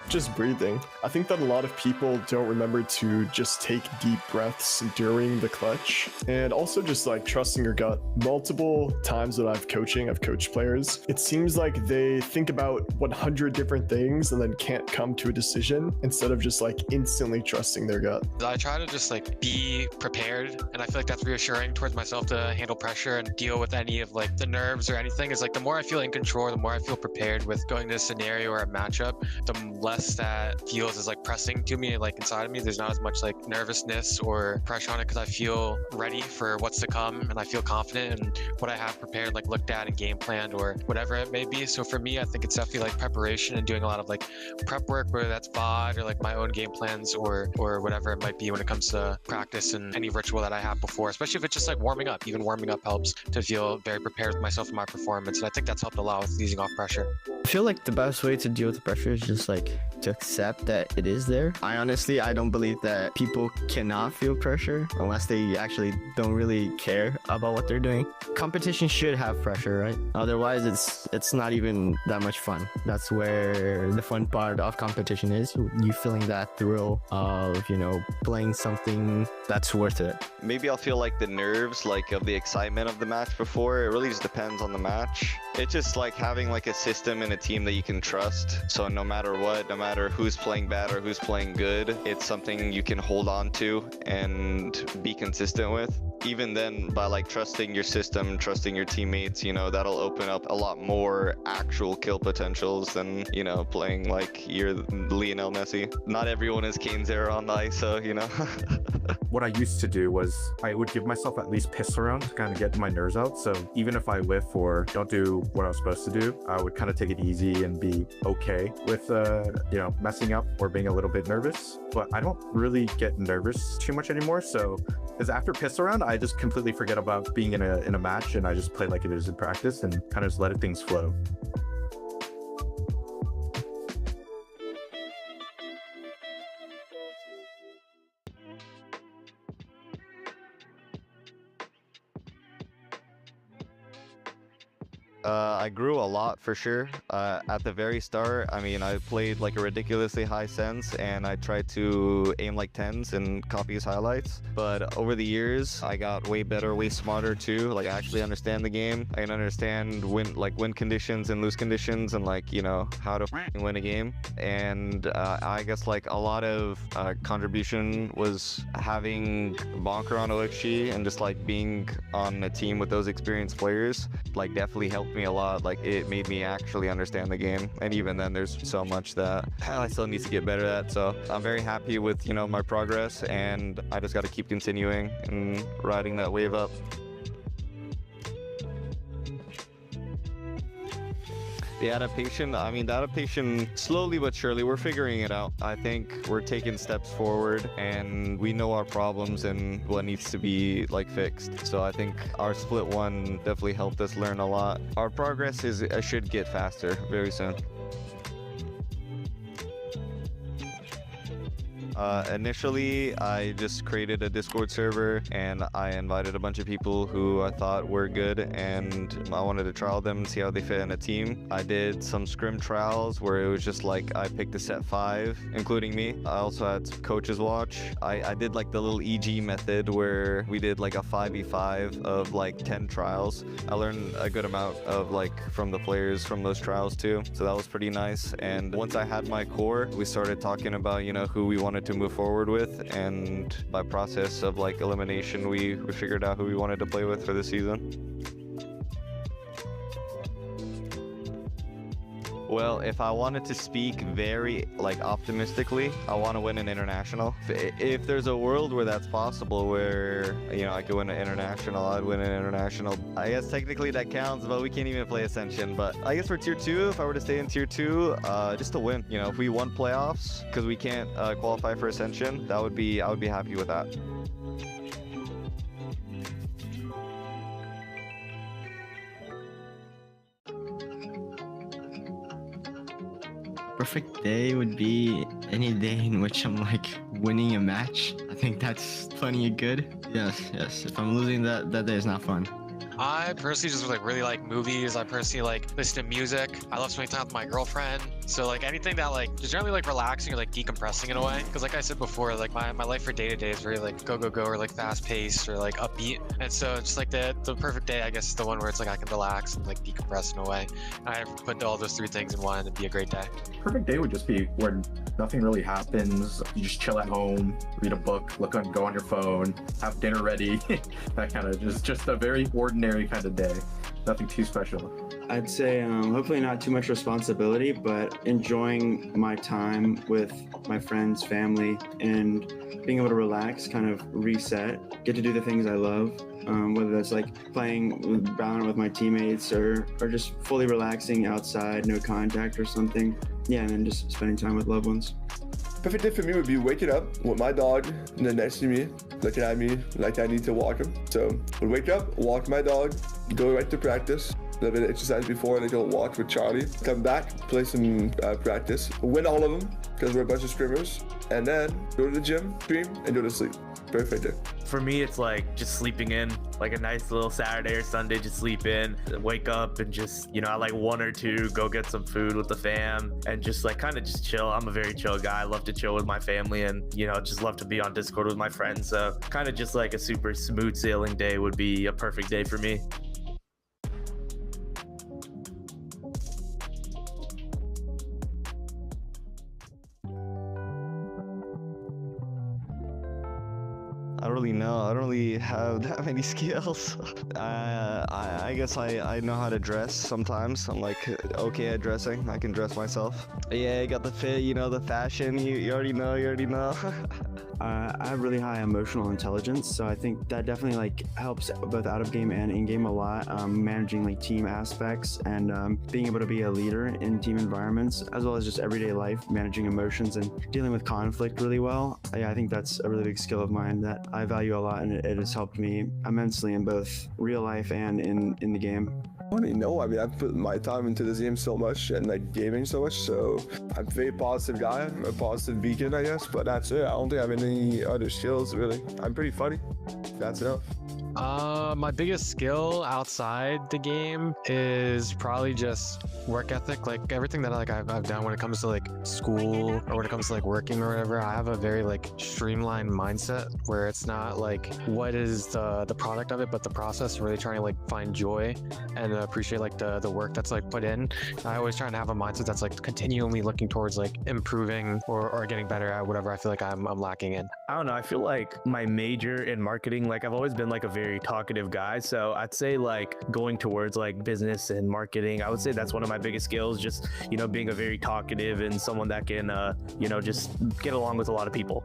Just breathing. I think that a lot of people don't remember to just take deep breaths during the clutch, and also just like trusting your gut. Multiple times that I've coached players, it seems like they think about 100 different things and then can't come to a decision instead of just like instantly trusting their gut. I try to just like be prepared, and I feel like that's reassuring towards myself to handle pressure and deal with any of like the nerves or anything. Is like the more I feel in control, the more I feel prepared with going to a scenario or a matchup, the less that feels is like pressing to me, like inside of me. There's not as much like nervousness or pressure on it because I feel ready for what's to come, and I feel confident in what I have prepared, like looked at and game planned or whatever it may be. So for me, I think it's definitely like preparation and doing a lot of like prep work, whether that's VOD or like my own game plans or whatever it might be when it comes to practice and any ritual that I have before, especially if it's just like warming up. Even warming up helps to feel very prepared with myself and my performance, and I think that's helped a lot with easing off pressure. I feel like the best way to deal with the pressure is just like to accept that it is there. I don't believe that people cannot feel pressure unless they actually don't really care about what they're doing. Competition should have pressure, right? Otherwise, it's not even that much fun. That's where the fun part of competition is. You feeling that thrill of, playing something that's worth it. Maybe I'll feel like the nerves, like of the excitement of the match before. It really just depends on the match. It's just like having like a system and a team that you can trust. So no matter what, no matter who's playing bad or who's playing good, it's something you can hold on to and be consistent with. Even then, by like trusting your system, trusting your teammates, that'll open up a lot more actual kill potentials than, playing like you're Lionel Messi. Not everyone is Kane Zero on the ISO, What I used to do was I would give myself at least piss around to kind of get my nerves out. So even if I whiff or don't do what I was supposed to do, I would kind of take it easy and be okay with, messing up or being a little bit nervous. But I don't really get nervous too much anymore. So because after piss around, I just completely forget about being in a match, and I just play like it is in practice and kind of just let things flow. I grew a lot for sure. At the very start, I played like a ridiculously high sense, and I tried to aim like 10s and copy his highlights. But over the years, I got way better, way smarter too. Like I actually understand the game. I can understand win conditions and lose conditions, and how to win a game. And I guess like a lot of contribution was having Bonker on OXG and just like being on a team with those experienced players. Like definitely helped me a lot. Like it made me actually understand the game, and even then there's so much that I still need to get better at. So I'm very happy with my progress, and I just got to keep continuing and riding that wave up. The adaptation, slowly but surely, we're figuring it out. I think we're taking steps forward, and we know our problems and what needs to be fixed. So I think our split one definitely helped us learn a lot. Our progress should get faster very soon. Initially, I just created a Discord server, and I invited a bunch of people who I thought were good, and I wanted to trial them and see how they fit in a team. I did some scrim trials where it was just like I picked a set 5, including me. I also had coaches watch. I did like the little EG method where we did like a 5v5 of like 10 trials. I learned a good amount of from the players from those trials too, so that was pretty nice. And once I had my core, we started talking about who we wanted to move forward with, and by process of elimination, we figured out who we wanted to play with for the season. Well, if I wanted to speak very optimistically, I want to win an international. If there's a world where that's possible, where I could win an international, I'd win an international. I guess technically that counts, but we can't even play Ascension. But I guess for tier 2, if I were to stay in tier 2, just to win. If we won playoffs, because we can't qualify for Ascension, I would be happy with that. Perfect day would be any day in which I'm winning a match. I think that's plenty good. Yes. If I'm losing, that day is not fun. I personally just like really like movies. I personally like listen to music. I love spending time with my girlfriend. So like anything that like is generally like relaxing or like decompressing in a way. Because like I said before, like my life for day to day is very like go or like fast paced or like upbeat. And so it's like the perfect day, I guess, is the one where it's like I can relax and like decompress in a way. And I put all those three things in one and it'd be a great day. Perfect day would just be where nothing really happens. You just chill at home, read a book, go on your phone, have dinner ready. That kind of just a very ordinary kind of day. Nothing too special. I'd say hopefully not too much responsibility, but enjoying my time with my friends, family, and being able to relax, kind of reset, get to do the things I love, whether that's like playing Valorant with my teammates or just fully relaxing outside, no contact or something. Yeah, and then just spending time with loved ones. Perfect day for me would be waking up with my dog and then next to me, looking at me like I need to walk him. So would wake up, walk my dog, go right to practice, a little bit of exercise before, and then go walk with Charlie. Come back, play some practice, win all of them because we're a bunch of scrimmers, and then go to the gym, stream, and go to sleep. Perfect day. For me, it's like just sleeping in, like a nice little Saturday or Sunday, just sleep in, wake up and just, you know, I like 1 or 2, go get some food with the fam and just like kind of just chill. I'm a very chill guy. I love to chill with my family and, you know, just love to be on Discord with my friends. So kind of just like a super smooth sailing day would be a perfect day for me. I don't really know. I don't really have that many skills. I guess I know how to dress sometimes. I'm like okay at dressing. I can dress myself. Yeah, I got the fit, you know, the fashion. You already know. I have really high emotional intelligence, so I think that definitely like helps both out of game and in game a lot. Managing like team aspects and being able to be a leader in team environments, as well as just everyday life, managing emotions and dealing with conflict really well. Yeah, I think that's a really big skill of mine that I value a lot, and it has helped me immensely in both real life and in the game. I don't even know. I mean, I've put my time into this game so much and like gaming so much, so I'm a very positive guy, a positive beacon, I guess, but that's it. I don't think I have any other skills, really. I'm pretty funny. That's enough. My biggest skill outside the game is probably just work ethic. Like everything that like I've done when it comes to like school or when it comes to like working or whatever, I have a very like streamlined mindset where it's not like what is the product of it, but the process. Really trying to like find joy and appreciate like the work that's like put in. I always try to have a mindset that's like continually looking towards like improving or getting better at whatever I feel like I'm lacking in. I don't know. I feel like my major in marketing, like I've always been like a very talkative guy. So I'd say like going towards like business and marketing, I would say that's one of my biggest skills. Just, you know, being a very talkative and someone that can, you know, just get along with a lot of people.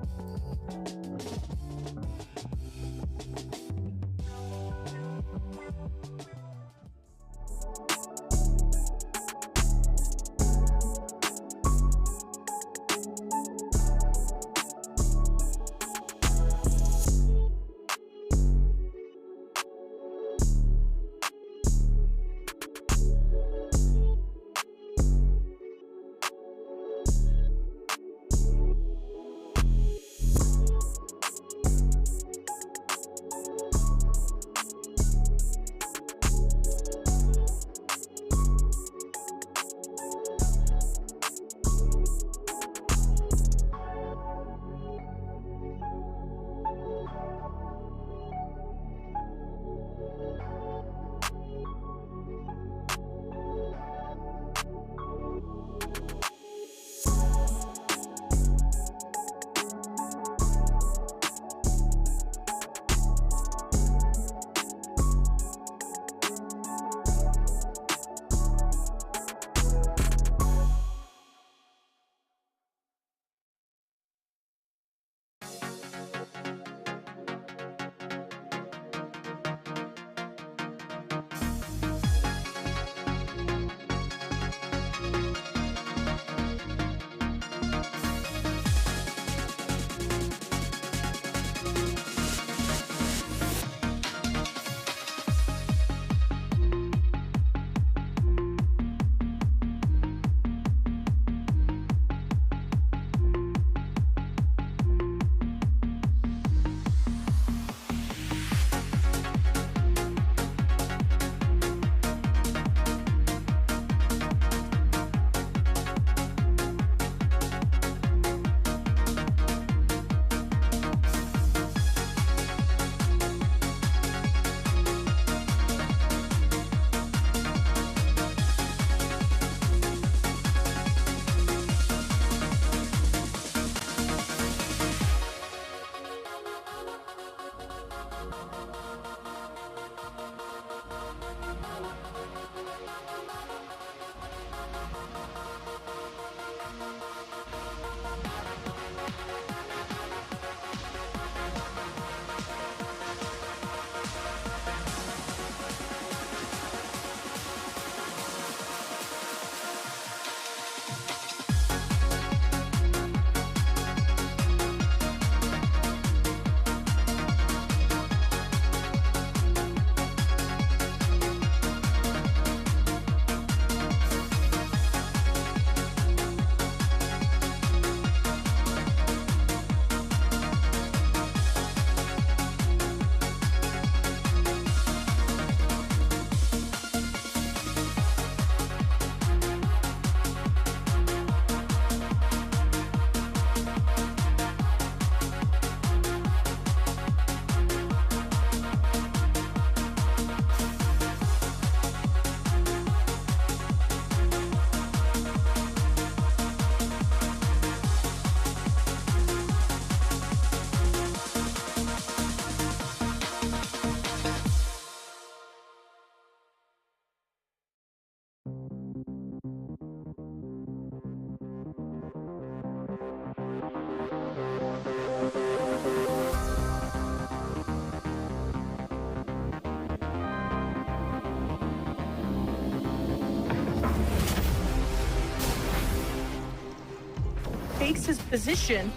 takes his position.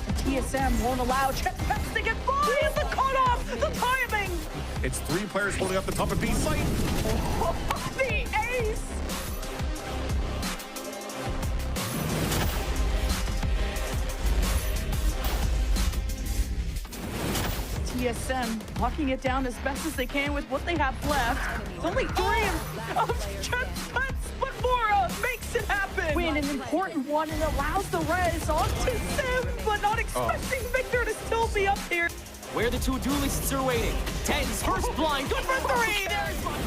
And TSM won't allow Chet to get by. The cutoff, the timing. It's 3 players holding up the top of B site. The ace. TSM locking it down as best as they can with what they have left. It's only 3 of Chet's pets, but Mora makes it happen. Win an important one and allows the res onto Sim, but not expecting Victor to still be up here. Where the 2 duelists are waiting. Tens first blind, good for 3. There's one.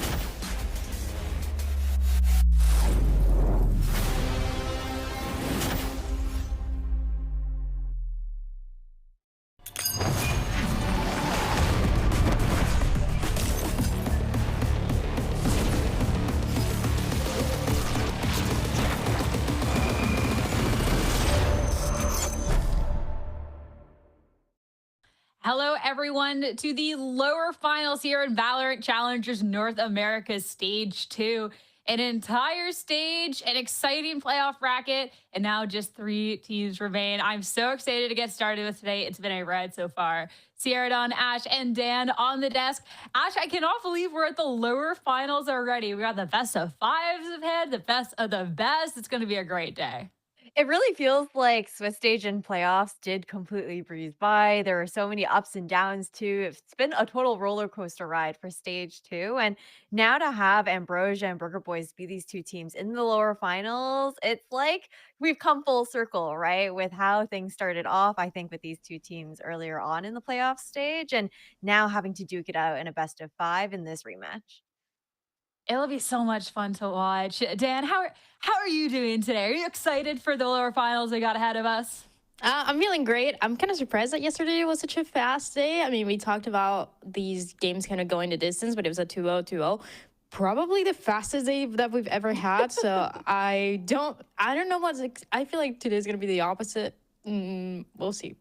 Hello, everyone, to the lower finals here in VALORANT Challengers North America Stage 2. An entire stage, an exciting playoff bracket, and now just 3 teams remain. I'm so excited to get started with today. It's been a ride so far. Sierra, Dawn, Ash, and Dan on the desk. Ash, I cannot believe we're at the lower finals already. We got the best of 5s ahead, the best of the best. It's going to be a great day. It really feels like Swiss stage and playoffs did completely breeze by. There were so many ups and downs too. It's been a total roller coaster ride for stage 2. And now to have Ambrosia and Burger Boys be these 2 teams in the lower finals, it's like we've come full circle, right? With how things started off, I think, with these 2 teams earlier on in the playoff stage, and now having to duke it out in a best of 5 in this rematch. It'll be so much fun to watch. Dan, how are you doing today? Are you excited for the lower finals we got ahead of us? I'm feeling great. I'm kind of surprised that yesterday was such a fast day. I mean, we talked about these games kind of going the distance, but it was a 2-0, 2-0. Probably the fastest day that we've ever had. So I don't know I feel like today's going to be the opposite. We'll see.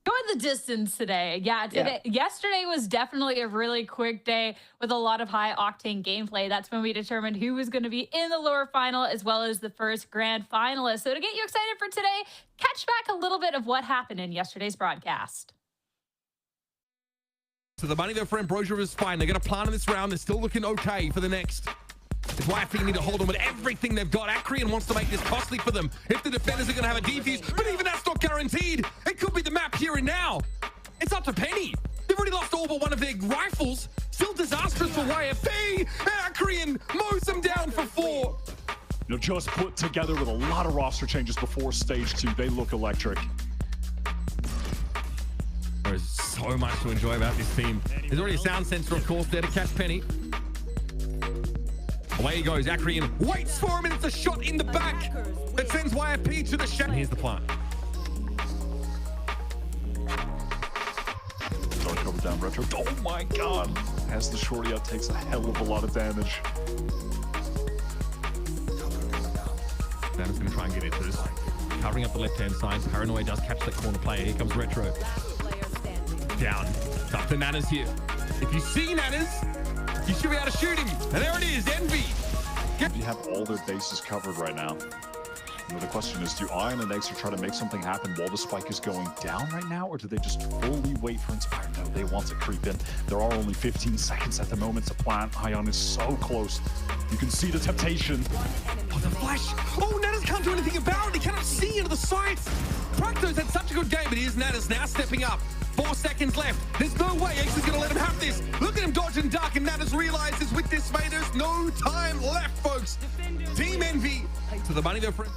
Going the distance today. Yesterday was definitely a really quick day with a lot of high octane gameplay. That's when we determined who was going to be in the lower final as well as the first grand finalist. So to get you excited for today, catch back a little bit of what happened in yesterday's broadcast. So the money there for Ambrosia is fine. They're going to plan in this round. They're still looking okay for the next. It's why I think you need to hold them with everything they've got. Acrian wants to make this costly for them. If the defenders are going to have a defuse, but even that's not guaranteed. It could be the map here and now. It's up to Penny. They've already lost all but one of their rifles. Still disastrous for YFP. Acrian mows them down for 4. You know, just put together with a lot of roster changes before stage 2. They look electric. There is so much to enjoy about this team. There's already a sound sensor, of course, there to catch Penny. Away he goes. Acrian waits for him, and it's a shot in the back that sends YFP to the shadow. Here's the plan. Don't cover down Retro. Oh my god. As the shorty out takes a hell of a lot of damage. Dan's going to try and get into this. Covering up the left-hand side. Paranoia does catch that corner player. Here comes Retro. Down. It's up to Nanas here. If you see Nanas, you should be able to shoot him. And there it is, Envy. You have all their bases covered right now. You know, the question is, do Ion and Exer try to make something happen while the spike is going down right now, or do they just fully wait for Inspire? No, they want to creep in. There are only 15 seconds at the moment to plant. Ion is so close. You can see the temptation. Oh, the flash. Oh, Nanas can't do anything about it. He cannot see into the sights. Praktos had such a good game, but here's Nanas now stepping up. 4 seconds left. There's no way Ace is going to let him have this. Look at him dodging dark, and Nanas realizes with this mate, there's no time left, folks. Team Envy to the money, their friend.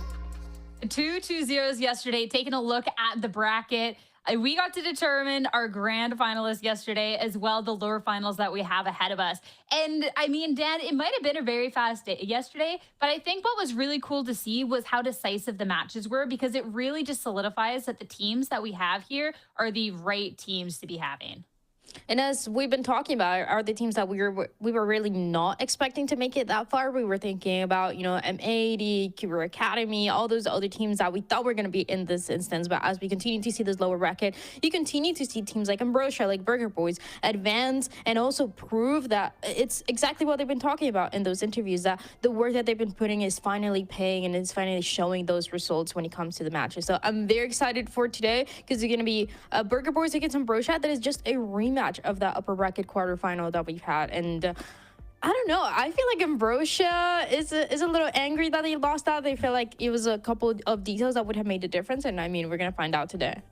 2-2-0s yesterday. Taking a look at the bracket. We got to determine our grand finalists yesterday, as well the lower finals that we have ahead of us. And I mean, Dan, it might have been a very fast day yesterday, but I think what was really cool to see was how decisive the matches were, because it really just solidifies that the teams that we have here are the right teams to be having. And as we've been talking about, are the teams that we were really not expecting to make it that far. We were thinking about, you know, M80, Cuber Academy, all those other teams that we thought were going to be in this instance. But as we continue to see this lower bracket, you continue to see teams like Ambrosia, like Burger Boys, advance and also prove that it's exactly what they've been talking about in those interviews, that the work that they've been putting is finally paying and it's finally showing those results when it comes to the matches. So I'm very excited for today because it's going to be Burger Boys against Ambrosia. That is just a rematch of that upper bracket quarterfinal that we've had. And I don't know, I feel like Ambrosia is a little angry that they lost out. They feel like it was a couple of details that would have made the difference, and I mean, we're gonna find out today.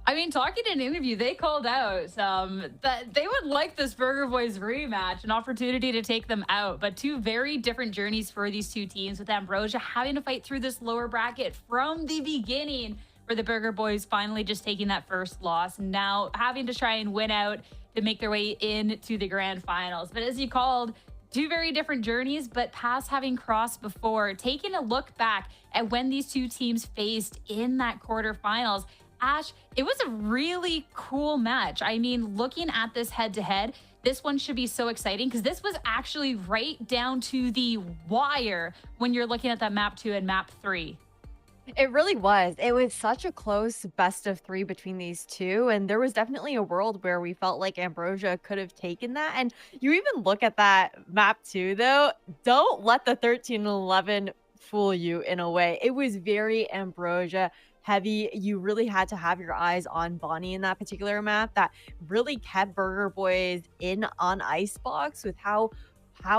I mean, talking in an interview, they called out that they would like this Burger Boys rematch, an opportunity to take them out, but two very different journeys for these two teams, with Ambrosia having to fight through this lower bracket from the beginning, for the Burger Boys finally just taking that first loss, now having to try and win out to make their way into the grand finals. But as you called, two very different journeys, but past having crossed before, taking a look back at when these two teams faced in that quarterfinals, Ash, it was a really cool match. I mean, looking at this head-to-head, this one should be so exciting because this was actually right down to the wire when you're looking at that map 2 and map 3. It really was. It was such a close best of 3 between these two. And there was definitely a world where we felt like Ambrosia could have taken that. And you even look at that map 2, though. Don't let the 13 and 11 fool you in a way. It was very Ambrosia heavy. You really had to have your eyes on Bonnie in that particular map. That really kept Burger Boys in on Icebox with how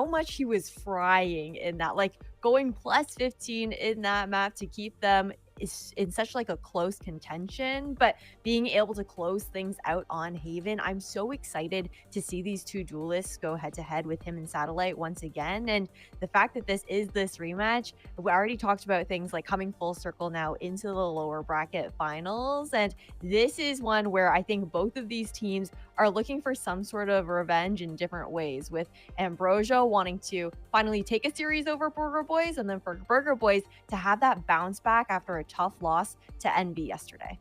much he was frying in that, like going plus 15 in that map to keep them is in such like a close contention, but being able to close things out on Haven. I'm so excited to see these two duelists go head to head with him and Satellite once again. And the fact that this is this rematch, we already talked about things like coming full circle now into the lower bracket finals. And this is one where I think both of these teams are looking for some sort of revenge in different ways, with Ambrosia wanting to finally take a series over Burger Boys, and then for Burger Boys to have that bounce back after a tough loss to NB yesterday.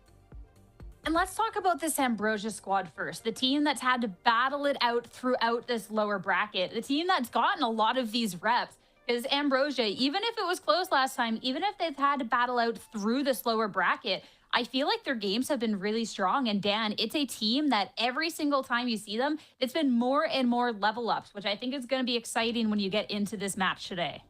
And let's talk about this Ambrosia squad first. The team that's had to battle it out throughout this lower bracket. The team that's gotten a lot of these reps. Because Ambrosia, even if it was close last time, even if they've had to battle out through this lower bracket, I feel like their games have been really strong. And Dan, it's a team that every single time you see them, it's been more and more level ups, which I think is going to be exciting when you get into this match today.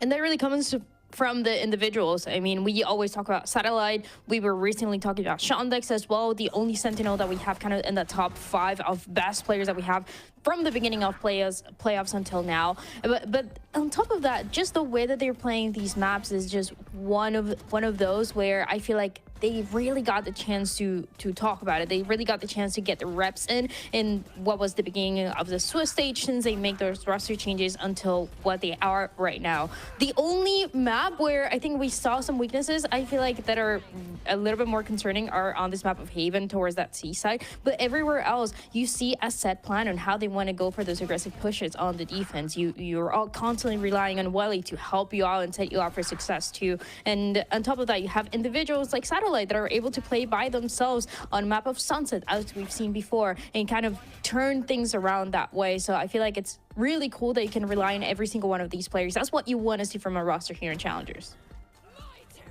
And that really comes from the individuals. I mean, we always talk about Satellite. We were recently talking about Shandex as well, the only Sentinel that we have kind of in the top 5 of best players that we have from the beginning of playoffs until now. But on top of that, just the way that they're playing these maps is just one of those where I feel like they really got the chance to talk about it. They really got the chance to get the reps in what was the beginning of the Swiss stage since they make those roster changes until what they are right now. The only map where I think we saw some weaknesses, I feel like, that are a little bit more concerning are on this map of Haven towards that seaside. But everywhere else, you see a set plan on how they want to go for those aggressive pushes on the defense. You're all constantly relying on Welly to help you out and set you up for success too. And on top of that, you have individuals like Satellite that are able to play by themselves on map of Sunset, as we've seen before, and kind of turn things around that way. So I feel like it's really cool that you can rely on every single one of these players. That's what you want to see from a roster here in Challengers.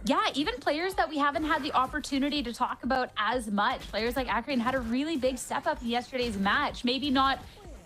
Yeah, even players that we haven't had the opportunity to talk about as much. Players like Akron had a really big step up in yesterday's match. Maybe not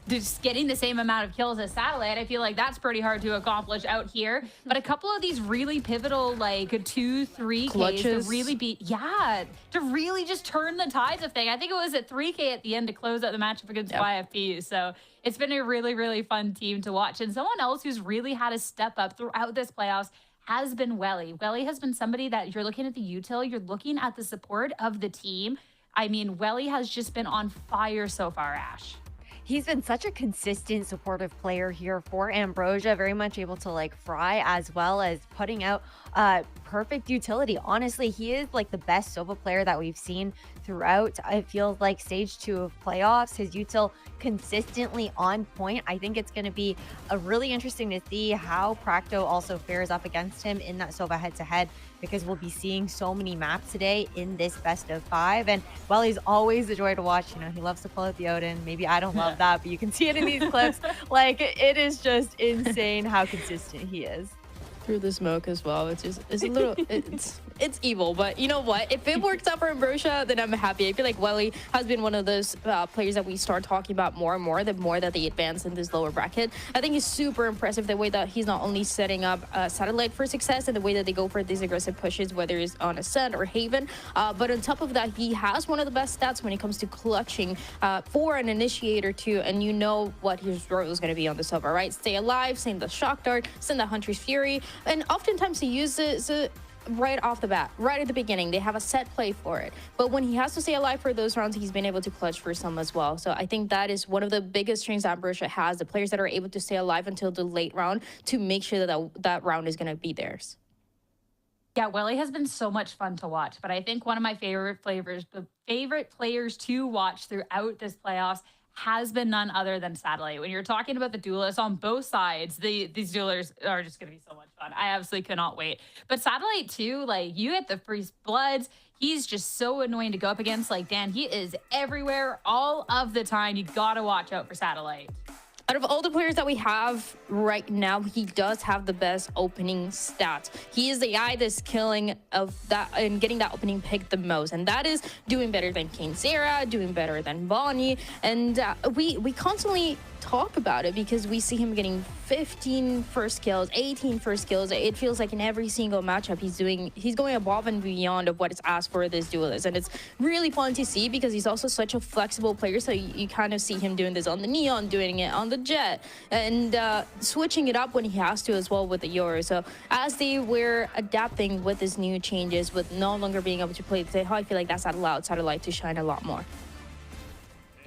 just getting the same amount of kills as Satellite. I feel like that's pretty hard to accomplish out here. But a couple of these really pivotal, like 2-3 Ks to really be, to really just turn the tides of things. I think it was at 3K at the end to close out the matchup against YFP. So it's been a really, really fun team to watch. And someone else who's really had a step up throughout this playoffs has been Welly. Welly has been somebody that you're looking at the util, you're looking at the support of the team. I mean, Welly has just been on fire so far, Ash. He's been such a consistent supportive player here for Ambrosia, very much able to like fry as well as putting out perfect utility. Honestly, he is like the best Sova player that we've seen throughout. It feels like stage 2 of playoffs. His util consistently on point. I think it's going to be really interesting to see how Practo also fares up against him in that Sova head-to-head, because we'll be seeing so many maps today in this best of 5. And while he's always a joy to watch, you know, he loves to pull out the Odin. Maybe I don't love that, but you can see it in these clips. Like, it is just insane how consistent he is. Through the smoke as well. It's a little it's evil, but you know what, if it works out for Ambrosia, then I'm happy. I feel like Welly has been one of those players that we start talking about more and more the more that they advance in this lower bracket. I think it's super impressive the way that he's not only setting up Satellite for success and the way that they go for these aggressive pushes, whether it's on Ascent or Haven, but on top of that, he has one of the best stats when it comes to clutching for an initiator too. And you know what his role is going to be on the server, right? Stay alive, send the shock dart, send the Hunter's Fury, and oftentimes he uses it right off the bat, right at the beginning. They have a set play for it, but when he has to stay alive for those rounds, he's been able to clutch for some as well. So I think that is one of the biggest strengths Ambrosia has, the players that are able to stay alive until the late round to make sure that that round is going to be theirs. Yeah, Welly has been so much fun to watch, but I think one of my favorite players to watch throughout this playoffs has been none other than Satellite. When you're talking about the duelists on both sides, these duelers are just going to be so much fun. I absolutely cannot wait. But Satellite too, like, you get the Freeze Bloods. He's just so annoying to go up against. Like, Dan, he is everywhere all of the time. You got to watch out for Satellite. Out of all the players that we have right now, he does have the best opening stats. He is the guy that's killing of that and getting that opening pick the most, and that is doing better than Kane Sarah, doing better than Bonnie, and we constantly talk about it because we see him getting 15 first kills, 18 first kills. It feels like in every single matchup he's going above and beyond of what is asked for this duelist, and it's really fun to see because he's also such a flexible player. So you kind of see him doing this on the Neon, doing it on the Jet, and switching it up when he has to as well with the Yoru. So as they were adapting with his new changes, with no longer being able to play the Taeho, I feel like that's allowed Satellite to shine a lot more.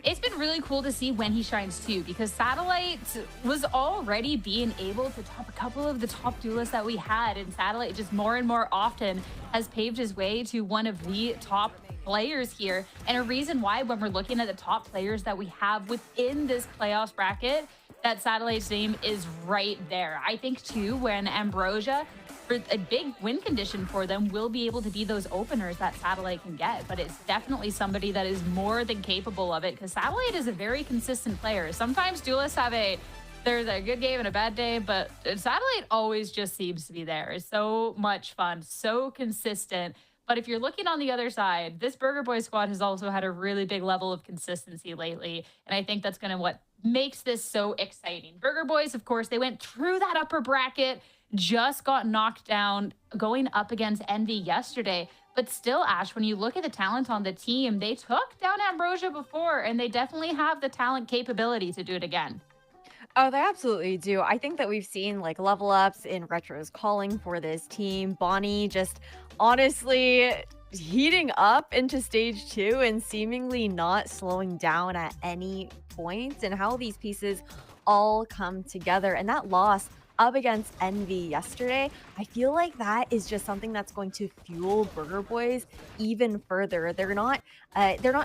It's been really cool to see when he shines too, because Satellite was already being able to top a couple of the top duelists that we had, and Satellite just more and more often has paved his way to one of the top players here. And a reason why, when we're looking at the top players that we have within this playoffs bracket, that Satellite's name is right there. I think too, when Ambrosia, for a big win condition for them, will be able to be those openers that Satellite can get. But it's definitely somebody that is more than capable of it, because Satellite is a very consistent player. Sometimes duelists have there's a good game and a bad day, but Satellite always just seems to be there. It's so much fun, so consistent. But if you're looking on the other side, this Burger Boy squad has also had a really big level of consistency lately. And I think that's going to what makes this so exciting. Burger Boys, of course, they went through that upper bracket, just got knocked down going up against Envy yesterday. But still, Ash, when you look at the talent on the team, they took down Ambrosia before, and they definitely have the talent capability to do it again. Oh, they absolutely do. I think that we've seen like level ups in Retro's calling for this team. Bonnie just honestly heating up into stage 2 and seemingly not slowing down at any point, and how these pieces all come together. And that loss up against Envy yesterday, I feel like that is just something that's going to fuel Burger Boys even further. They're not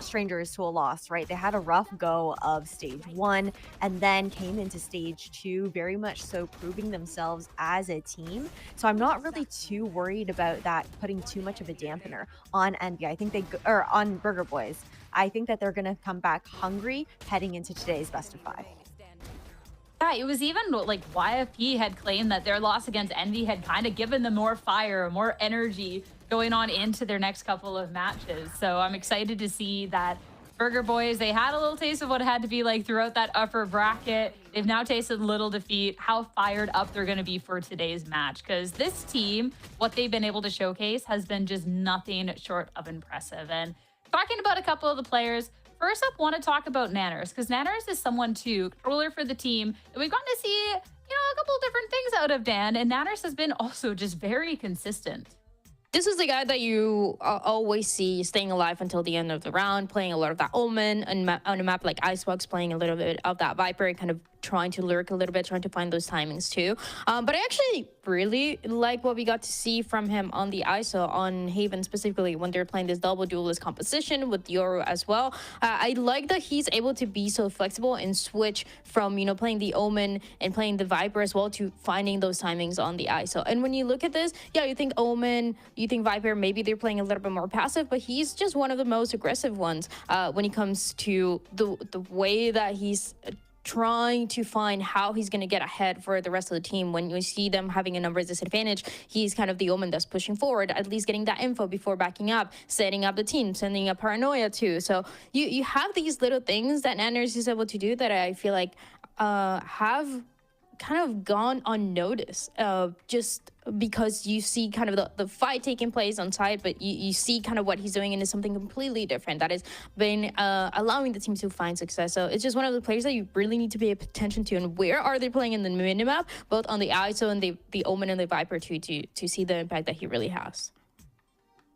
strangers to a loss, right? They had a rough go of stage 1 and then came into stage 2 very much so proving themselves as a team. So I'm not really too worried about that putting too much of a dampener on Envy. I think on Burger Boys. I think that they're going to come back hungry heading into today's best of 5. Yeah, it was even like YFP had claimed that their loss against Envy had kind of given them more fire, more energy going on into their next couple of matches. So I'm excited to see that Burger Boys, they had a little taste of what it had to be like throughout that upper bracket. They've now tasted little defeat, how fired up they're going to be for today's match. Because this team, what they've been able to showcase has been just nothing short of impressive. And talking about a couple of the players, first up, want to talk about Nanners, because Nanners is someone too, controller for the team, and we've gotten to see, a couple of different things out of Dan, and Nanners has been also just very consistent. This is the guy that you always see staying alive until the end of the round, playing a lot of that Omen, and on a map like Icebox, playing a little bit of that Viper, kind of trying to lurk a little bit, trying to find those timings too. But I actually really like what we got to see from him on the ISO, on Haven specifically, when they're playing this double duelist composition with Yoru as well. I like that he's able to be so flexible and switch from, you know, playing the Omen and playing the Viper as well to finding those timings on the ISO. And when you look at this, yeah, you think Omen, you think Viper, maybe they're playing a little bit more passive, but he's just one of the most aggressive ones when it comes to the way that he's trying to find how he's going to get ahead for the rest of the team. When you see them having a numbers disadvantage, he's kind of the Omen that's pushing forward, at least getting that info before backing up, setting up the team, sending a paranoia too. So you have these little things that Nanners is able to do that I feel like have kind of gone unnoticed, just because you see kind of the fight taking place on site, but you see kind of what he's doing, and it's something completely different that has been allowing the team to find success. So it's just one of the players that you really need to pay attention to, and where are they playing in the minimap, both on the ISO and the Omen and the Viper to see the impact that he really has.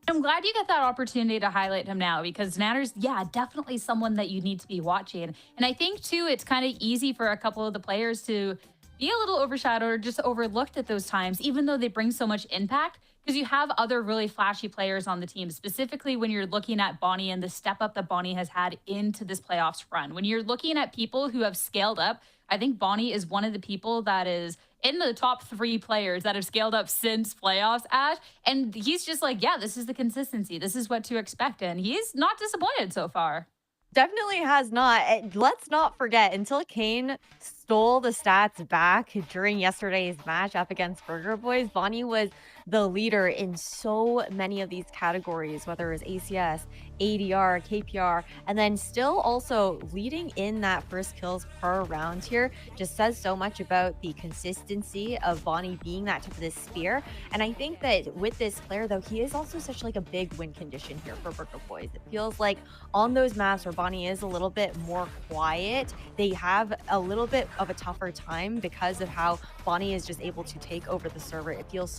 I'm glad you get that opportunity to highlight him now, because Nanners, yeah, definitely someone that you need to be watching. And I think too, it's kind of easy for a couple of the players to be a little overshadowed or just overlooked at those times, even though they bring so much impact, because you have other really flashy players on the team, specifically when you're looking at Bonnie and the step up that Bonnie has had into this playoffs run. When you're looking at people who have scaled up, I think Bonnie is one of the people that is in the top 3 players that have scaled up since playoffs, Ash. And he's just like, yeah, this is the consistency. This is what to expect. And he's not disappointed so far. Definitely has not. And let's not forget, until Kane stole the stats back during yesterday's match up against Burger Boys, Bonnie was the leader in so many of these categories, whether it was ACS, ADR, KPR, and then still also leading in that first kills per round here just says so much about the consistency of Bonnie being that tip of the spear. And I think that with this player, though, he is also such like a big win condition here for Burger Boys. It feels like on those maps where Bonnie is a little bit more quiet, they have a little bit of a tougher time because of how Bonnie is just able to take over the server. It feels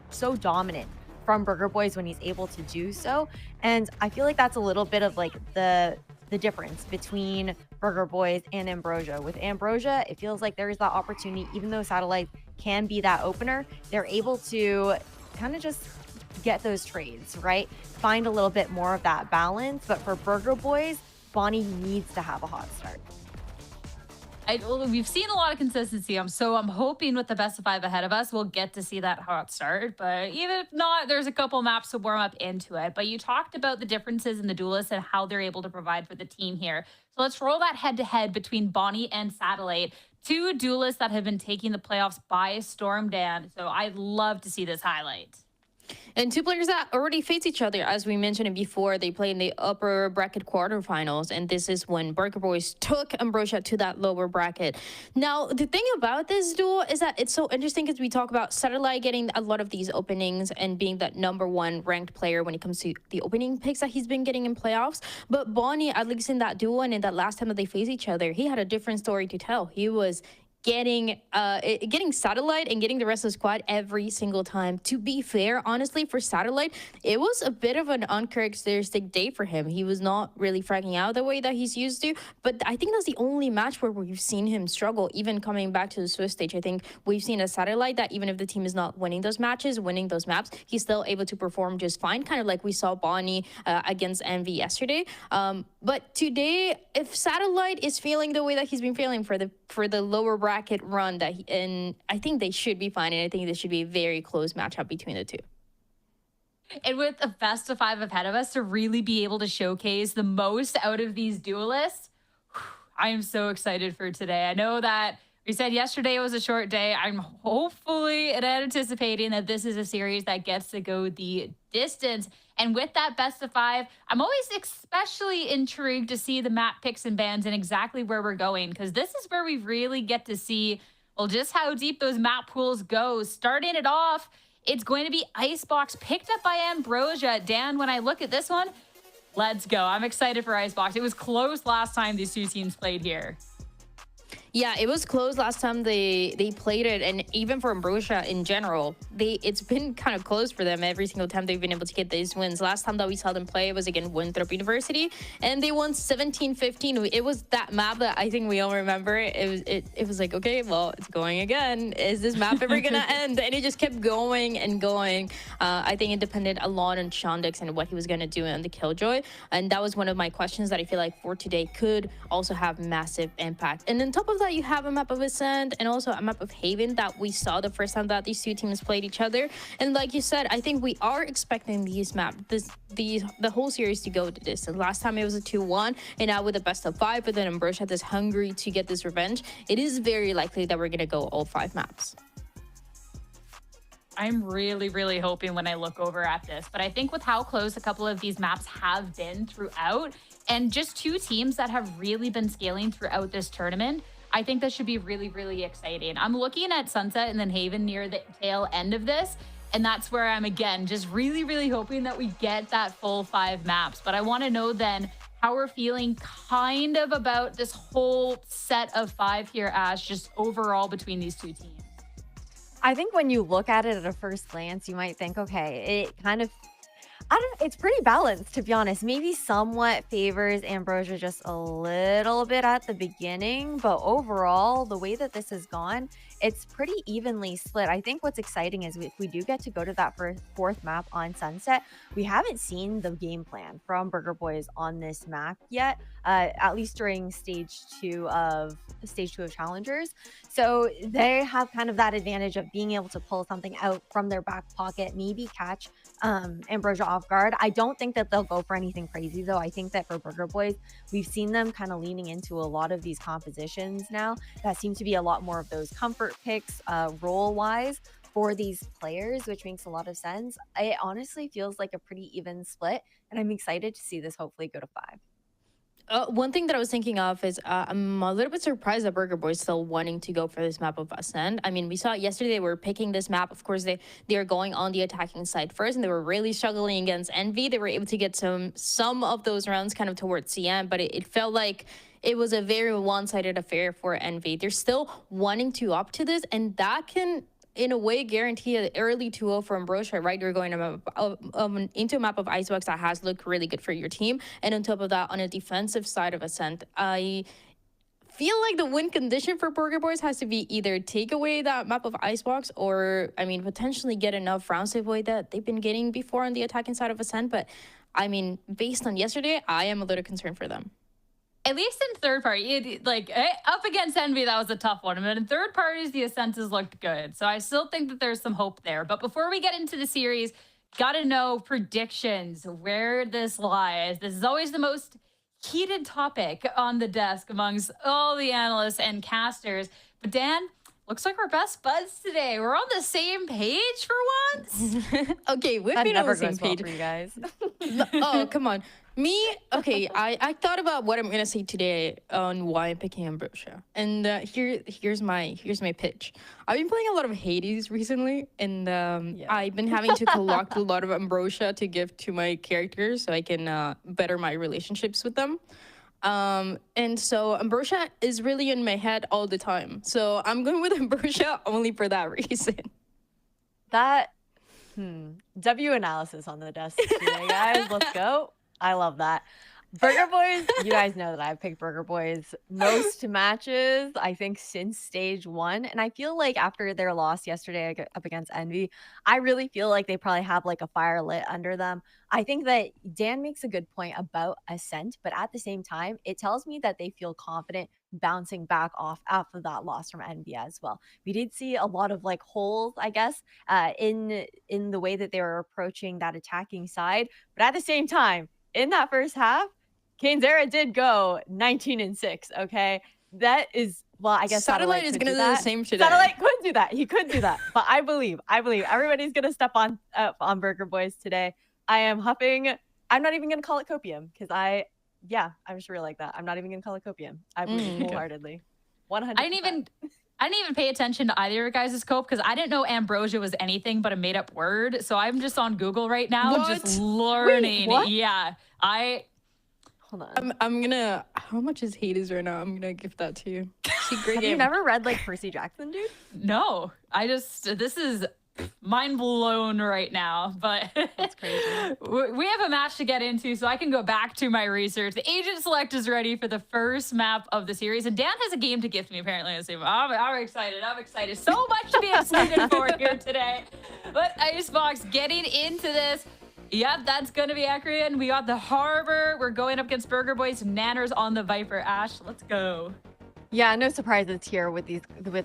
so dominant from Burger Boys when he's able to do so. And I feel like that's a little bit of like the difference between Burger Boys and Ambrosia. With Ambrosia, it feels like there is that opportunity, even though Satellite can be that opener, they're able to kind of just get those trades, right? Find a little bit more of that balance. But for Burger Boys, Bonnie needs to have a hot start. We've seen a lot of consistency. I'm hoping with the best of 5 ahead of us, we'll get to see that hot start. But even if not, there's a couple maps to warm up into it. But you talked about the differences in the duelists and how they're able to provide for the team here. So let's roll that head-to-head between Bonnie and Satellite. 2 duelists that have been taking the playoffs by storm, Dan. So I'd love to see this highlight. And 2 players that already face each other, as we mentioned it before. They play in the upper bracket quarterfinals, and this is when Burger Boys took Ambrosia to that lower bracket. Now, the thing about this duel is that it's so interesting because we talk about Satellite getting a lot of these openings and being that #1 ranked player when it comes to the opening picks that he's been getting in playoffs. But Bonnie, at least in that duel and in that last time that they faced each other, he had a different story to tell. He was getting Satellite and getting the rest of the squad every single time. To be fair, honestly, for Satellite, it was a bit of an uncharacteristic day for him. He was not really fragging out the way that he's used to, but I think that's the only match where we've seen him struggle, even coming back to the Swiss stage. I think we've seen a Satellite that even if the team is not winning those matches, winning those maps, he's still able to perform just fine, kind of like we saw Bonnie against AMB yesterday. But today, if Satellite is feeling the way that he's been feeling for the lower bracket run, and I think they should be fine, and I think this should be a very close matchup between the 2. And with a best of 5 ahead of us, to really be able to showcase the most out of these duelists, I am so excited for today. I know that we said yesterday was a short day. I'm hopefully and anticipating that this is a series that gets to go the distance. And with that best of 5, I'm always especially intrigued to see the map picks and bans and exactly where we're going, because this is where we really get to see, well, just how deep those map pools go. Starting it off, it's going to be Icebox, picked up by Ambrosia. Dan, when I look at this one, let's go. I'm excited for Icebox. It was close last time these 2 teams played here. Yeah, it was close last time they played it, and even for Ambrosia in general, it's been kind of close for them every single time they've been able to get these wins. Last time that we saw them play was against Winthrop University, and they won 17-15. It was that map that I think we all remember. It was like, okay, well, it's going again. Is this map ever gonna end? And it just kept going and going. I think it depended a lot on Shondix and what he was gonna do on the Killjoy, and that was one of my questions that I feel like for today could also have massive impact. And on top of that, you have a map of Ascent and also a map of Haven that we saw the first time that these two teams played each other. And like you said, I think we are expecting these maps, the whole series to go to this. And last time it was a 2-1, and now with a best of 5, but then Ambrosia is hungry to get this revenge. It is very likely that we're gonna go all 5 maps. I'm really, really hoping when I look over at this, but I think with how close a couple of these maps have been throughout, and just 2 teams that have really been scaling throughout this tournament, I think that should be really, really exciting. I'm looking at Sunset and then Haven near the tail end of this, and that's where I'm, again, just really, really hoping that we get that full 5 maps. But I want to know then how we're feeling kind of about this whole set of 5 here, Ash, just overall between these 2 teams. I think when you look at it at a first glance, you might think, okay, it kind of, it's pretty balanced, to be honest. Maybe somewhat favors Ambrosia just a little bit at the beginning, but overall, the way that this has gone, it's pretty evenly split. I think what's exciting is if we do get to go to that 4th map on Sunset, we haven't seen the game plan from Burger Boys on this map yet, at least during stage 2 of Challengers. So they have kind of that advantage of being able to pull something out from their back pocket, maybe catch Ambrosia off guard. I don't think that they'll go for anything crazy, though. I think that for Burger Boys, we've seen them kind of leaning into a lot of these compositions now that seem to be a lot more of those comfort picks role-wise for these players, which makes a lot of sense. It honestly feels like a pretty even split, and I'm excited to see this hopefully go to 5. One thing that I was thinking of is I'm a little bit surprised that Burger Boys still wanting to go for this map of Ascend. I mean, we saw yesterday they were picking this map. Of course, they are going on the attacking side first, and they were really struggling against Envy. They were able to get some of those rounds kind of towards the end, but it felt like it was a very one-sided affair for Envy. They're still wanting to up to this, and that can, in a way, guarantee an early 2-0 for Ambrosia, right? You're going into a map of Icebox that has looked really good for your team. And on top of that, on a defensive side of Ascent, I feel like the win condition for Burger Boys has to be either take away that map of Icebox or, I mean, potentially get enough rounds to avoid that they've been getting before on the attacking side of Ascent. But, I mean, based on yesterday, I am a little concerned for them. At least in third party, up against Envy, that was a tough one. But in third parties, the Ascenses looked good. So I still think that there's some hope there. But before we get into the series, got to know predictions, where this lies. This is always the most heated topic on the desk amongst all the analysts and casters. But Dan, looks like we're best buds today. We're on the same page for once. Okay, we've been on the same page. For you guys. Oh, come on. Me, okay, I thought about what I'm gonna say today on why I'm picking Ambrosia, and here's my pitch. I've been playing a lot of Hades recently, and I've been having to collect a lot of Ambrosia to give to my characters so I can better my relationships with them. And so Ambrosia is really in my head all the time. So I'm going with Ambrosia only for that reason. That W analysis on the desk today, guys. Let's go. I love that. Burger Boys, you guys know that I've picked Burger Boys most matches, I think, since stage 1. And I feel like after their loss yesterday up against Envy, I really feel like they probably have like a fire lit under them. I think that Dan makes a good point about Ascent, but at the same time, it tells me that they feel confident bouncing back off after that loss from Envy as well. We did see a lot of like holes, I guess, in the way that they were approaching that attacking side. But at the same time, in that first half, Kainzera did go 19-6, okay? That is, well, I guess Satellite is going to do the same today. Satellite could do that. He could do that. But I believe everybody's going to step on Burger Boys today. I am huffing. I'm not even going to call it copium because I'm just real like that. I'm not even going to call it copium. I believe wholeheartedly. 100%. I didn't even pay attention to either of your guys' scope because I didn't know Ambrosia was anything but a made-up word. So I'm just on Google right now, just learning. Wait, what? Yeah, Hold on. I'm gonna. How much is Hades right now? I'm gonna give that to you. See, great Have game. you never read like Percy Jackson, dude? No, this is mind blown right now, but That's crazy. We have a match to get into, so I can go back to my research. The agent select is ready for the first map of the series, and Dan has a game to gift me, apparently. I'm excited. I'm excited. So much to be excited for here today. But Icebox getting into this. Yep, that's going to be Akrian. We got the Harbor. We're going up against Burger Boys. Nanners on the Viper. Ash, let's go. Yeah, no surprises here with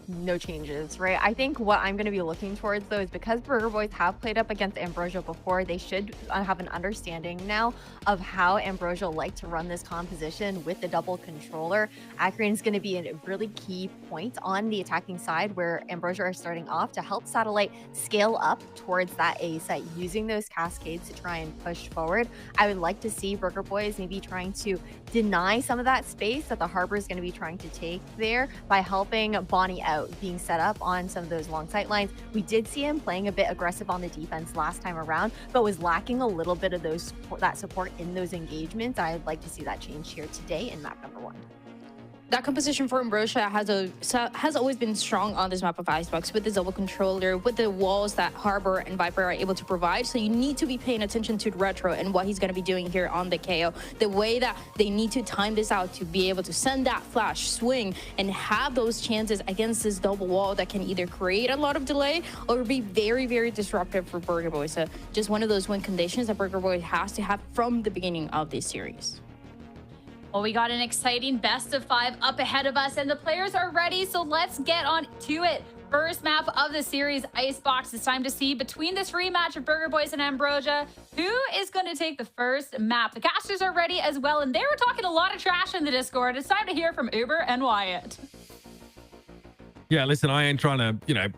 no changes, right? I think what I'm going to be looking towards, though, is because Burger Boys have played up against Ambrosia before, they should have an understanding now of how Ambrosia like to run this composition with the double controller. Akrian is going to be a really key point on the attacking side where Ambrosia are starting off to help Satellite scale up towards that A site, using those cascades to try and push forward. I would like to see Burger Boys maybe trying to deny some of that space that the Harbor is going to be trying to take there by helping Bonnie out, being set up on some of those long sight lines. We did see him playing a bit aggressive on the defense last time around, but was lacking a little bit of that support in those engagements. I'd like to see that change here today in map number 1. That composition for Ambrosia has always been strong on this map of Icebox, with the double controller, with the walls that Harbor and Viper are able to provide. So you need to be paying attention to Retro and what he's going to be doing here on the KO. The way that they need to time this out to be able to send that flash, swing, and have those chances against this double wall that can either create a lot of delay or be very, very disruptive for Burger Boy. So just one of those win conditions that Burger Boy has to have from the beginning of this series. Well, we got an exciting best of 5 up ahead of us, and the players are ready, so let's get on to it. First map of the series, Icebox. It's time to see between this rematch of Burger Boys and Ambrosia, who is going to take the first map. The casters are ready as well, and they were talking a lot of trash in the Discord. It's time to hear from Uber and Wyatt. Yeah, listen, I ain't trying to,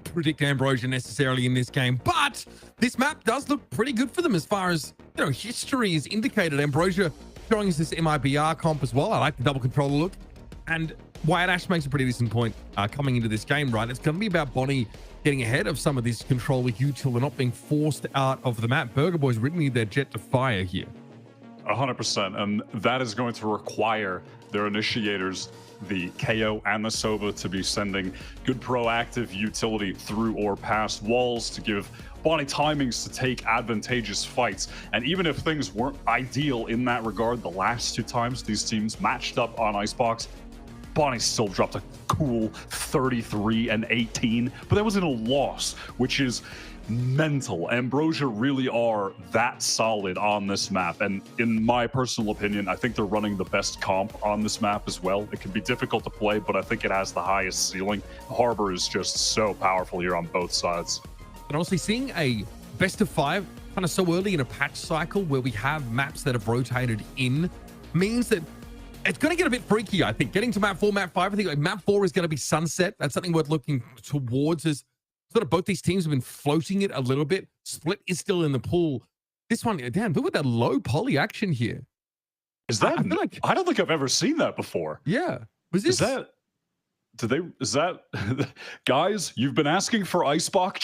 predict Ambrosia necessarily in this game, but this map does look pretty good for them as far as, history is indicated. Ambrosia showing us this MIBR comp as well. I like the double controller look. And Wyatt Ash makes a pretty decent point coming into this game, right? It's going to be about Bonnie getting ahead of some of this controller util and not being forced out of the map. Burger Boys really need their jet to fire here. 100%. And that is going to require their initiators, the KO and the Sova, to be sending good proactive utility through or past walls to give Bonnie timings to take advantageous fights. And even if things weren't ideal in that regard, the last 2 times these teams matched up on Icebox, Bonnie still dropped a cool 33 and 18, but that wasn't a loss, which is mental. Ambrosia really are that solid on this map, and in my personal opinion, I think they're running the best comp on this map as well. It can be difficult to play, but I think it has the highest ceiling. Harbor is just so powerful here on both sides. And honestly, seeing a best of 5 kind of so early in a patch cycle where we have maps that have rotated in means that it's going to get a bit freaky, I think. Getting to map 4, map 5, I think map 4 is going to be Sunset. That's something worth looking towards, as sort of both these teams have been floating it a little bit. Split is still in the pool. This one, damn, look at that low poly action here. Is that, I don't think I've ever seen that before. Yeah. Was this? Guys, you've been asking for Icebox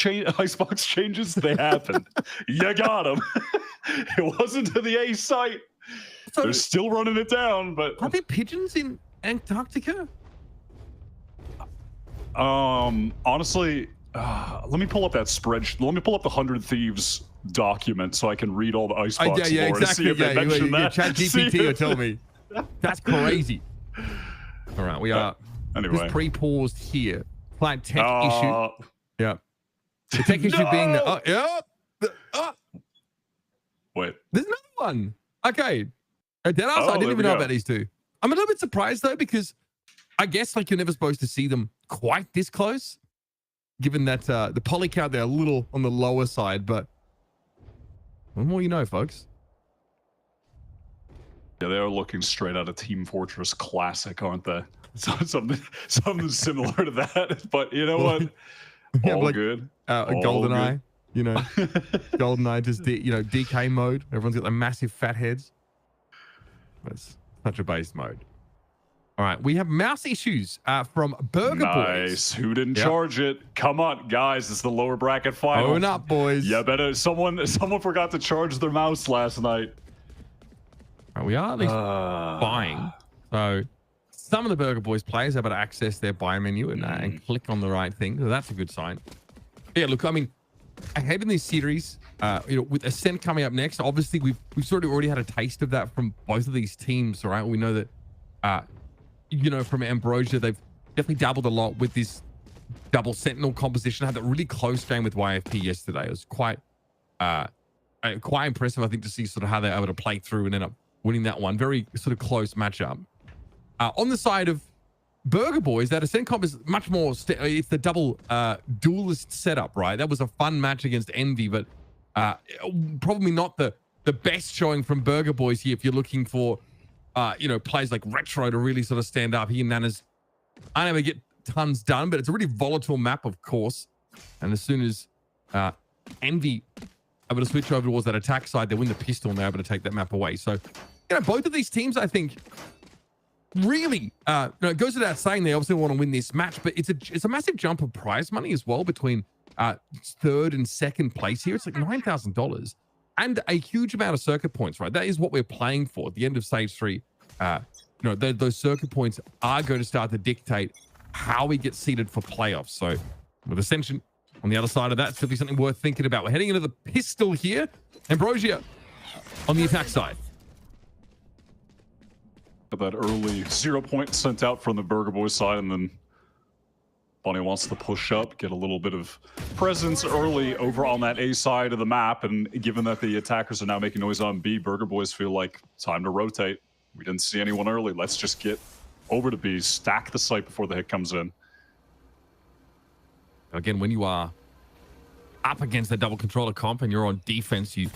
changes? They happen. You got them. It wasn't to the A site. So, they're still running it down, but... Are there pigeons in Antarctica? Honestly, let me pull up that spreadsheet. Let me pull up the 100 Thieves document so I can read all the Icebox lore exactly. to see if they mention that. ChatGPT will tell me. That's crazy. All right, we are... Anyway. Just pre-paused here. Client tech issue. Yeah. The tech issue being that... Wait. There's another one. Okay. I didn't even know about these two. I'm a little bit surprised, though, because I guess you're never supposed to see them quite this close, given that the poly count, they're a little on the lower side, but the more you know, folks. Yeah, they are looking straight out of Team Fortress Classic, aren't they? Something similar to that, but you know what? All good. GoldenEye, GoldenEye just DK mode. Everyone's got the massive fat heads. That's such a base mode. All right, we have mouse issues from Burger Boys. Nice. Who didn't charge it? Come on, guys. It's the lower bracket final. Own up, boys. Yeah, better. Someone forgot to charge their mouse last night. All right, we are at least buying. So some of the Burger Boys players are able to access their buy menu and click on the right thing. So that's a good sign. Yeah, look, I mean, ahead in this series, with Ascent coming up next, obviously we've sort of already had a taste of that from both of these teams, right? We know that, from Ambrosia, they've definitely dabbled a lot with this double Sentinel composition. Had that really close game with YFP yesterday. It was quite impressive, I think, to see sort of how they're able to play through and end up winning that one. Very sort of close matchup. On the side of Burger Boys, that Ascent comp is much more, it's the double duelist setup, right? That was a fun match against Envy, but probably not the best showing from Burger Boys here if you're looking for, players like Retro to really sort of stand up. He and Nanas aren't able to get tons done, but it's a really volatile map, of course. And as soon as Envy able to switch over towards that attack side, they win the pistol and they're able to take that map away. So, both of these teams, I think, really, it goes without saying they obviously want to win this match, but it's a massive jump of prize money as well between third and second place here. It's like $9,000 and a huge amount of circuit points, right? That is what we're playing for at the end of stage 3. Those circuit points are going to start to dictate how we get seeded for playoffs. So with Ascension on the other side of that, it's certainly something worth thinking about. We're heading into the pistol here. Ambrosia on the attack side. That early 0 point sent out from the Burger Boys side, and then Bonnie wants to push up, get a little bit of presence early over on that A side of the map. And given that the attackers are now making noise on B, Burger Boys feel like time to rotate. We didn't see anyone early. Let's just get over to B, stack the site before the hit comes in. Again, when you are up against the double controller comp and you're on defense, you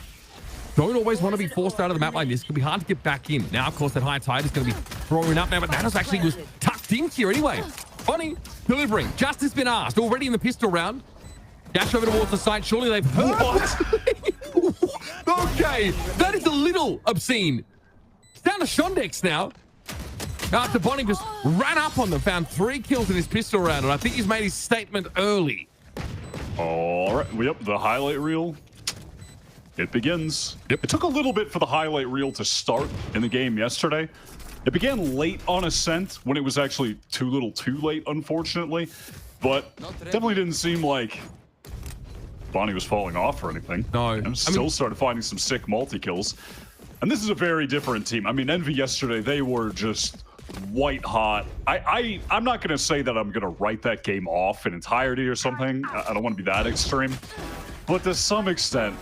don't always want to be forced out of the map like this. It can be hard to get back in. Now, of course, that high tide is going to be throwing up now, but Nanos actually was tucked in here anyway. Bonnie delivering. Justice been asked. Already in the pistol round. Dash over towards the site. Surely they've heard. Okay, that is a little obscene. It's down to Shondex now. After Bonnie just ran up on them, found 3 kills in his pistol round, and I think he's made his statement early. All right, yep, the highlight reel. It begins. Yep. It took a little bit for the highlight reel to start in the game yesterday. It began late on Ascent when it was actually too little too late, unfortunately. But definitely didn't seem like Bonnie was falling off or anything. No. And still started finding some sick multi-kills. And this is a very different team. I mean, Envy yesterday, they were just white hot. I'm not going to say that I'm going to write that game off in entirety or something. I don't want to be that extreme. But to some extent,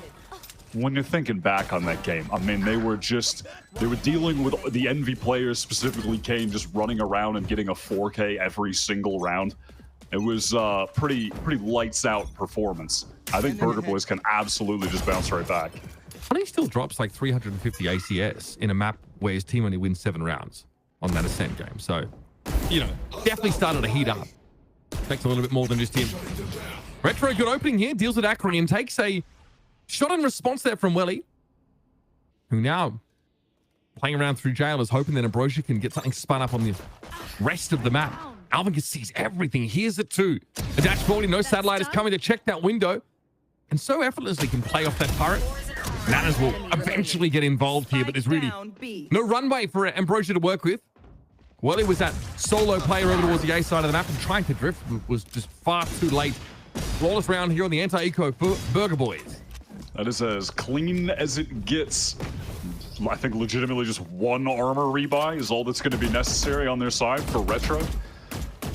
when you're thinking back on that game, I mean, they were dealing with the Envy players, specifically Kane, just running around and getting a 4K every single round. It was pretty lights out performance. I think Burger Boys can absolutely just bounce right back. Bonnie still drops like 350 ACS in a map where his team only wins 7 rounds on that Ascent game. So, definitely started to heat up. Takes a little bit more than just him. Retro, good opening here. Deals with Acri and takes a shot in response there from Welly, who now playing around through jail is hoping that Ambrosia can get something spun up on the rest of the map. Alvin sees everything, hears it too. A dash forward, no satellite is coming to check that window, and so effortlessly can play off that turret. Nanas will eventually get involved here, but there's really no runway for Ambrosia to work with. Welly was that solo player over towards the A side of the map and trying to drift was just far too late. Flawless round here on the anti-eco Burger Boys. That is as clean as it gets. I think legitimately just 1 armor rebuy is all that's going to be necessary on their side for Retro.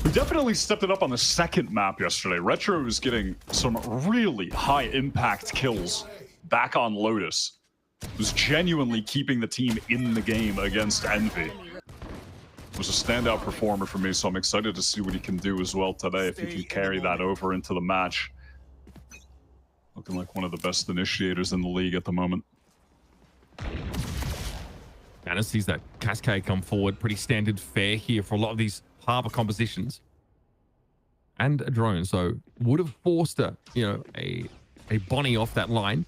We definitely stepped it up on the second map yesterday. Retro was getting some really high impact kills back on Lotus. It was genuinely keeping the team in the game against Envy. It was a standout performer for me, so I'm excited to see what he can do as well today, if he can carry that over into the match. Looking like one of the best initiators in the league at the moment. Nanas sees that Cascade come forward. Pretty standard fare here for a lot of these harbor compositions. And a drone, so would have forced a Bonnie off that line.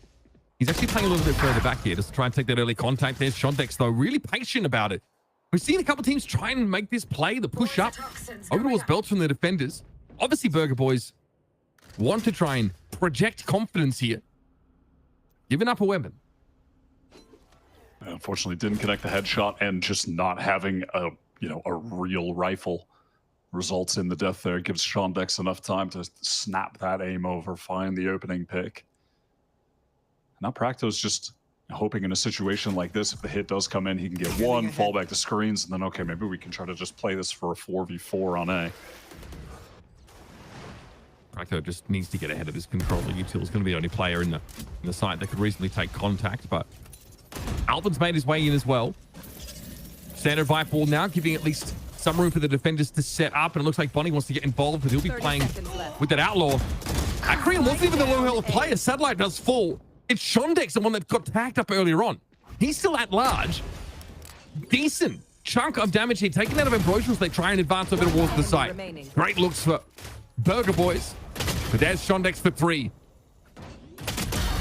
He's actually playing a little bit further back here just to try and take that early contact. There's Shondex, though, really patient about it. We've seen a couple of teams try and make this play, the push up over towards belts from the defenders. Obviously, Burger Boys want to try and project confidence here. Giving up a weapon. Unfortunately, didn't connect the headshot, and just not having a a real rifle results in the death there. Gives Shondex enough time to snap that aim over, find the opening pick. Now Practo's just hoping in a situation like this, if the hit does come in, he can get one, fall back to screens, and then okay, maybe we can try to just play this for a 4v4 on A. Practo just needs to get ahead of his controller. Util is going to be the only player in the site that could reasonably take contact, but Alvin's made his way in as well. Standard Vipe ball now, giving at least some room for the defenders to set up, and it looks like Bonnie wants to get involved, but he'll be playing with that Outlaw. Akrian wasn't even the low health player. Satellite does fall. It's Shondex, the one that got tagged up earlier on. He's still at large. Decent chunk of damage here taken out of Ambrosia as they try and advance a bit towards the site. Great looks for Burger Boys. But there's Shondex for 3.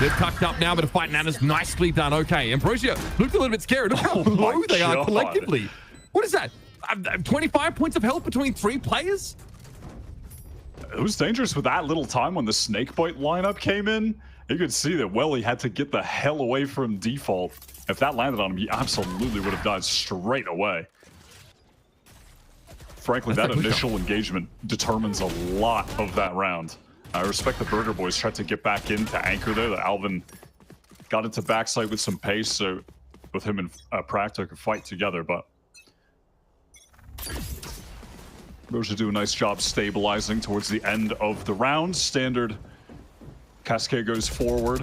They're tucked up now, but a fight Nana's nicely done. Okay, Ambrosia looked a little bit scared. Look how low they are collectively. What is that? 25 points of health between 3 players? It was dangerous with that little time when the Snakebite lineup came in. You could see that Welly had to get the hell away from default. If that landed on him, he absolutely would have died straight away. Frankly, that initial engagement determines a lot of that round. I respect the Burger Boys tried to get back into anchor there. That Alvin got into backside with some pace, so with him and Practo could fight together, but Roja do a nice job stabilizing towards the end of the round. Standard Cascade goes forward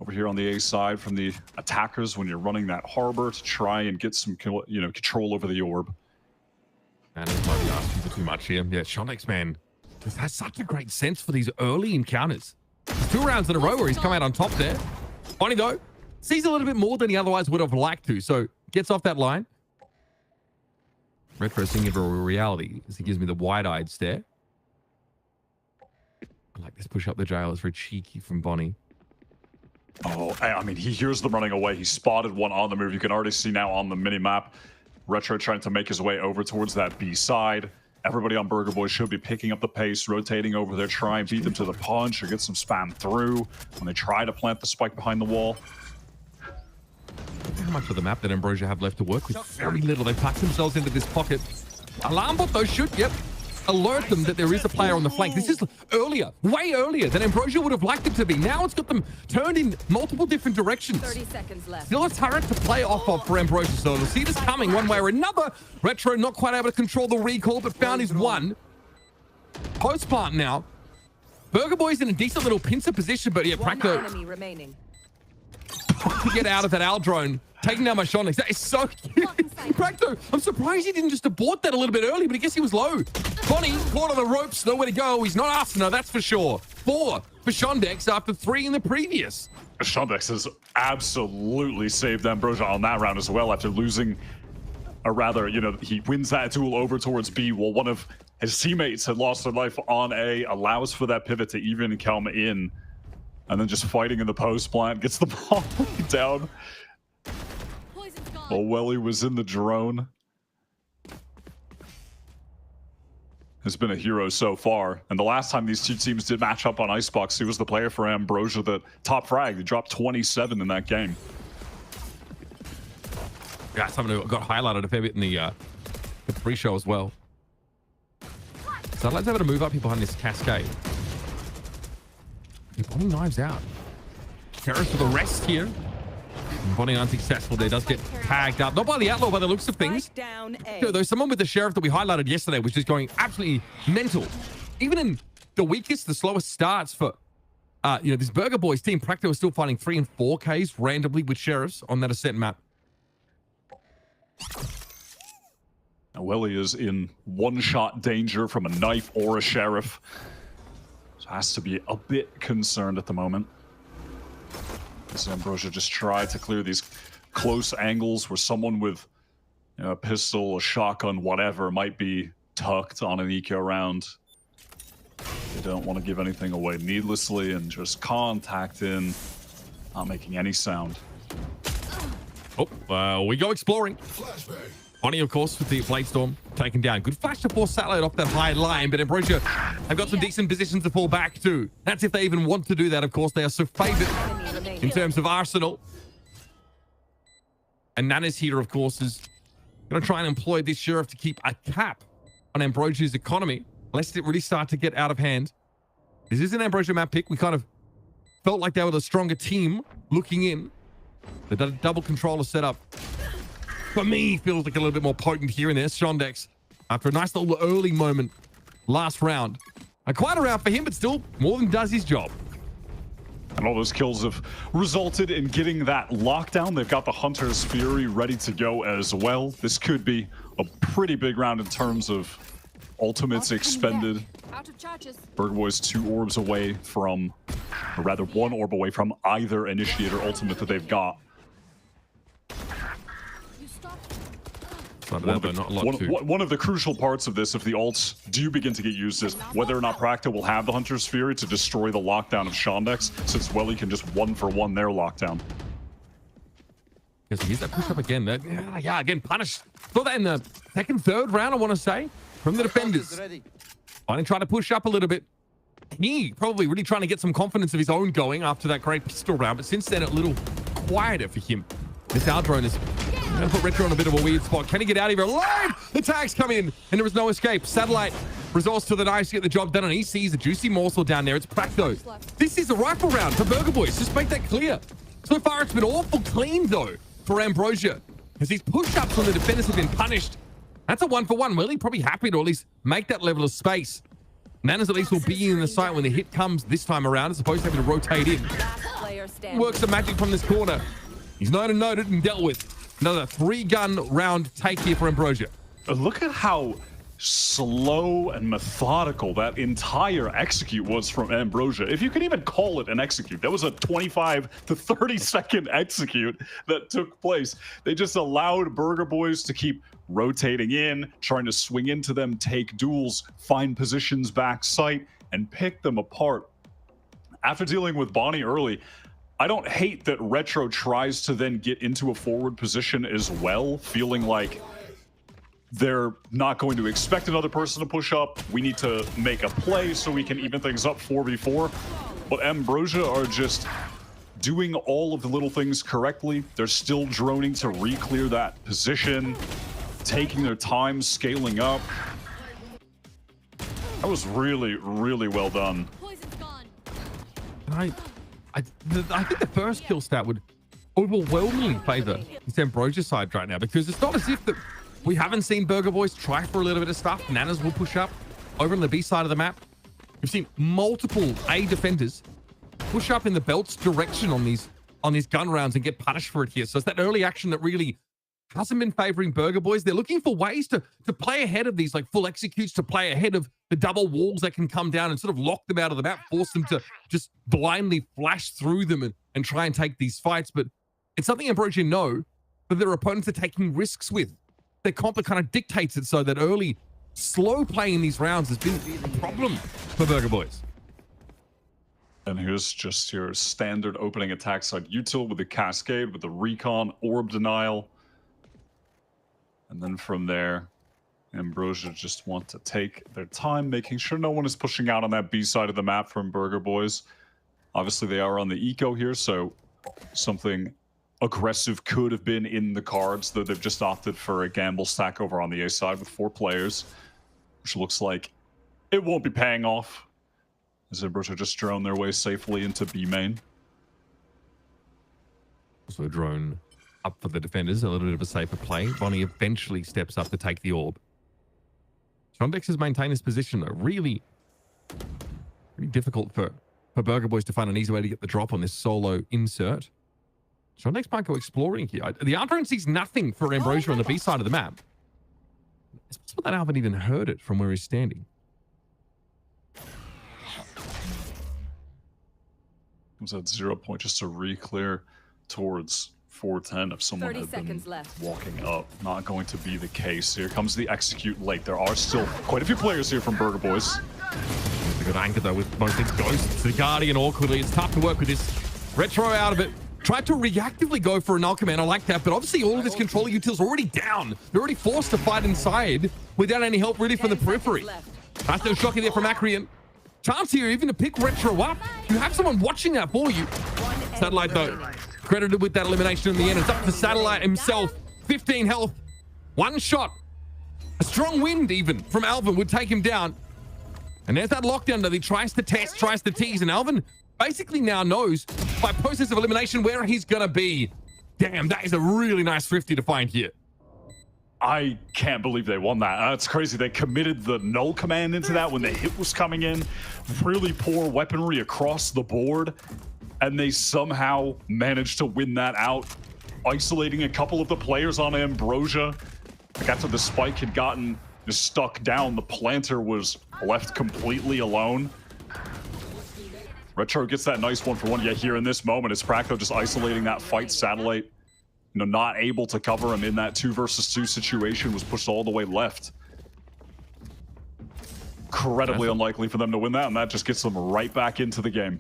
over here on the A side from the attackers when you're running that harbor to try and get some control over the orb. And it might be asking for too much here. Yeah, Shondex, man, just has such a great sense for these early encounters. There's 2 rounds in a row where he's come out on top there. Bonnie, though, sees a little bit more than he otherwise would have liked to, so gets off that line. Retro seeing it for reality as he gives me the wide-eyed stare. I like this push up the jail. It's very cheeky from Bonnie. Oh, I mean, he hears them running away. He spotted one on the move. You can already see now on the mini-map. Retro trying to make his way over towards that B side. Everybody on Burger Boy should be picking up the pace, rotating over there, try and beat them to the punch or get some spam through when they try to plant the spike behind the wall. How much of the map that Ambrosia have left to work with? Very little. They pack themselves into this pocket. Alarm bot, though, should, alert them that there is a player on the flank. This is earlier, way earlier than Ambrosia would have liked it to be. Now it's got them turned in multiple different directions. 30 seconds left. Still a turret to play off of for Ambrosia, so they'll see this coming one way or another. Retro not quite able to control the recall, but found his one. Post plant now. Burger Boy's in a decent little pincer position, but yeah, Practo to get out of that Al drone. Taking down my Shondex. That is so cute. Practo, I'm surprised he didn't just abort that a little bit early, but I guess he was low. Bonnie caught on the ropes, nowhere to go. He's not Arsenal, that's for sure. 4 for Shondex after 3 in the previous. Shondex has absolutely saved Ambrosia on that round as well after losing, or rather, he wins that duel over towards B while one of his teammates had lost their life on A, allows for that pivot to even come in, and then just fighting in the post plant, gets the ball down. While Welly was in the drone. Has been a hero so far. And the last time these 2 teams did match up on Icebox, he was the player for Ambrosia, the top frag. He dropped 27 in that game. Yeah, someone who got highlighted a fair bit in the pre-show as well. So I'd like to have to move up here behind this Cascade. Bonnie knives out. Sheriff for the rest here. Bonnie unsuccessful there, does get tagged up. Not by the Outlaw, by the looks of things. There's someone with the Sheriff that we highlighted yesterday, which is going absolutely mental. Even in the weakest, the slowest starts for this Burger Boys team, Practo is still finding 3 and 4Ks randomly with Sheriffs on that ascent map. Now, Welly is in one-shot danger from a knife or a Sheriff. So has to be a bit concerned at the moment. As Ambrosia just tried to clear these close angles where someone with a pistol, a shotgun, whatever, might be tucked on an eco round. They don't want to give anything away needlessly and just contact in, not making any sound. Oh, we go exploring. Bonnie, of course, with the Blade Storm taken down. Good flash to force Satellite off that high line, but Ambrosia have got some decent positions to fall back to. That's if they even want to do that, of course. They are so favored in terms of arsenal. And Nana's here, of course, is going to try and employ this sheriff to keep a cap on Ambrosia's economy, lest it really start to get out of hand. This is an Ambrosia map pick. We kind of felt like they were the stronger team looking in. The double controller setup, for me, feels like a little bit more potent here and there. Shondex, after a nice little early moment last round. Quite a round for him, but still more than does his job. And all those kills have resulted in getting that lockdown. They've got the Hunter's Fury ready to go as well. This could be a pretty big round in terms of ultimates expended. Burger Boys 2 orbs away from, or rather 1 orb away from either initiator ultimate that they've got. One of the crucial parts of this, if the ults do begin to get used, is whether or not Prakta will have the Hunter's Fury to destroy the lockdown of Shondex, since Welly can just 1-for-1 their lockdown. Yes, here's that push up again. Yeah, again, punished. Saw that in the second, third round, I want to say, from the defenders. Finally trying to push up a little bit. He probably really trying to get some confidence of his own going after that great pistol round, but since then, a little quieter for him. This Aldrone is going to put Retro in a bit of a weird spot. Can he get out of here alive? The tags come in, and there is no escape. Satellite resource to the knives to get the job done, and he sees a juicy morsel down there. It's Prakto. This is a rifle round for Burger Boys. Just make that clear. So far, it's been awful clean, though, for Ambrosia, because these push-ups on the defenders have been punished. That's a 1-for-1. Really probably happy to at least make that level of space. Nanas at least will be in the sight when the hit comes this time around, as opposed to having to rotate in. Works some magic from this corner. He's known and noted and dealt with. Another 3-gun round take here for Ambrosia. Look at how slow and methodical that entire execute was from Ambrosia. If you can even call it an execute, that was a 25 to 30 second execute that took place. They just allowed Burger Boys to keep rotating in, trying to swing into them, take duels, find positions back sight, and pick them apart. After dealing with Bonnie early, I don't hate that Retro tries to then get into a forward position as well, feeling like they're not going to expect another person to push up. We need to make a play so we can even things up 4v4. But Ambrosia are just doing all of the little things correctly. They're still droning to re-clear that position, taking their time, scaling up. That was really, really well done. I think the first kill stat would overwhelmingly favor this Ambrosia side right now, because it's not as if that we haven't seen Burger Boys try for a little bit of stuff. Nanas will push up over on the B side of the map. We've seen multiple A defenders push up in the belt's direction on these gun rounds and get punished for it here. So it's that early action that really hasn't been favoring Burger Boys. They're looking for ways to play ahead of these like full executes, to play ahead of the double walls that can come down and sort of lock them out of the map, force them to just blindly flash through them and try and take these fights. But it's something Ambrosia know that their opponents are taking risks with. Their comp kind of dictates it, so that early slow play in these rounds has been a problem for Burger Boys. And here's just your standard opening attack side util with the cascade, with the recon, orb denial. And then from there, Ambrosia just want to take their time, making sure no one is pushing out on that B side of the map from Burger Boys. Obviously, they are on the eco here, so something aggressive could have been in the cards, though they've just opted for a gamble stack over on the A side with 4 players, which looks like it won't be paying off, as Ambrosia just drone their way safely into B main. So drone up for the defenders, a little bit of a safer play. Bonnie eventually steps up to take the orb. Shondex has maintained his position, though. Really difficult for Burger Boys to find an easy way to get the drop on this solo insert. Shondex might go exploring here. The Aldrone sees nothing for Ambrosia on the B side of the map. It's possible that I haven't even heard it from where he's standing. Comes at 0 point just to re-clear towards 410 if someone had been walking up. Not going to be the case. Here comes the execute late. There are still quite a few players here from Burger Boys. A good anchor though with both these ghosts. The Guardian awkwardly. It's tough to work with this. Retro out of it. Tried to reactively go for an Alchemist. I like that, but obviously all of his controller utils already down. They're already forced to fight inside without any help really from the periphery. That's no shocking there from Acrian. Chance here even to pick Retro up. You have someone watching that for you. Satellite though, credited with that elimination in the end. It's up to Satellite himself. 15 health. One shot. A strong wind even from Alvin would take him down. And there's that lockdown that he tries to test, tries to tease. And Alvin basically now knows by process of elimination where he's going to be. Damn, that is a really nice 50 to find here. I can't believe they won that. That's crazy. They committed the null command into that when the hit was coming in. Really poor weaponry across the board. And they somehow managed to win that out, isolating a couple of the players on Ambrosia. Like after the spike had gotten just stuck down, the planter was left completely alone. Retro gets that nice 1-for-1. Yeah, here in this moment, it's Practo just isolating that fight. Satellite, you know, not able to cover him in that 2 versus 2 situation, was pushed all the way left. Incredibly unlikely for them to win that, and that just gets them right back into the game.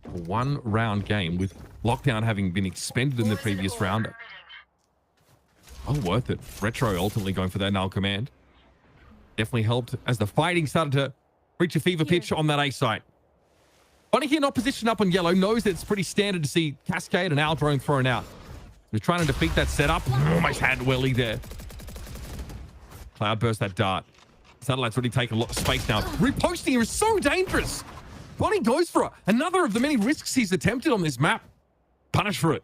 A 1-round game with lockdown having been expended in the previous round. Oh, worth it. Retro ultimately going for that null command. Definitely helped as the fighting started to reach a fever pitch on that A site. Bonnie here not positioned up on yellow, knows that it's pretty standard to see Cascade and Owl drone thrown out. We're trying to defeat that setup. Almost had Welly there. Cloudburst that dart. Satellite's already taken a lot of space now. Reposting here is so dangerous. Bonnie goes for it. Another of the many risks he's attempted on this map. Punish for it.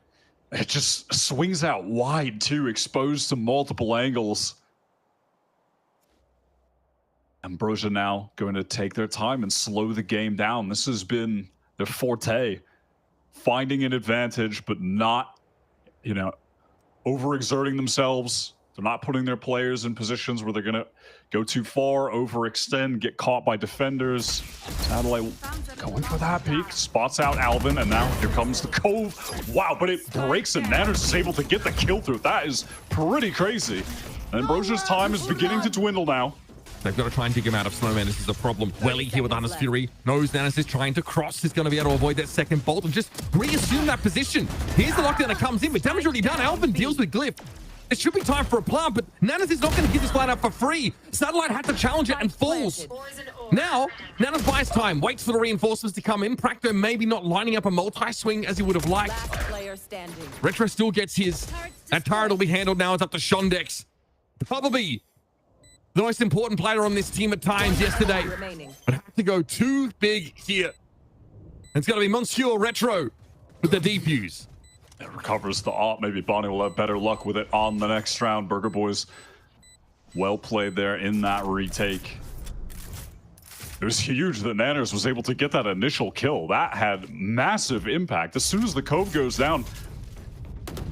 It just swings out wide too, exposed to multiple angles. Ambrosia now going to take their time and slow the game down. This has been their forte. Finding an advantage, but not, you know, overexerting themselves. They're not putting their players in positions where they're going to go too far, overextend, get caught by defenders. Satellite going for that peek. Spots out Alvin, and now here comes the Cove. Wow, but it breaks, and Nanners is able to get the kill through. That is pretty crazy. And Ambrosia's time is beginning to dwindle now. They've got to try and dig him out of Snowman. This is a problem. Welly here with Hunter's Fury. Knows Nanas is trying to cross. He's going to be able to avoid that second bolt and just reassume that position. Here's the lockdown that comes in, but damage already done. Alvin deals with Glyph. It should be time for a plant, but Nanas is not going to give this line up for free. Satellite had to challenge it and falls. Now, Nanas buys time, waits for the reinforcements to come in. Practo maybe not lining up a multi-swing as he would have liked. Retro still gets his. That turret will be handled now. It's up to Shondex. Probably the most important player on this team at times yesterday. But have to go too big here. It's going to be Monsieur Retro with the defuse. It recovers the AWP. Maybe Bonnie will have better luck with it on the next round. Burger Boys, well played there in that retake. It was huge that Nanners was able to get that initial kill. That had massive impact. As soon as the Cove goes down,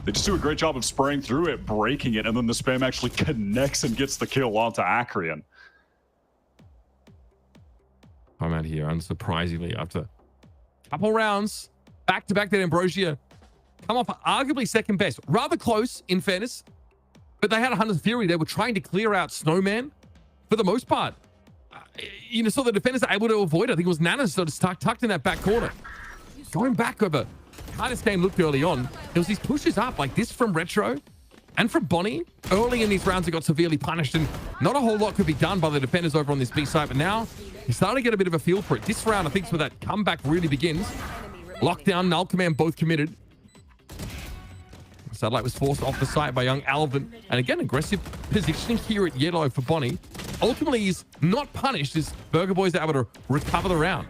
they just do a great job of spraying through it, breaking it, and then the spam actually connects and gets the kill onto Acreon. I'm out here, unsurprisingly, after a couple rounds, back-to-back that Ambrosia come off arguably second best. Rather close, in fairness, but they had a Hunter's Fury. They were trying to clear out Snowman for the most part. You know, so the defenders are able to avoid it. I think it was Nanas sort of tucked in that back corner. Going back over how this game looked early on, there was these pushes up like this from Retro and from Bonnie. Early in these rounds, it got severely punished, and not a whole lot could be done by the defenders over on this B side, but now you're starting to get a bit of a feel for it. This round, I think, is where that comeback really begins. Lockdown, Null Command both committed. Satellite was forced off the site by young Alvin. And again, aggressive positioning here at yellow for Bonnie. Ultimately, he's not punished as Burger Boys are able to recover the round.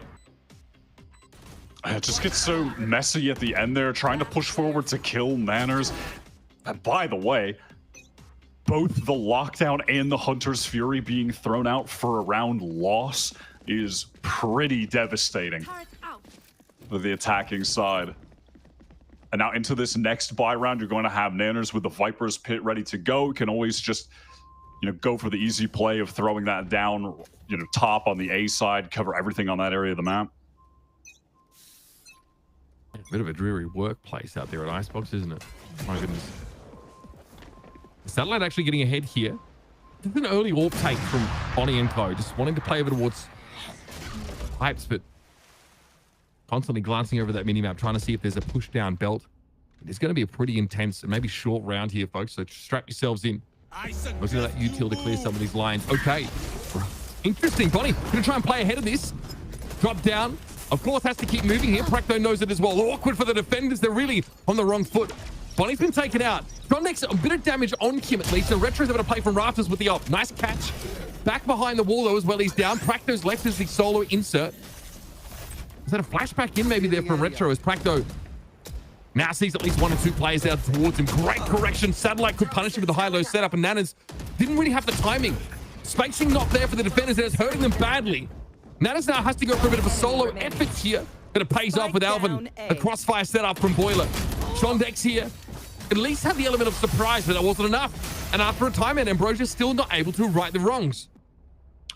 It just gets so messy at the end there, trying to push forward to kill Nanners. And by the way, both the Lockdown and the Hunter's Fury being thrown out for a round loss is pretty devastating for the attacking side. And now into this next buy round, you're going to have Nanners with the Viper's Pit ready to go. You can always just, you know, go for the easy play of throwing that down, you know, top on the A side, cover everything on that area of the map. A bit of a dreary workplace out there at Icebox, isn't it? My goodness. Satellite actually getting ahead here. There's an early AWP take from Bonnie and Co. Just wanting to play over towards pipes, but constantly glancing over that minimap, trying to see if there's a push down belt. It's going to be a pretty intense and maybe short round here, folks. So strap yourselves in. Looking at that util to clear some of these lines. Okay. Interesting. Bonnie going to try and play ahead of this. Drop down. Of course, has to keep moving here. Prakto knows it as well. Awkward for the defenders. They're really on the wrong foot. Bonnie's been taken out. Condex, a bit of damage on Kim at least. So Retro's able to play from rafters with the op. Nice catch. Back behind the wall though as well. He's down. Prakto's left as the solo insert. Is that a flashback in maybe there from Retro as Prakto now sees at least 1 or 2 players out towards him. Great correction. Satellite could punish him with a high-low setup, and Nanas didn't really have the timing. Spacing not there for the defenders, and it's hurting them badly. Nanas now has to go for a bit of a solo effort here, but it pays off with Alvin. A crossfire setup from Boiler. Shondex here at least had the element of surprise, but that wasn't enough. And after a timeout, Ambrosia still not able to right the wrongs.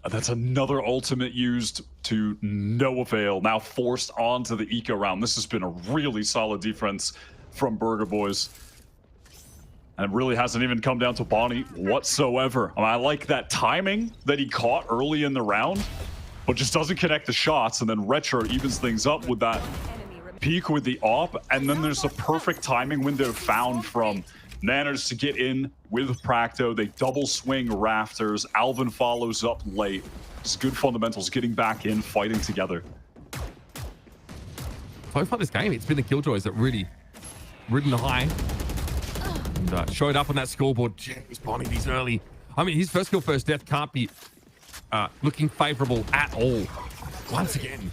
That's another ultimate used to no avail. Now forced onto the eco round. This has been a really solid defense from Burger Boys. And it really hasn't even come down to Bonnie whatsoever. I like that timing that he caught early in the round, but just doesn't connect the shots. And then Retro evens things up with that peek with the op. And then there's a perfect timing window found from Nanners to get in with Prakto. They double swing rafters. Alvin follows up late. Just good fundamentals, getting back in, fighting together. So far this game, it's been the Killjoys that really ridden high and showed up on that scoreboard. Jeez, Bonnie, these early. I mean, his first kill, first death can't be looking favorable at all. Once again,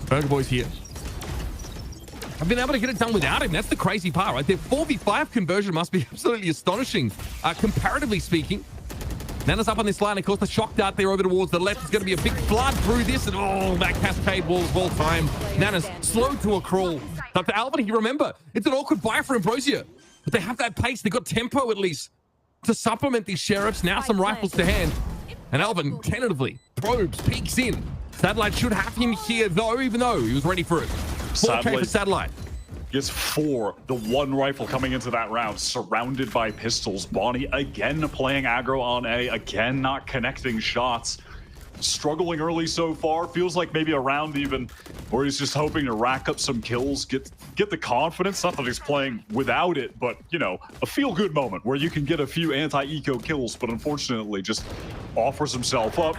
Burger Boys here. I've been able to get it done without him. That's the crazy part, right? Their 4v5 conversion must be absolutely astonishing, comparatively speaking. Nana's up on this line. Of course, the shock dart there over towards the left is going to be a big flood through this. And oh, that cascade wall is well timed. Nana's slowed to a crawl. But to Alvin, you remember, it's an awkward buy for Ambrosia. But they have that pace. They've got tempo at least to supplement these sheriffs. Now some rifles to hand. And Alvin tentatively probes, peeks in. Satellite should have him here, though, even though he was ready for it. 4K for Satellite. Gets 4, the 1 rifle coming into that round, surrounded by pistols. Bonnie again playing aggro on A, again not connecting shots. Struggling early so far, feels like maybe a round even where he's just hoping to rack up some kills, get the confidence. Not that he's playing without it, but you know, a feel-good moment where you can get a few anti-eco kills, but unfortunately just offers himself up,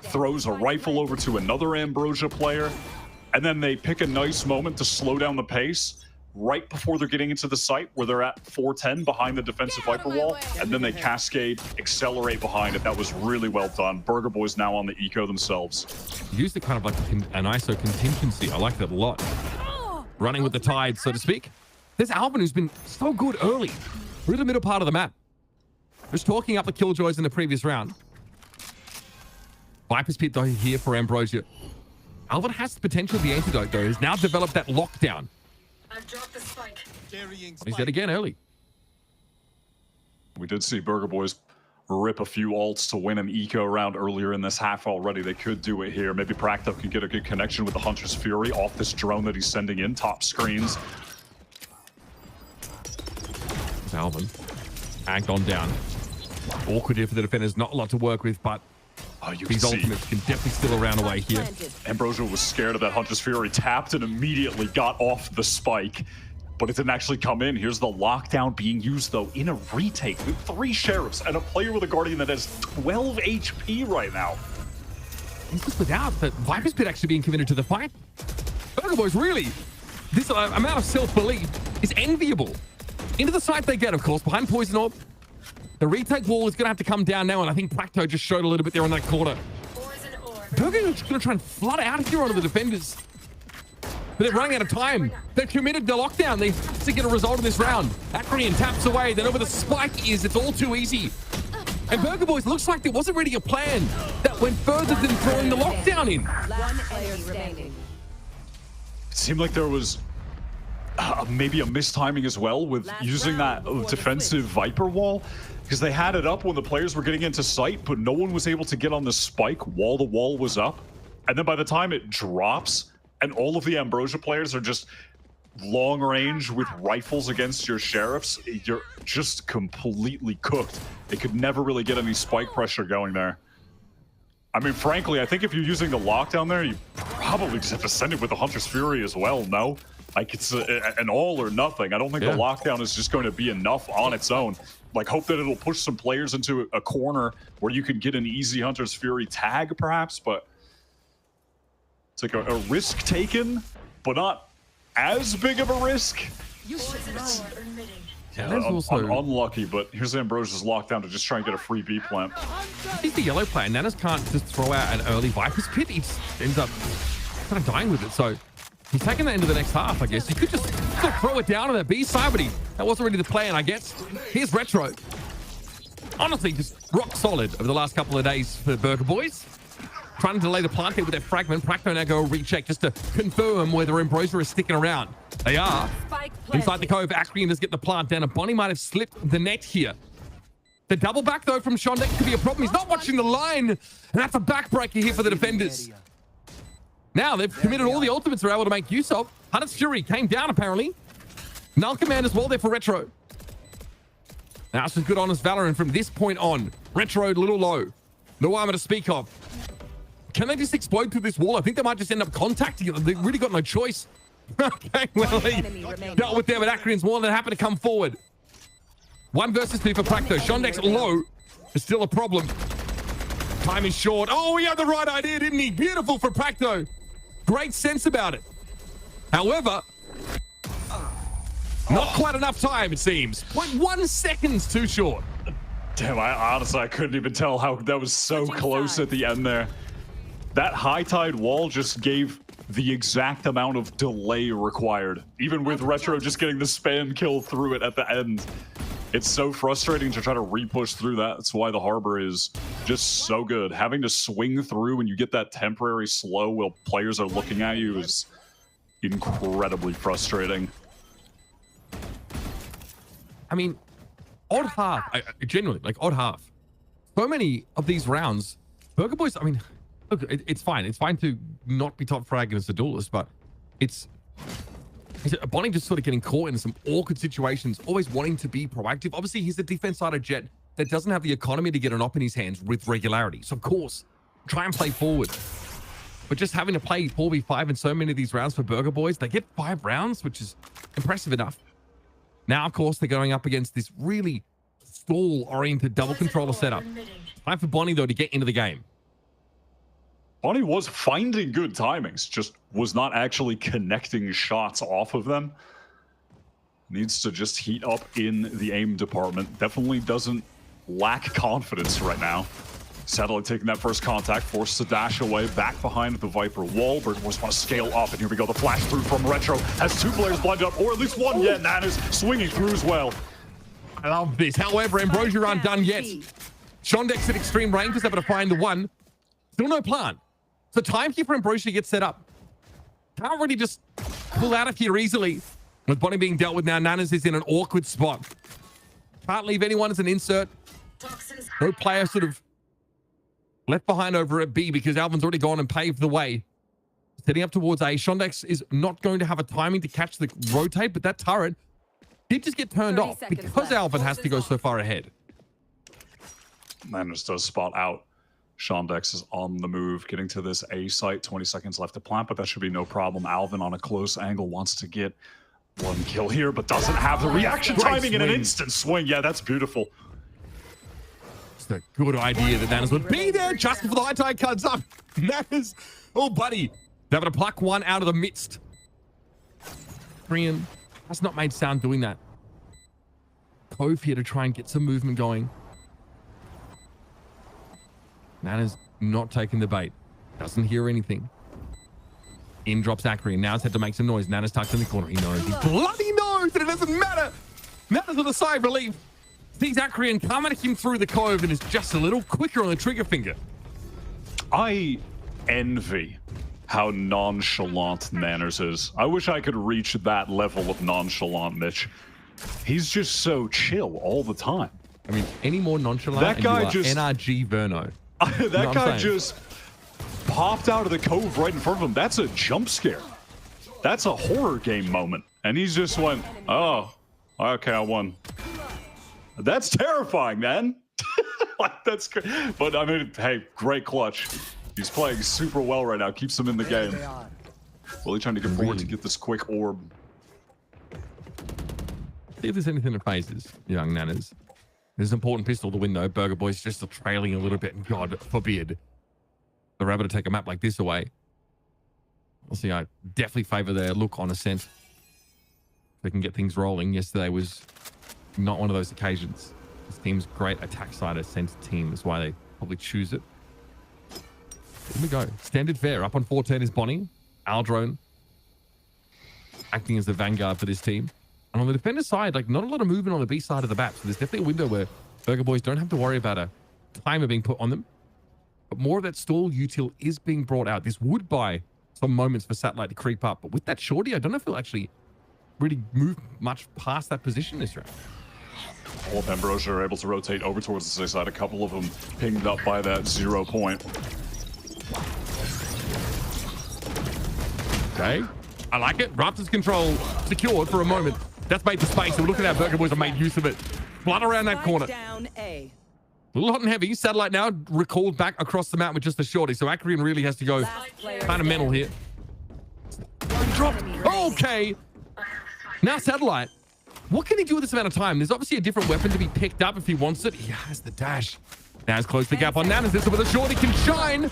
throws a rifle over to another Ambrosia player, and then they pick a nice moment to slow down the pace right before they're getting into the site where they're at 410 behind the defensive Viper wall, and then they cascade, accelerate behind it. That was really well done. Burger Boys now on the eco themselves. Used it kind of like an ISO contingency. I like that a lot. Running with the tide, so to speak. There's Alvin, who's been so good early through the middle part of the map. Just talking up the Killjoys in the previous round. Viper's Pit though here for Ambrosia. Alvin has the potential of the antidote though. He's now developed that lockdown. I've dropped the spike. He's dead again early. We did see Burger Boys rip a few ults to win an eco round earlier in this half already. They could do it here. Maybe Prakto can get a good connection with the Hunter's Fury off this drone that he's sending in. Top screens. There's Alvin. Agged on down. Awkward here for the defenders. Not a lot to work with, but these ultimates can definitely still around away here. Ambrosia was scared of that Hunter's Fury, tapped and immediately got off the spike, but it didn't actually come in. Here's the lockdown being used though in a retake with 3 sheriffs and a player with a Guardian that has 12 HP right now. This is without the Viper's Pit actually being committed to the fight. Burger Boys, really, this amount of self-belief is enviable. Into the site they get, of course, behind Poison Orb. The retake wall is going to have to come down now, and I think Prakto just showed a little bit there on that corner. Burger is going to try and flood out here onto the defenders. But they're running out of time. They're committed to lockdown. They have to get a result in this round. Acronym taps away. They know where the spike is. It's all too easy. And Burger Boys, looks like there wasn't really a plan that went further than throwing the lockdown in. It seemed like there was maybe a mistiming as well with using that defensive Viper wall, because they had it up when the players were getting into sight, but no one was able to get on the spike while the wall was up. And then by the time it drops and all of the Ambrosia players are just long range with rifles against your sheriffs, you're just completely cooked. They could never really get any spike pressure going there. I mean, frankly, I think if you're using the lockdown there, you probably just have to send it with the Hunter's Fury as well, no? Like, it's an all or nothing. I don't think the lockdown is just going to be enough on its own. Like, hope that it'll push some players into a corner where you can get an easy Hunter's Fury tag, perhaps, but It's like a risk taken, but not as big of a risk. Yeah, that's also unlucky, but here's Ambrosia's lockdown to just try and get a free B plant. He's the yellow player. Nanas can't just throw out an early Viper's Pit. He ends up kind of dying with it. So he's taking that into the next half, I guess. You could just throw it down on that B side, but that wasn't really the plan, I guess. Here's Retro. Honestly, just rock solid over the last couple of days for the Burger Boys. Trying to delay the plant here with their fragment. Prakto now go recheck just to confirm whether Ambrosia is sticking around. They are. Inside the cove, Acreon does get the plant down, and Bonnie might have slipped the net here. The double back, though, from Shondek could be a problem. He's not watching the line, and that's a backbreaker here for the defenders. Now they've committed all the ultimates they're able to make use of. Hunter's Fury came down, apparently. Null Command as well there for Retro. Now some good honest Valorant from this point on. Retro a little low. No armor to speak of. Can they just explode through this wall? I think they might just end up contacting it. They've really got no choice. Okay, well, they dealt with them, but Acreon's more than happy to come forward. 1 versus 2 for Prakto. Shondek's low is still a problem. Time is short. Oh, he had the right idea, didn't he? Beautiful for Prakto. Great sense about it. However, not quite enough time, it seems. 0.1 seconds too short. Damn, I couldn't even tell how that was so close at the end there. That high tide wall just gave the exact amount of delay required, even with Retro just getting the spam kill through it at the end. It's so frustrating to try to re-push through that. That's why the Harbor is just so good. Having to swing through when you get that temporary slow while players are looking at you is incredibly frustrating. I mean, odd half. Genuinely, like odd half. So many of these rounds, Burger Boys, I mean, look, it's fine. It's fine to not be top frag against a duelist, but it's Bonnie just sort of getting caught in some awkward situations, always wanting to be proactive. Obviously, he's a defense side of Jet that doesn't have the economy to get an op in his hands with regularity. So, of course, try and play forward. But just having to play 4v5 in so many of these rounds for Burger Boys, they get 5 rounds, which is impressive enough. Now, of course, they're going up against this really stall-oriented double controller setup. Time for Bonnie, though, to get into the game. Bonnie was finding good timings, just was not actually connecting shots off of them. Needs to just heat up in the aim department. Definitely doesn't lack confidence right now. Satellite taking that first contact, forced to dash away, back behind the Viper wall. Burger Boys want to scale up, and here we go. The flash through from Retro has 2 players blinded up, or at least one. Yeah, Nanas swinging through as well. I love this. However, Ambrosia aren't done yet. Shondek's at extreme range, is able to find the 1. Still no plant. So time here for Ambrosia to get set up. Can't really just pull out of here easily. With Bonnie being dealt with now, Nanas is in an awkward spot. Can't leave anyone as an insert. No player sort of left behind over at B because Alvin's already gone and paved the way. Setting up towards A. Shondex is not going to have a timing to catch the rotate, but that turret did just get turned off because Alvin has to go so far ahead. Nanas does spot out. Shondex is on the move, getting to this A site. 20 seconds left to plant, but that should be no problem. Alvin on a close angle wants to get 1 kill here, but doesn't have the reaction timing in an instant swing. Yeah, that's beautiful. It's a good idea that Nanas would be there just before the high tide cuts up. Nanas, oh buddy, they're able to pluck 1 out of the midst. Korean has not made sound doing that. Cove here to try and get some movement going. Nanas not taking the bait. Doesn't hear anything. In drops Acreon. Now it's had to make some noise. Nanas tucked in the corner. He knows. He bloody knows that it doesn't matter. Nanas with a sigh of relief. Sees Acreon coming at him through the cove and is just a little quicker on the trigger finger. I envy how nonchalant Manners is. I wish I could reach that level of nonchalant, Mitch. He's just so chill all the time. I mean, any more nonchalant, that guy just NRG Verno. That guy just popped out of the cove right in front of him. That's a jump scare. That's a horror game moment. And he's just went, oh, okay, I won. That's terrifying, man. Like, that's great. But I mean, hey, great clutch. He's playing super well right now. Keeps him in the game. Really trying to get forward to get this quick orb. See if there's anything that phases young Nanas. There's an important pistol to win, though. Burger Boys just trailing a little bit, and God forbid they're able to take a map like this away. We'll see. I definitely favor their look on Ascent. They can get things rolling. Yesterday was not one of those occasions. This team's great attack side Ascent team. That's why they probably choose it. Here we go. Standard fare. Up on 410 is Bonnie. Aldrone acting as the vanguard for this team. And on the defender side, like not a lot of movement on the B side of the map. So there's definitely a window where Burger Boys don't have to worry about a timer being put on them. But more of that stall util is being brought out. This would buy some moments for Satellite to creep up. But with that shorty, I don't know if he'll actually really move much past that position this round. All of Ambrosia are able to rotate over towards the C side. A couple of them pinged up by that 0 point. Okay. I like it. Raptors control secured for a moment. That's made the space. And look at how Burger Boys have made use of it. Blood around that corner. Down A. A little hot and heavy. Satellite now recalled back across the map with just the shorty. So Acreon really has to go kind of mental here. Dropped. Okay. Now Satellite. What can he do with this amount of time? There's obviously a different weapon to be picked up if he wants it. He has the dash. Now he's closed the gap on Nanas. This is where the shorty can shine.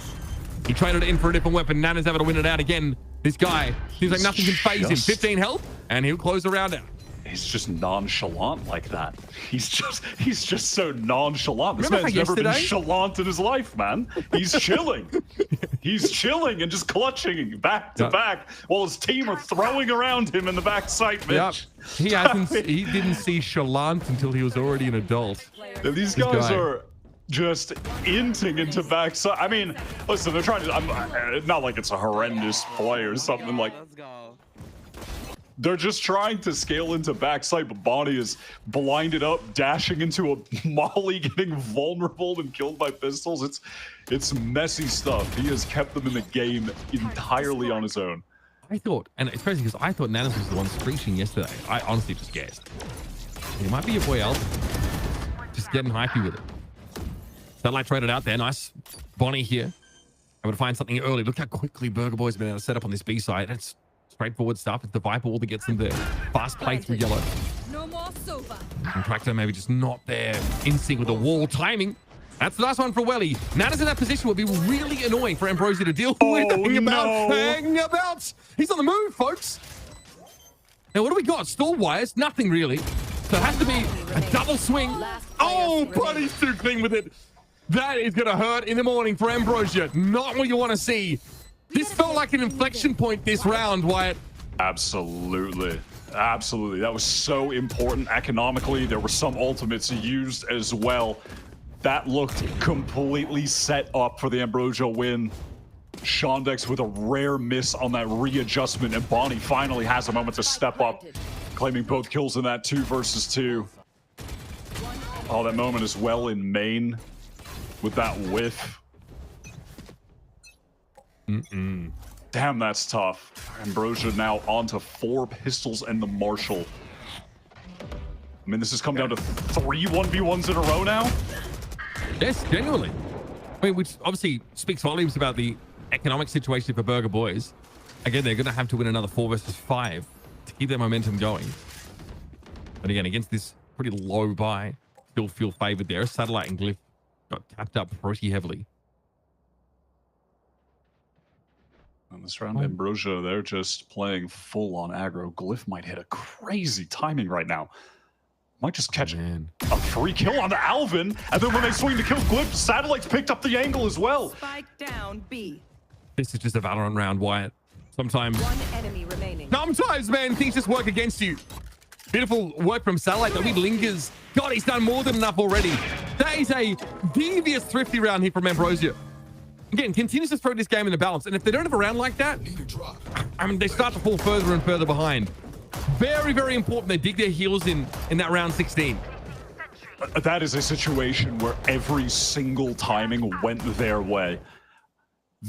He traded it in for a different weapon. Nana's able to win it out again. This guy seems like nothing can phase him. 15 health, and he'll close the round out. He's just nonchalant like that. He's just so nonchalant. This Remember man's never been yesterday? chalant in his life, man. He's chilling. He's chilling and just clutching back to back while his team are throwing around him in the backside, Mitch. He didn't see chalant until he was already an adult. These guys are just inting into backside. I mean, listen, they're trying to, not like it's a horrendous play or something like. They're just trying to scale into backside, but Bonnie is blinded up, dashing into a molly, getting vulnerable and killed by pistols. It's messy stuff. He has kept them in the game entirely on his own. I thought, and it's crazy because I thought Nanas was the one screeching yesterday. I honestly just guessed. It might be your boy Alton. Just getting hypey with it. Satellite traded out there. Nice. Bonnie here. Able to find something early. Look how quickly Burger Boys have been able to set up on this B side. It's straightforward stuff. It's the Viper wall that gets them there. Fast play through yellow. No more sofa. And Tractor maybe just not there. In sync with the wall timing. That's the last one for Welly. Nanas in that position would be really annoying for Ambrosia to deal with. Hang about. He's on the move, folks. Now, what do we got? Stall wires? Nothing really. So it has to be a double swing. Oh, Buddy's too clean with it. That is going to hurt in the morning for Ambrosia. Not what you want to see. This felt like an inflection point this round, Wyatt. Absolutely. Absolutely. That was so important economically. There were some ultimates used as well. That looked completely set up for the Ambrosia win. Shondex with a rare miss on that readjustment, and Bonnie finally has a moment to step up, claiming both kills in that 2 versus 2. Oh, that moment as well in main with that whiff. Damn, that's tough. Ambrosia now onto 4 pistols and the Marshall. I mean, this has come down to 3 1v1s in a row now. Yes, genuinely. I mean, which obviously speaks volumes about the economic situation for Burger Boys. Again, they're going to have to win another 4 versus 5 to keep their momentum going. But again, against this pretty low buy, still feel favored there. Satellite and Glyph got tapped up pretty heavily. On this round, Ambrosia, they're just playing full on aggro. Glyph might hit a crazy timing right now. Might just catch a free kill on the Alvin, and then when they swing to kill Glyph, Satellite's picked up the angle as well. Spike down B. This is just a Valorant round, Wyatt. Sometimes, One enemy remaining. sometimes, man, things just work against you. Beautiful work from Satellite. The lead lingers. God, he's done more than enough already. That is a devious, thrifty round here from Ambrosia. Again, continues to throw this game in the balance. And if they don't have a round like that, I mean, they start to fall further and further behind. Very, very important they dig their heels in that round 16. That is a situation where every single timing went their way.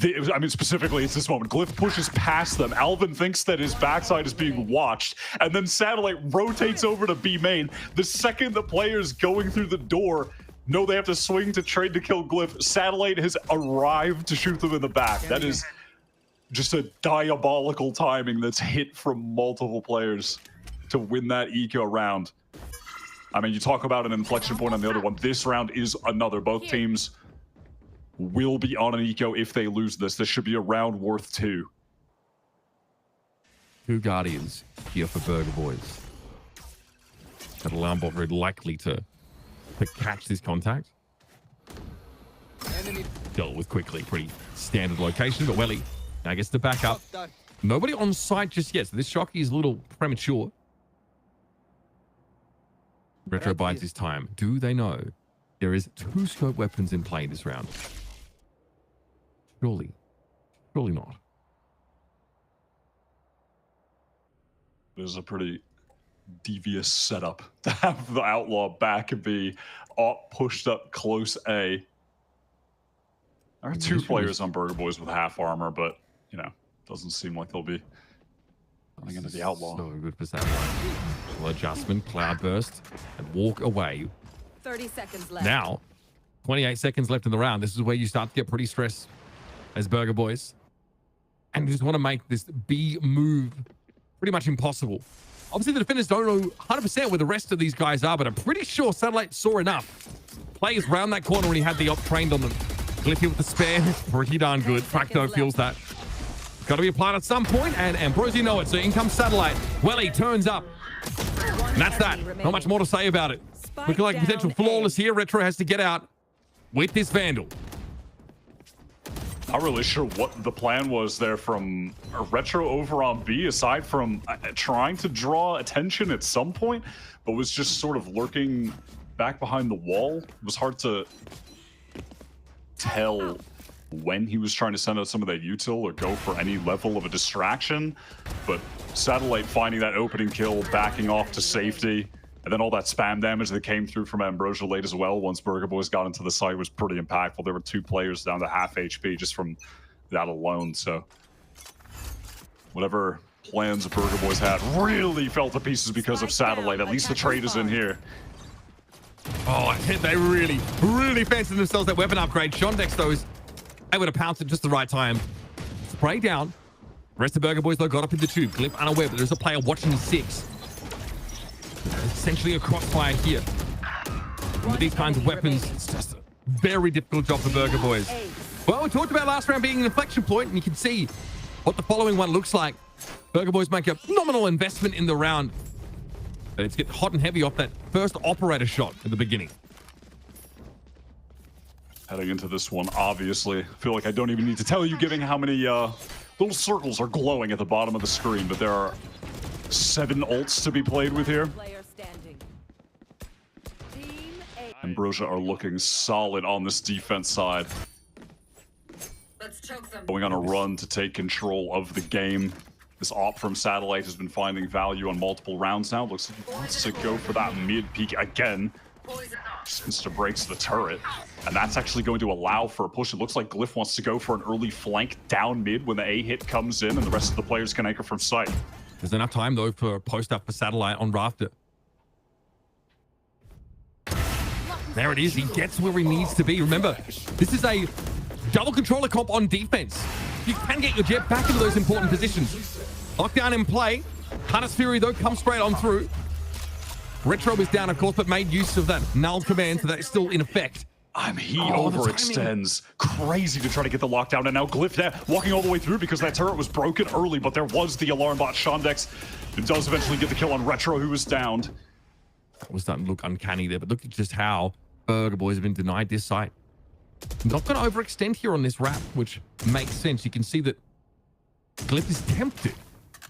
I mean, specifically, it's this moment. Glyph pushes past them. Alvin thinks that his backside is being watched, and then Satellite rotates over to B main. The second the player's going through the door, no, they have to swing to trade to kill Glyph. Satellite has arrived to shoot them in the back. That is just a diabolical timing that's hit from multiple players to win that eco round. I mean, you talk about an inflection point on the other one. This round is another. Both teams will be on an eco if they lose this. This should be a round worth 2. 2 Guardians here for Burger Boys. That alarm bot very likely to catch this contact. Dealt with quickly. Pretty standard location, but Welly now gets the backup. Nobody on site just yet, so this Shocky is a little premature. Retro bides his time. Do they know there is 2 scope weapons in play this round? Surely not. It was a pretty devious setup to have the Outlaw back and be pushed up close A. There are 2 players on Burger Boys with half armor, but, you know, doesn't seem like they'll be going into the Outlaw. So good for Satellite. Little adjustment, cloud burst, and walk away. 30 seconds left. Now, 28 seconds left in the round. This is where you start to get pretty stressed as Burger Boys. And you just want to make this B move pretty much impossible. Obviously, the defenders don't know 100% where the rest of these guys are, but I'm pretty sure Satellite saw enough. Players round that corner when he had the op trained on them. Cliff here with the spare. Pretty darn good. Fracto feels that. Got to be applied at some point, and Ambrosio know it. So in comes Satellite. Welly turns up. And that's that. Not much more to say about it. Looking like potential flawless here. Retro has to get out with this Vandal. Not really sure what the plan was there from Retro over on B, aside from trying to draw attention at some point, but was just sort of lurking back behind the wall. It was hard to tell when he was trying to send out some of that util or go for any level of a distraction, but Satellite finding that opening kill, backing off to safety, and then all that spam damage that came through from Ambrosio late as well once Burger Boys got into the site was pretty impactful. There were 2 players down to half HP just from that alone, so whatever plans Burger Boys had really fell to pieces because of Satellite. At least the trade is in here. Oh, they really fancied themselves that weapon upgrade. Shondex, though, is able to pounce at just the right time. Spray down. The rest of Burger Boys, though, got up in the tube. Glyph unaware, but there's a player watching 6. Essentially a crossfire here. And with these kinds of weapons, it's just a very difficult job for Burger Boys. Well, we talked about last round being an inflection point, and you can see what the following one looks like. Burger Boys make a nominal investment in the round. But it's getting hot and heavy off that first operator shot at the beginning. Heading into this one, obviously. I feel like I don't even need to tell you, given how many little circles are glowing at the bottom of the screen, but there are 7 ults to be played with here. Ambrosia are looking solid on this defense side. Going on a run to take control of the game. This op from Satellite has been finding value on multiple rounds now. Looks like he wants to go for that mid peek again. Just insta-breaks the turret. And that's actually going to allow for a push. It looks like Glyph wants to go for an early flank down mid when the A hit comes in and the rest of the players can anchor from sight. There's enough time, though, for a post-up for Satellite on Rafter. There it is. He gets where he needs to be. Remember, this is a double controller comp on defense. You can get your jet back into those important positions. Lockdown in play. Hunter's Fury, though, comes straight on through. Retro is down, of course, but made use of that null command, so that is still in effect. He overextends. Crazy to try to get the lockdown, and now Glyph there walking all the way through because that turret was broken early, but there was the alarm bot. Shondex does eventually get the kill on Retro, who was downed. That was starting to look uncanny there, but look at just how Burger Boys have been denied this site. Not going to overextend here on this wrap, which makes sense. You can see that Glyph is tempted,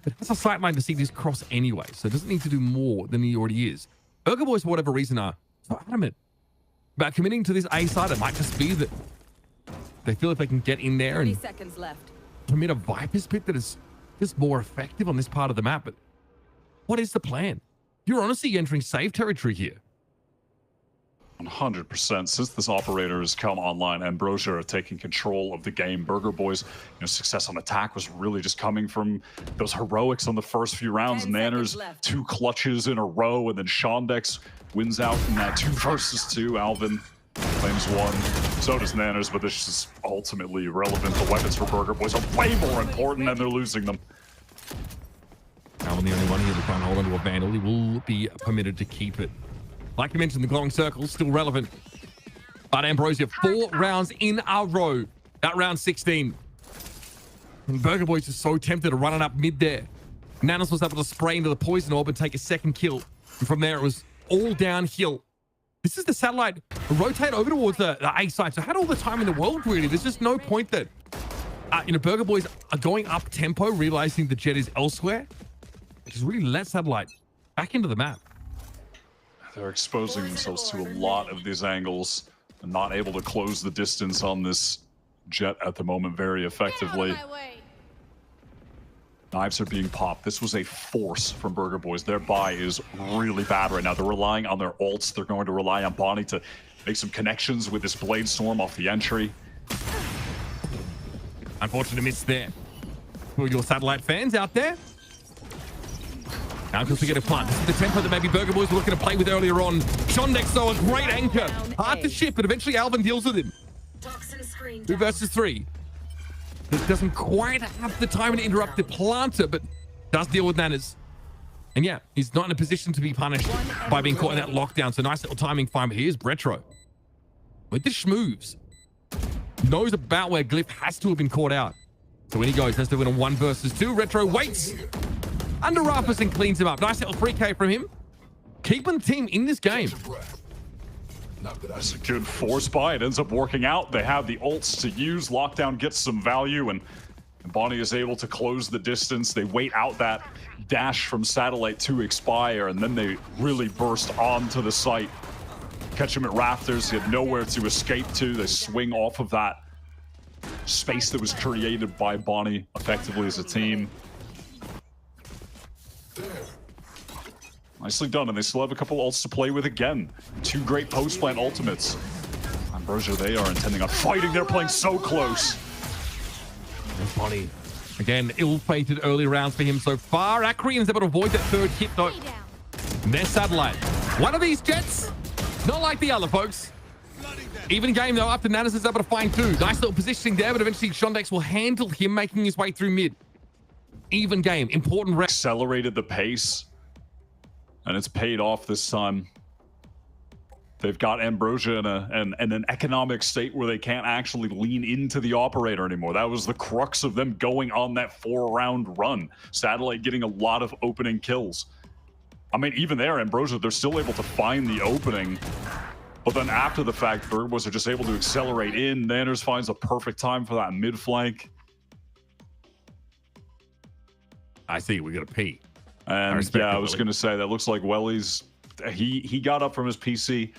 but has a sight line to see this cross anyway, so it doesn't need to do more than he already is. Burger Boys, for whatever reason, are so adamant about committing to this A side. It might just be that they feel if they can get in there and seconds left. commit a Viper's Pit that is just more effective on this part of the map. But what is the plan? You're honestly entering safe territory here. 100%. Since this operator has come online, Ambrosia are taking control of the game. Burger Boys, success on attack was really just coming from those heroics on the first few rounds. Nanners, 2 clutches in a row, and then Shondex wins out in that 2 versus 2. Alvin claims 1. So does Nanners, but this is ultimately irrelevant. The weapons for Burger Boys are way more important, and they're losing them. Alvin, the only one here to try and hold onto a Vandal. He will be permitted to keep it. Like you mentioned, the glowing circle's still relevant. But Ambrosia, 4 rounds in a row. That round 16. And Burger Boys is so tempted to run it up mid there. Nanos was able to spray into the poison orb and take a second kill. And from there, it was all downhill. This is the satellite rotate over towards the A side. So had all the time in the world, really. There's just no point that, Burger Boys are going up tempo, realizing the jet is elsewhere. Just really let satellite back into the map. They're exposing themselves to a lot of these angles and not able to close the distance on this jet at the moment very effectively. Knives are being popped. This was a force from Burger Boys. Their buy is really bad right now. They're relying on their ults. They're going to rely on Bonnie to make some connections with this Blade Storm off the entry. Unfortunate miss there. For your satellite fans out there. Now because we get a plant. This is the tempo that maybe Burger Boys were looking to play with earlier on. Shondex, though, a great anchor. Hard to ship, but eventually Alvin deals with him. 2 versus 3. It doesn't quite have the time to interrupt the planter, but does deal with Nanas. And yeah, he's not in a position to be punished by being caught in that lockdown. So nice little timing find. But here's Retro with the schmoves. Knows about where Glyph has to have been caught out. So when he goes, has to win a 1 versus 2. Retro waits under Raffers and cleans him up. Nice little 3K from him. Keeping the team in this game. That's a good force buy. It ends up working out. They have the ults to use. Lockdown gets some value, and Bonnie is able to close the distance. They wait out that dash from Satellite to expire, and then they really burst onto the site. Catch him at Rafters. He had nowhere to escape to. They swing off of that space that was created by Bonnie effectively as a team. Nicely done, and they still have a couple ults to play with again. 2 great post-plant ultimates. Ambrosia, they are intending on fighting. They're playing so close. There's Bonnie. Again, ill-fated early rounds for him so far. Akrian is able to avoid that 3rd hit, though. And their satellite. One of these jets, not like the other, folks. Even game, though, after Nanas is able to find 2. Nice little positioning there, but eventually Shondex will handle him, making his way through mid. Even game, important. Accelerated the pace. And it's paid off this time. They've got Ambrosia in an economic state where they can't actually lean into the operator anymore. That was the crux of them going on that 4-round run. Satellite getting a lot of opening kills. I mean, even there, Ambrosia, they're still able to find the opening. But then after the fact, Burger Boys are just able to accelerate in. Nanners finds a perfect time for that mid flank. I see, we got a P. And yeah, I was going to say, that looks like Welly's, he got up from his PC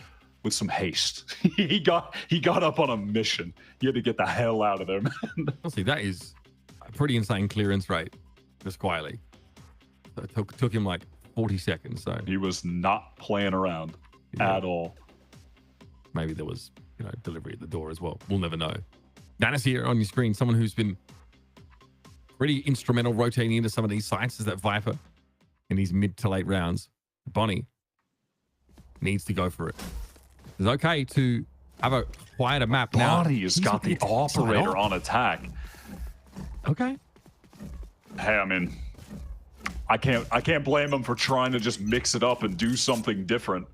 with some haste. he got up on a mission. He had to get the hell out of there, man. Honestly, that is a pretty insane clearance rate, just quietly. So it took him like 40 seconds. So he was not playing around at all. Maybe there was, delivery at the door as well. We'll never know. Nanas here on your screen, someone who's been pretty instrumental rotating into some of these sites is that Viper in these mid to late rounds. Bonnie needs to go for it. It's okay to have a quieter map now. Bonnie has got the operator on attack. Okay. Hey, I mean, I can't blame him for trying to just mix it up and do something different.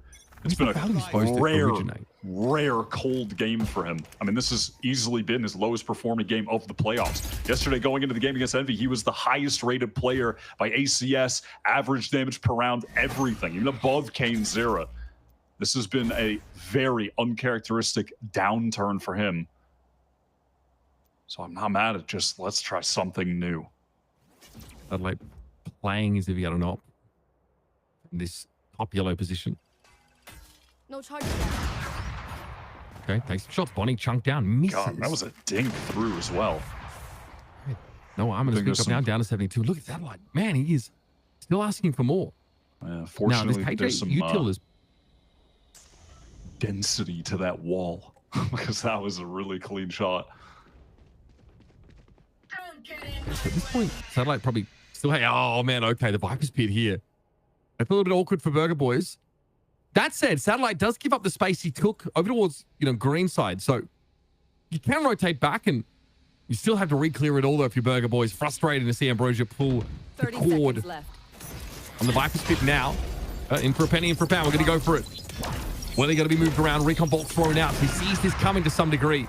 It's been a rare cold game for him. I mean, this has easily been his lowest performing game of the playoffs. Yesterday, going into the game against Envy, he was the highest rated player by ACS, average damage per round, everything, even above Kane Zera. This has been a very uncharacteristic downturn for him. So I'm not mad at just, let's try something new. I'd like playing as if he had an op in this top yellow position. No charges. Okay, takes the shots. Bonnie chunked down, misses. God, that was a ding through as well. No, I'm going to speak up now, down to 72. Look at that light. Man, he is still asking for more. Fortunately, now, there's some util is density to that wall because that was a really clean shot. At this point, Satellite probably still, oh man, okay, the Viper's pit here. It's a little bit awkward for Burger Boys. That said, Satellite does give up the space he took over towards, green side. So you can rotate back and you still have to re-clear it all though if you're Burger Boys. Frustrating to see Ambrosia pull the cord on the Viper's pit now. In for a penny, in for a pound. We're going to go for it. Well, they're going to be moved around. Recon bolt thrown out. He sees this coming to some degree.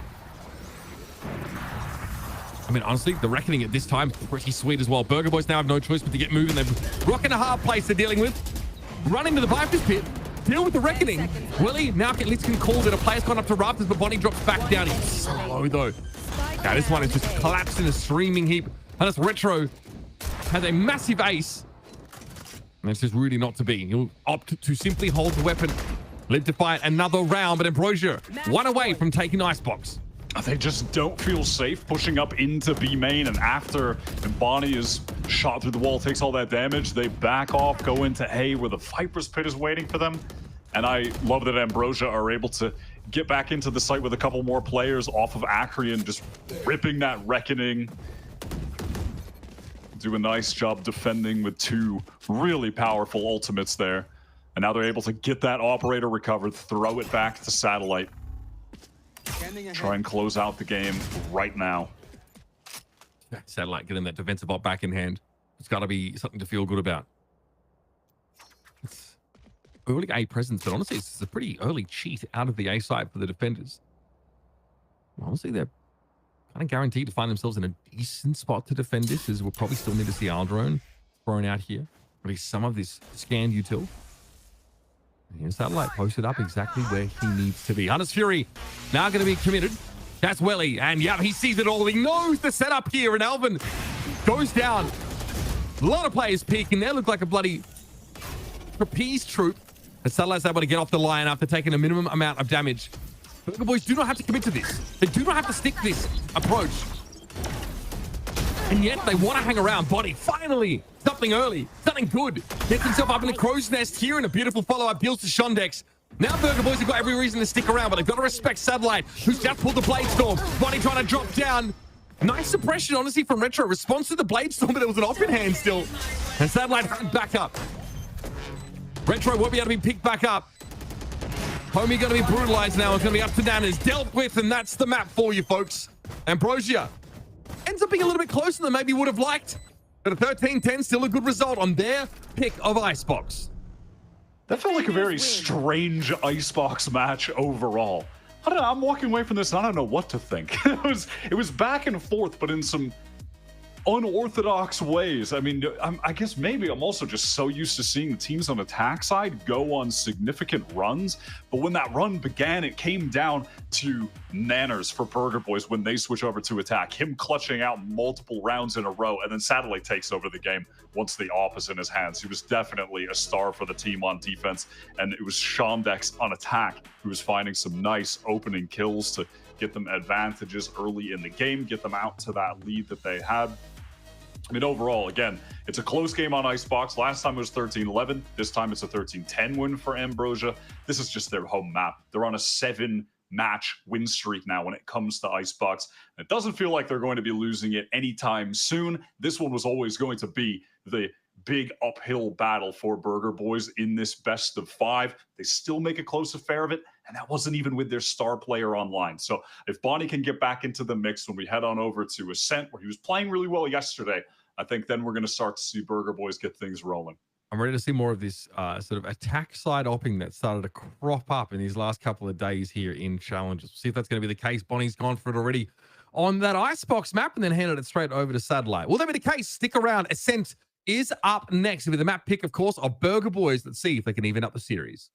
I mean, honestly, the Reckoning at this time, pretty sweet as well. Burger Boys now have no choice but to get moving. They're rocking a hard place they're dealing with. Run into the Viper's pit. Deal with the Reckoning. Willie, now Litz can call that a player's gone up to Rafters, but Bonnie drops back down. He's so low, though. Now, this one is just collapsed in a streaming heap. And it's Retro has a massive ace. And it's just really not to be. He'll opt to simply hold the weapon, live to fight another round, but Ambrosia, one away from taking Icebox. They just don't feel safe pushing up into B main, and after Bonnie is shot through the wall, takes all that damage, they back off, go into A where the Viper's Pit is waiting for them. And I love that Ambrosia are able to get back into the site with a couple more players off of Acreon, just ripping that Reckoning. Do a nice job defending with two really powerful ultimates there. And now they're able to get that operator recovered, throw it back to Satellite. Try and close out the game right now. Satellite getting that defensive op back in hand. It's got to be something to feel good about. It's early A presence, but honestly, it's a pretty early cheat out of the A side for the defenders. Honestly, they're kind of guaranteed to find themselves in a decent spot to defend this, as we'll probably still need to see our drone thrown out here. At least some of this scanned util. Here's Satellite posted up exactly where he needs to be. Hunter's Fury now going to be committed. That's Welly, and yeah, he sees it all. He knows the setup here, and Alvin goes down. A lot of players peeking there. Look like a bloody trapeze troop. But Satellite's able to get off the line after taking a minimum amount of damage. Burger Boys do not have to commit to this. They do not have to stick this approach. And yet they want to hang around. Body, finally, something early, something good. Gets himself up in the crow's nest here, and a beautiful follow-up deals to Shondex. Now Burger Boys have got every reason to stick around, but they've got to respect Satellite, who's just pulled the Blade Storm. Body trying to drop down. Nice suppression, honestly, from Retro. Response to the Blade Storm, but there was an off in hand still. And Satellite hugged back up. Retro won't be able to be picked back up. Homie going to be brutalized now. It's going to be up to Nanas. Dealt with, and that's the map for you, folks. Ambrosia ends up being a little bit closer than maybe would have liked. But a 13-10, still a good result on their pick of Icebox. That felt like a very strange Icebox match overall. I don't know, I'm walking away from this and I don't know what to think. It was back and forth, but in some unorthodox ways. I mean, I guess maybe I'm also just so used to seeing the teams on attack side go on significant runs, but when that run began, it came down to Nanners for Burger Boys when they switch over to attack, him clutching out multiple rounds in a row, and then Satellite takes over the game once the op is in his hands. He was definitely a star for the team on defense, and it was Shondex on attack who was finding some nice opening kills to get them advantages early in the game, get them out to that lead that they had. I mean, overall, again, it's a close game on Icebox. Last time it was 13-11. This time it's a 13-10 win for Ambrosia. This is just their home map. They're on a 7-match win streak now when it comes to Icebox. It doesn't feel like they're going to be losing it anytime soon. This one was always going to be the big uphill battle for Burger Boys in this best of 5. They still make a close affair of it, and that wasn't even with their star player online. So if Bonnie can get back into the mix when we head on over to Ascent, where he was playing really well yesterday, I think then we're going to start to see Burger Boys get things rolling. I'm ready to see more of this sort of attack side opping that started to crop up in these last couple of days here in Challengers. We'll see if that's going to be the case. Bonnie's gone for it already on that Icebox map and then handed it straight over to Satellite. Will that be the case? Stick around. Ascent is up next with the map pick, of course, of Burger Boys. Let's see if they can even up the series.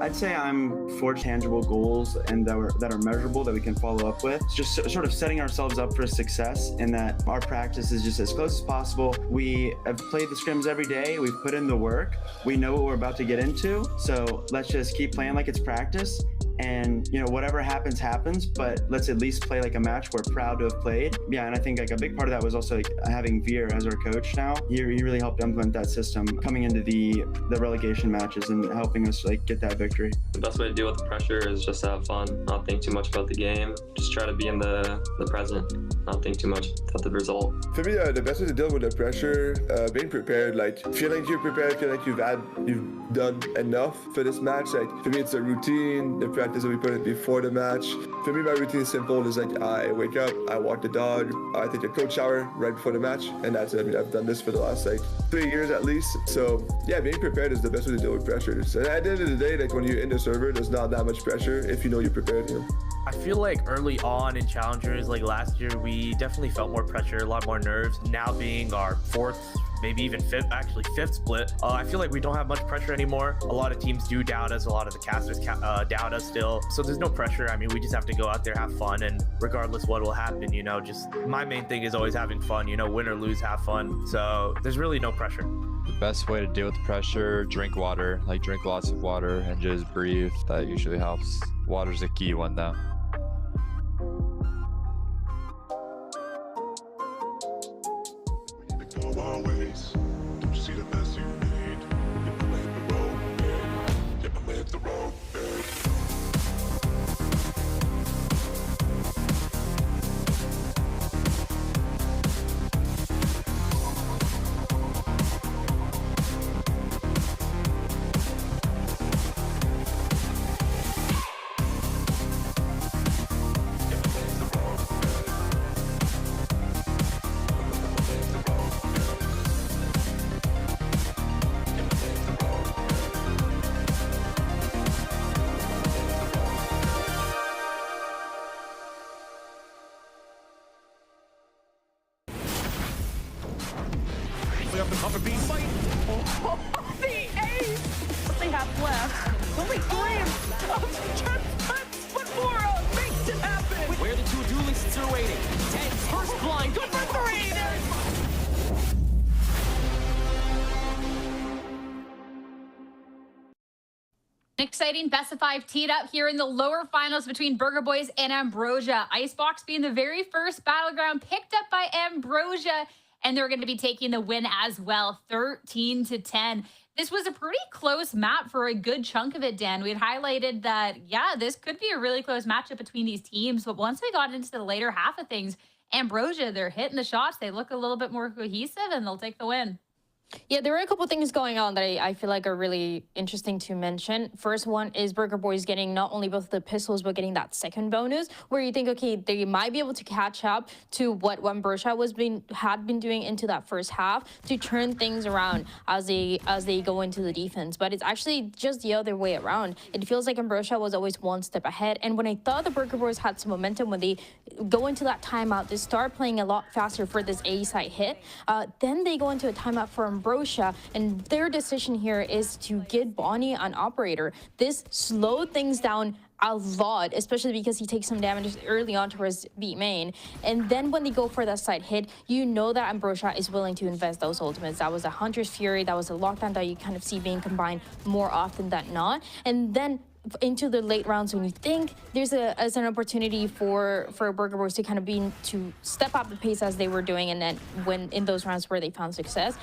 I'd say I'm for tangible goals and that are measurable that we can follow up with. It's just sort of setting ourselves up for success in that our practice is just as close as possible. We have played the scrims every day. We've put in the work. We know what we're about to get into. So let's just keep playing like it's practice and whatever happens, but let's at least play like a match we're proud to have played. Yeah, and I think like a big part of that was also like having Veer as our coach now. He really helped implement that system coming into the relegation matches and helping us like get that victory. The best way to deal with the pressure is just to have fun, not think too much about the game, just try to be in the present, not think too much about the result. For me, the best way to deal with the pressure, being prepared, like feeling you're prepared, feeling like you've done enough for this match. Like for me, it's the routine, the practice that we put in before the match. For me, my routine is simple. It's like I wake up, I walk the dog, I take a cold shower right before the match, and that's it. I mean, I've done this for the last like 3 years at least. So yeah, being prepared is the best way to deal with pressure. So at the end of the day, like when you're in the server, there's not that much pressure if you know you're prepared. I feel like early on in Challengers, like last year, we definitely felt more pressure, a lot more nerves. Now being our fourth, maybe even fifth split, I feel like we don't have much pressure anymore. A lot of teams do doubt us, a lot of the casters doubt us still. So there's no pressure. I mean, we just have to go out there, have fun, and regardless what will happen, just my main thing is always having fun, win or lose, have fun. So there's really no pressure. The best way to deal with the pressure, drink water, like drink lots of water and just breathe. That usually helps. Water's a key one though. Up the top of B site. The ace! What they have left. Only 3 of Jetpets, but Mora makes it happen! Where the two duelists are waiting. 10's first blind, good for 3! An exciting best of 5 teed up here in the lower finals between Burger Boys and Ambrosia. Icebox being the very first battleground picked up by Ambrosia, and they're going to be taking the win as well, 13-10. This was a pretty close map for a good chunk of it, Dan. We had highlighted that, yeah, this could be a really close matchup between these teams, but once we got into the later half of things, Ambrosia, they're hitting the shots, they look a little bit more cohesive, and they'll take the win. Yeah, there were a couple of things going on that I feel like are really interesting to mention. First one is Burger Boys getting not only both the pistols, but getting that second bonus, where you think, okay, they might be able to catch up to what Ambrosia had been doing into that first half to turn things around as they go into the defense. But it's actually just the other way around. It feels like Ambrosia was always one step ahead. And when I thought the Burger Boys had some momentum, when they go into that timeout, they start playing a lot faster for this A side hit. Then they go into a timeout for Ambrosia, and their decision here is to get Bonnie on operator. This slowed things down a lot, especially because he takes some damage early on towards B main. And then when they go for that side hit, you know that Ambrosia is willing to invest those ultimates. That was a Hunter's Fury, that was a lockdown that you kind of see being combined more often than not. And then into the late rounds, when you think there's an opportunity for Burger Boys to kind of to step up the pace as they were doing, and then when in those rounds where they found success,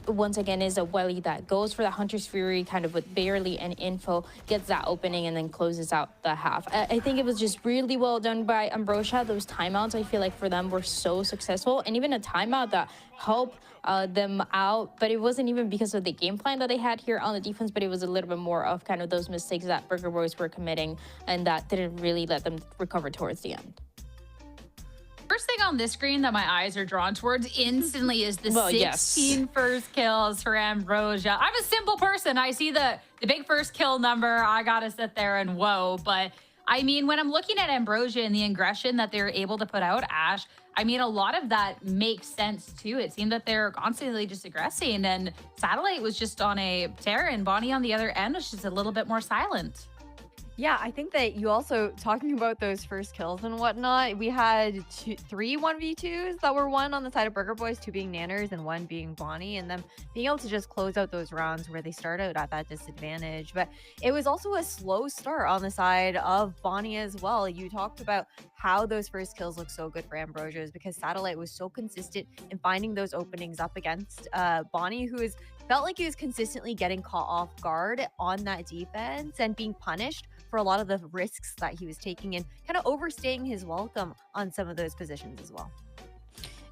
once again is a Welly that goes for the Hunter's Fury kind of with barely an info, gets that opening, and then closes out the half. I think it was just really well done by Ambrosia. Those timeouts, I feel like for them were so successful, and even a timeout that helped them out, but it wasn't even because of the game plan that they had here on the defense, but it was a little bit more of kind of those mistakes that Burger Boys were committing, and that didn't really let them recover towards the end. First thing on this screen that my eyes are drawn towards instantly is the 16 first kills for Ambrosia. I'm a simple person. I see the big first kill number. I gotta sit there and whoa. But I mean, when I'm looking at Ambrosia and the aggression that they're able to put out, Ash, I mean, a lot of that makes sense too. It seemed that they're constantly just aggressing, and Satellite was just on a tear, and Bonnie on the other end was just a little bit more silent. Yeah, I think that you also, talking about those first kills and whatnot, we had three 1v2s that were won on the side of Burger Boys, 2 being Nanners and 1 being Bonnie, and them being able to just close out those rounds where they start out at that disadvantage. But it was also a slow start on the side of Bonnie as well. You talked about how those first kills look so good for Ambrosia's because Satellite was so consistent in finding those openings up against Bonnie, who is felt like he was consistently getting caught off guard on that defense and being punished for a lot of the risks that he was taking and kind of overstaying his welcome on some of those positions as well.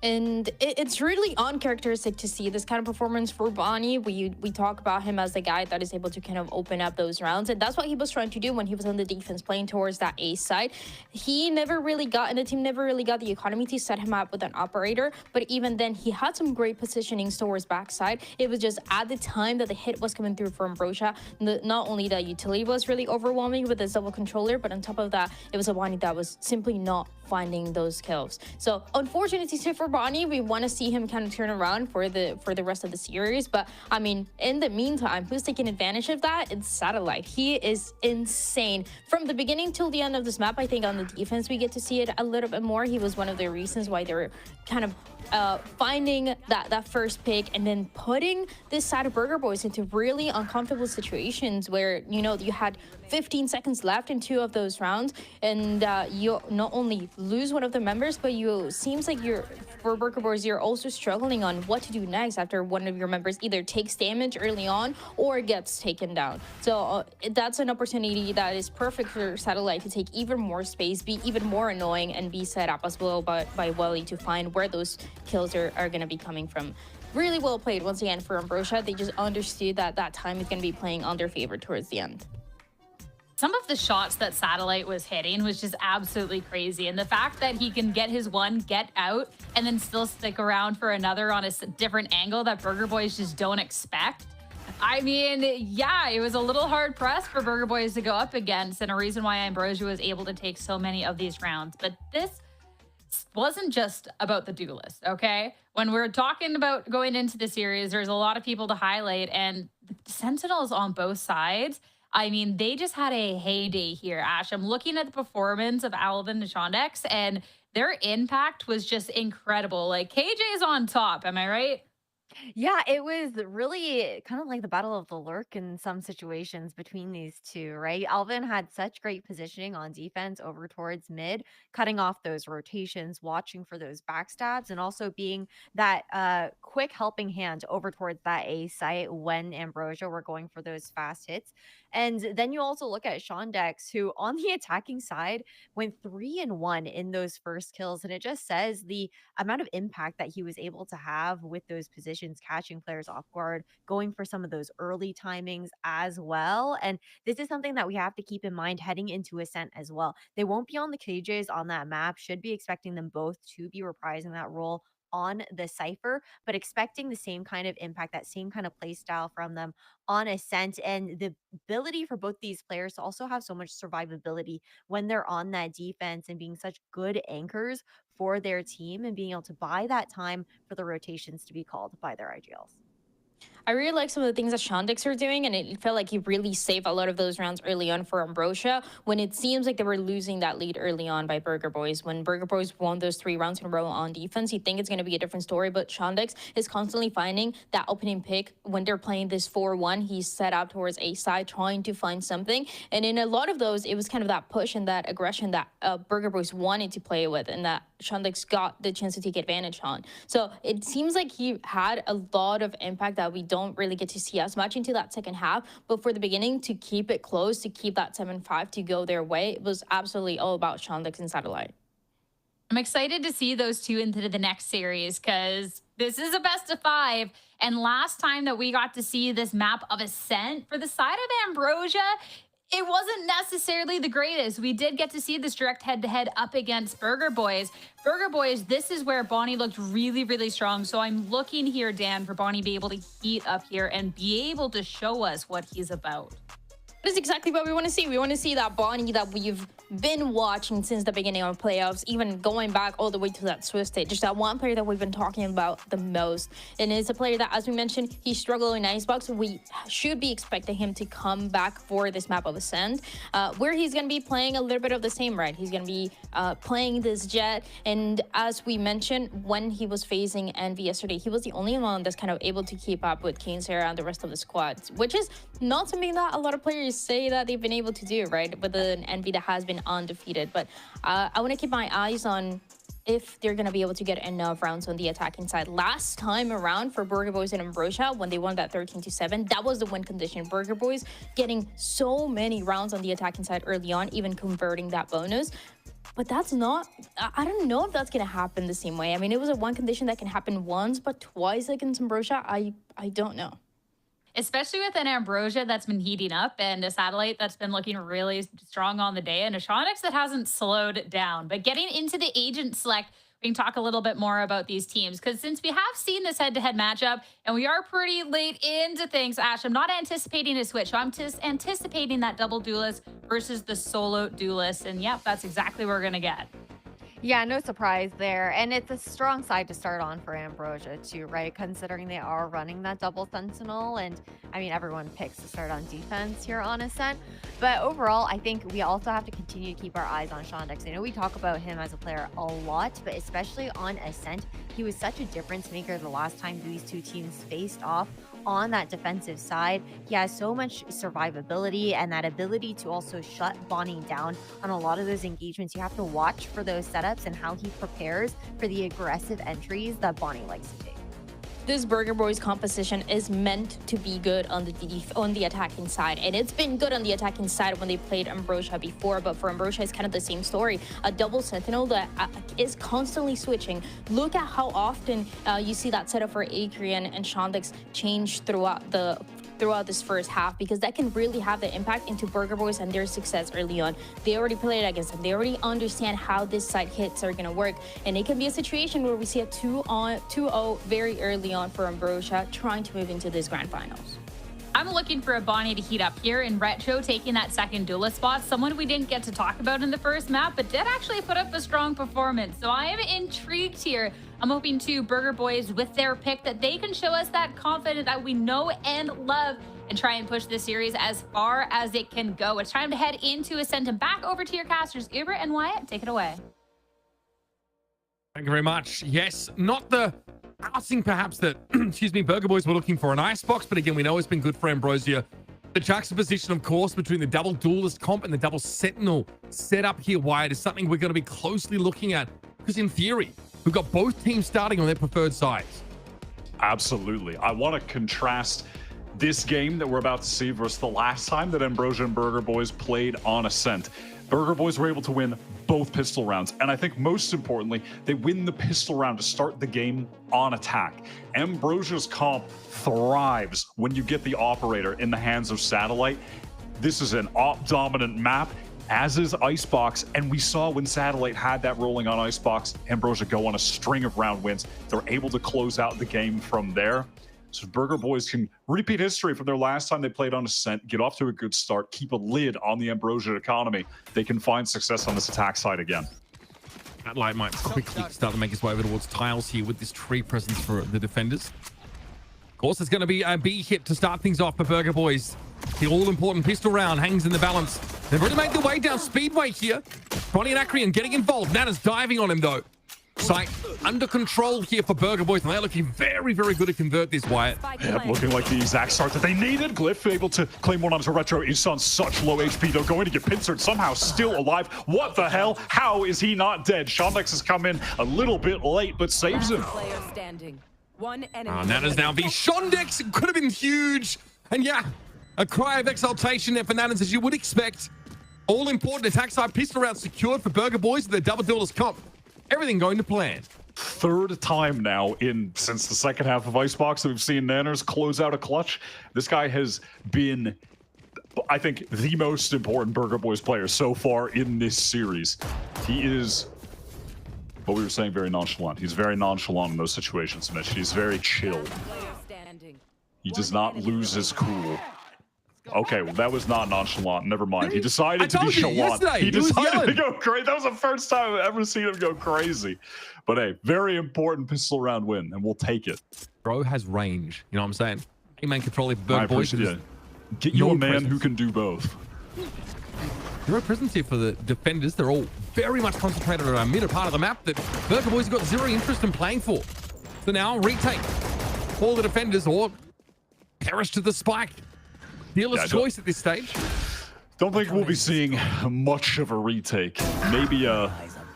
And it's really uncharacteristic to see this kind of performance for Bonnie. We talk about him as the guy that is able to kind of open up those rounds, and that's what he was trying to do when he was on the defense playing towards that A side. He never really got, and the team never really got the economy to set him up with an operator, but even then he had some great positioning towards backside. It was just at the time that the hit was coming through for Ambrosia, not only the utility was really overwhelming with his double controller, but on top of that, it was a Bonnie that was simply not finding those kills. So unfortunately for Bonnie, we want to see him kind of turn around for the rest of the series. But I mean, in the meantime, who's taking advantage of that? It's Satellite. He is insane from the beginning till the end of this map. I think on the defense we get to see it a little bit more. He was one of the reasons why they were kind of finding that first pick and then putting this side of Burger Boys into really uncomfortable situations where, you know, you had 15 seconds left in 2 of those rounds, and you not only lose one of the members, but seems like for Burger Boys, you're also struggling on what to do next after one of your members either takes damage early on or gets taken down. So that's an opportunity that is perfect for Satellite to take even more space, be even more annoying, and be set up as well by Wally to find where those kills are going to be coming from. Really well played once again for Ambrosia. They just understood that time is going to be playing on their favor towards the end. Some of the shots that Satellite was hitting was just absolutely crazy. And the fact that he can get his one, get out, and then still stick around for another on a different angle that Burger Boys just don't expect. I mean, yeah, it was a little hard pressed for Burger Boys to go up against, and a reason why Ambrosia was able to take so many of these rounds. But this wasn't just about the duelist, okay? When we're talking about going into the series, there's a lot of people to highlight, and the Sentinels on both sides, I mean, they just had a heyday here, Ash. I'm looking at the performance of Alvin and Shondex, and their impact was just incredible. Like, KJ's on top, am I right? Yeah, it was really kind of like the battle of the lurk in some situations between these two, right? Alvin had such great positioning on defense over towards mid, cutting off those rotations, watching for those backstabs, and also being that quick helping hand over towards that A site when Ambrosia were going for those fast hits. And then you also look at Shondex, who on the attacking side went 3-1 in those first kills. And it just says the amount of impact that he was able to have with those positions, catching players off guard, going for some of those early timings as well. And this is something that we have to keep in mind heading into Ascent as well. They won't be on the KJs on that map, should be expecting them both to be reprising that role on the Cypher, but expecting the same kind of impact, that same kind of play style from them on Ascent, and the ability for both these players to also have so much survivability when they're on that defense and being such good anchors for their team and being able to buy that time for the rotations to be called by their IGLs. I really like some of the things that Shondex are doing, and it felt like he really saved a lot of those rounds early on for Ambrosia when it seems like they were losing that lead early on by Burger Boys. When Burger Boys won those 3 rounds in a row on defense, you think it's going to be a different story, but Shondex is constantly finding that opening pick when they're playing this 4-1. He's set up towards A side, trying to find something, and in a lot of those, it was kind of that push and that aggression that Burger Boys wanted to play with, and that Shondex got the chance to take advantage on. So it seems like he had a lot of impact that we don't really get to see as much into that second half, but for the beginning, to keep it close, to keep that 7-5 to go their way, it was absolutely all about Shondex and Satellite. I'm excited to see those two into the next series because this is a best of 5. And last time that we got to see this map of Ascent for the side of Ambrosia, it wasn't necessarily the greatest. We did get to see this direct head-to-head up against Burger Boys. Burger Boys, this is where Bonnie looked really, really strong. So I'm looking here, Dan, for Bonnie to be able to heat up here and be able to show us what he's about. That's exactly what we want to see. We want to see that Bonnie that we've been watching since the beginning of playoffs, even going back all the way to that Swiss stage. Just that one player that we've been talking about the most. And it's a player that, as we mentioned, he struggled in Icebox. We should be expecting him to come back for this map of Ascent, where he's going to be playing a little bit of the same, right? He's going to be playing this Jet. And as we mentioned, when he was facing Envy yesterday, he was the only one that's kind of able to keep up with Kane, Sarah, and the rest of the squad, which is not something that a lot of players say that they've been able to do, right, with an Envy that has been undefeated. But I want to keep my eyes on if they're going to be able to get enough rounds on the attacking side. Last time around for Burger Boys and Ambrosia, when they won that 13-7, that was the win condition. Burger Boys getting so many rounds on the attacking side early on, even converting that bonus. But that's not, I don't know if that's going to happen the same way. I mean, it was a one condition that can happen once, but twice against Ambrosia, I don't know. Especially with an Ambrosia that's been heating up and a Satellite that's been looking really strong on the day and a Shonix that hasn't slowed down. But getting into the agent select, we can talk a little bit more about these teams, because since we have seen this head-to-head matchup and we are pretty late into things, Ash, I'm not anticipating a switch. So I'm just anticipating that double duelist versus the solo duelist. And yep, that's exactly what we're going to get. Yeah, no surprise there. And it's a strong side to start on for Ambrosia too, right? Considering they are running that double sentinel. And I mean, everyone picks to start on defense here on Ascent. But overall, I think we also have to continue to keep our eyes on Shondex. I know we talk about him as a player a lot, but especially on Ascent, he was such a difference maker the last time these two teams faced off on that defensive side. He has so much survivability and that ability to also shut Bonnie down on a lot of those engagements. You have to watch for those setups and how he prepares for the aggressive entries that Bonnie likes to take. This Burger Boys composition is meant to be good on the attacking side, and it's been good on the attacking side when they played Ambrosia before. But for Ambrosia, it's kind of the same story. A double sentinel that is constantly switching. Look at how often you see that setup for Acreon and Shondex change throughout this first half, because that can really have the impact into Burger Boys and their success early on. They already played against them. They already understand how this side hits are going to work. And it can be a situation where we see a 2-0 very early on for Ambrosia trying to move into this grand finals. I'm looking for a Bonnie to heat up here in Retro, taking that second duelist spot. Someone we didn't get to talk about in the first map, but did actually put up a strong performance. So I am intrigued here. I'm hoping to Burger Boys with their pick that they can show us that confidence that we know and love and try and push this series as far as it can go. It's time to head into Ascent and back over to your casters. Uber and Wyatt, take it away. Thank you very much. Yes, not the outing perhaps that, excuse me, Burger Boys were looking for an Icebox, but again, we know it's been good for Ambrosia. The juxtaposition, of course, between the double duelist comp and the double sentinel setup here, Wyatt, is something we're going to be closely looking at, because in theory, we've got both teams starting on their preferred sides. Absolutely. I want to contrast this game that we're about to see versus the last time that Ambrosia and Burger Boys played on Ascent. Burger Boys were able to win both pistol rounds, and I think most importantly, they win the pistol round to start the game on attack. Ambrosia's comp thrives when you get the operator in the hands of Satellite. This is an op-dominant map, as is Icebox, and we saw when Satellite had that rolling on Icebox, Ambrosia go on a string of round wins. They're able to close out the game from there. So Burger Boys can repeat history from their last time they played on Ascent, get off to a good start, keep a lid on the Ambrosia economy. They can find success on this attack side again. Satellite might quickly start to make his way over towards tiles here with this tree presence for the defenders. Of course, there's going to be a B hit to start things off for Burger Boys. The all-important pistol round hangs in the balance. They've already made their way down Speedway here. Bonnie and Acreon getting involved. Nana's diving on him, though. Sight under control here for Burger Boys, and they're looking very, very good to convert this, Wyatt. Yeah, looking like the exact start that they needed. Glyph able to claim one onto Retro. Is on such low HP, though, going to get pincered, somehow still alive. What the hell? How is he not dead? Shondex has come in a little bit late, but saves him. Nana's now v Shondex. It could have been huge. And yeah, a cry of exultation there for Nanas, as you would expect. All important attack side pistol round secured for Burger Boys with their double duelist comp. Everything going to plan. Third time now since the second half of Icebox that we've seen Nanners close out a clutch. This guy has been, I think, the most important Burger Boys player so far in this series. He is, what we were saying, very nonchalant. He's very nonchalant in those situations, Mitch. He's very chill. He does not lose his cool. Okay, well, that was not nonchalant. Never mind. He I decided to be told you chalant. yesterday, He he was decided to yelling. go crazy. That was the first time I've ever seen him go crazy. But hey, very important pistol round win, and we'll take it. Bro has range. You know what I'm saying? Hey, man, control it for I Burger Boys. appreciate it. Get you No a man presence. who can do both. Zero presence here for the defenders. They're all very much concentrated on our middle part of the map that Burger Boys have got zero interest in playing for. So now retake all the defenders or perish to the spike. Dealer's choice at this stage. Don't think we'll be seeing much of a retake. Maybe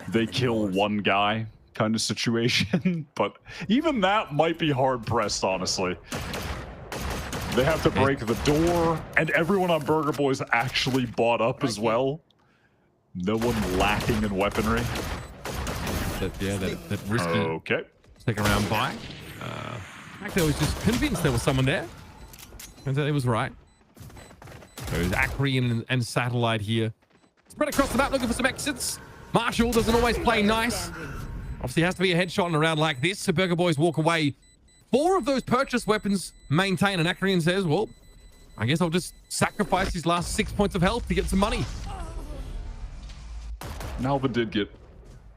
they kill one guy kind of situation, but even that might be hard pressed, honestly. They have to break the door, and everyone on Burger Boys actually bought up as well. No one lacking in weaponry. That risky okay. second round buy. Actually, I was just convinced there was someone there. Turns out he was right. There's Acri and Satellite here. Spread across the map looking for some exits. Marshall doesn't always play nice. Obviously has to be a headshot in a round like this, so Burger Boys walk away. 4 of those purchased weapons maintain, and Acri says, well, I guess I'll just sacrifice his last 6 points of health to get some money. Alvin did get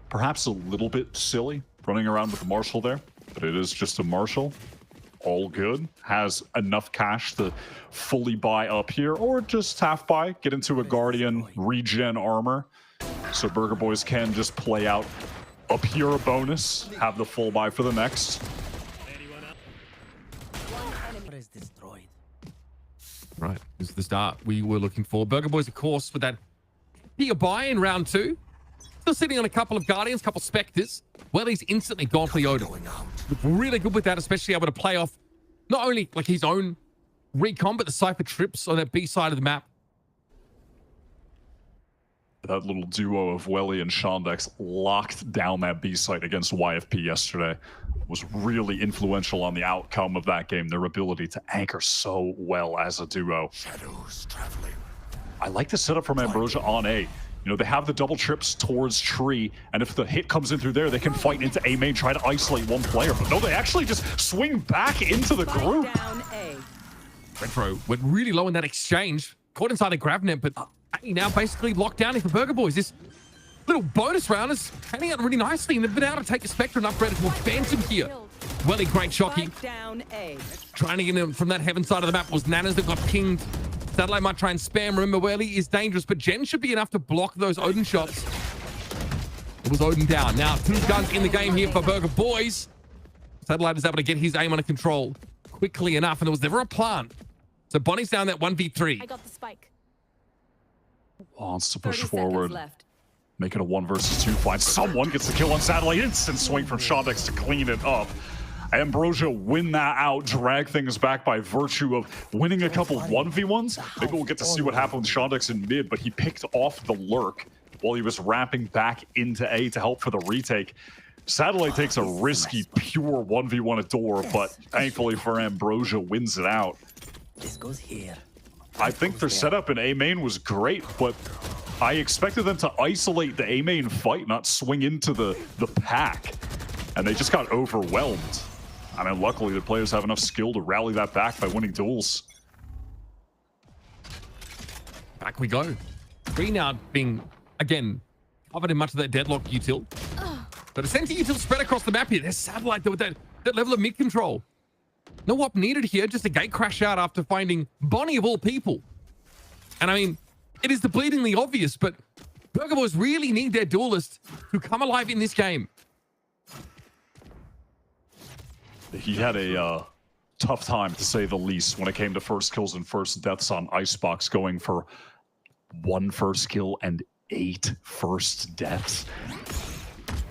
perhaps a little bit silly running around with the Marshall there, but it is just a Marshall. All good. Has enough cash to fully buy up here, or just half buy, get into a Guardian, regen armor. So Burger Boys can just play out up here a bonus, have the full buy for the next. Right, this is the start we were looking for. Burger Boys, of course, with that bigger buy in round 2. Still sitting on a couple of Guardians, couple Spectres. Well, he's instantly gone for the Odin. Really good with that, especially able to play off not only like his own recon, but the Cypher trips on that B side of the map. That little duo of Welly and Shondex locked down that B site against YFP yesterday. Was really influential on the outcome of that game. Their ability to anchor so well as a duo. I like the setup from Ambrosia on A. You know, they have the double trips towards tree, and if the hit comes in through there, they can fight into A main, try to isolate one player. But no, they actually just swing back into the group. Retro went really low in that exchange. Caught inside a grab net, but he now basically locked down here for Burger Boys. This little bonus round is panning out really nicely, and they've been able to take a Spectre and upgrade it to a Phantom here. Welly, great shocky. Trying to get him from that heaven side of the map was Nanas that got pinged. Satellite might try and spam. Remember, Welly is dangerous, but Jen should be enough to block those Odin shots. It was Odin down. Now, 2 guns in the game here for Burger Boys. Satellite is able to get his aim under control quickly enough, and there was never a plan. So Bonnie's down that 1v3. I got the spike. Wants to push forward. Make it a 1 versus 2 fight. Someone gets the kill on Satellite. Instant swing from Shondex to clean it up. Ambrosia win that out, drag things back by virtue of winning a couple 1v1s. Maybe we'll get to see what happened with Shondex in mid, but he picked off the lurk while he was ramping back into A to help for the retake. Satellite takes a risky, pure 1v1 at door, but thankfully for Ambrosia, wins it out. This goes here. I think their setup in A main was great, but I expected them to isolate the A main fight, not swing into the pack. And they just got overwhelmed. I mean, luckily the players have enough skill to rally that back by winning duels. Back we go. 3 now being, again, covered in much of that deadlock util. But a center util spread across the map here. There's Satellite though with that level of mid control. No op needed here, just a gate crash out after finding Bonnie of all people. And I mean, it is depletingly obvious, but Burger Boys really need their duelist to come alive in this game. He had a tough time, to say the least, when it came to first kills and first deaths on Icebox, going for 1 first kill and 8 first deaths.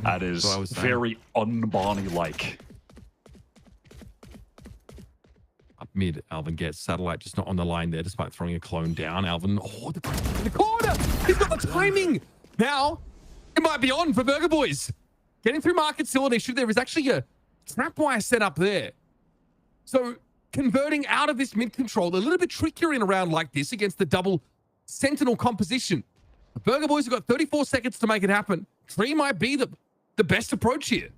That is very un-Bonnie-like. Up mid, Alvin gets Satellite just not on the line there, despite throwing a clone down. Alvin, oh, the corner! He's got the timing! Now, it might be on for Burger Boys. Getting through market still an issue. There is actually a trap wire set up there. So converting out of this mid control, a little bit trickier in a round like this against the double sentinel composition. The Burger Boys have got 34 seconds to make it happen. 3 might be the best approach here.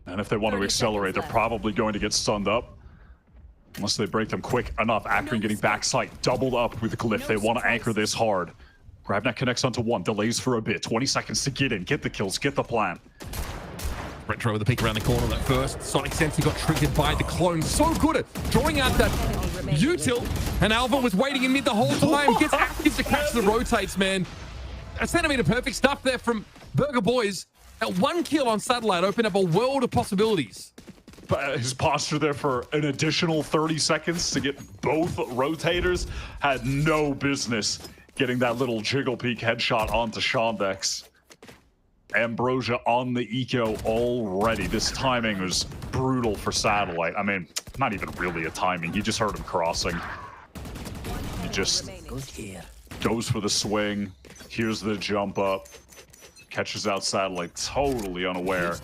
And if they want to accelerate, they're probably going to get stunned up. Unless they break them quick enough. Akron getting backside, doubled up with the Glyph. They want to anchor this hard. GravNet connects onto one, delays for a bit. 20 seconds to get in, get the kills, get the plan. Retro with a peek around the corner that first. Sonic Sensor got triggered by the clone. So good at drawing out that util. And Alva was waiting in mid the whole time. Gets active to catch the rotates, man. A centimeter perfect stuff there from Burger Boys. That 1 kill on Satellite opened up a world of possibilities. But his posture there for an additional 30 seconds to get both rotators had no business getting that little jiggle peek headshot onto Shondex. Ambrosia on the eco already. This timing was brutal for Satellite. I mean, not even really a timing. You just heard him crossing. He just goes for the swing. Here's the jump up. Catches out Satellite totally unaware.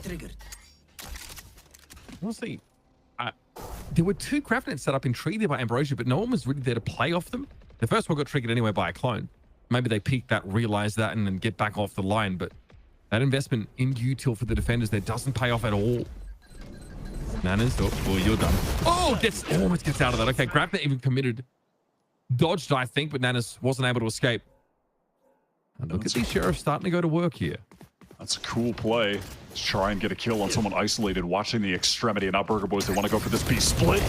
Honestly, there were 2 GravNets set up in tree there by Ambrosia, but no one was really there to play off them. The first one got triggered anyway by a clone. Maybe they peeked that, realized that, and then get back off the line. But that investment in util for the defenders there doesn't pay off at all. Nanas, oh, you're done. Oh, almost gets out of that. Okay, GravNet even committed. Dodged, I think, but Nanas wasn't able to escape. And look at these sheriffs starting to go to work here. That's a cool play. Let's try and get a kill on someone isolated, watching the extremity. And now Burger Boys, they want to go for this B split.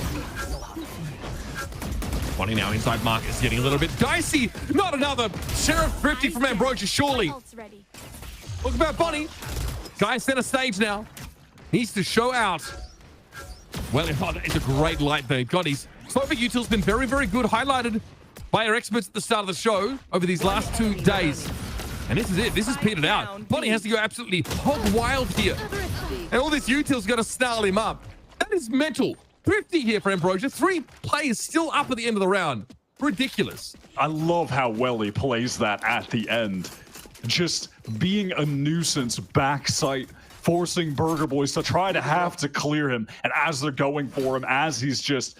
Bonnie now inside Marcus, getting a little bit dicey. Not another Sheriff Thrifty from Ambrosia, surely. Look about Bonnie. Guy center stage now. Needs to show out. Well, it's a great light there. God, his Slovic util's been very, very good, highlighted by our experts at the start of the show over these last 2 days. And this is it. This is petered out. Bonnie has to go absolutely hog wild here. And all this util's got to snarl him up. That is mental. Thrifty here for Ambrosia. 3 players still up at the end of the round. Ridiculous. I love how well he plays that at the end. Just being a nuisance backside, forcing Burger Boys to try to have to clear him. And as they're going for him, as he's just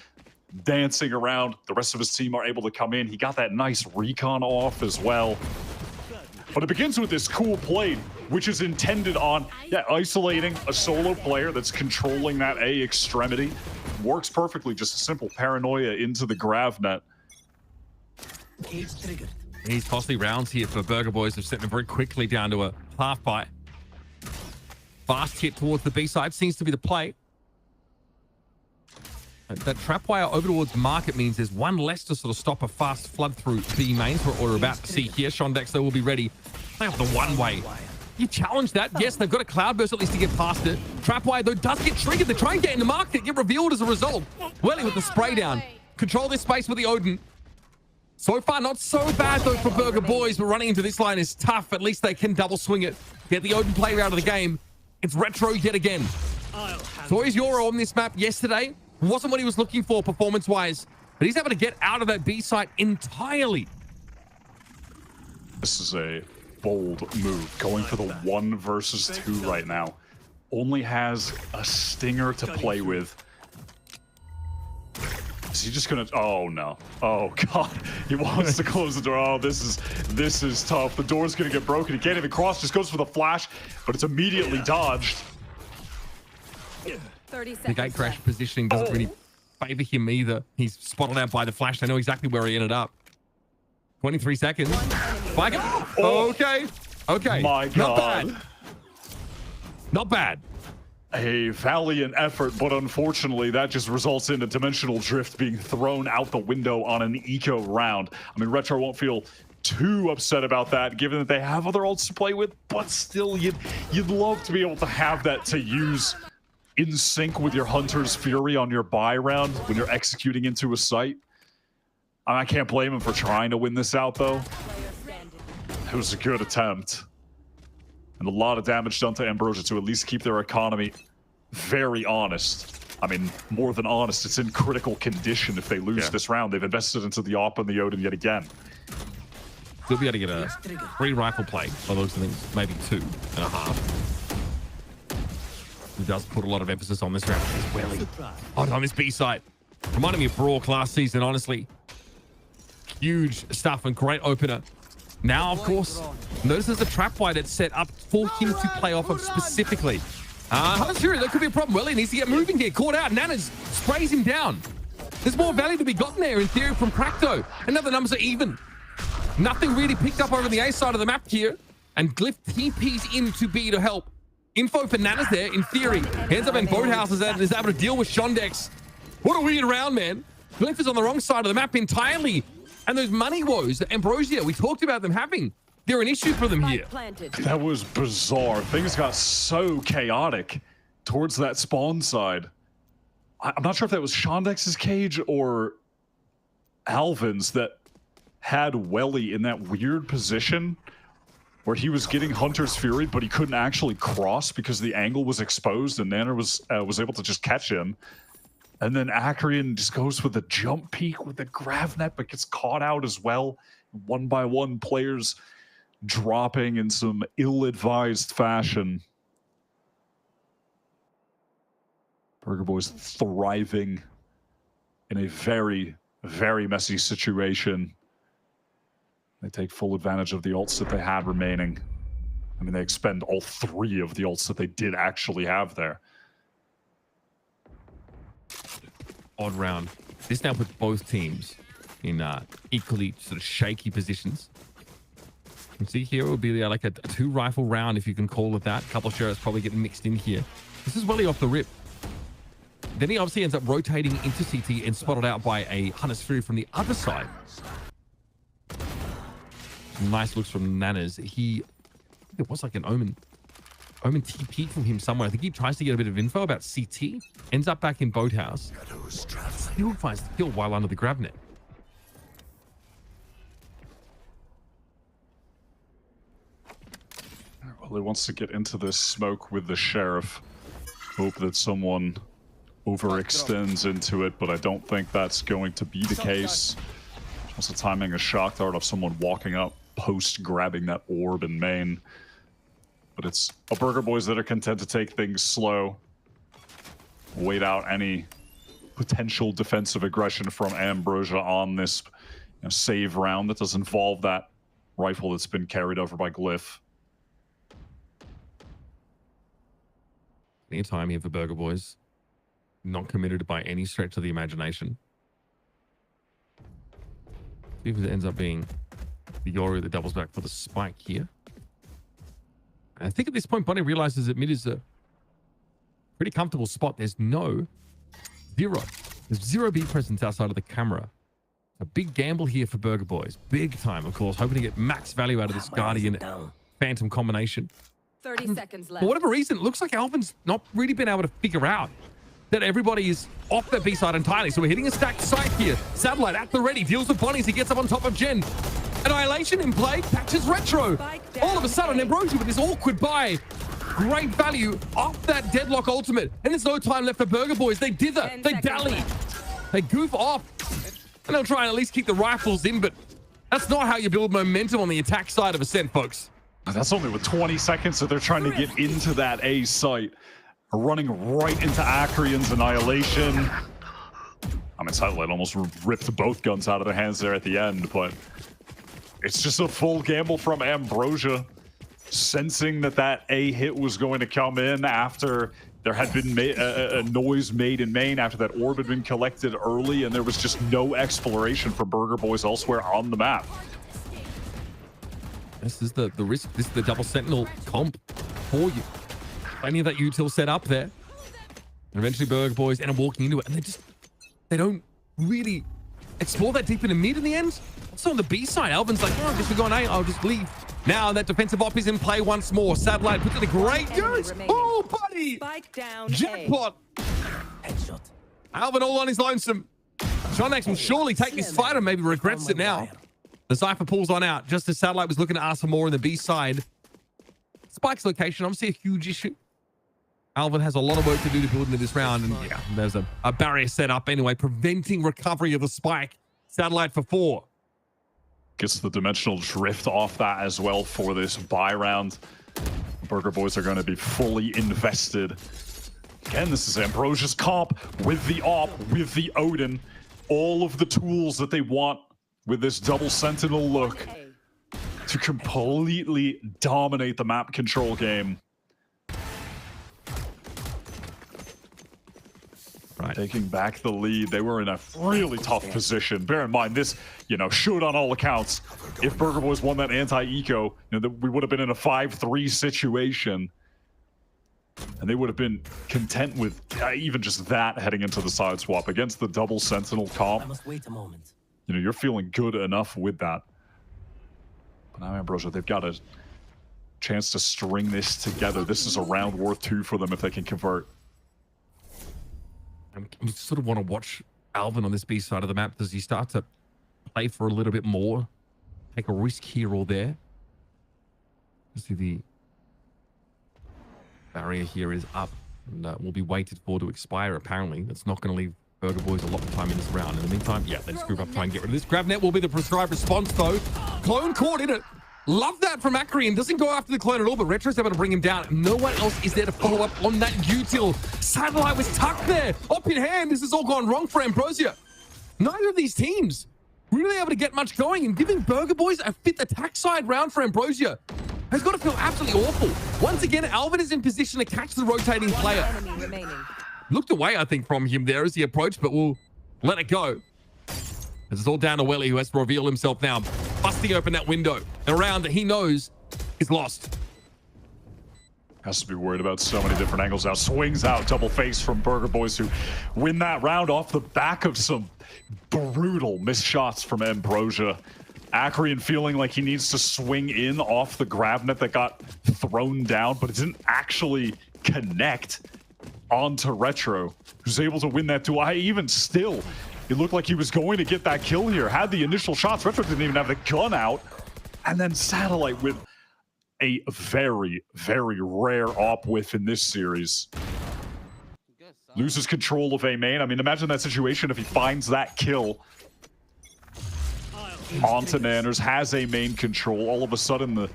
dancing around, the rest of his team are able to come in. He got that nice recon off as well. But it begins with this cool play, which is intended on isolating a solo player that's controlling that A extremity. Works perfectly, just a simple paranoia into the GravNet. These costly rounds here for Burger Boys have sent them very quickly down to a half bite. Fast hit towards the B side seems to be the play. That trapwire over towards market means there's one less to sort of stop a fast flood through B mains. What we're about to see here. Shondex, though, will be ready. Play off the one-way. You challenge that. Yes, they've got a cloudburst at least to get past it. Trapwire, though, does get triggered. They try and get in the market, get revealed as a result. Welly with the spray down. Control this space with the Odin. So far, not so bad, though, for Burger Boys, but running into this line is tough. At least they can double swing it. Get the Odin player out of the game. It's Retro yet again. So he's Euro on this map yesterday. Wasn't what he was looking for performance-wise, but he's able to get out of that B site entirely. This is a bold move, going for the 1 versus 2 right now. Only has a stinger to play with. Is he just gonna? Oh no! Oh god! He wants to close the door. Oh, this is tough. The door's gonna get broken. He can't even cross. Just goes for the flash, but it's immediately dodged. The gate crash positioning doesn't really favor him either. He's spotted out by the flash. They know exactly where he ended up. 23 seconds. Spike it. Okay. Okay. My god. Not bad. Not bad. A valiant effort, but unfortunately that just results in a dimensional drift being thrown out the window on an eco round. I mean, Retro won't feel too upset about that, given that they have other ults to play with, but still, you'd love to be able to have that to use in sync with your Hunter's Fury on your buy round when you're executing into a site. I can't blame him for trying to win this out, though. It was a good attempt. And a lot of damage done to Ambrosia to at least keep their economy very honest. I mean, more than honest, it's in critical condition if they lose this round. They've invested into the AWP and the Odin yet again. They'll be able to get a 3 rifle play by those things, maybe 2.5. He does put a lot of emphasis on this round. Welly. On this B site. Reminding me of Brawl last season, honestly. Huge stuff and great opener. Now, of course, notice there's a trapwire that's set up for him to play off of specifically. Hunter's Fury, that could be a problem. Welly needs to get moving here. Caught out. Nanas sprays him down. There's more value to be gotten there in theory from Cracto. And now the numbers are even. Nothing really picked up over the A side of the map here. And Glyph TP's into B to help. Info for Nanas there, in theory. Ends up in Boathouses and is able to deal with Shondex. What a weird round, man. Glyph is on the wrong side of the map entirely. And those money woes that Ambrosia, we talked about them having. They're an issue for them here. That was bizarre. Things got so chaotic towards that spawn side. I'm not sure if that was Shondex's cage or Alvin's that had Welly in that weird position where he was getting Hunter's Fury, but he couldn't actually cross because the angle was exposed, and Nana was able to just catch him. And then Acreon just goes with the jump peak with the Gravnet, but gets caught out as well. One by one, players dropping in some ill-advised fashion. Burger Boys thriving in a very, very messy situation. They take full advantage of the ults that they had remaining. I mean, they expend all 3 of the ults that they did actually have there. Odd round. This now puts both teams in equally sort of shaky positions. You can see here it would be like a 2-rifle round, if you can call it that. A couple of sheriffs probably getting mixed in here. This is Welly off the rip. Then he obviously ends up rotating into CT and spotted out by a Hunter's Fury from the other side. Nice looks from Nanas. It was like an Omen TP from him somewhere. I think he tries to get a bit of info about CT. Ends up back in Boathouse. Still finds the kill while under the Gravnet. Well, he wants to get into this smoke with the Sheriff. Hope that someone overextends into it, but I don't think that's going to be the case. Also timing a shock dart of someone walking up post grabbing that orb in main. But it's a Burger Boys that are content to take things slow. Wait out any potential defensive aggression from Ambrosia on this save round that does involve that rifle that's been carried over by Glyph. Any time here for Burger Boys. Not committed by any stretch of the imagination. See if it ends up being the Yoru that doubles back for the spike here. And I think at this point, Bonnie realizes that mid is a pretty comfortable spot. There's zero B presence outside of the camera. A big gamble here for Burger Boys. Big time, of course. Hoping to get max value out of this Guardian Phantom combination. 30 seconds left. For whatever reason, it looks like Alvin's not really been able to figure out that everybody is off that B side entirely. So we're hitting a stacked site here. Satellite at the ready, deals with Bonnies. He gets up on top of Jen. Annihilation in play, catches Retro. All of a sudden, Ambrosia with this awkward buy. Great value off that Deadlock ultimate. And there's no time left for Burger Boys. They dither, they dally, they goof off. And they'll try and at least keep the rifles in, but that's not how you build momentum on the attack side of Ascent, folks. That's only with 20 seconds, so they're trying to get into that A site. Running right into Acreon's Annihilation. I mean, Satellite almost ripped both guns out of their hands there at the end, but it's just a full gamble from Ambrosia. Sensing that that A hit was going to come in after there had been a noise made in main, after that orb had been collected early, and there was just no exploration for Burger Boys elsewhere on the map. This is the risk. This is the double sentinel comp for you. Plenty of that util set up there. And eventually Burger Boys end up walking into it, and they don't really explore that deep into mid in the end. Also on the B side, Alvin's like, oh, I guess we're going A, I'll just leave. Now that defensive op is in play once more. Satellite puts in a great use. Oh, buddy! Spike down. Jackpot! Alvin all on his lonesome. Shondex will surely take this fight and maybe regrets it now. The Cypher pulls on out, just as Satellite was looking to ask for more on the B side. Spike's location, obviously a huge issue. Alvin has a lot of work to do to build into this round, and yeah, there's a barrier set up anyway, preventing recovery of the Spike. Satellite for 4. Gets the dimensional drift off that as well for this buy round. Burger Boys are going to be fully invested. Again, this is Ambrosia's comp with the op, with the Odin. All of the tools that they want with this double sentinel look to completely dominate the map control game. Right. Taking back the lead. They were in a really tough position. Bear in mind, this, should on all accounts, if Burger Boys won that anti-eco, we would have been in a 5-3 situation. And they would have been content with even just that heading into the side swap against the double Sentinel comp. I must wait a moment. You're feeling good enough with that. But now Ambrosia, they've got a chance to string this together. This is a round worth 2 for them if they can convert. I sort of want to watch Alvin on this B side of the map. Does he start to play for a little bit more? Take a risk here or there? You see the barrier here is up and will be waited for to expire apparently. That's not going to leave Burger Boys a lot of time in this round. In the meantime, yeah, let's group up, try and get rid of this. Grab net will be the prescribed response though. Clone caught in it. Love that from Akrian. Doesn't go after the clone at all, but Retro's able to bring him down. No one else is there to follow up on that util. Satellite was tucked there. Up in hand. This has all gone wrong for Ambrosia. Neither of these teams really able to get much going, and giving Burger Boys a 5th attack side round for Ambrosia has got to feel absolutely awful. Once again, Alvin is in position to catch the rotating player. Looked away, I think, from him there as he approached, but we'll let it go. As it's all down to Welly, who has to reveal himself now, busting open that window. A round that he knows is lost. Has to be worried about so many different angles now. Swings out, double face from Burger Boys, who win that round off the back of some brutal missed shots from Ambrosia. Akrian feeling like he needs to swing in off the grab net that got thrown down, but it didn't actually connect onto Retro, who's able to win that duel. Even still, it looked like he was going to get that kill here. Had the initial shots. Retro didn't even have the gun out. And then Satellite with a very, very rare op whiff in this series. Loses control of A main. I mean, imagine that situation if he finds that kill onto Nanners, has A main control. All of a sudden, the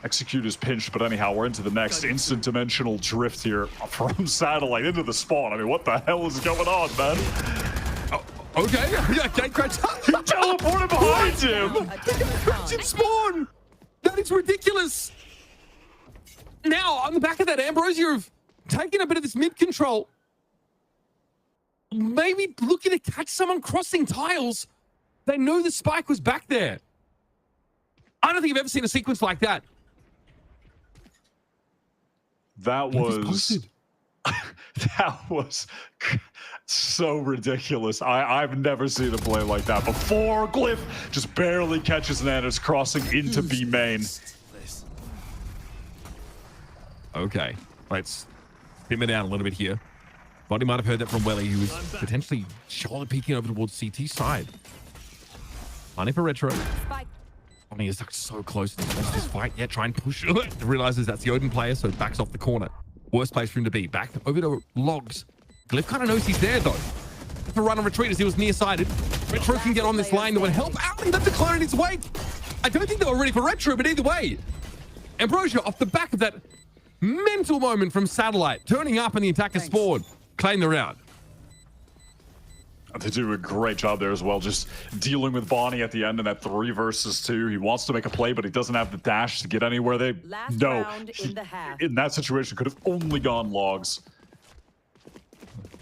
execute is pinched, but anyhow, we're into the next instant dimensional drift here from Satellite into the spawn. I mean, what the hell is going on, man? Okay, yeah, Gatecrash. He teleported behind him. Christian spawn. That is ridiculous. Now, on the back of that, Ambrosia have taken a bit of this mid control. Maybe looking to catch someone crossing tiles. They knew the spike was back there. I don't think I've ever seen a sequence like that. That was that was so ridiculous. I've never seen a play like that before. Glyph just barely catches Nanners crossing into B main. Okay, let's dim it down a little bit here. Body might have heard that from Welly, who was potentially surely peeking over towards CT side. Money for Retro. Bonnie is so close to this fight. Yeah, try and push. Realizes that's the Odin player, so backs off the corner. Worst place for him to be. Back over to Logs. Glyph kind of knows he's there, though. For run and retreat as he was nearsighted. Retro can get on this line to help out. He left the clone in his wake. I don't think they were ready for Retro, but either way. Ambrosia, off the back of that mental moment from Satellite, turning up in the attacker spawn, claim the round. They do a great job there as well, just dealing with Bonnie at the end in that 3 versus 2. He wants to make a play, but he doesn't have the dash to get anywhere. They know in that situation could have only gone Logs.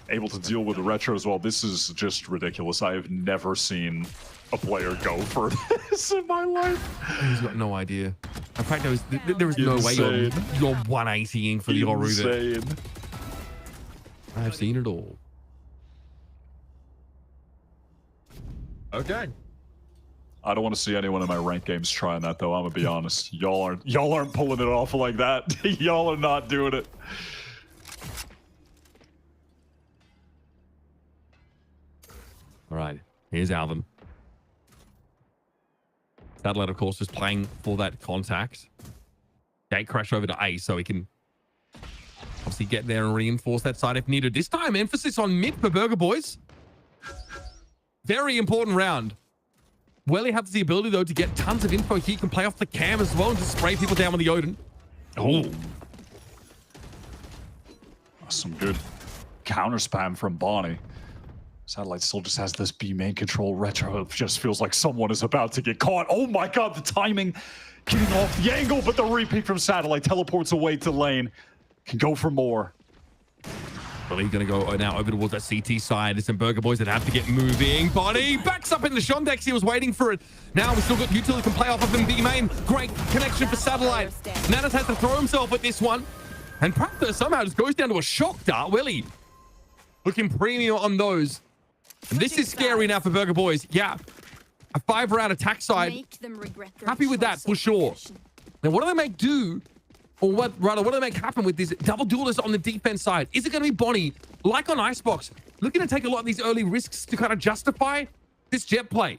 Able to deal with the Retro as well. This is just ridiculous. I have never seen a player go for this in my life. He's got no idea. In fact, there is no way you're 180ing for the Oru there. I've seen it all. Okay. I don't want to see anyone in my ranked games trying that, though. I'm gonna be honest. Y'all aren't pulling it off like that. Y'all are not doing it. All right. Here's Alvin. Satellite, of course, is playing for that contact. Gatecrash over to A, so he can obviously get there and reinforce that side if needed. This time, emphasis on mid for Burger Boys. Very important round. Welly has the ability, though, to get tons of info. He can play off the cam as well and just spray people down with the Odin. Oh. Some good counter spam from Bonnie. Satellite still just has this B main control. Retro, it just feels like someone is about to get caught. Oh my god, the timing. Getting off the angle, but the repeat from Satellite teleports away to lane. Can go for more. Well, he's going to go now over towards that CT side. There's some Burger Boys that have to get moving. Bonnie backs up into Shondex. He was waiting for it. Now we've still got Utility can play off of him. B main. Great connection for Satellite. Nanas has to throw himself at this one. And Prather somehow just goes down to a shock dart. Willie looking premium on those. And this is scary now for Burger Boys. Yeah. A 5-round attack side. Happy with that for sure. Now, what do they make do? Or what do they make happen with this double duelist on the defense side? Is it going to be Bonnie, like on Icebox, looking to take a lot of these early risks to kind of justify this jet play?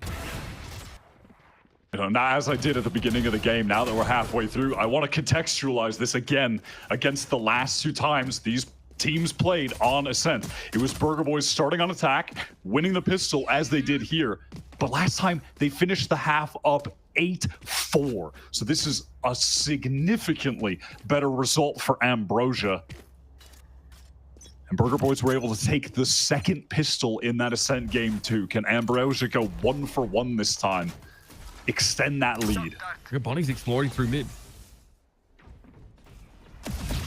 You know, now as I did at the beginning of the game, now that we're halfway through, I want to contextualize this again against the last 2 times these teams played on Ascent. It was Burger Boys starting on attack, winning the pistol as they did here. But last time they finished the half up 8-4. So this is a significantly better result for Ambrosia. And Burger Boys were able to take the second pistol in that Ascent game too. Can Ambrosia go 1 for 1 this time? Extend that lead. Bonnie's exploring through mid.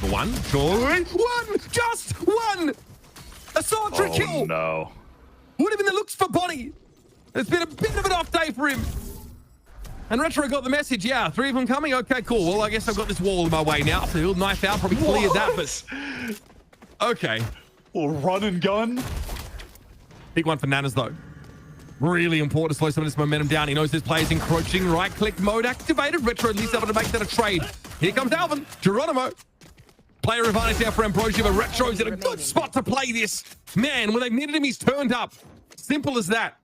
One, surely. One! Just one! A solitary kill! Oh no. Would have been the looks for Bonnie. It's been a bit of an off day for him. And Retro got the message. Yeah, 3 of them coming. Okay, cool. Well, I guess I've got this wall in my way now. So he'll knife out, probably cleared that, but... Okay. Well, run and gun. Big one for Nanas, though. Really important to slow some of this momentum down. He knows this player's encroaching. Right-click mode activated. Retro at least able to make that a trade. Here comes Alvin. Geronimo. Player advantage now for Ambrosia, but Retro's in a good spot to play this. Man, when they've needed him, he's turned up. Simple as that.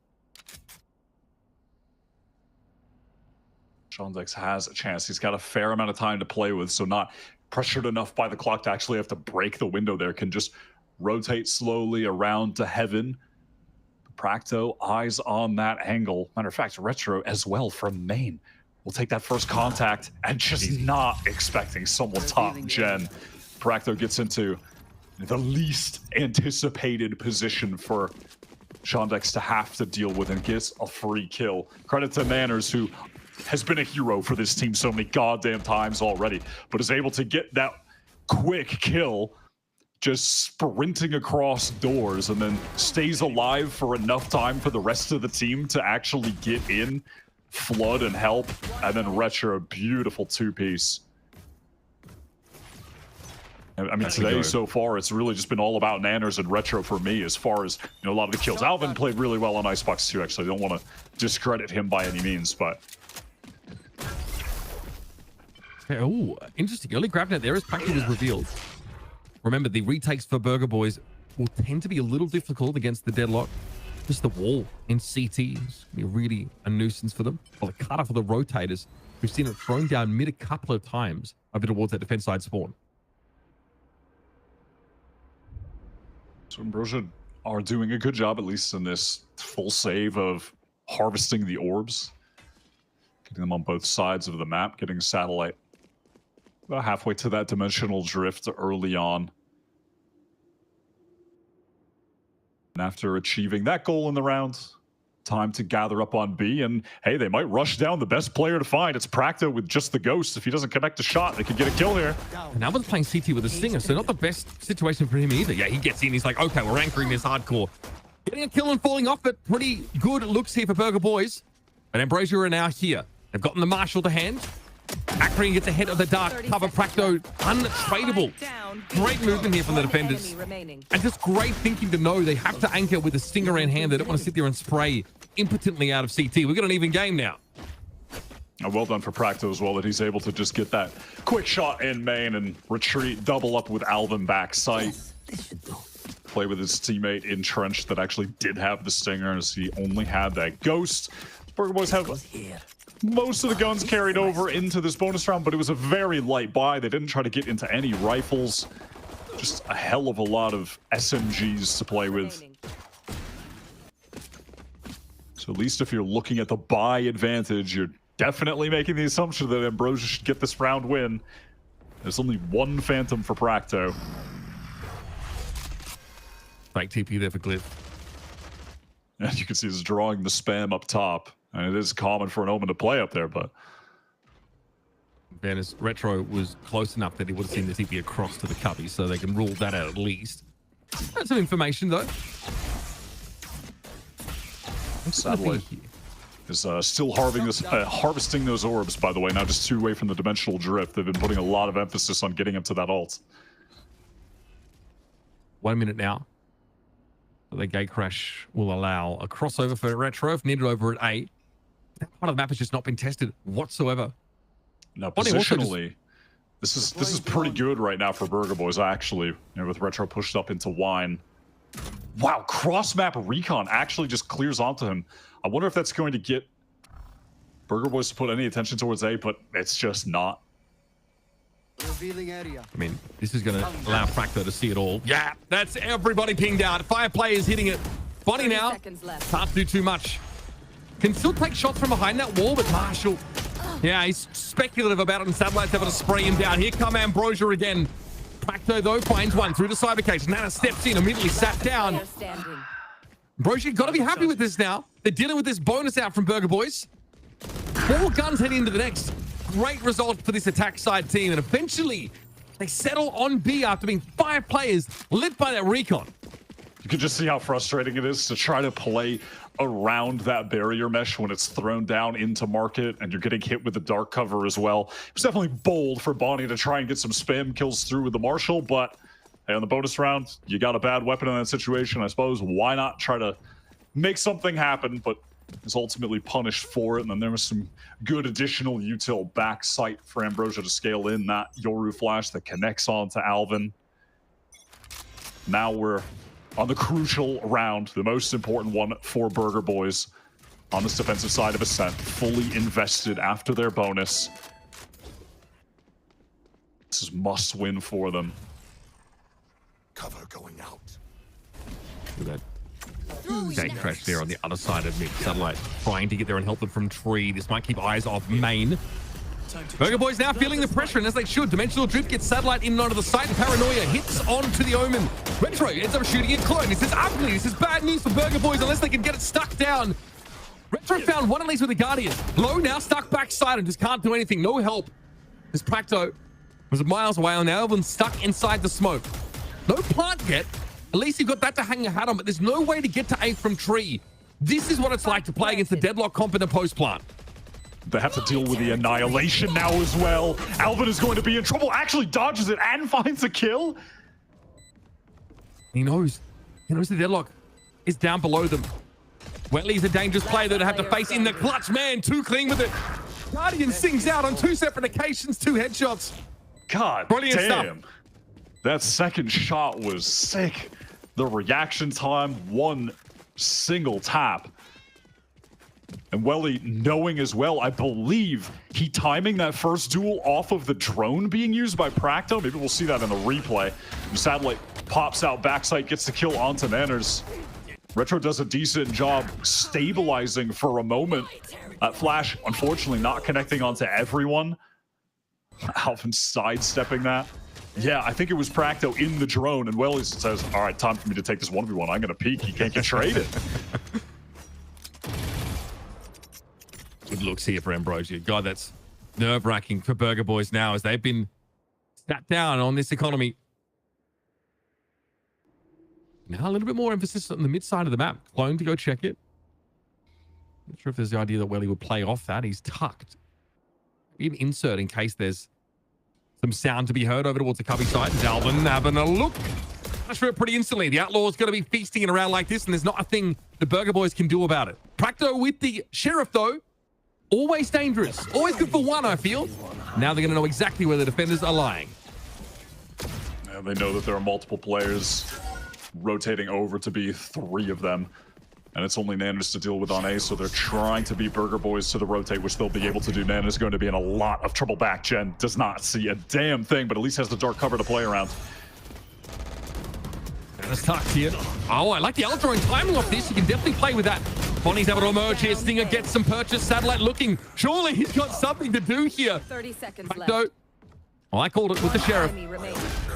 Shondex has a chance. He's got a fair amount of time to play with, so not pressured enough by the clock to actually have to break the window there. Can just rotate slowly around to heaven. Practo, eyes on that angle. Matter of fact, Retro as well from main will take that first contact and just not expecting someone top gen. Practo gets into the least anticipated position for Shondex to have to deal with and gets a free kill. Credit to Manners, who has been a hero for this team so many goddamn times already, but is able to get that quick kill, just sprinting across doors, and then stays alive for enough time for the rest of the team to actually get in, flood and help, and then Retro, a beautiful 2-piece. I mean, today so far, it's really just been all about Nanners and Retro for me as far as, you know, a lot of the kills. Alvin played really well on Icebox too, actually. I don't want to discredit him by any means, but... Oh, interesting. Early grab net there as Practo was revealed. Remember, the retakes for Burger Boys will tend to be a little difficult against the deadlock. Just the wall in CT is going to be really a nuisance for them. Well, the cutter for the rotators. We've seen it thrown down mid a couple of times over towards that defense side spawn. So Ambrosia are doing a good job, at least in this full save of harvesting the orbs. Getting them on both sides of the map, getting Satellite about halfway to that dimensional drift early on. And after achieving that goal in the round, time to gather up on B, and hey, they might rush down the best player to find. It's Practo with just the ghost. If he doesn't connect a shot, they could get a kill here. And Alvin's playing CT with a Stinger, so not the best situation for him either. Yeah, he gets in, he's like, okay, we're anchoring this hardcore. Getting a kill and falling off, but pretty good looks here for Burger Boys. But Ambrosia are now here. They've gotten the Marshal to hand. Akrian gets ahead of the dark cover. Practo untradeable. Great movement here from the defenders. And just great thinking to know they have to anchor with a Stinger in hand. They don't want to sit there and spray impotently out of CT. We've got an even game now. Well done for Practo as well, that he's able to just get that quick shot in main and retreat, double up with Alvin back sight. Play with his teammate entrenched that actually did have the Stinger, as he only had that ghost. Burger Boys have most of the guns carried over into this bonus round, but it was a very light buy. They didn't try to get into any rifles. Just a hell of a lot of SMGs to play with. So at least if you're looking at the buy advantage, you're definitely making the assumption that Ambrosia should get this round win. There's only one Phantom for Practo. Fake TP there for Glyph. And you can see he's drawing the spam up top. And it is common for an Omen to play up there, but... Venice Retro was close enough that he would have seen the TP across to the cubby, so they can rule that out at least. That's some information, though. Satellite is still harvesting those orbs, by the way. Now just 2 away from the dimensional drift. They've been putting a lot of emphasis on getting him to that ult. 1 minute now. The gate crash will allow a crossover for Retro if needed over at A. That part of the map has just not been tested whatsoever. Now, positionally, this is pretty good right now for Burger Boys, actually. You know, with Retro pushed up into Wine. Wow, cross-map recon actually just clears onto him. I wonder if that's going to get Burger Boys to put any attention towards A, but it's just not. I mean, this is going to allow Fracto to see it all. Yeah, that's everybody pinged out. 5 players hitting it. Bonnie now can't do too much. Can still take shots from behind that wall, but Marshall, yeah, he's speculative about it, and Satellite's able to spray him down. Here come Ambrosia again. Fracto, though, finds one through the cyber case. Nana steps in, immediately sat down. Ambrosia, got to be happy with this now. They're dealing with this bonus out from Burger Boys. 4 guns heading into the next. Great result for this attack side team, and eventually they settle on B after being 5 players lit by that recon. You can just see how frustrating it is to try to play around that barrier mesh when it's thrown down into market and you're getting hit with the dark cover as well. It was definitely bold for Bonnie to try and get some spam kills through with the Marshal, but hey, on the bonus round, you got a bad weapon in that situation, I suppose. Why not try to make something happen? But is ultimately punished for it, and then there was some good additional util backside for Ambrosia to scale in that Yoru flash that connects on to Alvin. Now we're on the crucial round, the most important one for Burger Boys on this defensive side of Ascent, fully invested after their bonus. This is must win for them. Cover going out. Look at that. Gate crash there on the other side of mid. Satellite trying to get there and help them from tree. This might keep eyes off main. Burger Boys now feeling the pressure, and as they should, Dimensional Drift gets Satellite in and onto the site, and Paranoia hits onto the Omen. Retro ends up shooting it clone. This is ugly. This is bad news for Burger Boys unless they can get it stuck down. Retro found one at least with the Guardian. Low now stuck backside and just can't do anything. No help. This Practo was miles away, and Alvin's stuck inside the smoke. No plant yet. At least you've got that to hang your hat on, but there's no way to get to A from tree. This is what it's like to play against the Deadlock comp in a post plant. They have to deal with the annihilation now as well. Alvin is going to be in trouble, actually dodges it and finds a kill. He knows the Deadlock is down below them. Wetley's a dangerous player that they have to face in the clutch. Man, too clean with it. Guardian sings out on 2 separate occasions, 2 headshots. God brilliant damn. stuff. That second shot was sick. The reaction time, 1 single tap. And Welly knowing as well, I believe he timing that first duel off of the drone being used by Practo. Maybe we'll see that in the replay. Satellite pops out backside, gets the kill onto Nanners. Retro does a decent job stabilizing for a moment. That flash, unfortunately, not connecting onto everyone. Alvin sidestepping that. Yeah, I think it was Practo in the drone, and Welly says, all right, time for me to take this 1v1. I'm going to peek. He can't get traded. Good looks here for Ambrosia. God, that's nerve-wracking for Burger Boys now as they've been sat down on this economy. Now a little bit more emphasis on the mid side of the map. Clone to go check it. Not sure if there's the idea that Welly would play off that. He's tucked. Maybe an insert in case there's some sound to be heard over towards the cubby side. Dalvin having a look. Flash for it pretty instantly. The Outlaw's going to be feasting it around like this, and there's not a thing the Burger Boys can do about it. Practo with the Sheriff, though. Always dangerous. Always good for one, I feel. Now they're going to know exactly where the defenders are lying. Yeah, they know that there are multiple players rotating over to be 3 of them. And it's only Nanners to deal with on A, so they're trying to beat Burger Boys to the rotate, which they'll be able to do. Nanners going to be in a lot of trouble back. Gen does not see a damn thing, but at least has the dark cover to play around. Nanners tucked here. Oh, I like the Eldrone timing off this. You can definitely play with that. Bonnie's able to emerge here. Stinger gets some purchase. Satellite looking. Surely he's got something to do here. 30 seconds left. left. Well, I called it with the Sheriff.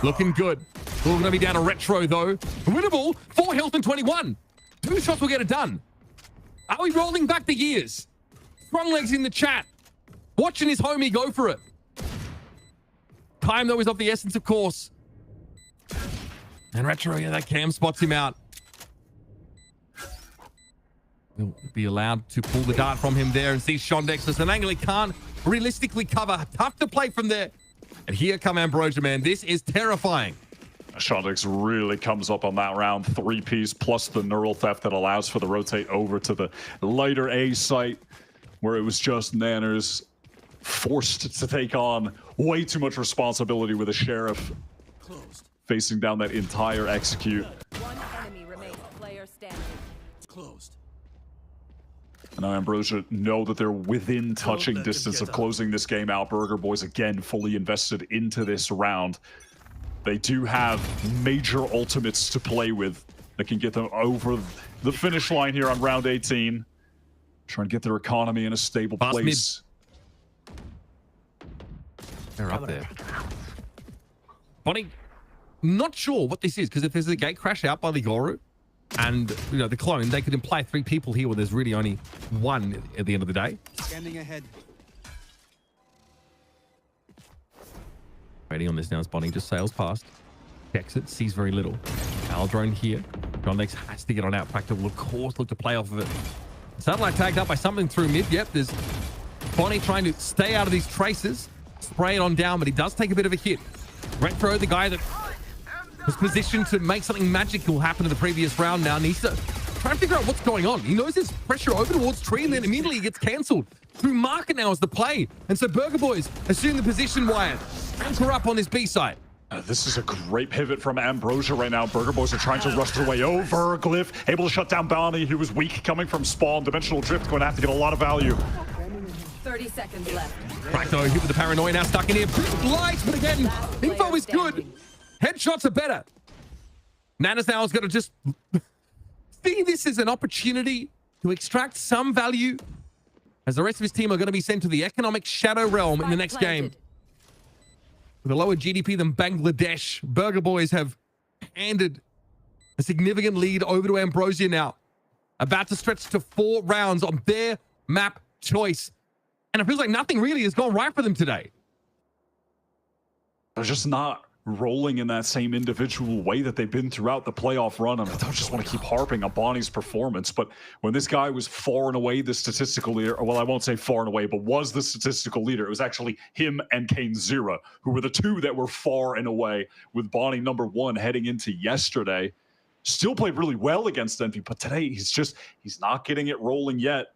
Looking good. We're going to be down to Retro, though. Winnable. 4 health and 21. 2 shots will get it done. Are we rolling back the years? Strong legs in the chat. Watching his homie go for it. Time, though, is of the essence, of course. And Retro, yeah, that cam spots him out. He'll be allowed to pull the dart from him there and see Shondex as an angle he can't realistically cover. Tough to play from there. And here come Ambrosia, man. This is terrifying. Shondex really comes up on that round. 3-piece plus the neural theft that allows for the rotate over to the lighter A site, where it was just Nanners forced to take on way too much responsibility with a sheriff facing down that entire execute. One enemy remains. Player standing. It's closed. And now Ambrosia know that they're within touching distance of closing this game out. Burger Boys again fully invested into this round. They do have major ultimates to play with that can get them over the finish line here on round 18. Trying to get their economy in a stable place. They're up there. Bonnie, not sure what this is, because if there's a gate crash out by Ligoru and the clone, they could imply 3 people here where there's really only 1 at the end of the day. Standing ahead. Waiting on this now as Bonnie just sails past. Checks it, sees very little. Al drone here. Shondex has to get on out. Practical, of course, look to play off of it. Satellite tagged up by something through mid. Yep, there's Bonnie trying to stay out of these traces. Spray it on down, but he does take a bit of a hit. Retro, the guy that was positioned to make something magical happen in the previous round now, needs to try and figure out what's going on. He knows there's pressure over towards Tree, and then immediately it gets cancelled. Through market now is the play. And so Burger Boys assume the position Wyatt. Anchor up on this B side. This is a great pivot from Ambrosia right now. Burger Boys are trying to rush their way over. Glyph able to shut down Bonnie, who was weak coming from spawn. Dimensional Drift going to have to get a lot of value. 30 seconds left. Practo hit with the paranoia now stuck in here. Light, but again, info is good. Headshots are better. Nanas now is going to just see this as an opportunity to extract some value, as the rest of his team are going to be sent to the economic shadow realm in the next game. With a lower GDP than Bangladesh, Burger Boys have handed a significant lead over to Ambrosia now. About to stretch to 4 rounds on their map choice. And it feels like nothing really has gone right for them today. They're just not rolling in that same individual way that they've been throughout the playoff run. And I don't just want to keep harping on Bonnie's performance, but when this guy was far and away the statistical leader, well, I won't say far and away, but was the statistical leader. It was actually him and Kane Zera, who were the 2 that were far and away, with Bonnie number 1 heading into yesterday. Still played really well against Envy, but today he's not getting it rolling yet.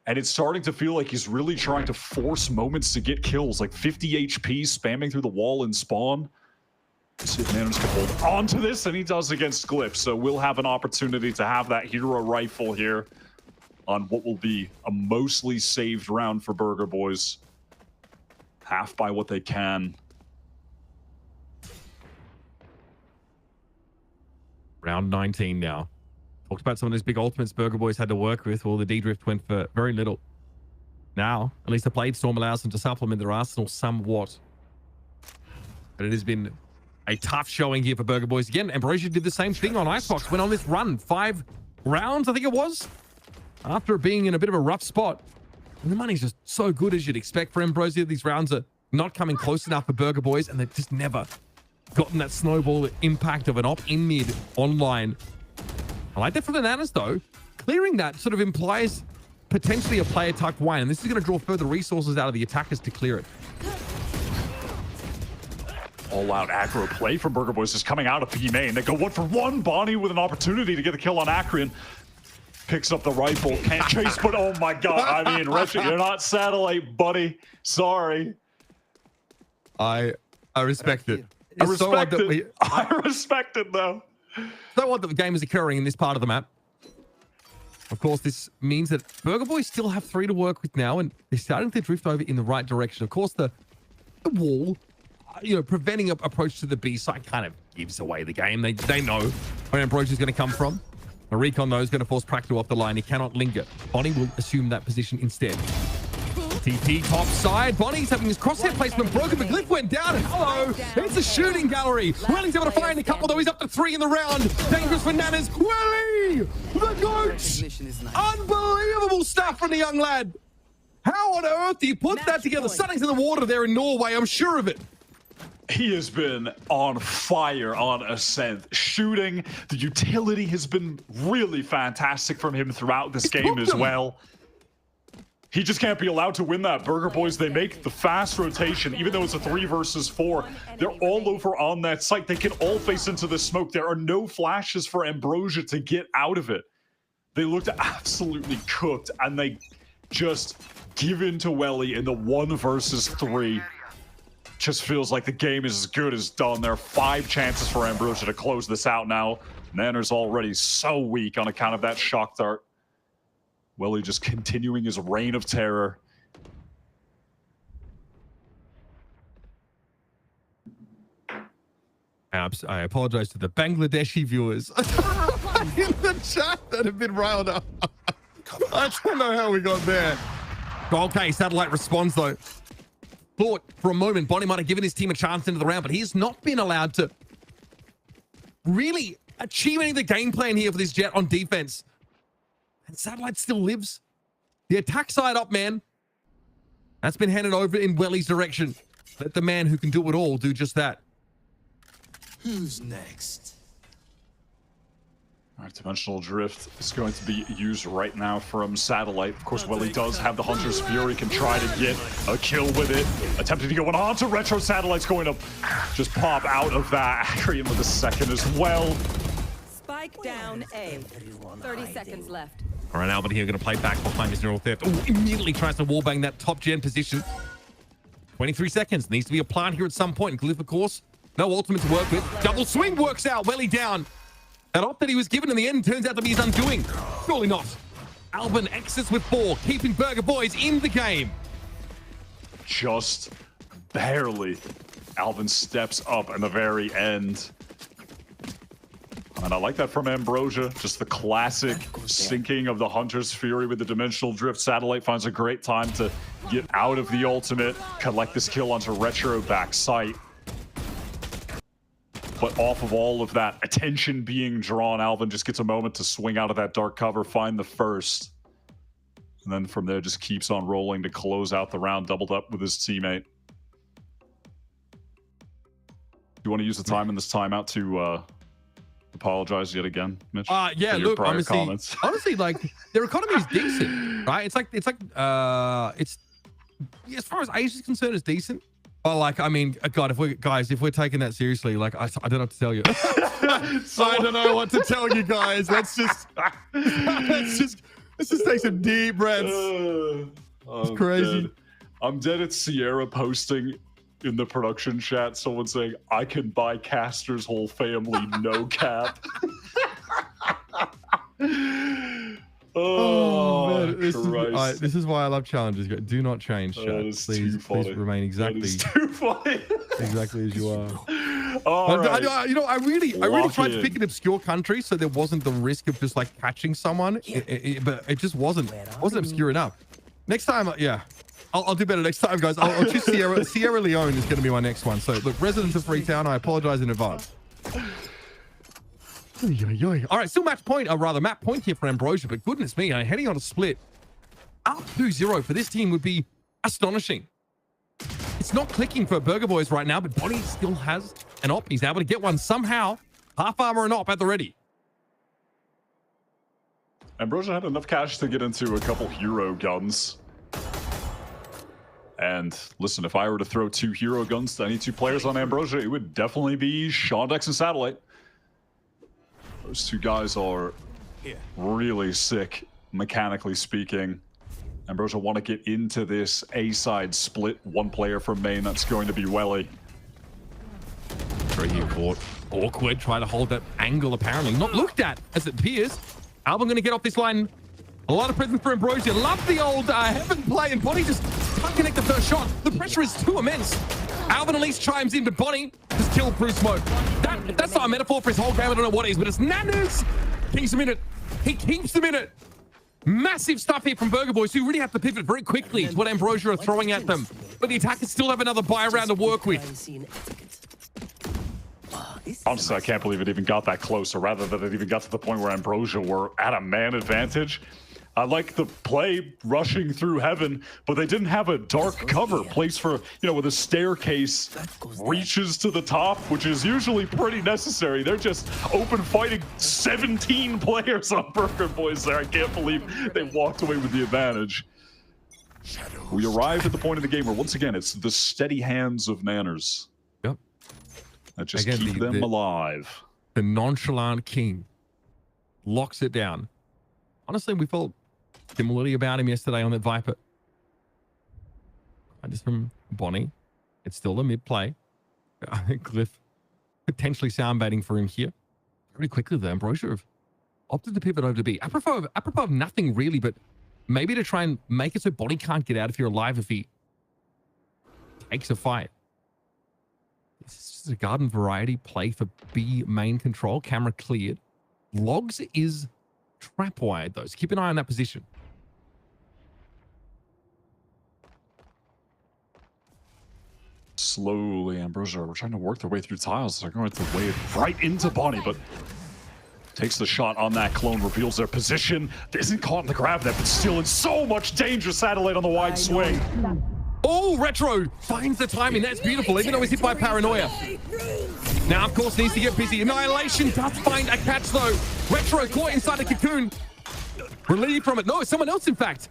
And it's starting to feel like he's really trying to force moments to get kills, like 50 HP, spamming through the wall in spawn. Let's see if Nanners can hold on to this, and he does against Glyph. So we'll have an opportunity to have that hero rifle here on what will be a mostly saved round for Burger Boys. Half by what they can. Round 19 now. Talked about some of those big ultimates Burger Boys had to work with. Well, the D-Drift went for very little. Now, at least the Blade Storm allows them to supplement their arsenal somewhat. But it has been a tough showing here for Burger Boys. Again, Ambrosia did the same thing on Icebox. Went on this run. 5 rounds, I think it was. After being in a bit of a rough spot. And the money's just so good as you'd expect for Ambrosia. These rounds are not coming close enough for Burger Boys. And they've just never gotten that snowball impact of an op in mid online. I like that for the Nanas, though. Clearing that sort of implies potentially a player tucked wine, and this is going to draw further resources out of the attackers to clear it. All-out aggro play from Burger Boys is coming out of B main. They go 1 for 1. Bonnie with an opportunity to get the kill on Acreon. Picks up the rifle. Can't chase, but oh my god. I mean, Retro, you're not satellite, buddy. Sorry. I respect it. I respect it. I respect it, though. So odd that the game is occurring in this part of the map. Of course, this means that Burger Boys still have 3 to work with now, and they're starting to drift over in the right direction. Of course, the wall, preventing an approach to the B side kind of gives away the game. They know where Ambrosia is going to come from. A recon, though, is going to force Practo off the line. He cannot linger. Bonnie will assume that position instead. TP top side. Bonnie's having his crosshair placement broken, but Glyph went down. Hello. It's a shooting gallery. Willie's able to find a couple, though. He's up to 3 in the round. Dangerous for Nanas. Willie! The GOAT! Unbelievable stuff from the young lad. How on earth he puts that together? Something's in the water there in Norway. I'm sure of it. He has been on fire on Ascent. Shooting, the utility has been really fantastic from him throughout this game as well. He just can't be allowed to win that. Burger Boys, they make the fast rotation, even though it's a 3 versus 4. They're all over on that site. They can all face into the smoke. There are no flashes for Ambrosia to get out of it. They looked absolutely cooked, and they just give in to Welly in the 1 versus 3. Just feels like the game is as good as done. There are 5 chances for Ambrosia to close this out now. Nanner's already so weak on account of that shock dart. Welly just continuing his reign of terror. I apologize to the Bangladeshi viewers in the chat that have been riled up. I don't know how we got there. Okay, Satellite responds though. Thought for a moment Bonnie might have given his team a chance into the round, but he's not been allowed to really achieve any of the game plan here for this Jet on defense. And Satellite still lives. The attack side up, man. That's been handed over in Welly's direction. Let the man who can do it all do just that. Who's next? All right, Dimensional Drift is going to be used right now from Satellite. Of course, Welly does have the Hunter's Fury, can try to get a kill with it. Attempting to go on to Retro. Satellite's going to just pop out of that. Akrian with a second as well. Spike down A. 30 seconds left. All right, Albert here going to play back behind his neural theft. Oh, immediately tries to wallbang that top gen position. 23 seconds. Needs to be a plant here at some point. Glyph, of course, no ultimate to work with. Double swing works out. Welly down. That op that he was given in the end turns out to be his undoing. Surely not. Alban exits with 4, keeping Burger Boys in the game. Just barely. Alban steps up in the very end. And I like that from Ambrosia. Just the classic sinking of the Hunter's Fury with the Dimensional Drift. Satellite finds a great time to get out of the ultimate, collect this kill onto Retro back sight. But off of all of that attention being drawn, Alban just gets a moment to swing out of that dark cover, find the first. And then from there just keeps on rolling to close out the round, doubled up with his teammate. You want to use the time in this timeout to apologize yet again, Mitch? Yeah, look, honestly, like their economy is decent, right? It's as far as Asia's concerned, it's decent. But like, I mean, God, if we're taking that seriously, like, I don't know what to tell you. I don't know what to tell you guys. Let's just take some deep breaths. It's crazy. Dead. I'm dead at Sierra posting in the production chat, someone saying, I can buy Caster's whole family, no cap. Man, this is why I love challenges. Do not change, chat. Please remain exactly exactly as you are. I really tried to pick an obscure country so there wasn't the risk of just like catching someone, but it just wasn't obscure enough. Next time, yeah, I'll do better next time, guys. I'll choose Sierra Leone is going to be my next one. So look, residents of Freetown, I apologize in advance. All right, still map point here for Ambrosia, but goodness me, heading on a split. Up 2-0 for this team would be astonishing. It's not clicking for Burger Boys right now, but Bonnie still has an op. He's able to get one somehow. Half armor and op at the ready. Ambrosia had enough cash to get into a couple hero guns. And listen, if I were to throw 2 hero guns to any 2 players on Ambrosia, it would definitely be Shondex and Satellite. Those 2 guys are really sick, mechanically speaking. Ambrosia want to get into this A-side split. 1 player from main, that's going to be Welly. Very caught. Awkward, trying to hold that angle, apparently. Not looked at, as it appears. Alban going to get off this line. A lot of presence for Ambrosia. Love the old heaven play, and Bonnie just can't connect the first shot. The pressure is too immense. Alban at least chimes in, but Bonnie just killed through smoke. That's not a metaphor for his whole game. I don't know what it is, but it's Nanus. Keeps him in it. He keeps them in it. Massive stuff here from Burger Boys, who really have to pivot very quickly to what Ambrosia are throwing at them. But the attackers still have another buy round to work with. Honestly, I can't believe it even got that close, or rather that it even got to the point where Ambrosia were at a man advantage. I like the play rushing through heaven, but they didn't have a dark cover place for, you know, with a staircase reaches to the top, which is usually pretty necessary. They're just open fighting 17 players on Burger Boys there. I can't believe they walked away with the advantage. We arrived at the point of the game where, once again, it's the steady hands of Nanners. Yep. That just keep them alive. The nonchalant king locks it down. Honestly, we felt similarly about him yesterday on that Viper. Just from Bonnie. It's still a mid play. Glyph potentially soundbaiting for him here. Very quickly, though, Ambrosia have opted to pivot over to B. Apropos of nothing really, but maybe to try and make it so Bonnie can't get out if you're alive if he takes a fight. This is a garden variety play for B main control. Camera cleared. Logs is trap wired, though, so keep an eye on that position. Slowly, Ambrosia, we're trying to work their way through tiles. They're going to wade right into Bonnie, but takes the shot on that clone, reveals their position. Isn't caught in the grab there, but still in so much danger. Satellite on the wide swing. Oh, Retro finds the timing. That's beautiful, even though he's hit by Paranoia. Now, of course, needs to get busy. Annihilation does find a catch, though. Retro caught inside the cocoon. Relieved from it. No, it's someone else, in fact.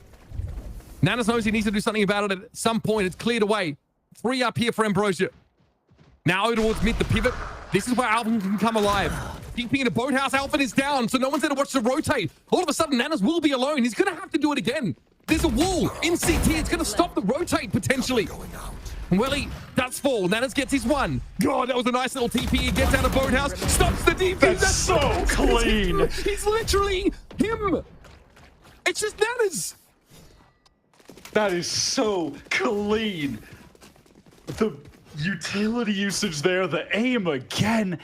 Nanas knows he needs to do something about it at some point. It's cleared away. 3 up here for Ambrosia. Now over towards mid, the pivot. This is where Alvin can come alive. Keeping in a boathouse, Alvin is down, so no one's there to watch the rotate. All of a sudden, Nanas will be alone. He's going to have to do it again. There's a wall in CT. It's going to stop the rotate, potentially. Willie does fall. Nanas gets his one. God, that was a nice little TP. He gets out of boathouse, stops the defense. That's so clean. He's literally him. It's just Nanas. That is so clean. The utility usage there, the aim again,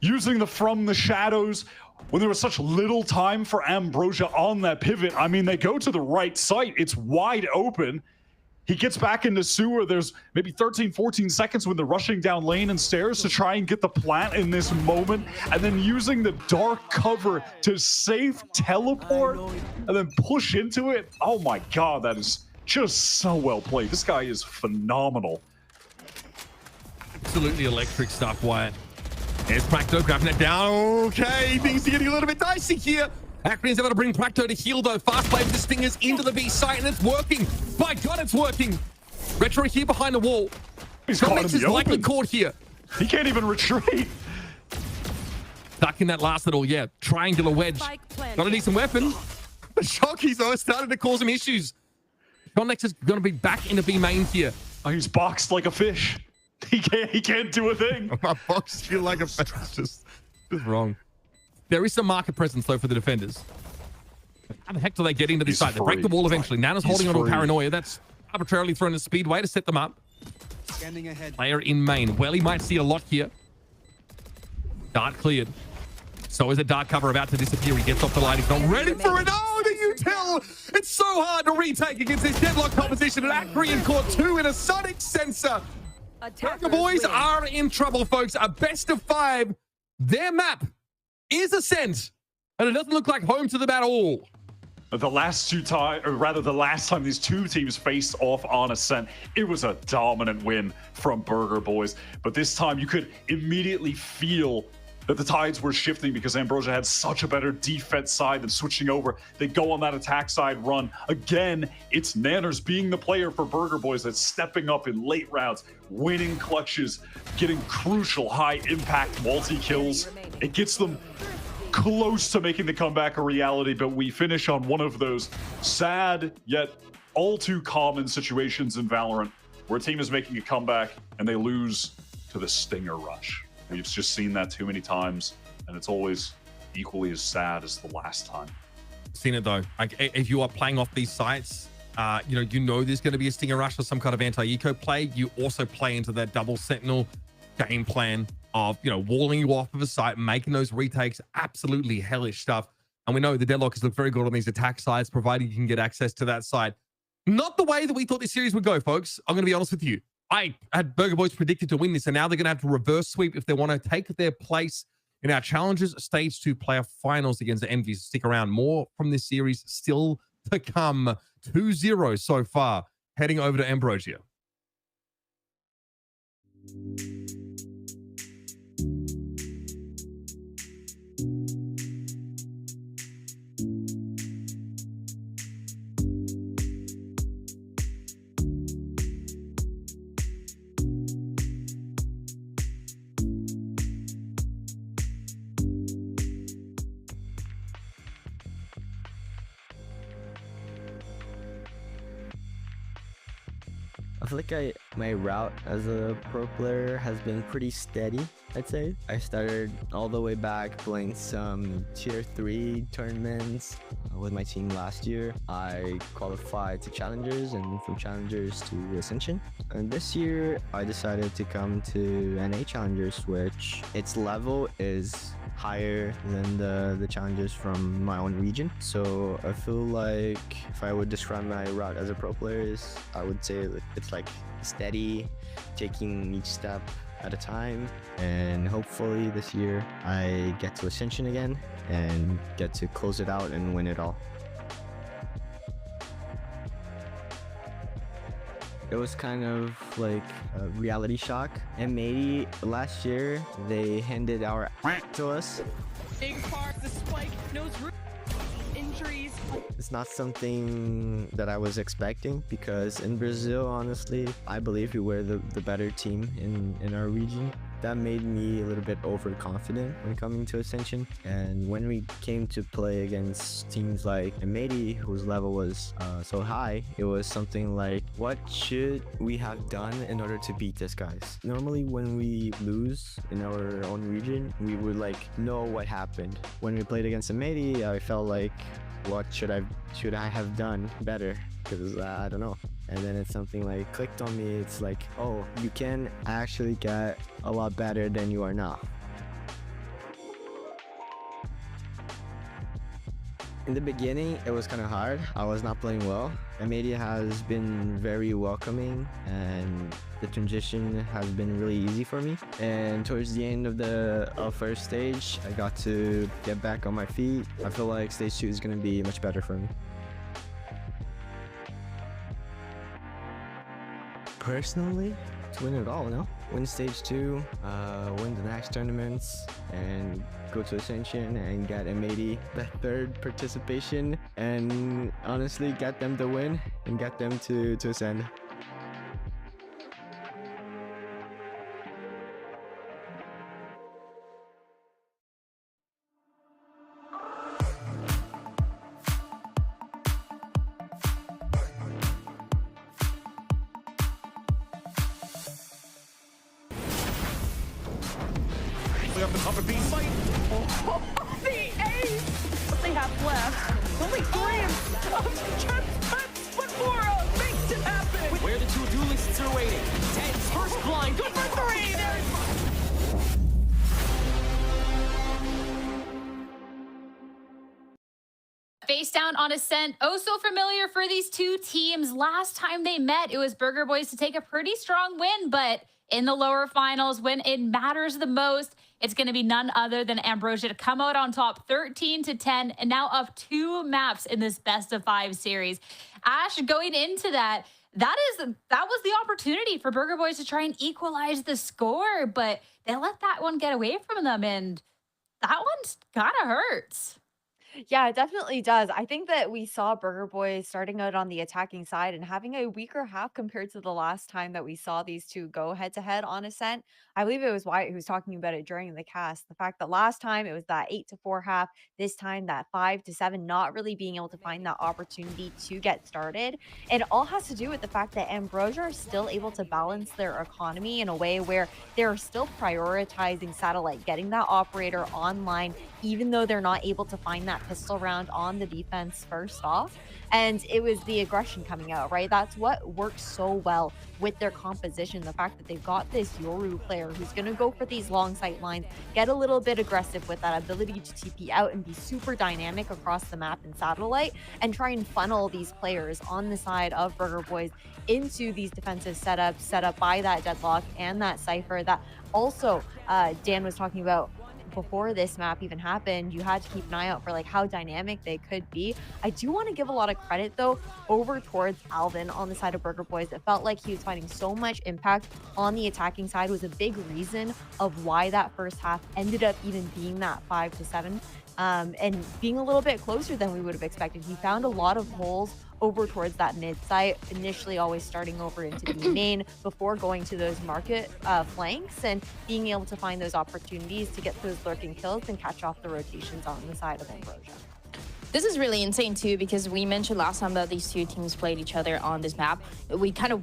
using the from the shadows when there was such little time for Ambrosia on that pivot. I mean, they go to the right site. It's wide open. He gets back into sewer. There's maybe 13, 14 seconds when they're rushing down lane and stairs to try and get the plant in this moment, and then using the dark cover to safe teleport and then push into it. Oh my God, that is just so well played. This guy is phenomenal. Absolutely electric stuff, Wyatt. There's Practo grabbing it down. Okay, things are getting a little bit dicey here. Acrian's able to bring Practo to heal, though. Fast play with the Stingers into the B site, and it's working. By God, it's working. Retro here behind the wall. He's caught in the open. Likely caught here. He can't even retreat. Stuck in that last little, triangular wedge. Not a decent weapon. The Shockies, though, started to cause some issues. Connex is going to be back into B main here. Oh, he's boxed like a fish. He can't do a thing. I boxed you like a fish. Just wrong. There is some market presence, though, for the defenders. How the heck do they get into this site? They break the wall eventually. Nana's holding on to a Paranoia. That's arbitrarily thrown a speedway to set them up. Scanning ahead. Player in main. Well, he might see a lot here. Dart cleared. So is a dark cover about to disappear. He gets off the light. He's not ready for it. Oh, the util! It's so hard to retake against this deadlock composition. And Acreon caught 2 in a sonic sensor. Burger Boys are in trouble, folks. A best of 5. Their map is Ascent, and it doesn't look like home to them at all. The last time these two teams faced off on Ascent, it was a dominant win from Burger Boys. But this time you could immediately feel that the tides were shifting because Ambrosia had such a better defense side than switching over. They go on that attack side run. Again, it's Nanners being the player for Burger Boys that's stepping up in late rounds, winning clutches, getting crucial high impact multi-kills. It gets them close to making the comeback a reality, but we finish on one of those sad yet all too common situations in Valorant where a team is making a comeback and they lose to the Stinger Rush. We've just seen that too many times, and it's always equally as sad as the last time. Seen it though. Like if you are playing off these sites, you know there's going to be a Stinger Rush or some kind of anti-eco play. You also play into that double Sentinel game plan of walling you off of a site, making those retakes. Absolutely hellish stuff. And we know the Deadlockers look very good on these attack sides, provided you can get access to that side. Not the way that we thought this series would go, folks. I'm going to be honest with you. I had Burger Boys predicted to win this, and now they're going to have to reverse sweep if they want to take their place in our Challengers Stage 2 playoff finals against the Envies. Stick around. More from this series still to come. 2-0 so far, heading over to Ambrosia. I feel like my route as a pro player has been pretty steady, I'd say. I started all the way back playing some tier 3 tournaments with my team last year. I qualified to Challengers and from Challengers to Ascension. And this year I decided to come to NA Challengers, which its level is higher than the challenges from my own region. So I feel like if I would describe my route as a pro player, I would say it's like steady, taking each step at a time, and hopefully this year I get to Ascension again and get to close it out and win it all. It was kind of like a reality shock. M80 last year, they handed our to us. Big part, the spike, nose injuries. It's not something that I was expecting because in Brazil, honestly, I believe we were the better team in our region. That made me a little bit overconfident when coming to Ascension. And when we came to play against teams like M80, whose level was so high, it was something like, what should we have done in order to beat this guys? Normally when we lose in our own region, we would like know what happened. When we played against M80, I felt like, what should I have done better? Because I don't know. And then it's something like clicked on me. It's like, oh, you can actually get a lot better than you are now. In the beginning, it was kind of hard. I was not playing well. M80 has been very welcoming and the transition has been really easy for me. And towards the end of the first stage, I got to get back on my feet. I feel like stage 2 is going to be much better for me. Personally, to win it all, no? Win stage 2, win the next tournaments, and go to Ascension and get M80 the 3rd participation, and honestly get them to win and get them to ascend. Up the top of B site. The ace! What they have left. Only 3 of Jets, but Mora makes it happen. Where the two duelists are waiting. Ted's first blind. Good for 3. Face down on Ascent. Oh, so familiar for these two teams. Last time they met, it was Burger Boys to take a pretty strong win, but in the lower finals, when it matters the most, it's going to be none other than Ambrosia to come out on top 13-10 and now up 2 maps in this best of 5 series. Ash, going into that was the opportunity for Burger Boys to try and equalize the score, but they let that one get away from them, and that one kind of hurts. Yeah, it definitely does. I think that we saw Burger Boy starting out on the attacking side and having a weaker half compared to the last time that we saw these two go head to head on Ascent. I believe it was Wyatt who was talking about it during the cast. The fact that last time it was that 8-4 half, this time that 5-7, not really being able to find that opportunity to get started. It all has to do with the fact that Ambrosia are still able to balance their economy in a way where they're still prioritizing Satellite, getting that operator online, even though they're not able to find that pistol round on the defense first off. And it was the aggression coming out, right? That's what works so well with their composition. The fact that they've got this Yoru player who's going to go for these long sight lines, get a little bit aggressive with that ability to TP out and be super dynamic across the map in Satellite and try and funnel these players on the side of Burger Boys into these defensive setups set up by that Deadlock and that Cypher that also Dan was talking about before this map even happened, you had to keep an eye out for like how dynamic they could be. I do want to give a lot of credit though over towards Alvin on the side of Burger Boys. It felt like he was finding so much impact on the attacking side, was a big reason of why that first half ended up even being that 5-7. And being a little bit closer than we would have expected. He found a lot of holes over towards that mid site, initially always starting over into the main before going to those market flanks and being able to find those opportunities to get those lurking kills and catch off the rotations on the side of Ambrosia. This is really insane too, because we mentioned last time that these two teams played each other on this map. We kind of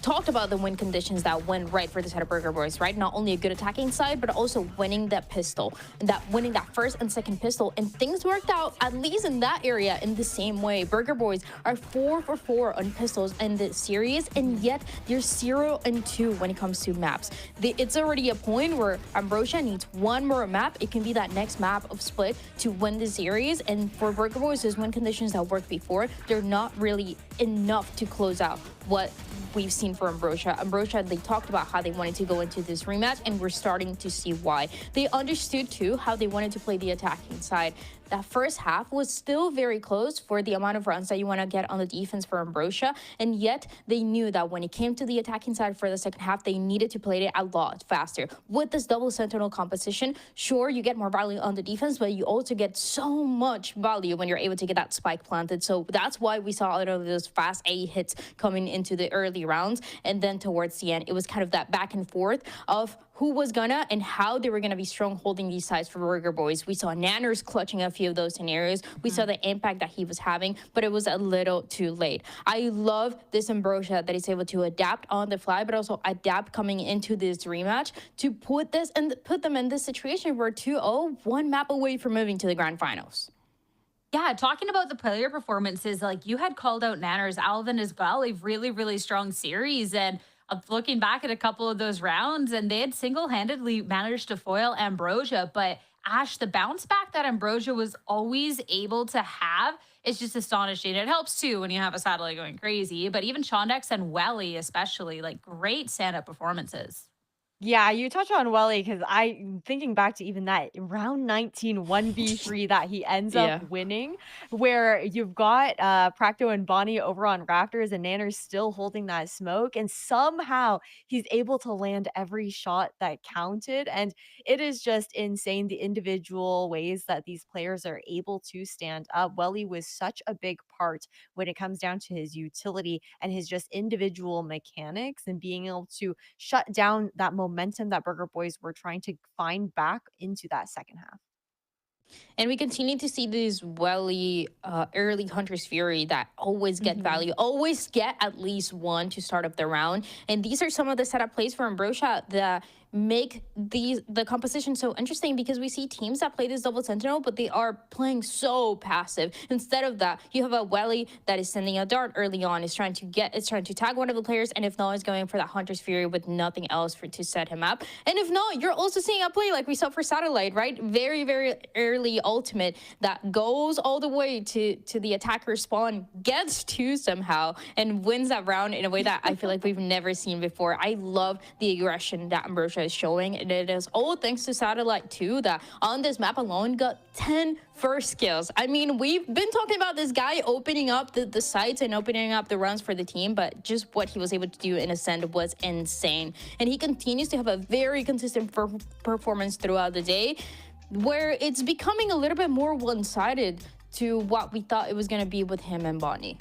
talked about the win conditions that went right for the side of Burger Boys, right? Not only a good attacking side, but also winning that pistol, and winning that first and second pistol. And things worked out, at least in that area, in the same way. Burger Boys are 4 for 4 on pistols in the series, and yet they're 0 and 2 when it comes to maps. It's already a point where Ambrosia needs one more map. It can be that next map of split to win the series. And for Burger Boys, those win conditions that worked before, they're not really enough to close out what we've seen for Ambrosia. Ambrosia, they talked about how they wanted to go into this rematch, and we're starting to see why. They understood too how they wanted to play the attacking side. That first half was still very close for the amount of runs that you want to get on the defense for Ambrosia, and yet they knew that when it came to the attacking side for the second half, they needed to play it a lot faster. With this double sentinel composition, sure, you get more value on the defense, but you also get so much value when you're able to get that spike planted. So that's why we saw a lot of those fast A hits coming into the early rounds, and then towards the end, it was kind of that back and forth of who was gonna and how they were gonna be strong holding these sides for Burger Boys. We saw Nanners clutching a few of those scenarios. We saw the impact that he was having, but it was a little too late. I love this Ambrosia that is able to adapt on the fly, but also adapt coming into this rematch to put them in this situation where 2-0, one map away from moving to the grand finals. Yeah, talking about the player performances, like you had called out Nanners, Alvin as well, a really, really strong series. And looking back at a couple of those rounds, and they had single-handedly managed to foil Ambrosia. But Ash, the bounce back that Ambrosia was always able to have is just astonishing. It helps too when you have a satellite going crazy, but even Shondex and Welly especially, like great stand-up performances. Yeah, you touch on Welly because I'm thinking back to even that round 19 1v3 that he ends Yeah. up winning, where you've got Practo and Bonnie over on Raptors and Nanner's still holding that smoke, and somehow he's able to land every shot that counted. And it is just insane the individual ways that these players are able to stand up. Welly was such a big part when it comes down to his utility and his just individual mechanics and being able to shut down that momentum that Burger Boys were trying to find back into that second half. And we continue to see these Welly early Hunter's Fury that always get value, always get at least one to start up the round. And these are some of the setup plays for Ambrosia that make the composition so interesting, because we see teams that play this double sentinel, but they are playing so passive. Instead of that, you have a Welly that is sending a dart early on, is trying to tag one of the players, and if not, is going for that Hunter's Fury with nothing else to set him up. And if not, you're also seeing a play like we saw for Satellite, right? Very, very early ultimate that goes all the way to the attacker spawn, gets two somehow, and wins that round in a way that I feel like we've never seen before. I love the aggression that Ambrosia is showing, and it is all thanks to Satellite too, that on this map alone got 10 first kills. I mean, we've been talking about this guy opening up the sites and opening up the runs for the team, but just what he was able to do in Ascend was insane. And he continues to have a very consistent performance throughout the day, where it's becoming a little bit more one-sided to what we thought it was going to be with him and Bonnie.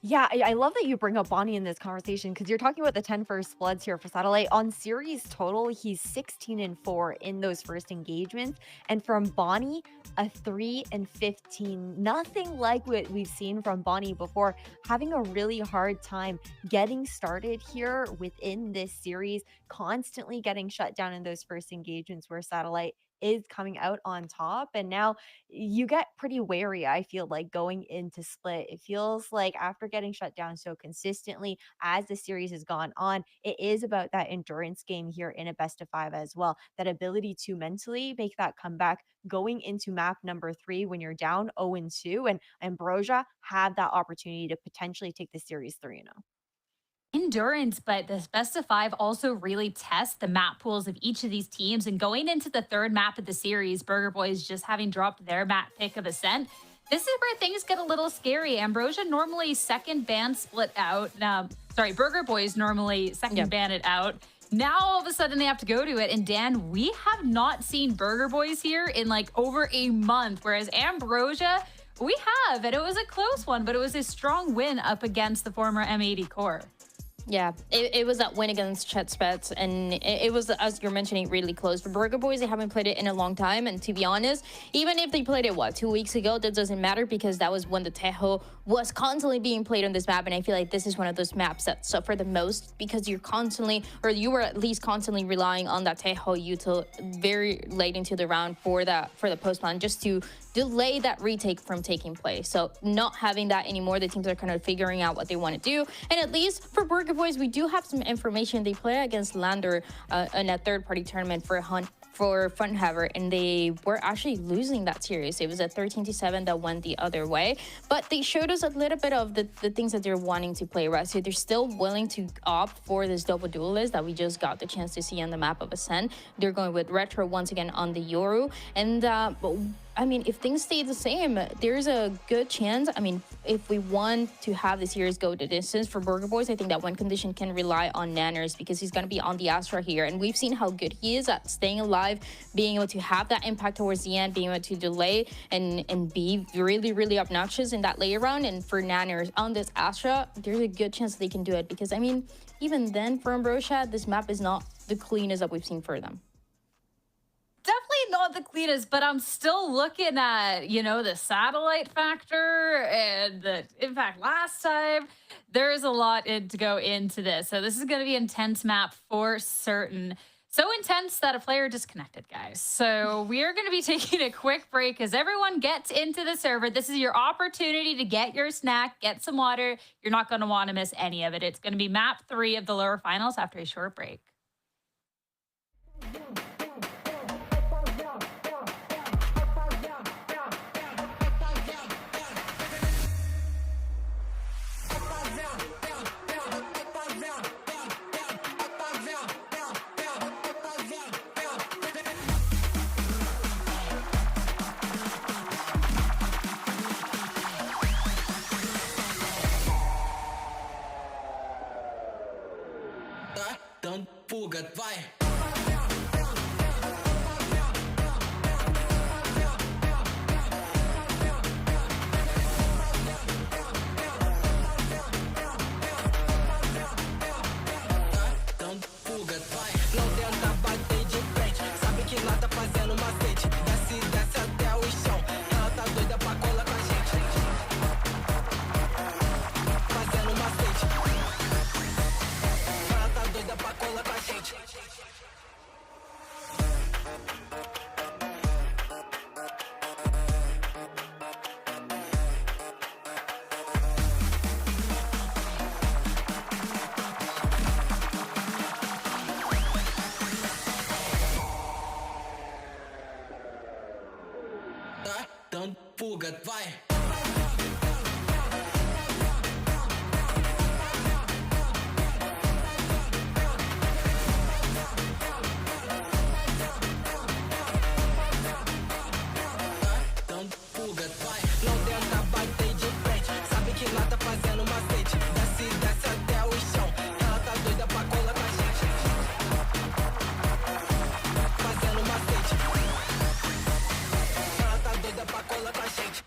Yeah, I love that you bring up Bonnie in this conversation, because you're talking about the 10 first bloods here for Satellite. On series total, he's 16-4 in those first engagements. And from Bonnie, a 3-15. Nothing like what we've seen from Bonnie before. Having a really hard time getting started here within this series, constantly getting shut down in those first engagements where Satellite is coming out on top. And now you get pretty wary, I feel like, going into split. It feels like after getting shut down so consistently as the series has gone on, it is about that endurance game here in a best of 5 as well. That ability to mentally make that comeback going into map number 3 when you're down 0-2, and Ambrosia had that opportunity to potentially take the series 3-0. endurance, but this best of 5 also really tests the map pools of each of these teams. And going into the third map of the series, Burger Boys just having dropped their map pick of Ascent, this is where things get a little scary. Ambrosia normally second ban split out. Burger Boys normally second ban it out. Now all of a sudden they have to go to it. And Dan, we have not seen Burger Boys here in like over a month, whereas Ambrosia, we have, and it was a close one, but it was a strong win up against the former M80 core. Yeah, it was that win against Chet Spets, and it was, as you're mentioning, really close. For Burger Boys, they haven't played it in a long time, and to be honest, even if they played it, 2 weeks ago, that doesn't matter because that was when the Tejo was constantly being played on this map, and I feel like this is one of those maps that suffer the most because you're constantly, or you were at least constantly relying on that Tejo util very late into the round for the post plan just to delay that retake from taking place. So not having that anymore, the teams are kind of figuring out what they want to do. And at least for Burger Boys, we do have some information. They play against Lander in a third-party tournament for Funhaver, and they were actually losing that series. It was a 13-7 that went the other way, but they showed us a little bit of the things that they're wanting to play, right? So they're still willing to opt for this double duelist that we just got the chance to see on the map of Ascent. They're going with Retro once again on the Yoru, and I mean, if things stay the same, there's a good chance. I mean, if we want to have the series go the distance for Burger Boys, I think that one condition can rely on Nanners because he's going to be on the Astra here. And we've seen how good he is at staying alive, being able to have that impact towards the end, being able to delay and be really, really obnoxious in that later round. And for Nanners on this Astra, there's a good chance they can do it because, I mean, even then for Ambrosia, this map is not the cleanest that we've seen for them. Definitely not the cleanest, but I'm still looking at, the satellite factor and in fact, last time, there's a lot to go into this. So this is going to be an intense map for certain. So intense that a player disconnected, guys. So we are going to be taking a quick break as everyone gets into the server. This is your opportunity to get your snack, get some water. You're not going to want to miss any of it. It's going to be map 3 of the lower finals after a short break. Fuga, vai! Não tenta bater de frente, sabe que lá tá fazendo macete. Desce até o chão, ela tá doida pra colar com a gente. Fazendo macete, ela tá doida pra colar com a gente. Dando fuga, vai! Dando fuga, vai! Não tenta bater de frente, sabe que lá tá fazendo macete. Desce até o chão, ela tá doida pra colar com a gente. Fazendo macete. Ela tá doida pra colar com a gente.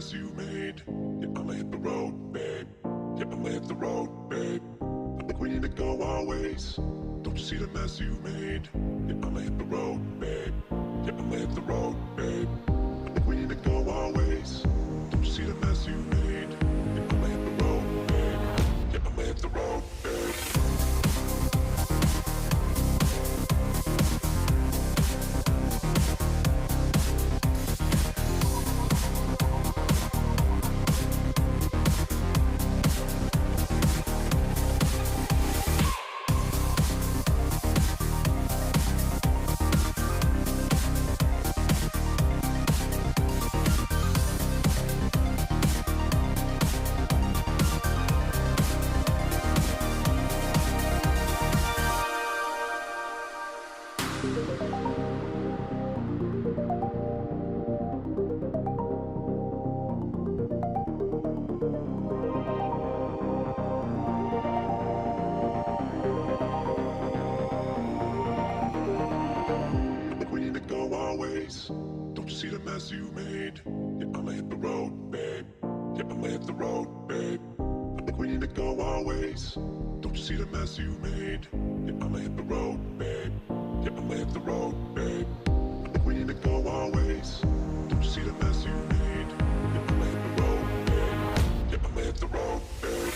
mess you made. Yeah, I'ma hit the road, babe. Yeah, I'ma hit the road, babe. I think we need to go our ways. Don't you see the mess you made? Yeah, I'ma hit the road, babe. Yeah, I'ma hit the road, babe. I think we need to go our ways. Don't you see the mess you made? Yeah, I'ma hit the road, babe. Yeah, I'ma hit the road, babe. Don't you see the mess you made? Yeah, I'ma hit the road, babe. Yeah, I'ma hit the road, babe. I think we need to go our ways. Don't you see the mess you made? Yeah, I'ma hit the road, babe. Yeah, I'ma hit the road, babe. I think we need to go our ways. Don't you see the mess you made? Yeah, I'ma hit the road, babe. Yeah, I'ma hit the road, babe.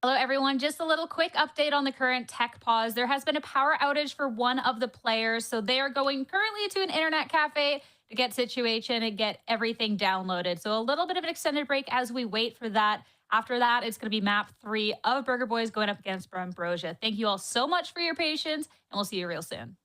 Hello, everyone. Just a little quick update on the current tech pause. There has been a power outage for one of the players, so they are going currently to an internet cafe to get situation and get everything downloaded. So a little bit of an extended break as we wait for that. After that, it's going to be map 3 of Burger Boys going up against Ambrosia. Thank you all so much for your patience, and we'll see you real soon.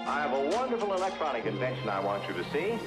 I have a wonderful electronic invention I want you to see.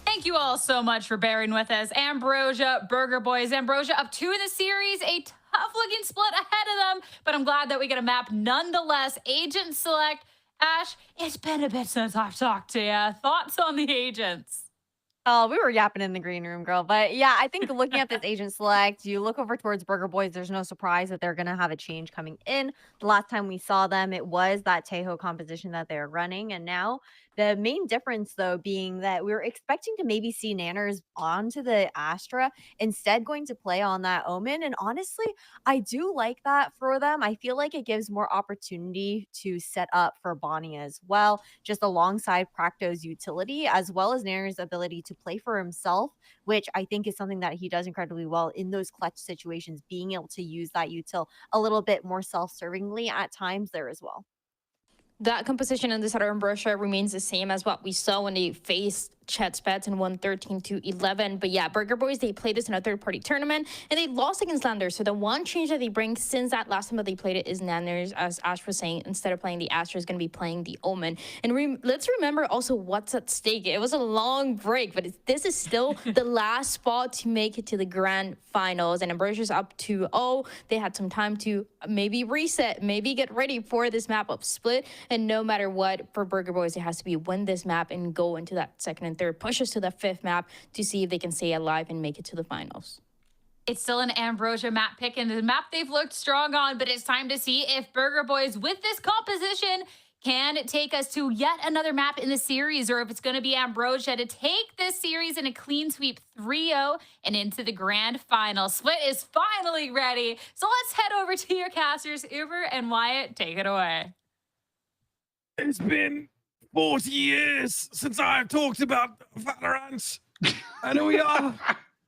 Thank you all so much for bearing with us. Ambrosia, Burger Boys. Ambrosia up 2 in the series, a tough-looking split ahead of them, but I'm glad that we get a map nonetheless. Agent Select. Ash, it's been a bit since I've talked to you. Thoughts on the agents? Oh, we were yapping in the green room, girl. But yeah, I think looking at this agent select, you look over towards Burger Boys, there's no surprise that they're going to have a change coming in. The last time we saw them, it was that Tejo composition that they're running. And now the main difference, though, being that we were expecting to maybe see Nanners onto the Astra, instead going to play on that Omen. And honestly, I do like that for them. I feel like it gives more opportunity to set up for Bonnie as well, just alongside Practo's utility, as well as Nanners' ability to play for himself, which I think is something that he does incredibly well in those clutch situations, being able to use that util a little bit more self-servingly at times there as well. That composition in the Southern Ambrosia remains the same as what we saw when they faced Chet Spets and won 13-11. But yeah, Burger Boys, they played this in a third-party tournament, and they lost against Landers. So the one change that they bring since that last time that they played it is Nanners, as Ash was saying, instead of playing the Astra, is going to be playing the Omen. And let's remember also what's at stake. It was a long break, but this is still the last spot to make it to the grand finals. And Ambrosia's up 2-0. They had some time to maybe reset, maybe get ready for this map of split. And no matter what, for Burger Boys, it has to be win this map and go into that second and third pushes to the 5th map to see if they can stay alive and make it to the finals. It's still an Ambrosia map pick, and the map they've looked strong on, but it's time to see if Burger Boys, with this composition, can take us to yet another map in the series, or if it's going to be Ambrosia to take this series in a clean sweep 3-0 and into the grand final. Split is finally ready, so let's head over to your casters. Uber and Wyatt, take it away. It's been 40 years since I've talked about VALORANT. And here we are.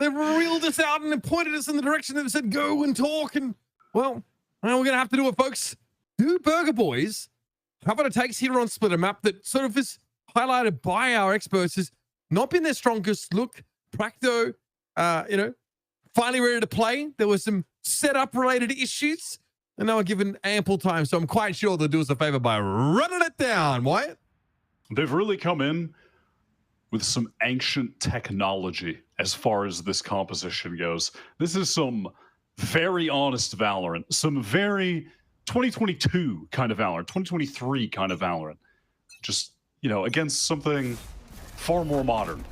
They've reeled us out and pointed us in the direction that said go and talk. And, well, we're going to have to do it, folks. Do Burger Boys have what it takes here on Split, a map that sort of is highlighted by our experts has not been their strongest look. Practo, finally ready to play. There were some setup-related issues, and they were given ample time. So I'm quite sure they'll do us a favor by running it down. Wyatt? They've really come in with some ancient technology as far as this composition goes. This is some very honest Valorant, some very 2022 kind of Valorant, 2023 kind of Valorant. Just, against something far more modern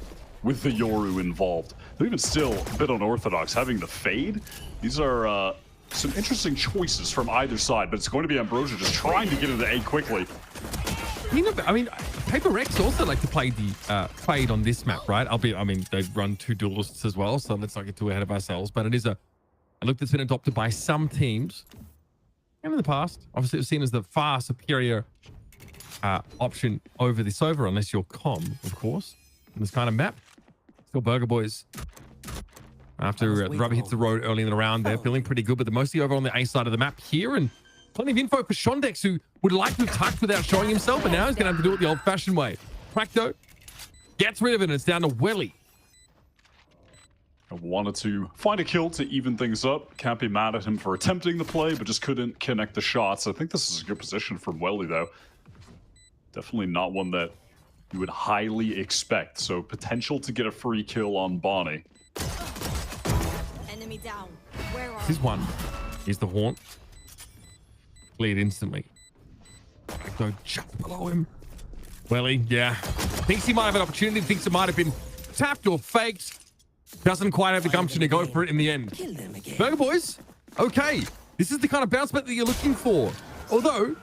with the Yoru involved. They're even still a bit unorthodox, having the fade. These are some interesting choices from either side, but it's going to be Ambrosia just trying to get into A quickly. Paper Rex also like to play the fade on this map, right? They've run 2 duelists as well, so let's not get too ahead of ourselves. But it is a look that's been adopted by some teams in the past. Obviously, it's seen as the far superior option over the Sova, unless you're Com, of course, in this kind of map. Still Burger Boys. After the rubber hits the road early in the round, they're feeling pretty good, but they're mostly over on the A side of the map here, and plenty of info for Shondex, who would like to have touched without showing himself, but now he's going to have to do it the old-fashioned way. Practo gets rid of it, and it's down to Welly. Wanted to find a kill to even things up. Can't be mad at him for attempting the play, but just couldn't connect the shots. I think this is a good position from Welly, though. Definitely not one that you would highly expect. So potential to get a free kill on Bonnie. Enemy down. Where are This is one. Here's the haunt. Cleared instantly. Go just below him. Welly, yeah. Thinks he might have an opportunity. Thinks it might have been tapped or faked. Doesn't quite have the gumption to go for it in the end. Burger Boys, okay. This is the kind of bounce back that you're looking for. Although,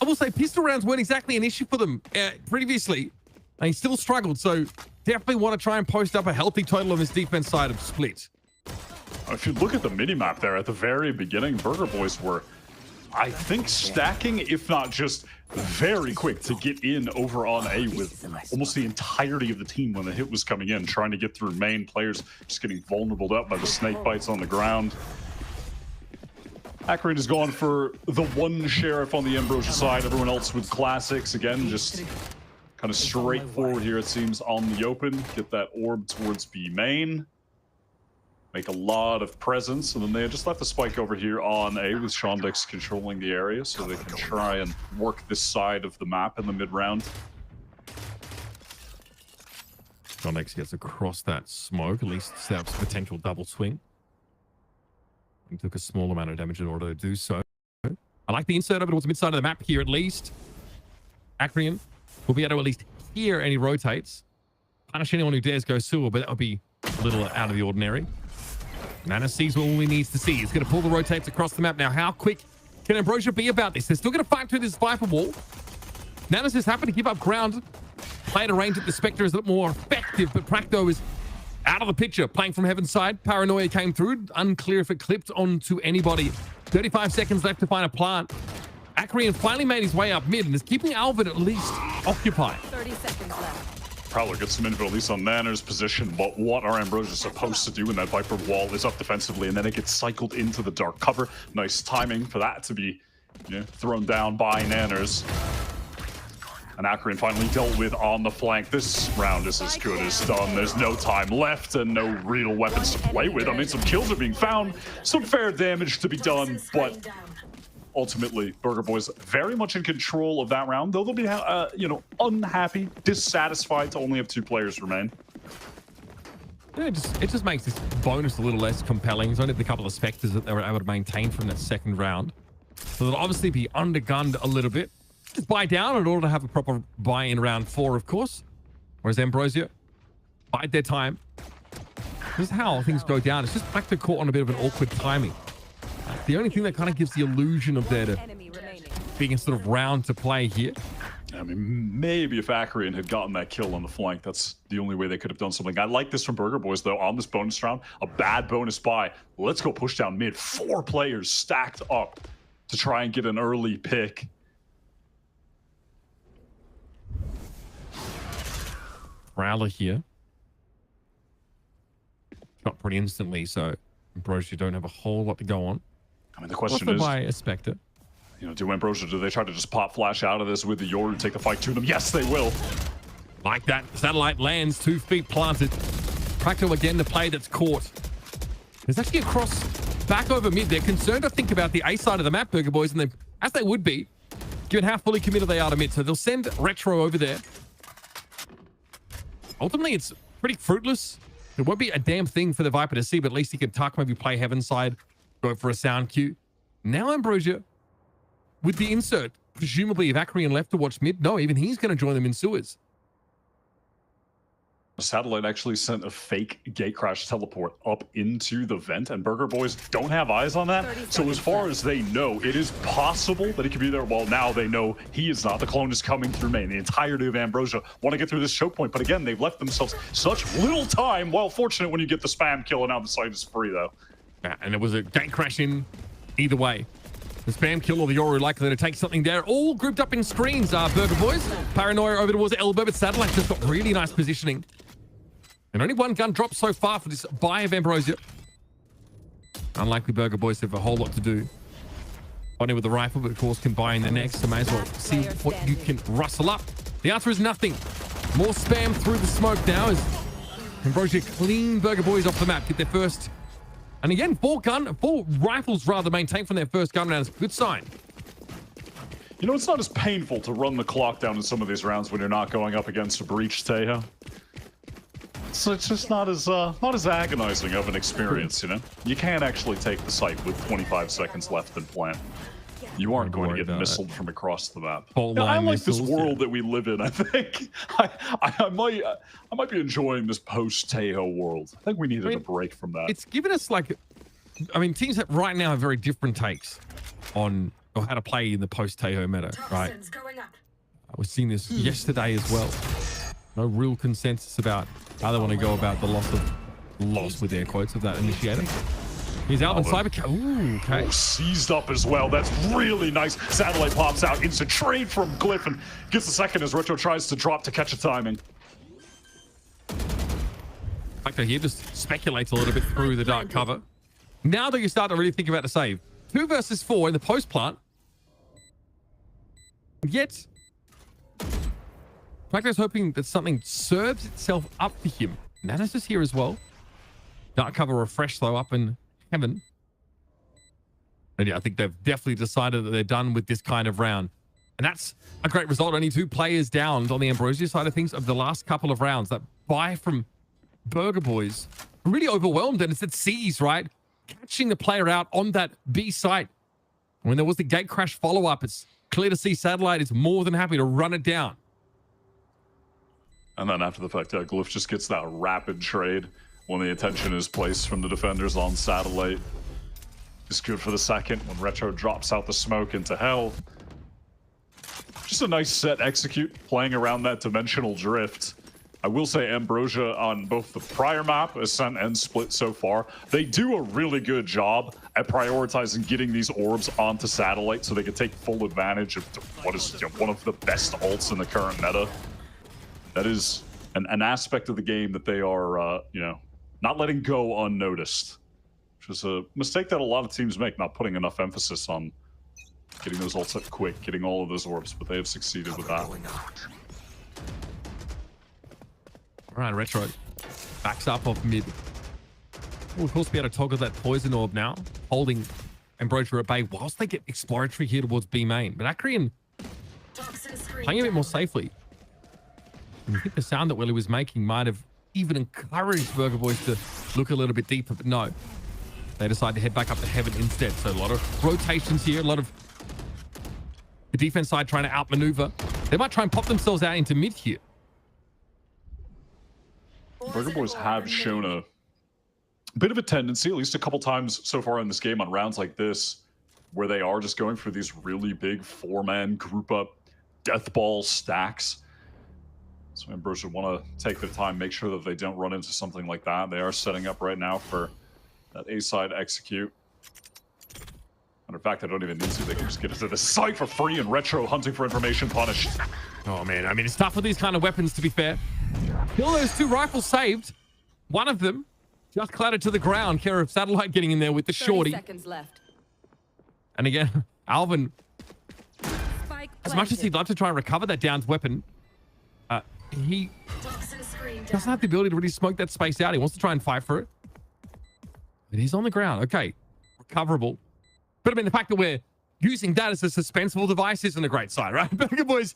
I will say pistol rounds weren't exactly an issue for them previously. And he still struggled, so definitely want to try and post up a healthy total on this defense side of Split. If you look at the minimap there at the very beginning, Burger Boys were, I think, stacking, if not just very quick to get in over on A with almost the entirety of the team when the hit was coming in, trying to get through main. Players just getting vulnerable up by the snake bites on the ground. Acrid has gone for the one sheriff on the Ambrosia side, everyone else with classics. Again, just kind of straightforward here, it seems, on the open. Get that orb towards B main. Make a lot of presence, and then they just left the spike over here on A with Shondex controlling the area so they can try and work this side of the map in the mid-round. Shondex gets across that smoke, at least set up some potential double swing. He took a small amount of damage in order to do so. I like the insert over towards the mid side of the map here at least. Acrian will be able to at least hear any rotates. Punish anyone who dares go sewer, but that would be a little out of the ordinary. Nana sees what he needs to see. He's going to pull the rotates across the map. Now, how quick can Ambrosia be about this? They're still going to fight through this Viper wall. Nana's just happy to give up ground. Play at a range that the Spectre is a little more effective, but Prakto is out of the picture. Playing from Heaven's side. Paranoia came through. Unclear if it clipped onto anybody. 35 seconds left to find a plant. Acrian finally made his way up mid and is keeping Alvin at least occupied. 30 seconds left. Prowler gets some info at least on Nanner's position, but what are Ambrosia supposed to do when that Viper wall is up defensively and then it gets cycled into the dark cover? Nice timing for that to be, you know, thrown down by Nanners. And Acrian finally dealt with on the flank. This round is as good as done. There's no time left and no real weapons to play with. I mean, some kills are being found, some fair damage to be done, but ultimately, Burger Boys very much in control of that round, though they'll be, you know, unhappy, dissatisfied to only have 2 players remain. Yeah, it just makes this bonus a little less compelling. There's only a couple of Spectres that they were able to maintain from that second round. So they'll obviously be undergunned a little bit. Just buy down in order to have a proper buy in round 4, of course. Whereas Ambrosia bide their time. This is how things go down. It's just Prakto caught on a bit of an awkward timing. The only thing that kind of gives the illusion of there to being a sort of round to play here. I mean, maybe if Acrian had gotten that kill on the flank, that's the only way they could have done something. I like this from Burger Boys, though, on this bonus round. A bad bonus buy. Let's go push down mid. 4 players stacked up to try and get an early pick. Prowler here. Shot pretty instantly, so Ambrosia don't have a whole lot to go on. I mean, the question is, by a Spectre. You know, do Ambrosia, do they try to just pop flash out of this with the Yoru to take the fight to them? Yes, they will. Like that, satellite lands, 2 feet planted. Prakto again, the play that's caught. There's actually a cross back over mid. They're concerned, I think, about the A side of the map, Burger Boys, and they, as they would be, given how fully committed they are to mid. So they'll send Retro over there. Ultimately, it's pretty fruitless. It won't be a damn thing for the Viper to see, but at least he can tuck, maybe play Heaven's side, go for a sound cue. Now Ambrosia, with the insert, presumably if Acrian left to watch mid, no, even he's going to join them in sewers. Satellite actually sent a fake gate crash teleport up into the vent, and Burger Boys don't have eyes on that. So as far as they know, it is possible that he could be there. Well, now they know he is not. The clone is coming through main. The entirety of Ambrosia want to get through this choke point, but again, they've left themselves such little time. Well, fortunate when you get the spam kill, and now the site is free, though. Yeah, and it was a gate crash in either way. The spam kill or the Yoru likely to take something there. All grouped up in screens, Burger Boys. Paranoia over towards Elbow, but Satellite just got really nice positioning. And only 1 gun drop so far for this buy of Ambrosia. Unlikely Burger Boys have a whole lot to do. Bonnie with the rifle, but of course can buy in the next, so may as well see what you can rustle up. The answer is nothing. More spam through the smoke now as Ambrosia clean Burger Boys off the map, get their first. And again, four rifles rather maintained from their first gun round. It's a good sign. You know, it's not as painful to run the clock down in some of these rounds when you're not going up against a breach, Teja. So it's just not as agonizing of an experience, you know? You can't actually take the site with 25 seconds left in plant. You aren't going to get missiled from across the map. Yeah, I like this world that we live in, I think. I might be enjoying this post-Tejo world. I think we needed a break from that. It's given us like, I mean, teams that right now have very different takes on how to play in the post-Tejo meta, right? I was seeing this yesterday as well. No real consensus about how they want to go about the loss with air quotes of that initiator. He's Alvin Cyber. Ooh, okay. Seized up as well. That's really nice. Satellite pops out. Instant trade from Glyph and gets the second as Retro tries to drop to catch a timing. Factor here just speculates a little bit through the dark cover. Now that you start to really think about the save. 2 versus 4 in the post plant. Yet, Factor's hoping that something serves itself up for him. Nanas is here as well. Dark cover refresh though up in heaven. And yeah, I think they've definitely decided that they're done with this kind of round. And that's a great result. Only 2 players downed on the Ambrosia side of things of the last couple of rounds. That buy from Burger Boys really overwhelmed, and it's at C's, right? Catching the player out on that B site. When there was the gate crash follow-up, it's clear to see Satellite is more than happy to run it down. And then after the fact, Glyph just gets that rapid trade when the attention is placed from the defenders on Satellite. Just good for the second when Retro drops out the smoke into hell. Just a nice set execute, playing around that dimensional drift. I will say Ambrosia on both the prior map, Ascent, and Split so far, they do a really good job at prioritizing getting these orbs onto Satellite so they can take full advantage of what is one of the best ults in the current meta. That is an aspect of the game that they are, not letting go unnoticed, which is a mistake that a lot of teams make, not putting enough emphasis on getting those ults up quick, getting all of those orbs, but they have succeeded with that. All right, Retro backs up off mid. We'll of course be able to toggle that poison orb now, holding Ambrosia at bay whilst they get exploratory here towards B main. But Acrian playing a bit more safely. And I think the sound that Willie was making might have even encouraged Burger Boys to look a little bit deeper, but no. They decide to head back up to heaven instead. So a lot of rotations here, a lot of the defense side trying to outmaneuver. They might try and pop themselves out into mid here. Burger Boys have shown a bit of a tendency, at least a couple times so far in this game on rounds like this, where they are just going for these really big 4-man group up death ball stacks. So Ambrosia want to take their time, make sure that they don't run into something like that. They are setting up right now for that A-side execute. Matter of fact, I don't even need to. They can just get into the site for free, and Retro hunting for information punished. Oh man, I mean, it's tough with these kind of weapons, to be fair. Kill those 2 rifles saved. One of them just clattered to the ground. Care of Satellite getting in there with the shorty. 30 seconds left. And again, Alvin, as much as he'd love to try and recover that downed weapon, he doesn't have the ability to really smoke that space out. He wants to try and fight for it. But he's on the ground. Okay, recoverable. But I mean, the fact that we're using that as a suspenseful device isn't a great sign, right? Burger Boys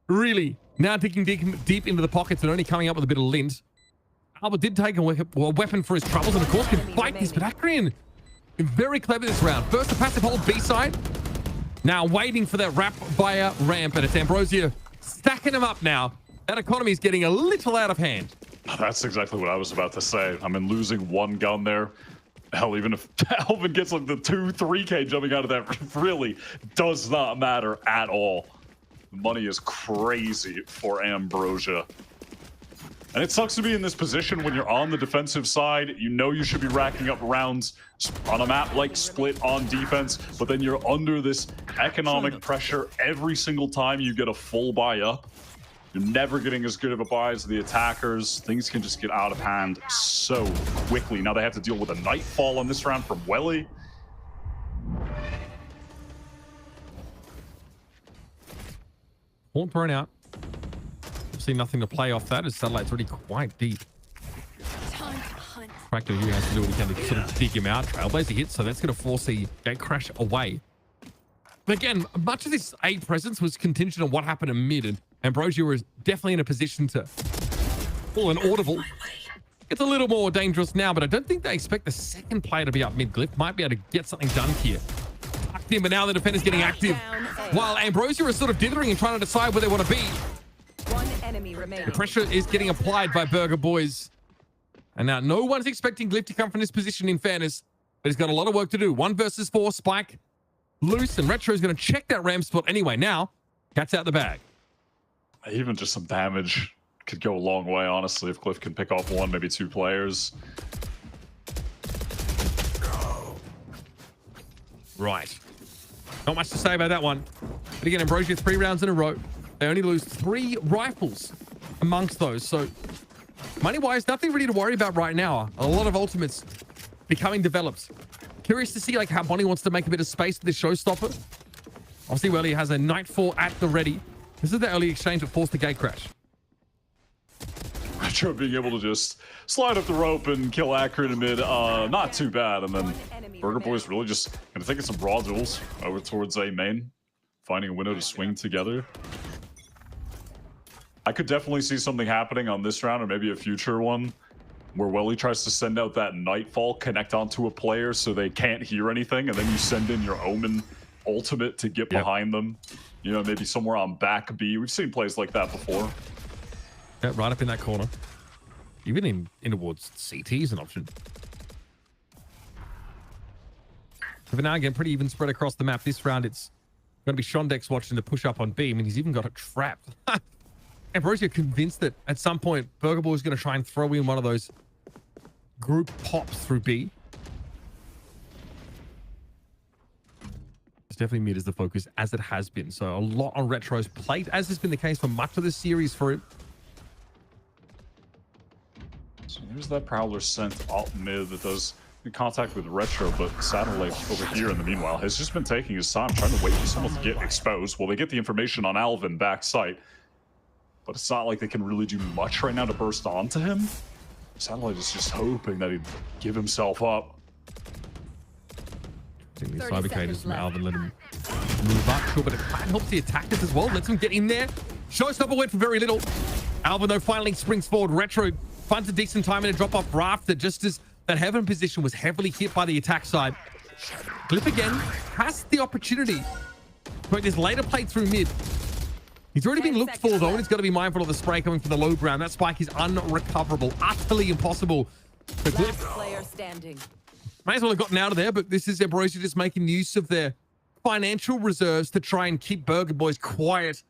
really now digging deep into the pockets and only coming up with a bit of lint. Albert did take a weapon for his troubles and of course can fight this, but Acrian very clever this round. First the passive hold B side. Now waiting for that wrap via ramp, and it's Ambrosia stacking him up now. That economy is getting a little out of hand. That's exactly what I was about to say. I mean, losing one gun there. Hell, even if Alvin gets like the 2-3K jumping out of that, really does not matter at all. The money is crazy for Ambrosia. And it sucks to be in this position when you're on the defensive side. You know you should be racking up rounds on a map like Split on defense, but then you're under this economic pressure every single time you get a full buy up. You're never getting as good of a buy as the attackers. Things can just get out of hand so quickly. Now they have to deal with a Nightfall on this round from Welly. Horn thrown out. See nothing to play off that as Satellite's already quite deep. Tractor here has to do what he can to sort of dig him out. Trailblazer hits, so that's going to force the gate crash away. But again, much of this A presence was contingent on what happened in mid, and Ambrosia was definitely in a position to pull an audible. It's a little more dangerous now, but I don't think they expect the second player to be up mid. Glyph might be able to get something done here. Tucked in, but now the defender's getting active. While Ambrosia is sort of dithering and trying to decide where they want to be. One enemy remaining. The pressure is getting applied by Burger Boys. And now no one's expecting Glyph to come from this position, in fairness, but he's got a lot of work to do. 1 versus 4, Spike loose, and Retro is going to check that ram spot anyway. Now, cat's out the bag. Even just some damage could go a long way, honestly, if Glyph can pick off 1, maybe 2 players. Right. Not much to say about that one. But again, Ambrosia 3 rounds in a row. They only lose 3 rifles amongst those. So money-wise, nothing really to worry about right now. A lot of ultimates becoming developed. Curious to see like how Bonnie wants to make a bit of space for this showstopper. Obviously, Welly has a Nightfall at the ready. This is the early exchange that forced the gate crash. Retro being able to just slide up the rope and kill Akron in mid, not too bad. And then Burger Boys really just going to take some raw duels over towards A main, finding a window to swing together. I could definitely see something happening on this round, or maybe a future one, where Welly tries to send out that Nightfall, connect onto a player so they can't hear anything, and then you send in your Omen ultimate to get behind them. You know, maybe somewhere on back B. We've seen plays like that before. Yeah, right up in that corner. Even in towards CT is an option. But now again, pretty even spread across the map. This round, it's going to be Shondex watching the push up on B. I mean, he's even got it trapped. Ambrosia convinced that at some point, Burger Boy is going to try and throw in one of those group pops through B. It's definitely mid as the focus, as it has been. So a lot on Retro's plate, as has been the case for much of the series for him. So here's that Prowler sent up mid that does contact with Retro, but Satellite over here in the meanwhile has just been taking his time, trying to wait for someone to get exposed. Well, they get the information on Alvin back site, but it's not like they can really do much right now to burst onto him. Satellite is just hoping that he'd give himself up. I think these Cybercators from Alvin let him move up, sure, but it kind of helps the attackers as well. Lets him get in there. Showstopper went for very little. Alvin, though, finally springs forward. Retro finds a decent time in a drop-off rafter, just as that Heaven position was heavily hit by the attack side. Glyph again has the opportunity to make this later play through mid. He's already been looked for, though, and he's got to be mindful of the spray coming from the low ground. That spike is unrecoverable, utterly impossible for Glyph. Player standing. May as well have gotten out of there, but this is Ambrosia just making use of their financial reserves to try and keep Burger Boys quiet.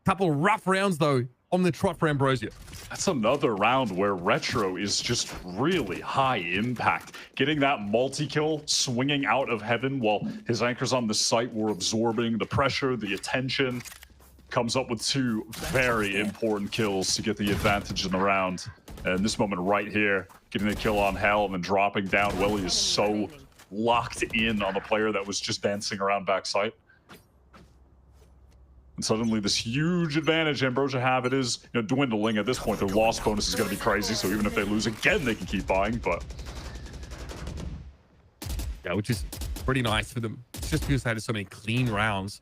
Couple rough rounds, though, on the trot for Ambrosia. That's another round where Retro is just really high impact. Getting that multi-kill, swinging out of Heaven while his anchors on the site were absorbing the pressure, the attention. Comes up with 2 very important kills to get the advantage in the round. And this moment right here, getting the kill on Hell and then dropping down. Welly is so locked in on the player that was just dancing around backside. And suddenly this huge advantage Ambrosia have, it is dwindling at this point. Their loss bonus is going to be crazy, so even if they lose again, they can keep buying, but... Yeah, which is pretty nice for them. It's just because they had so many clean rounds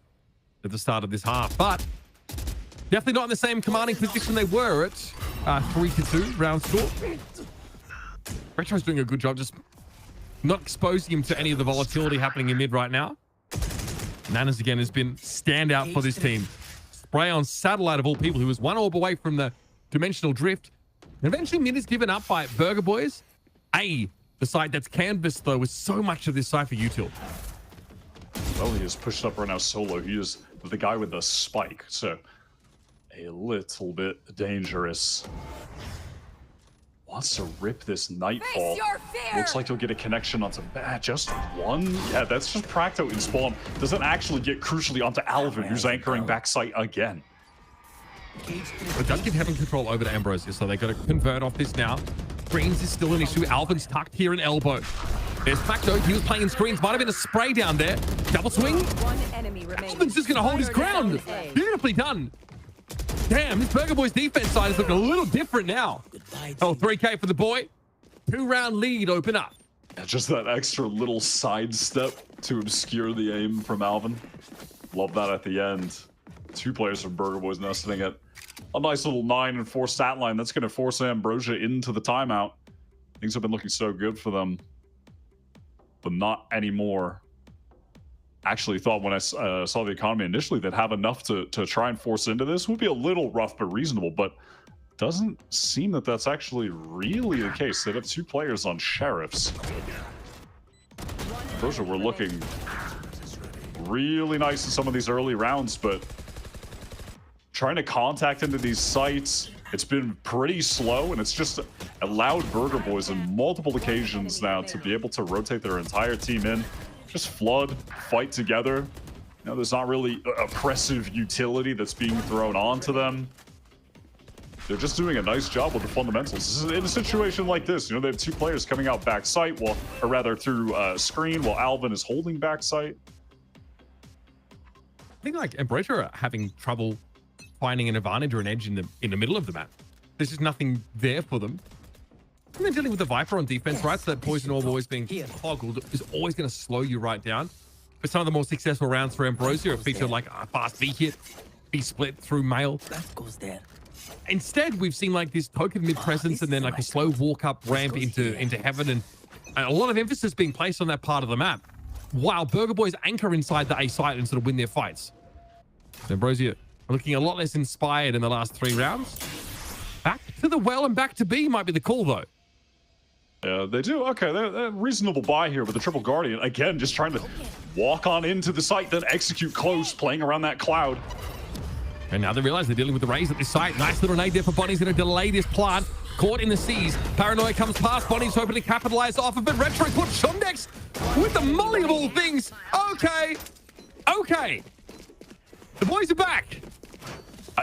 at the start of this half, but definitely not in the same commanding position they were at 3-2 round score. Retro's doing a good job just not exposing him to any of the volatility happening in mid right now. Nanas again has been standout for this team. Spray on Satellite of all people, who was 1 orb away from the dimensional drift. And eventually mid is given up by Burger Boys. The side that's canvassed though with so much of this Cypher util. Well, he is pushed up right now solo. He is the guy with the spike, so a little bit dangerous. Wants to rip this Nightfall. Looks like he'll get a connection onto just 1. Yeah, that's just Practo in spawn. Doesn't actually get crucially onto Alvin, who's anchoring backside again. It does give Heaven control over to Ambrosia, so they got to convert off this now. Screens is still an issue. Alvin's tucked here in elbow. There's Practo. He was playing screens. Might have been a spray down there. Double swing. Alvin's just going to hold his ground. Beautifully done. Damn, this Burger Boys defense side is looking a little different now. Oh, 3K for the boy. 2-round lead open up. Yeah, just that extra little sidestep to obscure the aim from Alvin. Love that at the end. 2 players from Burger Boys now sitting at a nice little 9 and 4 stat line. That's going to force Ambrosia into the timeout. Things have been looking so good for them, but not anymore. Actually thought when I saw the economy initially they'd have enough to try and force into this. Would be a little rough but reasonable, but doesn't seem that that's actually really the case. They have 2 players on Sheriffs. Ambrosia were looking really nice in some of these early rounds, but trying to contact into these sites, it's been pretty slow, and it's just allowed Burger Boys on multiple occasions now to be able to rotate their entire team in, just flood, fight together. You know, there's not really oppressive utility that's being thrown onto them. They're just doing a nice job with the fundamentals. This is in a situation like this, you know, they have 2 players coming out backside, or rather through screen, while Alvin is holding backside. I think like Ambrosia are having trouble finding an advantage or an edge in the middle of the map. There's just nothing there for them. And then dealing with the Viper on defense, right? So that poison orb always being toggled is always going to slow you right down. But some of the more successful rounds for Ambrosia are featured like a fast V hit, B split through mail. Instead, we've seen like this token mid presence and then like a slow walk up ramp into heaven, and a lot of emphasis being placed on that part of the map, while Burger Boys anchor inside the A site and sort of win their fights. So Ambrosia are looking a lot less inspired in the last 3 rounds. Back to the well and back to B might be the call though. Yeah, they do. Okay, they're reasonable buy here with the Triple Guardian. Again, just trying to walk on into the site, then execute close, playing around that cloud. And now they realize they're dealing with the Rays at this site. Nice little nade there for Bonnie's going to delay this plant. Caught in the seas. Paranoia comes past. Bonnie's hoping to capitalize off of it. Retro put Shondex with the molly of all things. Okay. Okay. The boys are back.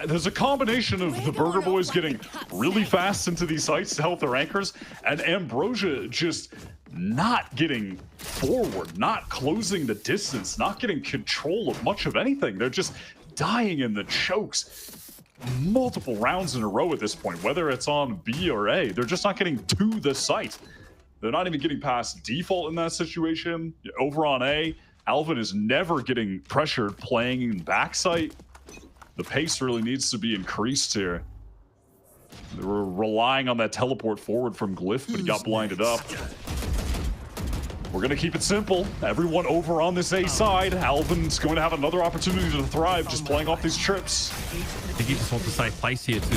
There's a combination of the Burger Boys getting really fast into these sites to help their anchors, and Ambrosia just not getting forward, not closing the distance, not getting control of much of anything. They're just dying in the chokes multiple rounds in a row at this point, whether it's on B or A. They're just not getting to the site. They're not even getting past default in that situation. Over on A, Alvin is never getting pressured playing in backside. The pace really needs to be increased here. They were relying on that teleport forward from Glyph, but he got blinded up. We're going to keep it simple. Everyone over on this A side. Alvin's going to have another opportunity to thrive just playing off these trips. I think he just wants a safe place here to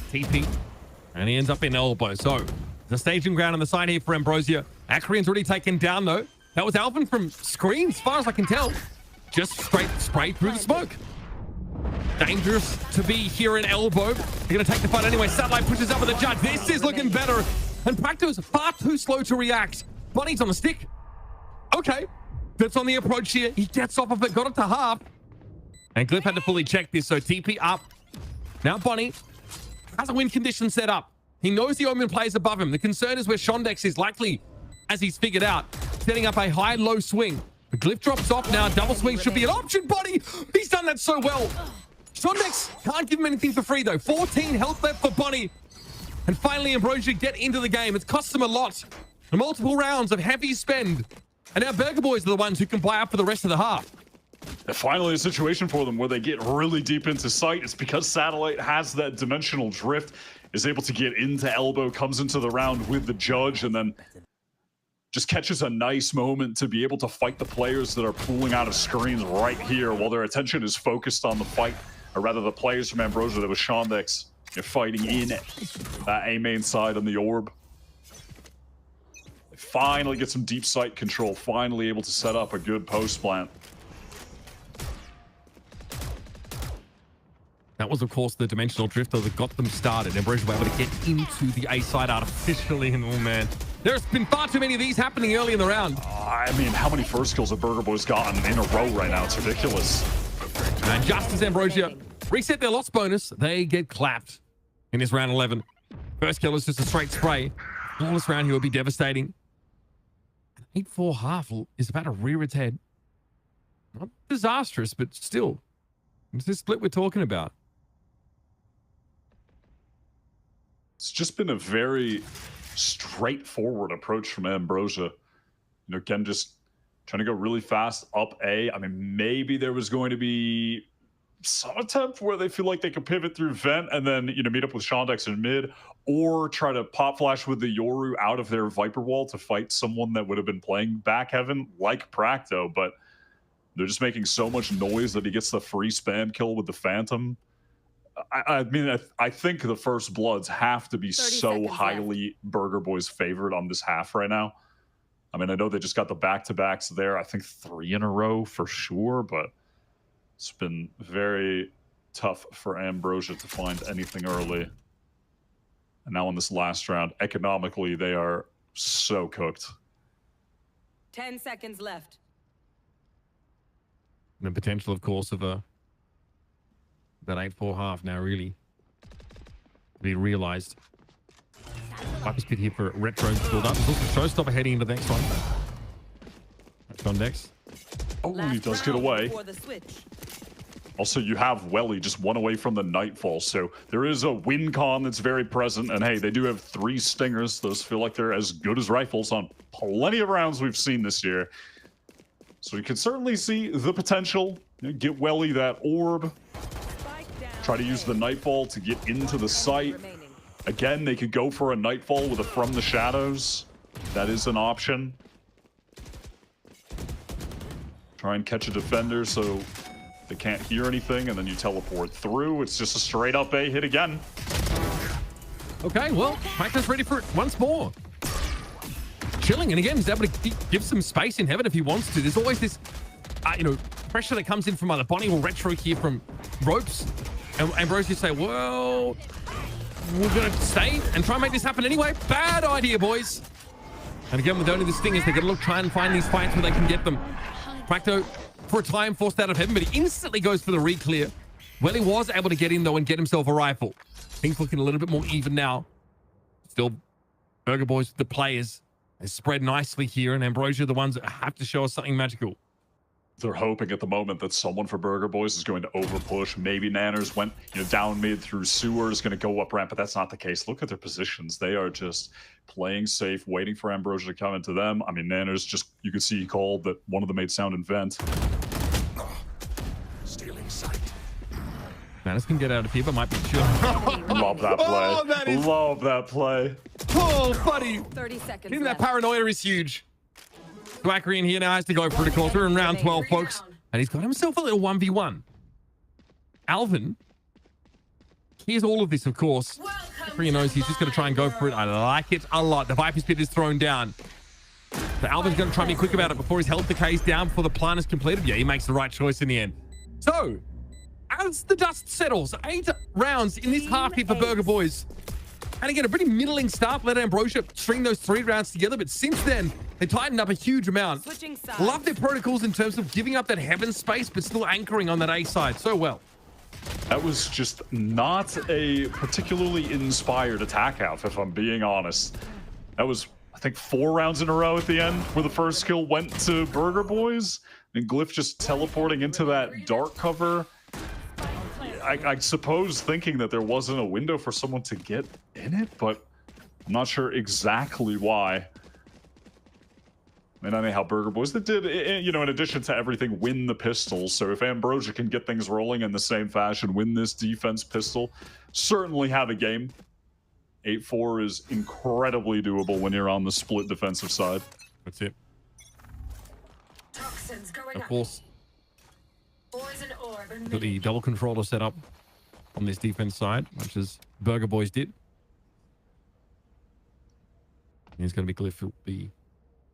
TP. And he ends up in elbow. So the staging ground on the side here for Ambrosia. Acreon's already taken down though. That was Alvin from screen, as far as I can tell. Just straight spray through the smoke. Dangerous to be here in elbow. They're going to take the fight anyway. Satellite pushes up with the judge. This is looking better. And Practo is far too slow to react. Bunny's on the stick. Okay. That's on the approach here. He gets off of it, got it to half. And Glyph had to fully check this, so TP up. Now Bunny has a win condition set up. He knows the Omen plays above him. The concern is where Shondex is likely, as he's figured out, setting up a high-low swing. The Glyph drops off now. Double swing should be an option, Bunny. He's done that so well. Shondex can't give him anything for free, though. 14 health left for Bunny. And finally, Ambrosia get into the game. It's cost them a lot. Multiple rounds of heavy spend. And now Burger Boys are the ones who can play up for the rest of the half. Finally, a situation for them where they get really deep into sight. It's because Satellite has that dimensional drift, is able to get into elbow, comes into the round with the judge, and then just catches a nice moment to be able to fight the players that are pulling out of screens right here while their attention is focused on the fight, or rather the players from Ambrosia that was Shondex fighting in that A main side on the orb. They finally get some deep sight control, finally able to set up a good post plant. That was, of course, the dimensional drifter that got them started. Ambrosia were able to get into the A side artificially, and oh man, there's been far too many of these happening early in the round. I mean, how many first kills have Burger Boys gotten in a row right now? It's ridiculous. And just as Ambrosia reset their loss bonus, they get clapped in this round 11. First kill is just a straight spray. Flawless round here would be devastating. 8-4 half is about to rear its head. Not disastrous, but still. It's this split we're talking about. It's just been a very straightforward approach from Ambrosia. You know, again, just trying to go really fast up A. I mean, maybe there was going to be some attempt where they feel like they could pivot through vent and then, you know, meet up with Shondex in mid, or try to pop flash with the Yoru out of their Viper wall to fight someone that would have been playing back heaven like Practo, but they're just making so much noise that he gets the free spam kill with the Phantom. I mean, I think the first bloods have to be so highly Burger Boys favored on this half right now. I mean, I know they just got the back-to-backs there. I think 3 in a row for sure, but it's been very tough for Ambrosia to find anything early. And now in this last round, economically, they are so cooked. 10 seconds left. And the potential, of course, of that 8-4 half now really be realized. Viper speed here for Retro to build up. There's also Showstopper heading into the next one. That's on next. Oh, he does get away. Also, you have Welly just one away from the Nightfall, so there is a win con that's very present, and hey, they do have 3 stingers. Those feel like they're as good as rifles on plenty of rounds we've seen this year. So you can certainly see the potential. You know, get Welly that orb. Try to use the Nightfall to get into the site. Again, they could go for a Nightfall with a From the Shadows. That is an option. Try and catch a defender so they can't hear anything, and then you teleport through. It's just a straight up A hit again. Okay, well, Practo's ready for it once more. Chilling, and again, he's able to give some space in heaven if he wants to. There's always this, you know, pressure that comes in from either Bonnie or Retro here from Ropes. And Ambrosia say, well, we're going to stay and try and make this happen anyway. Bad idea, boys. And again, with only the Stingers, they're going to try and find these fights where they can get them. Practo, for a time, forced out of heaven, but he instantly goes for the re-clear. Well, he was able to get in, though, and get himself a rifle. Things looking a little bit more even now. Still, Burger Boys, the players, they spread nicely here, and Ambrosia, the ones that have to show us something magical. They're hoping at the moment that someone for Burger Boys is going to overpush. Maybe Nanners went, you know, down mid through sewer, is going to go up ramp, but that's not the case. Look at their positions. They are just playing safe, waiting for Ambrosia to come into them. I mean, Nanners just, you could see he called that one of them made sound in vent. Stealing sight. Nanners can get out of here, but might be chill. Love that play. Love that play. Oh, buddy. 30 seconds. Even that paranoia is huge. Quackery in here now has to go for it, of course. We're in round 12, folks. And he's got himself a little 1v1. Alvin. Here's all of this, of course. Quackery knows he's just going to try and go for it. I like it a lot. The Viper Spit is thrown down. But Alvin's going to try and be quick about it before his health decays down, before the plan is completed. Yeah, he makes the right choice in the end. So, as the dust settles, 8 rounds in this half here for Burger Boys. And again, a pretty middling start. Let Ambrosia string those 3 rounds together. But since then, they tightened up a huge amount. Love their protocols in terms of giving up that heaven space, but still anchoring on that A side so well. That was just not a particularly inspired attack half, if I'm being honest. That was, I think, 4 rounds in a row at the end where the first kill went to Burger Boys. And Glyph just teleporting into that dark cover. I suppose thinking that there wasn't a window for someone to get in it, but I'm not sure exactly why. And anyhow, Burger Boys, they did, you know, in addition to everything, win the pistols. So if Ambrosia can get things rolling in the same fashion, win this defense pistol, certainly have a game. 8-4 is incredibly doable when you're on the split defensive side. That's it. Of course. Got the double controller set up on this defense side, which is Burger Boys did. He's going to be Glyph will be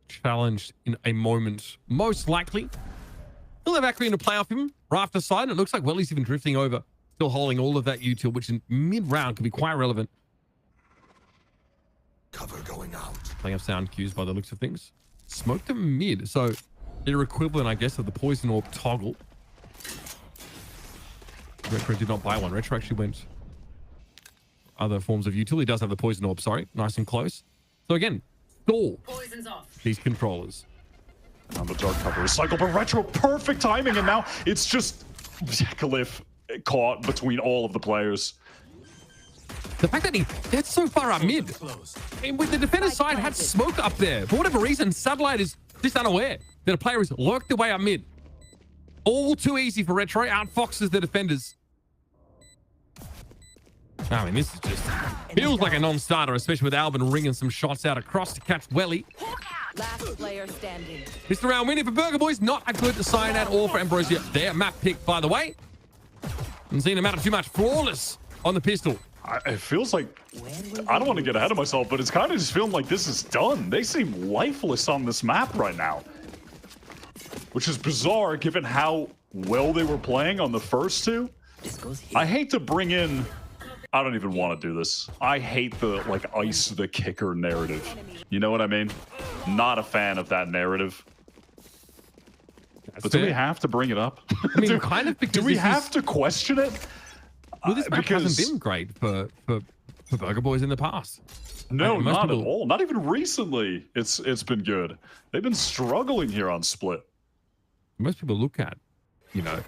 challenged in a moment, most likely. He'll have Acri in to play off him. Rafter side, and it looks like Welly's even drifting over, still holding all of that util, which in mid-round could be quite relevant. Cover going out. Playing up sound cues by the looks of things. Smoke to mid, so they're equivalent, I guess, of the poison orb toggle. Retro did not buy one. Retro actually went other forms of utility. He does have the poison orb, sorry. Nice and close. So again, stall these controllers. On the dark cover is cycle, but Retro, perfect timing, and now it's just Glyph caught between all of the players. The fact that that's so far up mid. And with the defender's side had smoke up there. For whatever reason, Satellite is just unaware that a player has lurked away up mid. All too easy for Retro. Outfoxes the defenders. I mean, this is just feels like a non-starter, especially with Albin ringing some shots out across to catch Welly. Last player standing. It's the round winning for Burger Boys. Not a good sign at all for Ambrosia. Their map pick, by the way. Haven't seen him out of too much. Flawless on the pistol. It feels like, I don't want to get ahead of myself, but it's kind of just feeling like this is done. They seem lifeless on this map right now. Which is bizarre given how well they were playing on the first two. I hate to bring in, I don't even want to do this. I hate the like ice the kicker narrative. You know what I mean? Not a fan of that narrative. But do we have to bring it up? I mean, kind of, because do we have to question it? Well, this map hasn't been great for Burger Boys in the past. No, not at all. Not even recently. It's been good. They've been struggling here on Split. Most people look at, you know,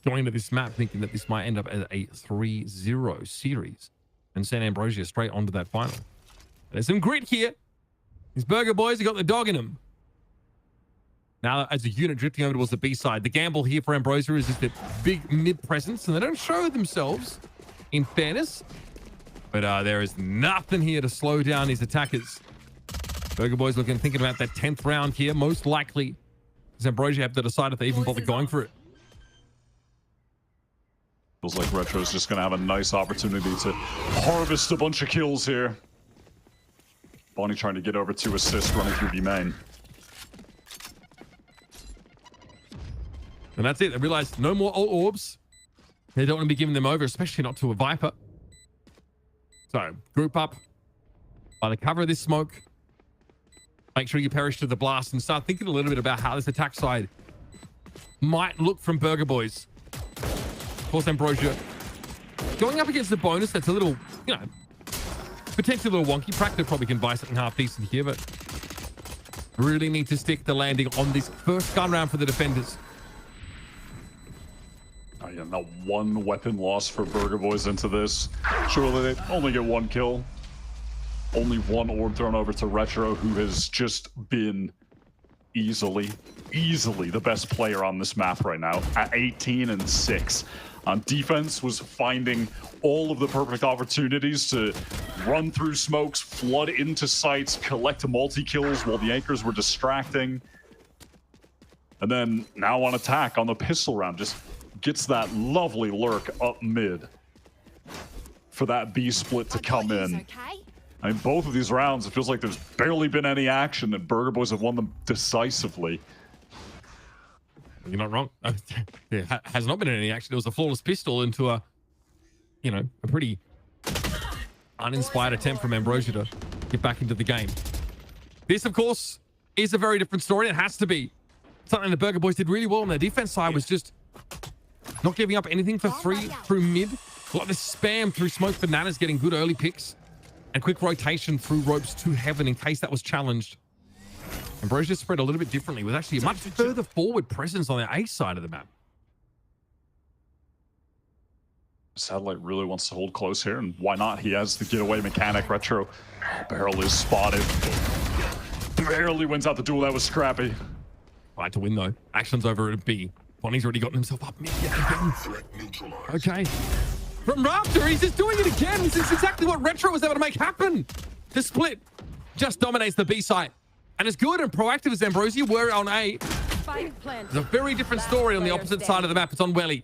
going to this map thinking that this might end up as a 3-0 series and send Ambrosia straight onto that final. There's some grit here. These Burger Boys have got the dog in them. Now, as a unit drifting over towards the B side, the gamble here for Ambrosia is just a big mid presence, and they don't show themselves, in fairness. But there is nothing here to slow down these attackers. Burger Boys thinking about that 10th round here, most likely. Does Ambrosia have to decide if they even bother going for it? Feels like Retro's just going to have a nice opportunity to harvest a bunch of kills here. Bonnie trying to get over 2 assists running through B main. And that's it. They realized no more ult orbs. They don't want to be giving them over, especially not to a Viper. So, group up by the cover of this smoke. Make sure you perish to the blast and start thinking a little bit about how this attack side might look from Burger Boys. Of course, Ambrosia going up against the bonus that's a little, you know, potentially a little wonky. Practice probably can buy something half decent here, but really need to stick the landing on this first gun round for the defenders. Oh, yeah, now 1 weapon loss for Burger Boys into this. Surely they only get 1 kill. Only 1 orb thrown over to Retro, who has just been easily the best player on this map right now at 18-6. On defense, was finding all of the perfect opportunities to run through smokes, flood into sites, collect multi-kills while the anchors were distracting. And then now on attack on the pistol round, just gets that lovely lurk up mid for that B split to come in. I mean, both of these rounds, it feels like there's barely been any action, and Burger Boys have won them decisively. You're not wrong. There has not been any action. It was a flawless pistol into a, you know, a pretty uninspired attempt from Ambrosia to get back into the game. This, of course, is a very different story. It has to be. Something the Burger Boys did really well on their defense side was just not giving up anything for 3 through mid. A lot of this spam through smoke. Bananas getting good early picks. And quick rotation through ropes to heaven in case that was challenged. Ambrosia spread a little bit differently with actually a much further forward presence on the A side of the map. Satellite really wants to hold close here, and why not? He has the getaway mechanic. Retro barrel is spotted. Barely wins out the duel. That was scrappy. Right to win though. Action's over at B. Bonnie's already gotten himself up mid yet again. Okay. From Raptor, he's just doing it again. This is exactly what Retro was able to make happen. The split just dominates the B site. And as good and proactive as Ambrosia were on A, there's a very different story on the opposite side of the map. It's on Welly.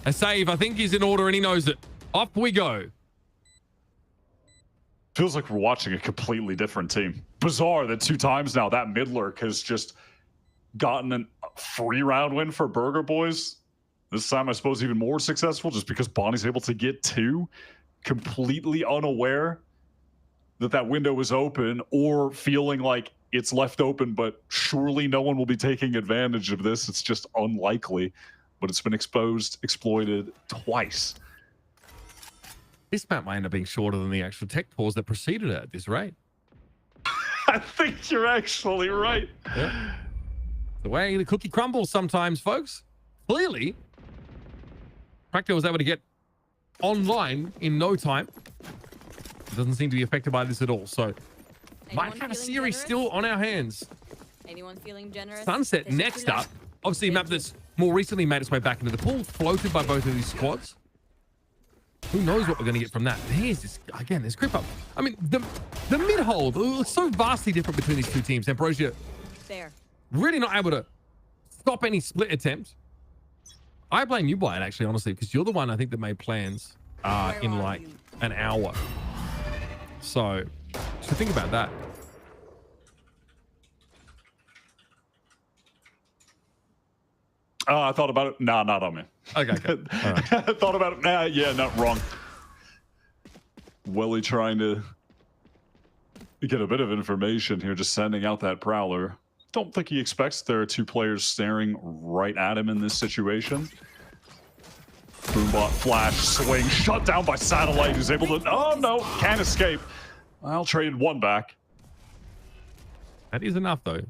A save, I think, is in order and he knows it. Off we go. Feels like we're watching a completely different team. Bizarre that 2 times now that mid lurk has just gotten a free round win for Burger Boys. This time, I suppose, even more successful just because Bonnie's able to get 2 completely unaware that that window was open, or feeling like it's left open, but surely no one will be taking advantage of this. It's just unlikely, but it's been exploited twice. This map might end up being shorter than the actual tech pause that preceded it at this rate. I think you're actually right. Yeah. The way the cookie crumbles sometimes, folks. Clearly, Practo was able to get online in no time. It doesn't seem to be affected by this at all. So might have a series still on our hands. Anyone feeling generous? Sunset next up. Obviously a map that's more recently made its way back into the pool, floated by both of these squads. Who knows what we're going to get from that? Here's this, again, this grip up. I mean, the mid-hold looks so vastly different between these two teams. Ambrosia There. really not able to stop any split attempt. I blame you, Blight, actually, honestly, because you're the one I think that made plans in like an hour. So think about that. I thought about it. Nah, not on me. Okay. All right. I thought about it. Nah, yeah, not wrong. Welly trying to get a bit of information here, just sending out that Prowler. Don't think he expects there are two players staring right at him in this situation. Boombot flash, swing, shut down by Satellite, who's able to... Oh, no, can't escape. I'll trade one back. That is enough, though.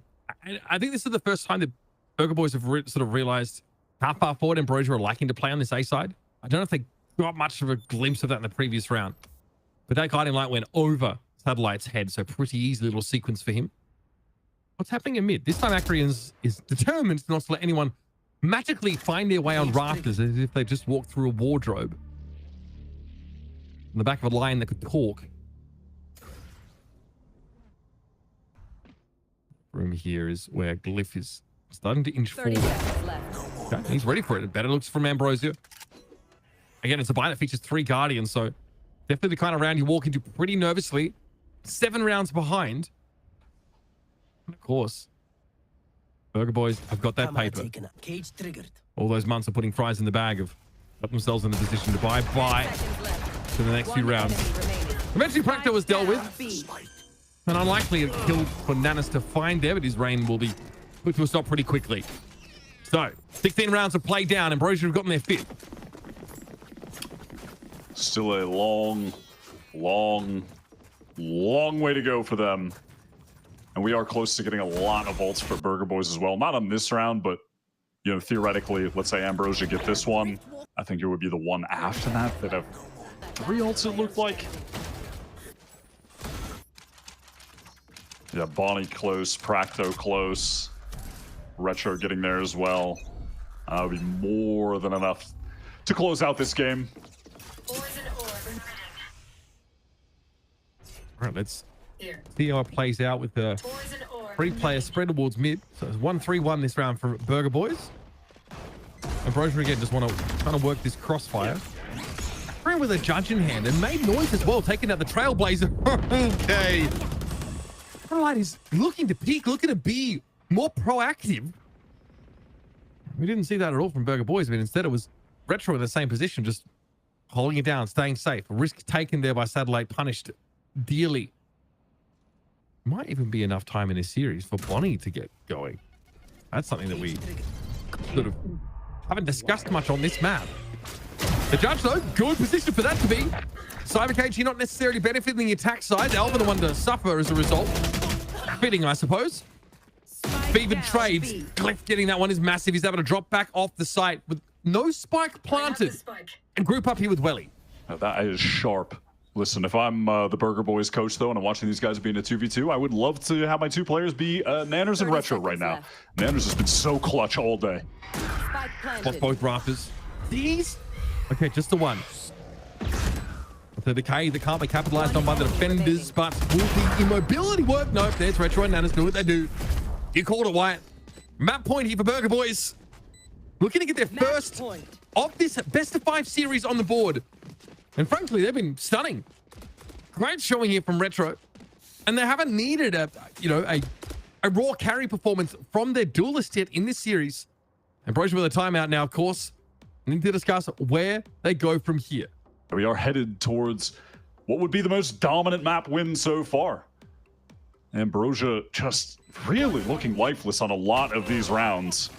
I think this is the first time that Burger Boys have sort of realized how far forward Ambrosia are liking to play on this A side. I don't know if they got much of a glimpse of that in the previous round. But that guiding light went over Satellite's head, so pretty easy little sequence for him. What's happening in mid? This time Acreans is determined not to let anyone magically find their way on rafters as if they just walked through a wardrobe. In the back of a lion that could talk. Room here is where Glyph is starting to inch forward. Okay, he's ready for it. Better looks from Ambrosia. Again, it's a buy that features 3 Guardians, so definitely the kind of round you walk into pretty nervously. 7 rounds behind. And of course, Burger Boys have got that paper. All those months of putting fries in the bag have got themselves in a position to buy to the next few rounds. Eventually, Practo was dealt with. And unlikely a kill for Nanas to find there, but his reign will be put to a stop pretty quickly. So, 16 rounds of play down. Ambrosia have gotten their 5th. Still a long way to go for them. And we are close to getting a lot of ults for Burger Boys as well. Not on this round, but, you know, theoretically, let's say Ambrosia get this one. I think it would be the one after that that have 3 ults, it looked like. Yeah, Bonnie close, Practo close. Retro getting there as well. Would be more than enough to close out this game. All right, let's see how it plays out with the 3-player spread towards mid. So it's 1-3-1 this round for Burger Boys. Ambrosia again just want to kind of work this crossfire. Ran with a judge in hand and made noise as well, taking out the Trailblazer. Okay. Satellite is looking to peak, looking to be more proactive. We didn't see that at all from Burger Boys, but instead it was Retro in the same position, just holding it down, staying safe. A risk taken there by Satellite, punished dearly. Might even be enough time in this series for Bonnie to get going. That's something that we sort of haven't discussed much on this map. The judge, though, good position for that to be. Cybercage here not necessarily benefiting the attack side. Alvin the one to suffer as a result. Fitting, I suppose. Fevered trades. Glyph getting that one is massive. He's able to drop back off the site with no spike planted. And group up here with Welly. Now that is sharp. Listen, if I'm the Burger Boys coach, though, and I'm watching these guys be in a 2v2, I would love to have my 2 players be Nanners and Retro right now. Nanners has been so clutch all day. Off both rafters. These? Okay, just the one. The decay that can't be capitalized on by the defenders, but will the immobility work? Nope, there's Retro and Nanas do what they do. You called it, Wyatt. Map point here for Burger Boys. Looking to get their first of this best of 5 series on the board. And frankly, they've been stunning. Great showing here from Retro. And they haven't needed a raw carry performance from their duelist yet in this series. Ambrosia with a timeout now, of course. We need to discuss where they go from here. We are headed towards what would be the most dominant map win so far. Ambrosia just really looking lifeless on a lot of these rounds.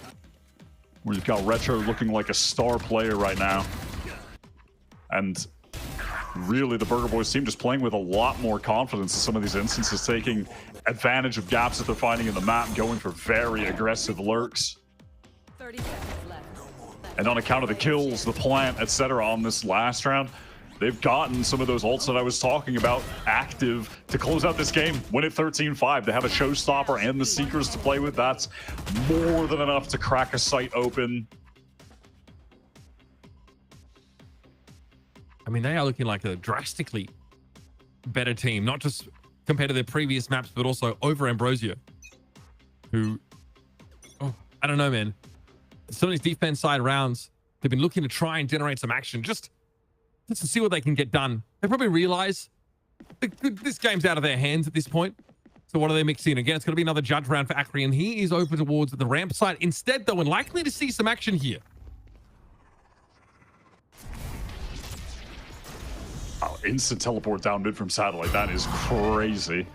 We've got Retro looking like a star player right now. And really the Burger Boys team just playing with a lot more confidence in some of these instances, taking advantage of gaps that they're finding in the map, going for very aggressive lurks. 30 seconds left. And on account of the kills, the plant, etc. on this last round, they've gotten some of those ults that I was talking about active to close out this game. Win it 13-5. They have a showstopper and the Seekers to play with. That's more than enough to crack a site open. I mean, they are looking like a drastically better team, not just compared to their previous maps, but also over Ambrosia, who, oh, I don't know, man. Some of these defense side rounds, they've been looking to try and generate some action just to see what they can get done. They probably realize this game's out of their hands at this point. So what are they mixing? Again, it's going to be another judge round for Akri, and he is open towards the ramp side instead, though, and likely to see some action here. Oh, instant teleport down mid from Satellite. That is crazy.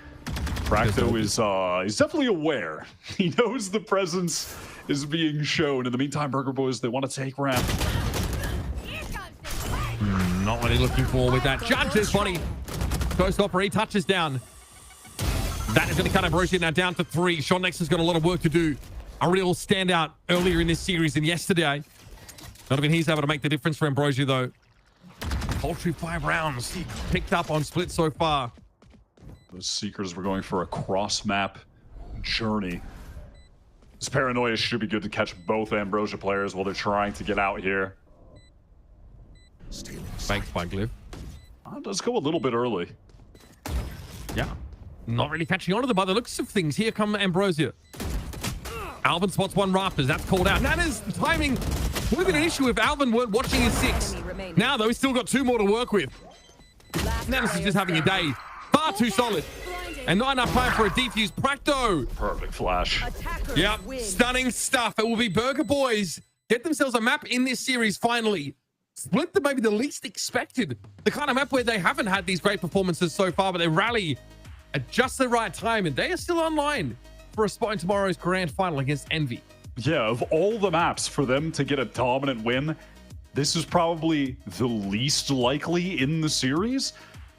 Fracto is definitely aware. He knows the presence is being shown. In the meantime, Burger Boys, they want to take ramp. Not what he's looking for with that. Judge is funny. Showstopper, he touches down. That is going to cut Ambrosia now down to 3. Sean Nex has got a lot of work to do. A real standout earlier in this series than yesterday. Not even he's able to make the difference for Ambrosia, though. Paltry 5 rounds picked up on split so far. Those Seekers were going for a cross-map journey. This paranoia should be good to catch both Ambrosia players while they're trying to get out here. Thanks, Glyph. Let's go a little bit early. Yeah. Not really catching on to them by the looks of things. Here come Ambrosia. Alvin spots one Raptors. That's called out. Nana's timing would have been an issue if Alvin weren't watching his 6. Now, though, he's still got 2 more to work with. Nanas is just having a day. Far too solid. And not enough time for a defuse. Practo. Perfect flash. Yep. Stunning stuff. It will be Burger Boys get themselves a map in this series finally. Split that maybe the least expected. The kind of map where they haven't had these great performances so far, but they rally at just the right time, and they are still online for a spot in tomorrow's grand final against Envy. Yeah, of all the maps for them to get a dominant win, this is probably the least likely in the series.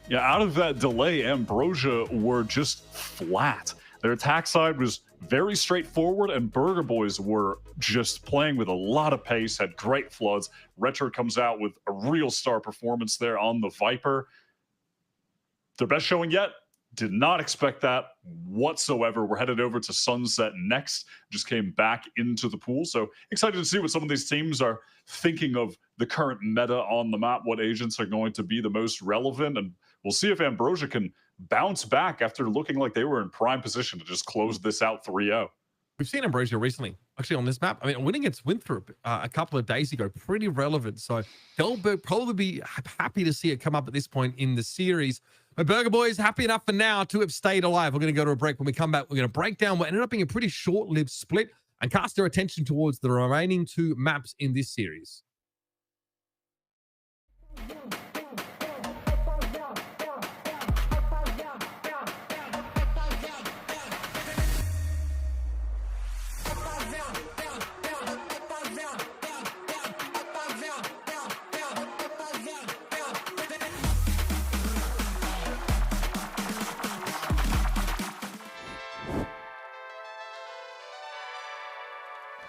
Yeah, out of that delay, Ambrosia were just flat. Their attack side was very straightforward, and Burger Boys were just playing with a lot of pace, had great floods. Retro comes out with a real star performance there on the Viper. Their best showing yet. Did not expect that whatsoever. We're headed over to Sunset next. Just came back into the pool. So excited to see what some of these teams are thinking of the current meta on the map, what agents are going to be the most relevant. And we'll see if Ambrosia can bounce back after looking like they were in prime position to just close this out 3-0. We've seen Ambrosia recently, actually on this map. I mean, winning against Winthrop a couple of days ago, pretty relevant. So they'll probably be happy to see it come up at this point in the series. But Burger Boys, happy enough for now to have stayed alive. We're going to go to a break. When we come back, we're going to break down what ended up being a pretty short-lived split and cast our attention towards the remaining 2 maps in this series.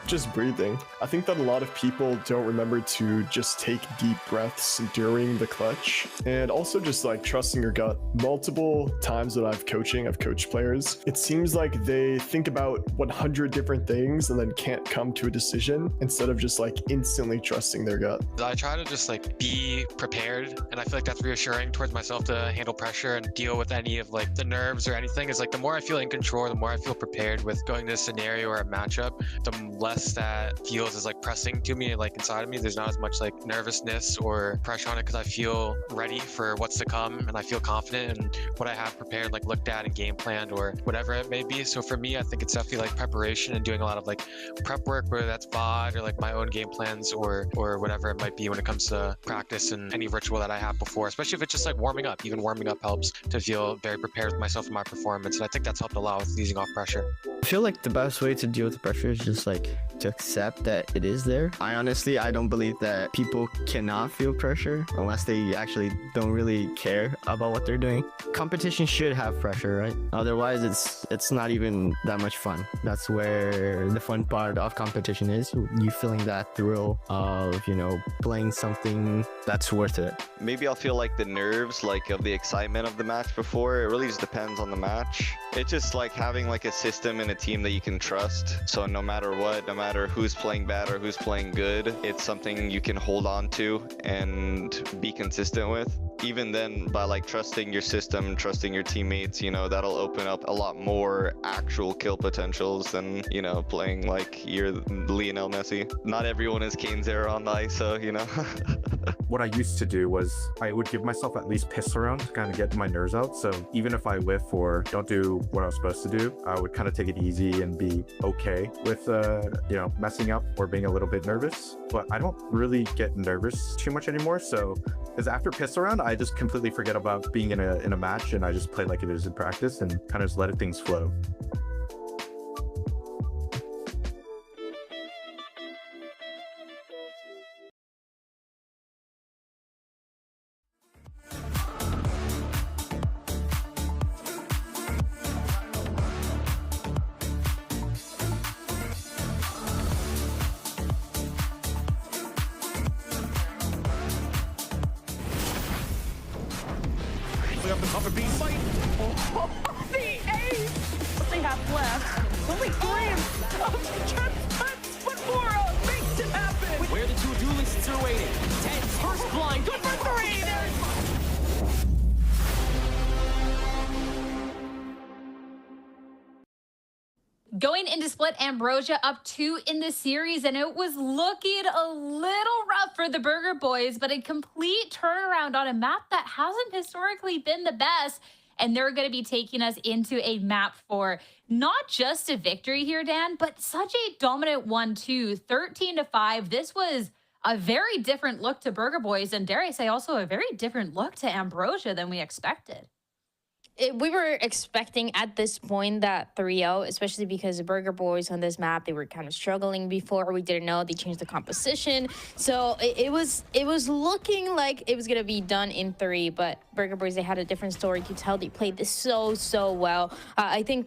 Just breathing. I think that a lot of people don't remember to just take deep breaths during the clutch, and also just like trusting your gut. Multiple times that I've coached players, it seems like they think about 100 different things and then can't come to a decision instead of just like instantly trusting their gut. I try to just like be prepared, and I feel like that's reassuring towards myself to handle pressure and deal with any of like the nerves or anything. Is like the more I feel in control, the more I feel prepared with going to a scenario or a matchup, the less that feels is like pressing to me, like inside of me. There's not as much like nervousness or pressure on it because I feel ready for what's to come, and I feel confident in what I have prepared, like looked at and game planned or whatever it may be. So for me, I think it's definitely like preparation and doing a lot of like prep work, whether that's VOD or like my own game plans or whatever it might be when it comes to practice and any ritual that I have before, especially if it's just like warming up. Even warming up helps to feel very prepared with myself and my performance, and I think that's helped a lot with easing off pressure. I feel like the best way to deal with the pressure is just like to accept that it is is there. I don't believe that people cannot feel pressure unless they actually don't really care about what they're doing. Competition should have pressure, right? Otherwise, it's not even that much fun. That's where the fun part of competition is. You feeling that thrill of, you know, playing something that's worth it. Maybe I'll feel like the nerves, like of the excitement of the match before. It really just depends on the match. It's just like having like a system and a team that you can trust. So no matter what, no matter who's playing bad or who's playing good, it's something you can hold on to and be consistent with. Even then, by like trusting your system, trusting your teammates, you know, that'll open up a lot more actual kill potentials than, you know, playing like you're Lionel Messi. Not everyone is Kane Zero on the ISO, you know. What I used to do was I would give myself at least pistol round to kind of get my nerves out. So even if I whiff or don't do what I was supposed to do, I would kind of take it easy and be okay with, you know, messing up or being a little bit nervous. But I don't really get nervous too much anymore. So because after pistol round, I just completely forget about being in a match and I just play like it is in practice and kind of just let things flow. Up the top of B site. Oh, the ace! What they have left. Only 3 of Jets, but Mora makes it happen. Where the two duelists are waiting. 10's first blind. Good for 3. There's... Going into split, Ambrosia up 2 in the series, and it was looking a little rough for the Burger Boys, but a complete turnaround on a map that hasn't historically been the best. And they're going to be taking us into a map for not just a victory here, Dan, but such a dominant 1-2, 13-5. This was a very different look to Burger Boys, and dare I say also a very different look to Ambrosia than we expected. We were expecting at this point that 3-0, especially because the Burger Boys on this map, they were kind of struggling before. We didn't know they changed the composition. So it was looking like it was going to be done in 3, but Burger Boys, they had a different story to tell. They played this so well. I think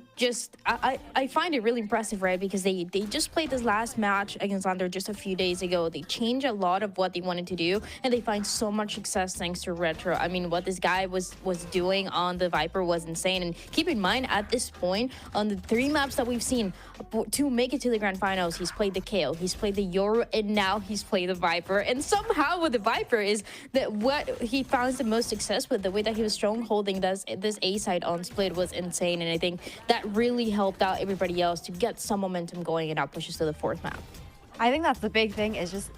I find it really impressive, right? Because they just played this last match against Under just a few days ago. They changed a lot of what they wanted to do, and they find so much success thanks to Retro. I mean, what this guy was doing on the Viper was insane. And keep in mind, at this point, on the 3 maps that we've seen to make it to the grand finals, he's played the KO, he's played the Yoru, and now he's played the Viper. And somehow with the Viper is that what he found the most success with, the way that he was strongholding this A side on split was insane. And I think that really helped out everybody else to get some momentum going and out pushes to the 4th map. I think that's the big thing, is just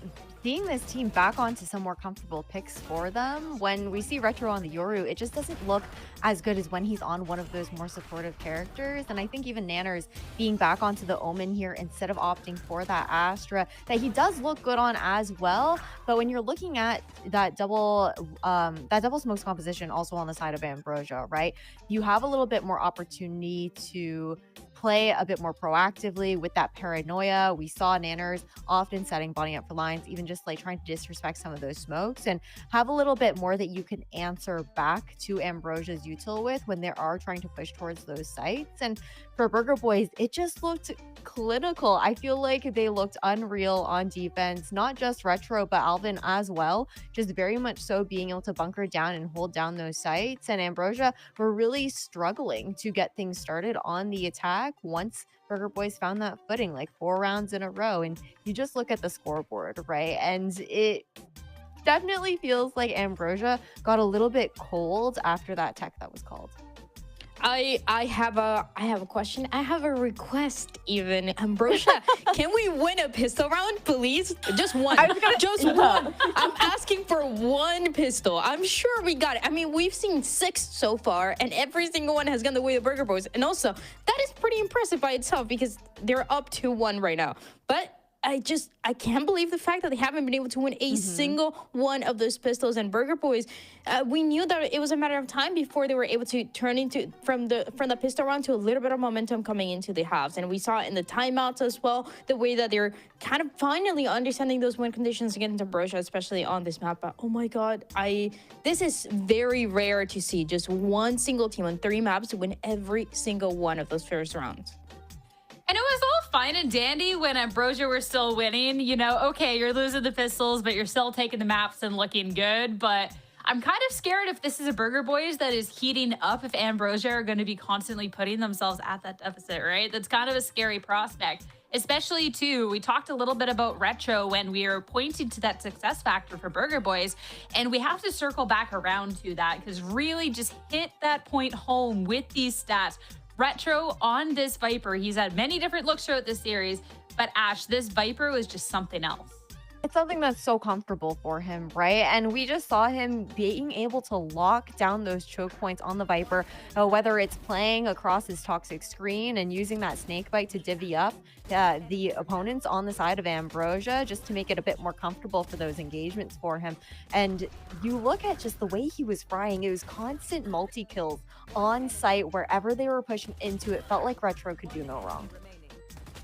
seeing this team back onto some more comfortable picks for them. When we see Retro on the Yoru, it just doesn't look as good as when he's on one of those more supportive characters. And I think even Nanners being back onto the Omen here instead of opting for that Astra, that he does look good on as well. But when you're looking at that double smokes composition also on the side of Ambrosia, right? You have a little bit more opportunity to play a bit more proactively with that paranoia. We saw Nanners often setting Bonnie up for lines, even just like trying to disrespect some of those smokes, and have a little bit more that you can answer back to Ambrosia's util with when they are trying to push towards those sites. And for Burger Boys, it just looked clinical. I feel like they looked unreal on defense, not just Retro, but Alvin as well. Just very much so being able to bunker down and hold down those sites. And Ambrosia were really struggling to get things started on the attack once Burger Boys found that footing, like 4 rounds in a row. And you just look at the scoreboard, right? And it definitely feels like Ambrosia got a little bit cold after that tech that was called. I have a question. I have a request even. Ambrosia, can we win a pistol round, please? Just one. Just one. I'm asking for 1 pistol. I'm sure we got it. I mean, we've seen 6 so far, and every single one has gone the way of Burger Boys. And also, that is pretty impressive by itself because they're up 2-1 right now. But I can't believe the fact that they haven't been able to win a single one of those pistols. And Burger Boys, we knew that it was a matter of time before they were able to turn into from the pistol round to a little bit of momentum coming into the halves. And we saw it in the timeouts as well, the way that they're kind of finally understanding those win conditions against Ambrosia, especially on this map. But oh my god, this is very rare to see just one single team on 3 maps win every single one of those first rounds. And it was all fine and dandy when Ambrosia were still winning. You know, okay, you're losing the pistols, but you're still taking the maps and looking good. But I'm kind of scared if this is a Burger Boys that is heating up, if Ambrosia are going to be constantly putting themselves at that deficit, right? That's kind of a scary prospect. Especially, too, we talked a little bit about Retro when we were pointing to that success factor for Burger Boys, and we have to circle back around to that because really just hit that point home with these stats. Retro on this Viper, he's had many different looks throughout this series, but Ash, this Viper was just something else. It's something that's so comfortable for him, right? And we just saw him being able to lock down those choke points on the Viper, whether it's playing across his toxic screen and using that snake bite to divvy up the opponents on the side of Ambrosia just to make it a bit more comfortable for those engagements for him. And you look at just the way he was frying, it was constant multi-kills on site wherever they were pushing into it. Felt like Retro could do no wrong.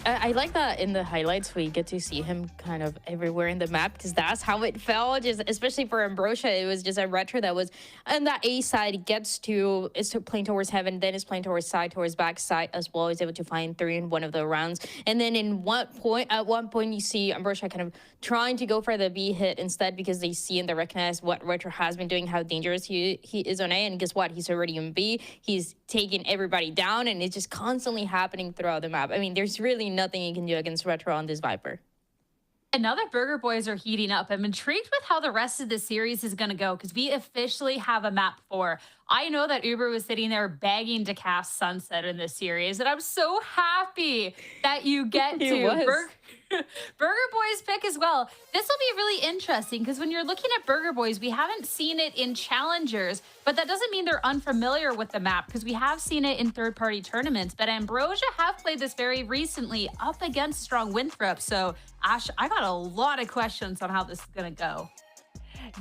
I like that in the highlights we get to see him kind of everywhere in the map, because that's how it felt, just especially for Ambrosia. It was just a Retro that was on that A side, is playing towards heaven, then is playing towards side, towards back side as well. He's able to find 3 in one of the rounds. And then at one point you see Ambrosia kind of trying to go for the B hit instead, because they see and they recognize what Retro has been doing, how dangerous he is on A. And guess what? He's already in B. He's taking everybody down, and it's just constantly happening throughout the map. I mean, there's really nothing you can do against Retro on this Viper. And now that Burger Boys are heating up, I'm intrigued with how the rest of the series is going to go, because we officially have a map 4. I know that Uber was sitting there begging to cast Sunset in this series, and I'm so happy that you get to Burger Boys pick as well. This will be really interesting, because when you're looking at Burger Boys, we haven't seen it in Challengers, but that doesn't mean they're unfamiliar with the map, because we have seen it in third-party tournaments. But Ambrosia have played this very recently up against strong Winthrop. So, Ash, I got a lot of questions on how this is going to go.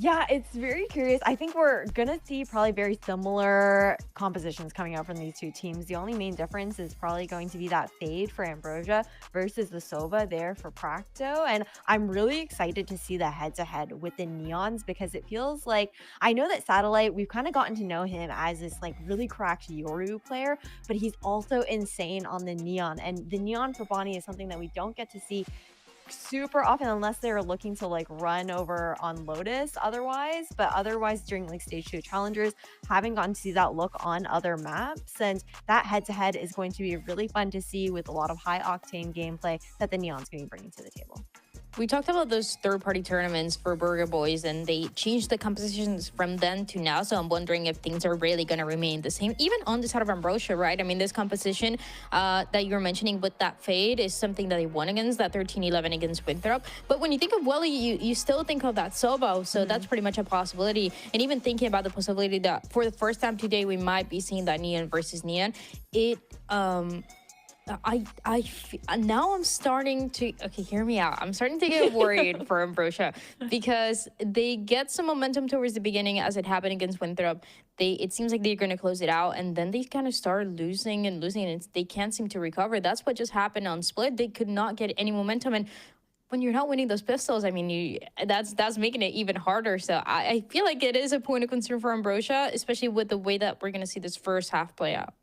Yeah, it's very curious. I think we're going to see probably very similar compositions coming out from these two teams. The only main difference is probably going to be that fade for Ambrosia versus the Sova there for Practo. And I'm really excited to see the head-to-head with the Neons, because it feels like, I know that Satellite, we've kind of gotten to know him as this like really cracked Yoru player, but he's also insane on the Neon. And the Neon for Bonnie is something that we don't get to see super often unless they're looking to like run over on Lotus otherwise. But otherwise during like stage 2 challengers, haven't gotten to see that look on other maps, and that head-to-head is going to be really fun to see with a lot of high octane gameplay that the Neon's going to be bringing to the table. We talked about those third-party tournaments for Burger Boys, and they changed the compositions from then to now. So I'm wondering if things are really going to remain the same, even on the side of Ambrosia, right? I mean, this composition that you were mentioning with that fade is something that they won against, that 13-11 against Winthrop. But when you think of Welly, you still think of that Sobo. So that's pretty much a possibility. And even thinking about the possibility that for the first time today, we might be seeing that Neon versus Neon. Now I'm starting to, okay, hear me out. I'm starting to get worried for Ambrosia, because they get some momentum towards the beginning as it happened against Winthrop. It seems like they're going to close it out, and then they kind of start losing, and they can't seem to recover. That's what just happened on Split. They could not get any momentum, and when you're not winning those pistols, I mean, that's making it even harder. So I feel like it is a point of concern for Ambrosia, especially with the way that we're going to see this first half play out.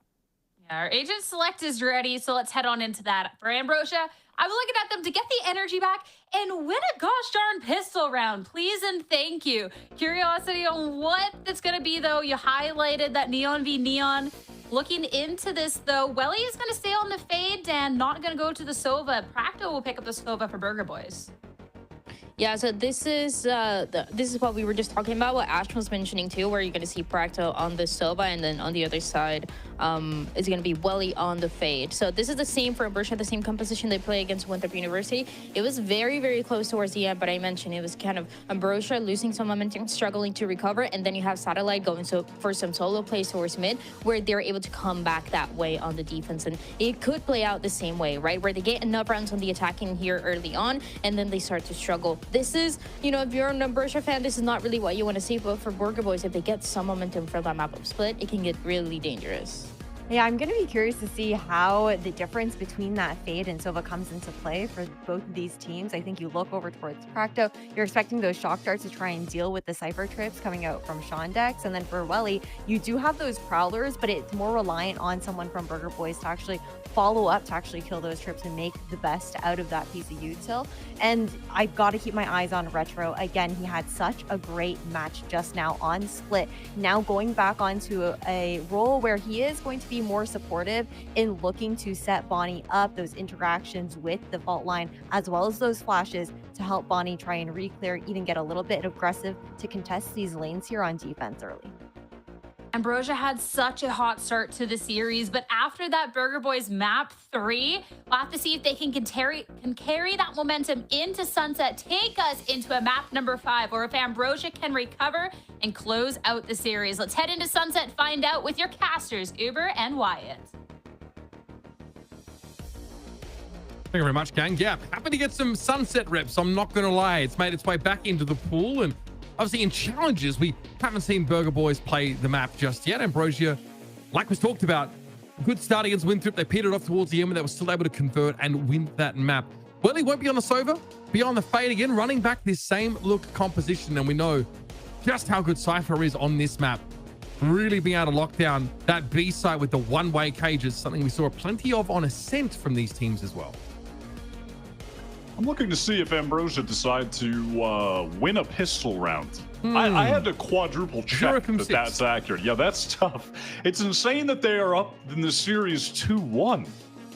Our agent select is ready, so let's head on into that. For Ambrosia, I'm looking at them to get the energy back and win a gosh darn pistol round. Please and thank you. Curiosity on what that's going to be, though. You highlighted that Neon v Neon. Looking into this, though, Welly is going to stay on the fade and not going to go to the Sova. Practo will pick up the Sova for Burger Boys. Yeah, so this is what we were just talking about, what Ash was mentioning too, where you're going to see Practo on the Sova, and then on the other side, is going to be Welly on the fade. So this is the same for Ambrosia, the same composition they play against Winthrop University. It was very, very close towards the end, but I mentioned it was kind of Ambrosia losing some momentum, struggling to recover, and then you have Satellite going for some solo plays towards mid, where they're able to come back that way on the defense. And it could play out the same way, right? Where they get enough rounds on the attacking here early on, and then they start to struggle. This is, you know, if you're an Ambrosia fan, this is not really what you want to see, but for Burger Boys, if they get some momentum from that map of split, it can get really dangerous. Yeah, I'm going to be curious to see how the difference between that fade and Sova comes into play for both of these teams. I think you look over towards Practo, you're expecting those shock darts to try and deal with the Cypher trips coming out from Shondex. And then for Welly, you do have those Prowlers, but it's more reliant on someone from Burger Boys to actually follow up to actually kill those trips and make the best out of that piece of util. And I've got to keep my eyes on Retro. Again, he had such a great match just now on Split. Now going back onto a role where he is going to be more supportive in looking to set Bonnie up, those interactions with the fault line, as well as those flashes to help Bonnie try and re-clear, even get a little bit aggressive to contest these lanes here on defense early. Ambrosia had such a hot start to the series, but after that Burger Boys map 3, we'll have to see if they can carry that momentum into Sunset, take us into a map number 5, or if Ambrosia can recover and close out the series. Let's head into Sunset, find out with your casters, Uber and Wyatt. Thank you very much, gang. Yeah, happy to get some Sunset reps. I'm not going to lie. It's made its way back into the pool, and obviously in challenges, we haven't seen Burger Boys play the map just yet. Ambrosia, like we talked about, good start against Winthrop. They petered off towards the end, but they were still able to convert and win that map. Well, he won't be on the Sova, be on the fade again, running back this same look composition, and we know just how good Cypher is on this map. Really being able to lock down that B site with the one-way cages, something we saw plenty of on Ascent from these teams as well. I'm looking to see if Ambrosia decide to win a pistol round. I had to quadruple check that that's accurate. Yeah, that's tough. It's insane that they are up in the series 2-1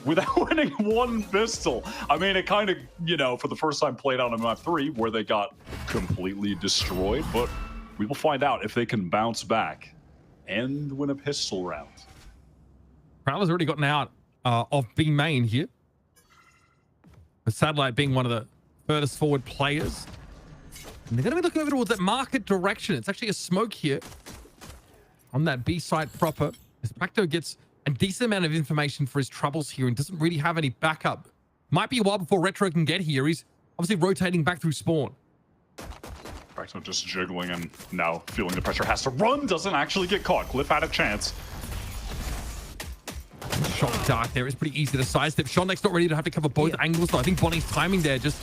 without winning one pistol. I mean, it kind of, you know, for the first time played out in map 3 where they got completely destroyed, but we will find out if they can bounce back and win a pistol round. Prowler's already gotten out of B main here. The Satellite being one of the furthest forward players. And they're going to be looking over towards that market direction. It's actually a smoke here on that B site proper. As Practo gets a decent amount of information for his troubles here and doesn't really have any backup. Might be a while before Retro can get here. He's obviously rotating back through spawn. Practo just jiggling and now feeling the pressure. Has to run, doesn't actually get caught. Cliff had a chance. Shot dark there. It's pretty easy to sidestep. Shondex not ready to have to cover both angles, though. I think Bonnie's timing there just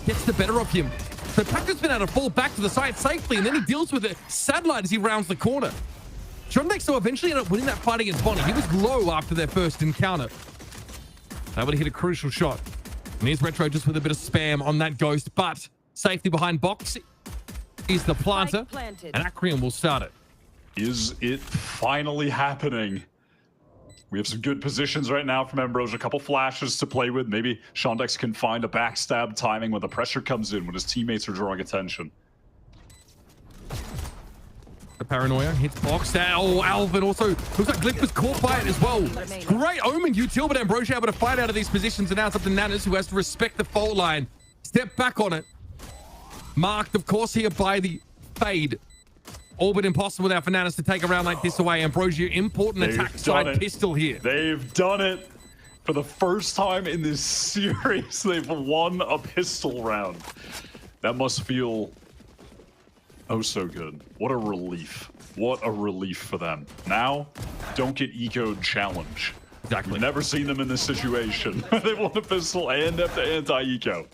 gets the better of him. So Practo's been able to fall back to the side safely, and then he deals with it. Satellite as he rounds the corner. Shondex, though, eventually ended up winning that fight against Bonnie. He was low after their first encounter. Able to hit a crucial shot. And here's Retro just with a bit of spam on that ghost, but safety behind box is the planter, and Acrian will start it. Is it finally happening? We have some good positions right now from Ambrosia. A couple flashes to play with. Maybe Shondex can find a backstab timing when the pressure comes in, when his teammates are drawing attention. The paranoia hits box. Oh, Alvin also looks like Glyph was caught by it as well. Great omen util, but Ambrosia able to fight out of these positions, and now it's up to Nanas, who has to respect the fault line. Step back on it. Marked, of course, here by the fade. All but impossible now for Nanas to take a round like this away. Ambrosia, important attack side pistol here. They've done it. For the first time in this series, they've won a pistol round. That must feel oh so good. What a relief. What a relief for them. Now, don't get ecoed challenge. Exactly. We've never seen them in this situation. They won a pistol and have to anti-eco.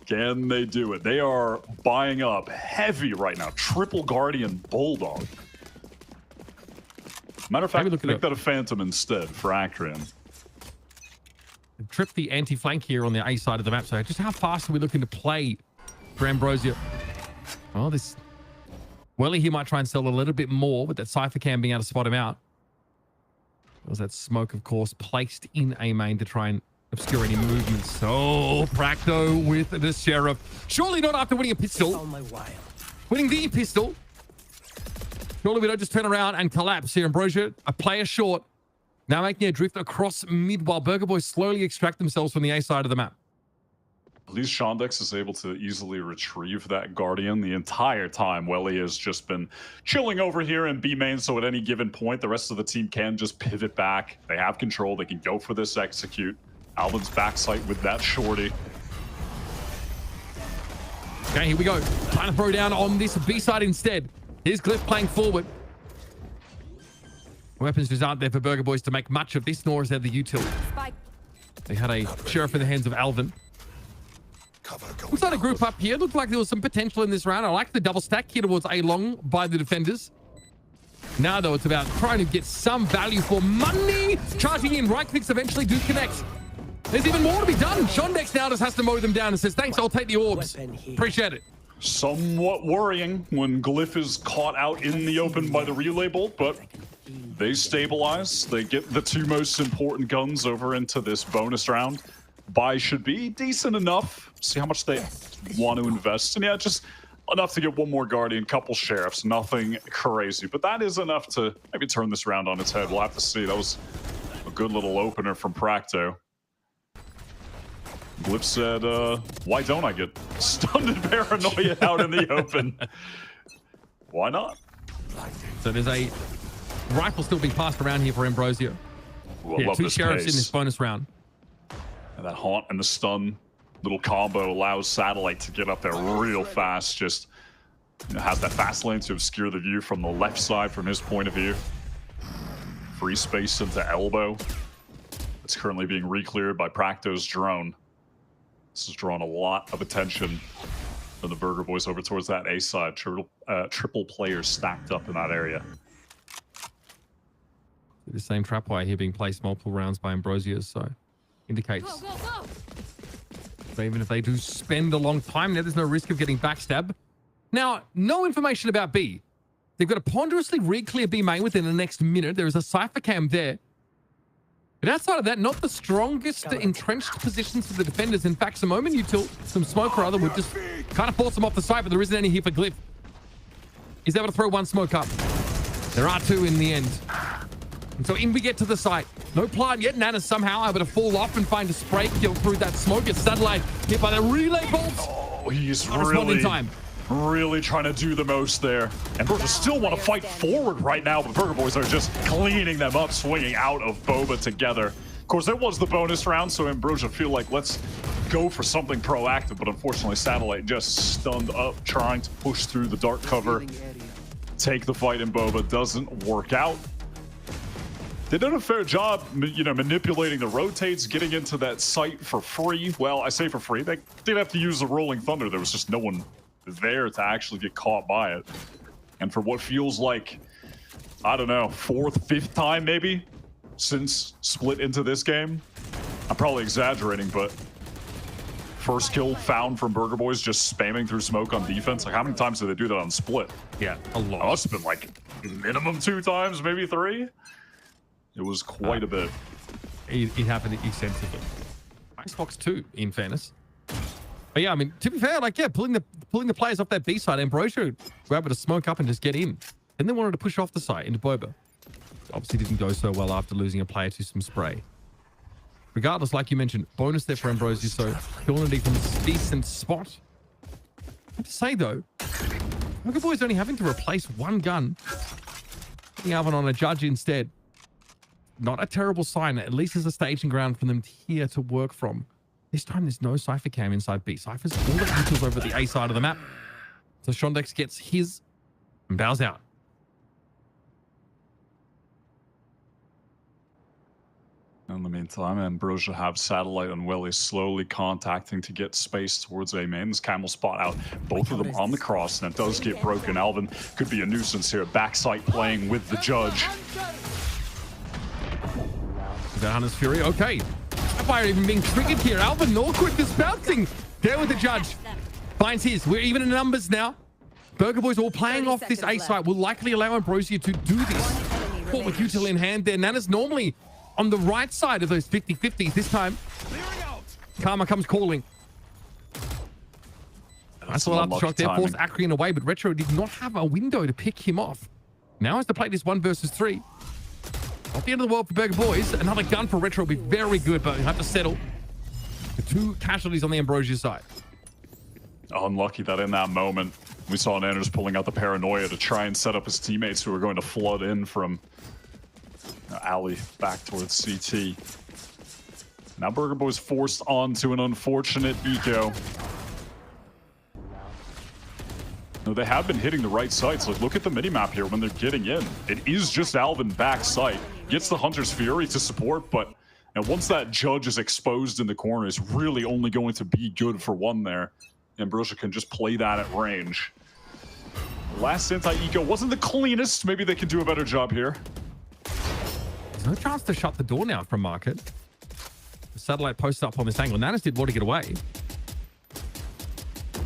Can they do it? They are buying up heavy right now. Triple Guardian Bulldog. Matter of fact, make that a Phantom instead for Acrian. Trip the anti-flank here on the A side of the map. So just how fast are we looking to play for Ambrosia? Well, this Welly here might try and sell a little bit more with that Cypher cam being able to spot him out. There's that smoke, of course, placed in A main to try and obscure any movements. So Practo with the Sheriff. Surely not after winning a pistol. Oh my wild. Winning the pistol. Surely we don't just turn around and collapse here. Ambrosia, a player short. Now making a drift across mid while Burger Boys slowly extract themselves from the A side of the map. At least Shondex is able to easily retrieve that Guardian the entire time. Welly has just been chilling over here in B main, so at any given point, the rest of the team can just pivot back. They have control. They can go for this execute. Alvin's backside with that shorty. Okay, here we go. Trying to throw down on this B side instead. Here's Glyph playing forward. Weapons just aren't there for Burger Boys to make much of this, nor is there the utility. They had a sheriff in the hands of Alvin. Looks like a group up here. Looked like there was some potential in this round. I like the double stack here towards A long by the defenders. Now, though, it's about trying to get some value for money. Charging in, right clicks eventually do connect. There's even more to be done. Shondex now just has to mow them down and says, thanks, I'll take the orbs. Appreciate it. Somewhat worrying when Glyph is caught out in the open by the relay bolt, but they stabilize. They get the two most important guns over into this bonus round. Buy should be decent enough. See how much they want to invest. And yeah, just enough to get one more Guardian, couple Sheriffs, nothing crazy. But that is enough to maybe turn this round on its head. We'll have to see. That was a good little opener from Practo. Glyph said, why don't I get stunned and paranoia out in the open? Why not? So there's a rifle still being passed around here for Ambrosio. Ooh, yeah, two Sheriffs in this bonus round. And that haunt and the stun little combo allows Satellite to get up there real fast. Just has that fast lane to obscure the view from the left side from his point of view. Free space into elbow. It's currently being re-cleared by Practo's drone. This has drawn a lot of attention from the Burger Boys over towards that A side. Triple players stacked up in that area. The same trapwire here being placed multiple rounds by Ambrosio, so indicates so even if they do spend a long time there, there's no risk of getting backstab. Now, no information about B. They've got to ponderously re-clear B main within the next minute. There is a Cypher cam there. But outside of that, not the strongest entrenched positions for the defenders. In fact, the moment you tilt some smoke or other would just kind of force them off the side, but there isn't any here for Glyph. He's able to throw one smoke up. There are two in the end. And so in we get to the site. No plant yet. Nana's somehow able to fall off and find a spray kill through that smoke. It's Satellite hit by the relay bolt. Oh, he's really trying to do the most there. And Burger still want to fight forward right now, but Burger Boys are just cleaning them up, swinging out of Boba together. Of course, it was the bonus round, so Ambrosia feel like let's go for something proactive, but unfortunately Satellite just stunned up, trying to push through the dark cover. Take the fight in Boba, doesn't work out. They did a fair job, manipulating the rotates, getting into that site for free. Well, I say for free. They did have to use the Rolling Thunder. There was just no one there to actually get caught by it. And for what feels like, I don't know, 4th, 5th time maybe since split into this game. I'm probably exaggerating, but first kill found from Burger Boys just spamming through smoke on defense. Like, how many times did they do that on split? Yeah, a lot. It must have been like minimum 2 times, maybe 3. It was quite a bit. It happened extensively. Icebox 2, in fairness. But yeah, I mean, to be fair, like, yeah, pulling the players off that B side, Ambrosio were able to smoke up and just get in. Then they wanted to push off the site into Boba. Obviously didn't go so well after losing a player to some spray. Regardless, like you mentioned, bonus there for Ambrosio, so Kilnity from a decent spot. I have to say, though, Burger Boys only having to replace one gun. Putting Alvin on a judge instead. Not a terrible sign. At least there's a staging ground for them here to work from. This time there's no Cypher cam inside B. Cypher's all the kills over the A side of the map. So Shondex gets his and bows out. In the meantime, Ambrosia have Satellite and Welly slowly contacting to get space towards A main. This cam will spot out both of them on the cross, and it does get broken. Alvin could be a nuisance here. Backside playing with the judge. Is that Hunter's Fury? Okay. Fire even being triggered here. Alvin Norquist is bouncing. There with the judge. Finds his. We're even in numbers now. Burger Boys all playing off this A site will likely allow Ambrosia to do this. Caught with util in hand there. Nana's normally on the right side of those 50-50s. This time, Karma comes calling. Nice little aftershock there. Forced Acrian away, but Retro did not have a window to pick him off. Now has to play this 1 versus 3. Not the end of the world for Burger Boys. Another gun for Retro will be very good, but you have to settle. The 2 casualties on the Ambrosia side. Unlucky that in that moment, we saw Nanners pulling out the paranoia to try and set up his teammates who were going to flood in from alley back towards CT. Now Burger Boys forced onto an unfortunate eco. No, they have been hitting the right sites. Like, look at the minimap here when they're getting in. It is just Alvin back site. Gets the Hunter's Fury to support, but and once that Judge is exposed in the corner, it's really only going to be good for one there. Ambrosia can just play that at range. Last anti-eco wasn't the cleanest. Maybe they can do a better job here. There's no chance to shut the door now from Market. The satellite posts up on this angle. Nanas did well to get away.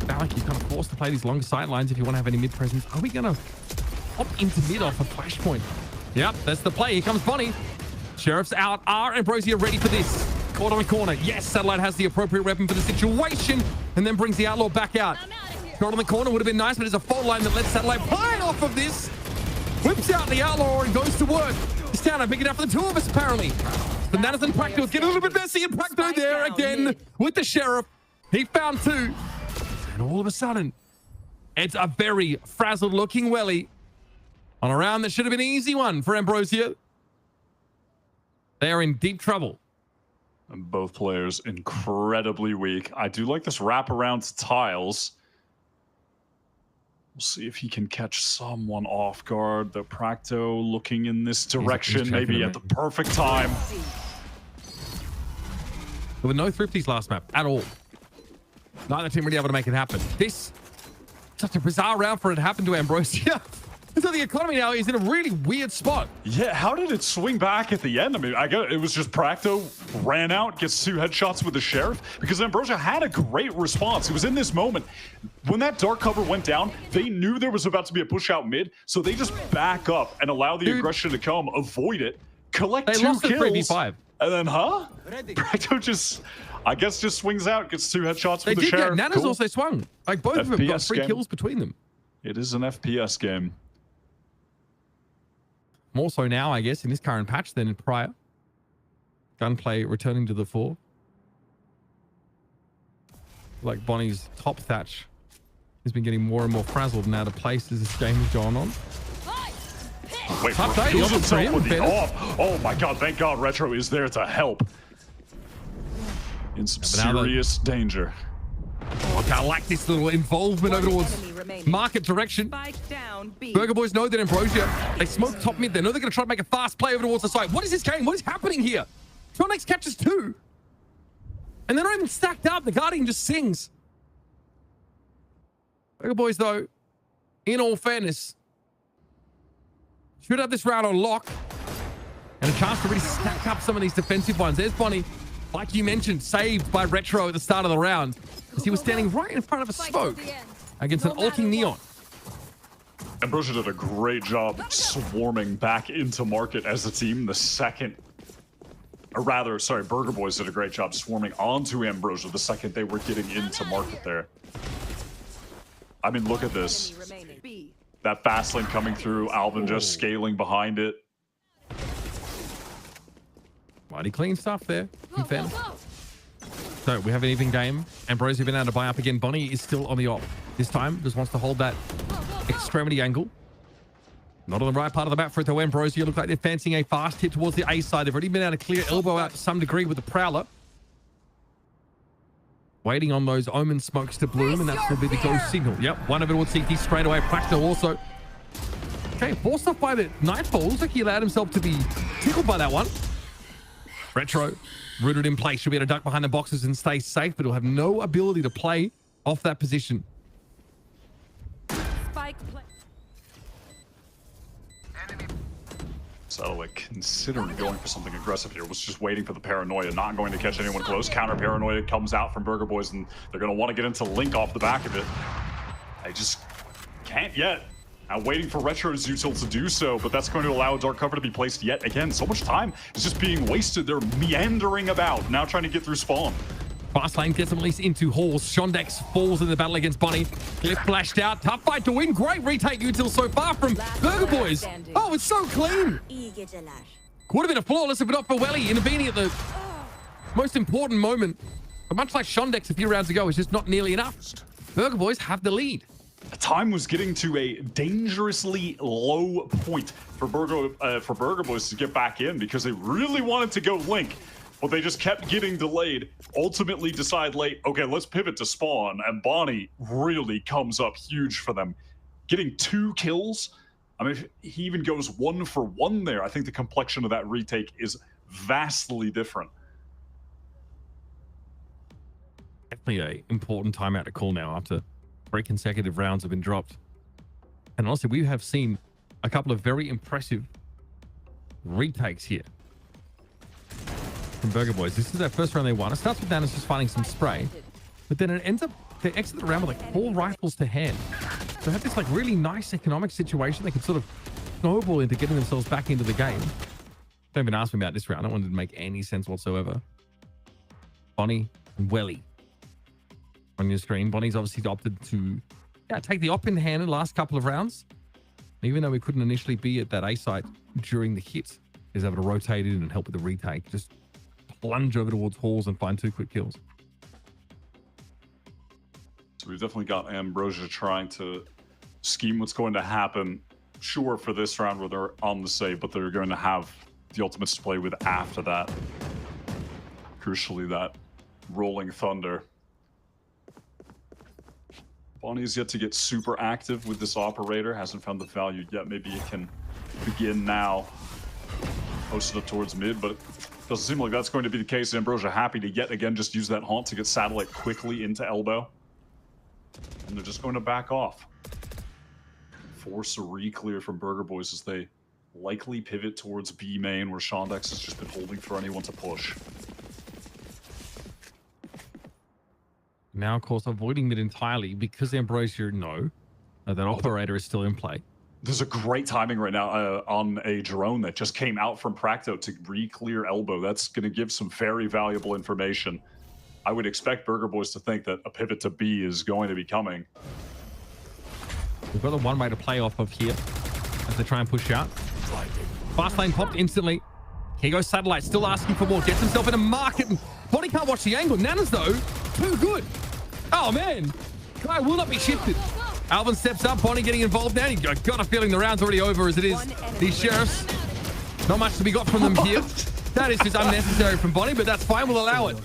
Balak, you're kind of forced to play these long sidelines if you want to have any mid presence. Are we going to hop into mid off a flashpoint? Yep, that's the play. Here comes Bonnie. Sheriff's out. Are Ambrosia ready for this? Caught on the corner. Yes, Satellite has the appropriate weapon for the situation and then brings the Outlaw back out. Caught on the corner would have been nice, but there's a fault line that lets Satellite play off of this. Whips out the Outlaw and goes to work. It's down. Big enough for the two of us, apparently. Bananas and Practo get a little bit messy, and Practo there again with the Sheriff. He found 2. And all of a sudden, it's a very frazzled looking Welly on a round that should have been an easy one for Ambrosia. They are in deep trouble. And both players incredibly weak. I do like this wrap around to tiles. We'll see if he can catch someone off guard. The Practo looking in this direction, maybe at the perfect time. There were no thrifties last map at all. Neither team really able to make it happen. This such a bizarre round for it to happen to Ambrosia. So the economy now is in a really weird spot. Yeah, how did it swing back at the end? I mean, it was just Practo ran out, gets 2 headshots with the Sheriff, because Ambrosia had a great response. It was in this moment. When that dark cover went down, they knew there was about to be a push out mid, so they just back up and allow the aggression to come, avoid it, collect 2 kills. They lost the 3v5. And then, Practo just, I guess, just swings out, gets 2 headshots with the Sheriff. Sheriff. Nanas also swung. Like, both of them got 3 kills between them. It is an FPS game. More so now, I guess, in this current patch than in prior. Gunplay returning to the fore. Like Bonnie's top thatch has been getting more and more frazzled and out of place as this game has gone on. Wait, kills himself with the off. Oh my god, thank god Retro is there to help. In some serious danger. Oh, I like this little involvement over towards Market direction. Burger Boys know that Ambrosia, they smoke top mid. They know they're going to try to make a fast play over towards the side. What is this game? What is happening here? Tronex catches 2. And they're not even stacked up. The Guardian just sings. Burger Boys, though, in all fairness, should have this round on lock. And a chance to really stack up some of these defensive ones. There's Bonnie, like you mentioned, saved by Retro at the start of the round. As he was standing right in front of a smoke against an ulting Neon. Ambrosia did a great job swarming back into Market as a team the second, or rather, sorry, Burger Boys did a great job swarming onto Ambrosia the second they were getting into Market there. I mean, look at this. That fast lane coming through, Alvin just scaling behind it. Mighty clean stuff there, in fairness. So we have an even game. Ambrosia been able to buy up again. Bonnie is still on the op. This time just wants to hold that extremity angle. Not on the right part of the map for it though. Ambrosia looks like they're fancying a fast hit towards the A side. They've already been able to clear elbow out to some degree with the Prowler. Waiting on those Omen smokes to bloom, and that will be the go signal. Yep, one of it towards CT straight away. Practo also. Okay, forced off by the Nightfall. Looks like he allowed himself to be tickled by that one. Retro, rooted in place, should be able to duck behind the boxes and stay safe, but he'll have no ability to play off that position. So, like, considering going for something aggressive here, was just waiting for the paranoia, not going to catch anyone close. Counter paranoia comes out from Burger Boys, and they're going to want to get into Link off the back of it. They just can't yet. I'm waiting for Retro's util to do so, but that's going to allow dark cover to be placed yet again. So much time is just being wasted. They're meandering about, now trying to get through spawn. Fast lane gets them at least into halls. Shondex falls in the battle against Bonnie. Cliff flashed out. Tough fight to win. Great retake util so far from Burger Boys. Oh, it's so clean. Would have been a flawless if not for Welly intervening at the most important moment. But much like Shondex a few rounds ago, it's just not nearly enough. Burger Boys have the lead. The time was getting to a dangerously low point for Burger Boys to get back in because they really wanted to go Link, but they just kept getting delayed. Ultimately decide late, okay, let's pivot to Spawn, and Bonnie really comes up huge for them. Getting 2 kills, I mean, if he even goes 1 for 1 there, I think the complexion of that retake is vastly different. Definitely an important timeout to call now after 3 consecutive rounds have been dropped. And honestly, we have seen a couple of very impressive retakes here from Burger Boys. This is their first round they won. It starts with Nanas just finding some spray, but then it ends up, they exit the round with like 4 rifles to hand. So they have this like really nice economic situation. They can sort of snowball into getting themselves back into the game. Don't even ask me about this round. That one didn't make any sense whatsoever. Bonnie and Welly on your screen. Bonnie's obviously opted to take the op in hand in the last couple of rounds. Even though we couldn't initially be at that A site during the hit, is able to rotate in and help with the retake. Just plunge over towards halls and find 2 quick kills. So we've definitely got Ambrosia trying to scheme what's going to happen. Sure, for this round where they're on the save, but they're going to have the ultimates to play with after that. Crucially, that Rolling Thunder. Bonnie's yet to get super active with this operator. Hasn't found the value yet. Maybe it can begin now. Posted up towards mid, but it doesn't seem like that's going to be the case. Ambrosia happy to yet again just use that haunt to get Satellite quickly into elbow. And they're just going to back off. Force a re-clear from Burger Boys as they likely pivot towards B main, where Shondex has just been holding for anyone to push. Now, of course, avoiding mid entirely because Ambrosia know that operator is still in play. There's a great timing right now on a drone that just came out from Practo to re-clear elbow. That's going to give some very valuable information. I would expect Burger Boys to think that a pivot to B is going to be coming. We've got the one way to play off of here as they try and push out. Fast lane popped instantly. Here goes Satellite, still asking for more. Gets himself in a market. Bonnie can't watch the angle. Nanas, though, too good. Oh, man. Guy will not be shifted. Alvin steps up. Bonnie getting involved now. You got a feeling the round's already over as it is. These sheriffs, not much to be got from them here. That is just unnecessary from Bonnie, but that's fine. We'll allow it.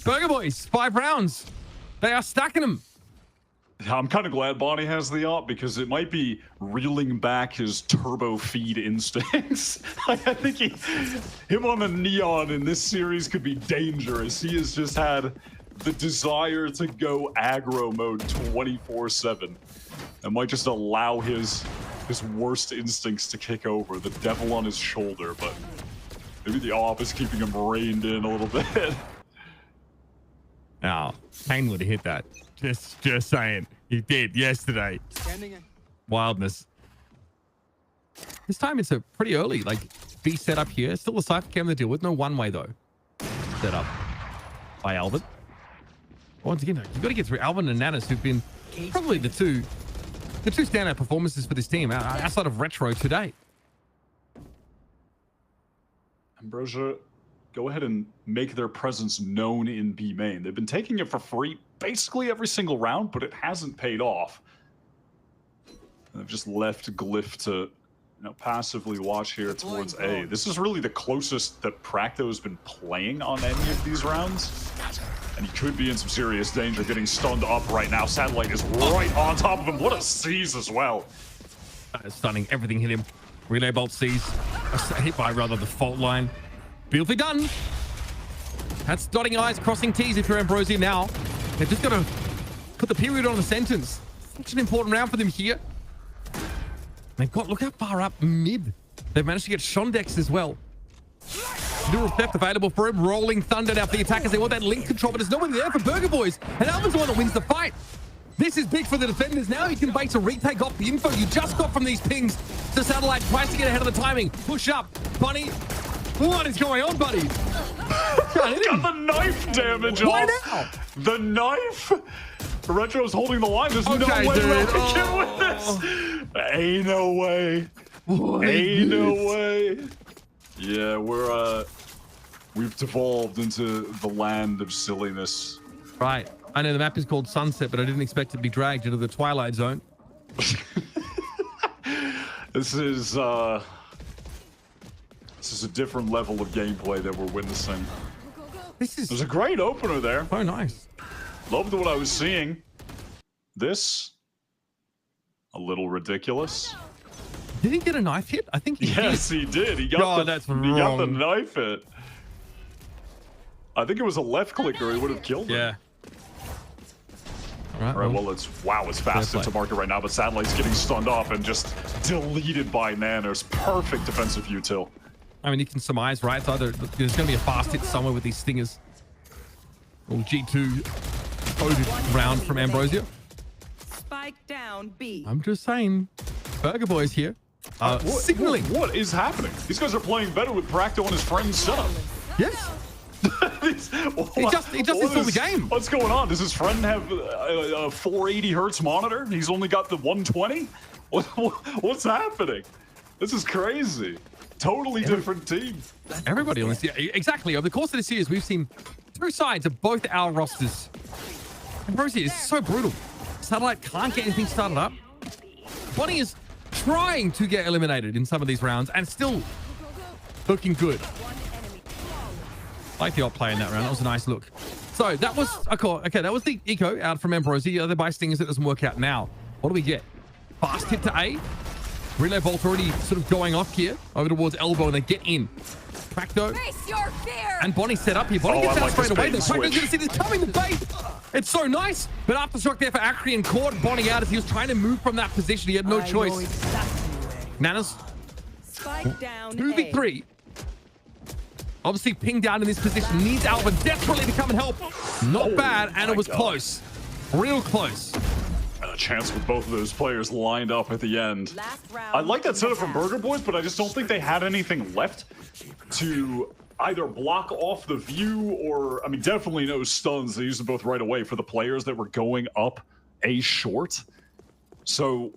Burger Boys, 5 rounds. They are stacking them. I'm kind of glad Bonnie has the op because it might be reeling back his turbo feed instincts. I think him on a Neon in this series could be dangerous. He has just had the desire to go aggro mode 24/7. It might just allow his worst instincts to kick over, the devil on his shoulder, but maybe the op is keeping him reined in a little bit. Now, Kane would have hit that. Just saying. He did yesterday. Wildness. This time it's a pretty early, like, B setup here. Still a Cypher cam to deal with. No one way, though. Set up by Alvin. Once again, you've got to get through Alvin and Nanas, who've been probably the two standout performances for this team outside of Retro today. Ambrosia, go ahead and make their presence known in B main. They've been taking it for free basically every single round, but it hasn't paid off. And they've just left Glyph to passively watch here towards A. This is really the closest that Practo has been playing on any of these rounds. And he could be in some serious danger getting stunned up right now. Satellite is right on top of him. What a seize as well. That is stunning. Everything hit him. Relay bolt seize. Hit by rather the fault line. Beautifully done. That's dotting I's, crossing T's if you're Ambrosia now. They've just got to put the period on the sentence. Such an important round for them here. They've got, look how far up mid. They've managed to get Shondex as well. Dual theft available for him. Rolling Thunder now for the attackers. They want that link control, but there's nobody there for Burger Boys. And Alvin's the one that wins the fight. This is big for the defenders. Now you can base a retake off the info you just got from these pings. The Satellite tries to get ahead of the timing. Push up. Bunny. What is going on, buddy? Got the knife damage Why off. now? The knife? Retro's holding the line. There's no way we'll get with this. Ain't no way. Ain't no way. Yeah, we've devolved into the land of silliness. Right. I know the map is called Sunset, but I didn't expect it to be dragged into the Twilight Zone. This is a different level of gameplay that we're witnessing. There's a great opener there. Oh, nice. Loved what I was seeing. This, a little ridiculous. Did he get a knife hit? I think Yes, he did. He got that's he got the wrong. knife hit. I think it was a left clicker. He would have killed him. Yeah. All right, well, it's fast into market right now, but Satellite's getting stunned off and just deleted by Nanners. Perfect defensive util. I mean, you can surmise, right? It's either there's going to be a fast hit somewhere with these stingers. Or G2 coded round from Ambrosio. Spike down B. I'm just saying, Burger Boy's here. Signaling. What is happening? These guys are playing better with Bracto and his friend's setup. Yes. He just installed the game. What's going on? Does his friend have a 480 hertz monitor? He's only got the 120? What's happening? This is crazy. Totally different team. Everybody on this, yeah, exactly. Over the course of the series, we've seen two sides of both our rosters. Ambrosio is so brutal. Satellite can't get anything started up. Bonnie is trying to get eliminated in some of these rounds and still looking good. I like the op play in that round. That was a nice look. So that was a call. Okay, that was the eco out from Ambrosio. The other by stingers that doesn't work out now. What do we get? Fast hit to A. Relay Bolt already sort of going off here over towards elbow, and they get in. Cracto and Bonnie set up here. Bonnie gets out straight away. The Cracto's going to see this coming. The bait. It's so nice. But aftershock there for Acri and caught Bonnie out as he was trying to move from that position. He had no choice. Nanners. 2v3. Obviously pinged down in this position. Needs Alba desperately to come and help. Not bad. And it was close. Real close. A chance with both of those players lined up at the end. I like that setup from Burger Boys, but I just don't think they had anything left to either block off the view or, I mean, definitely no stuns. They used them both right away for the players that were going up A short. So,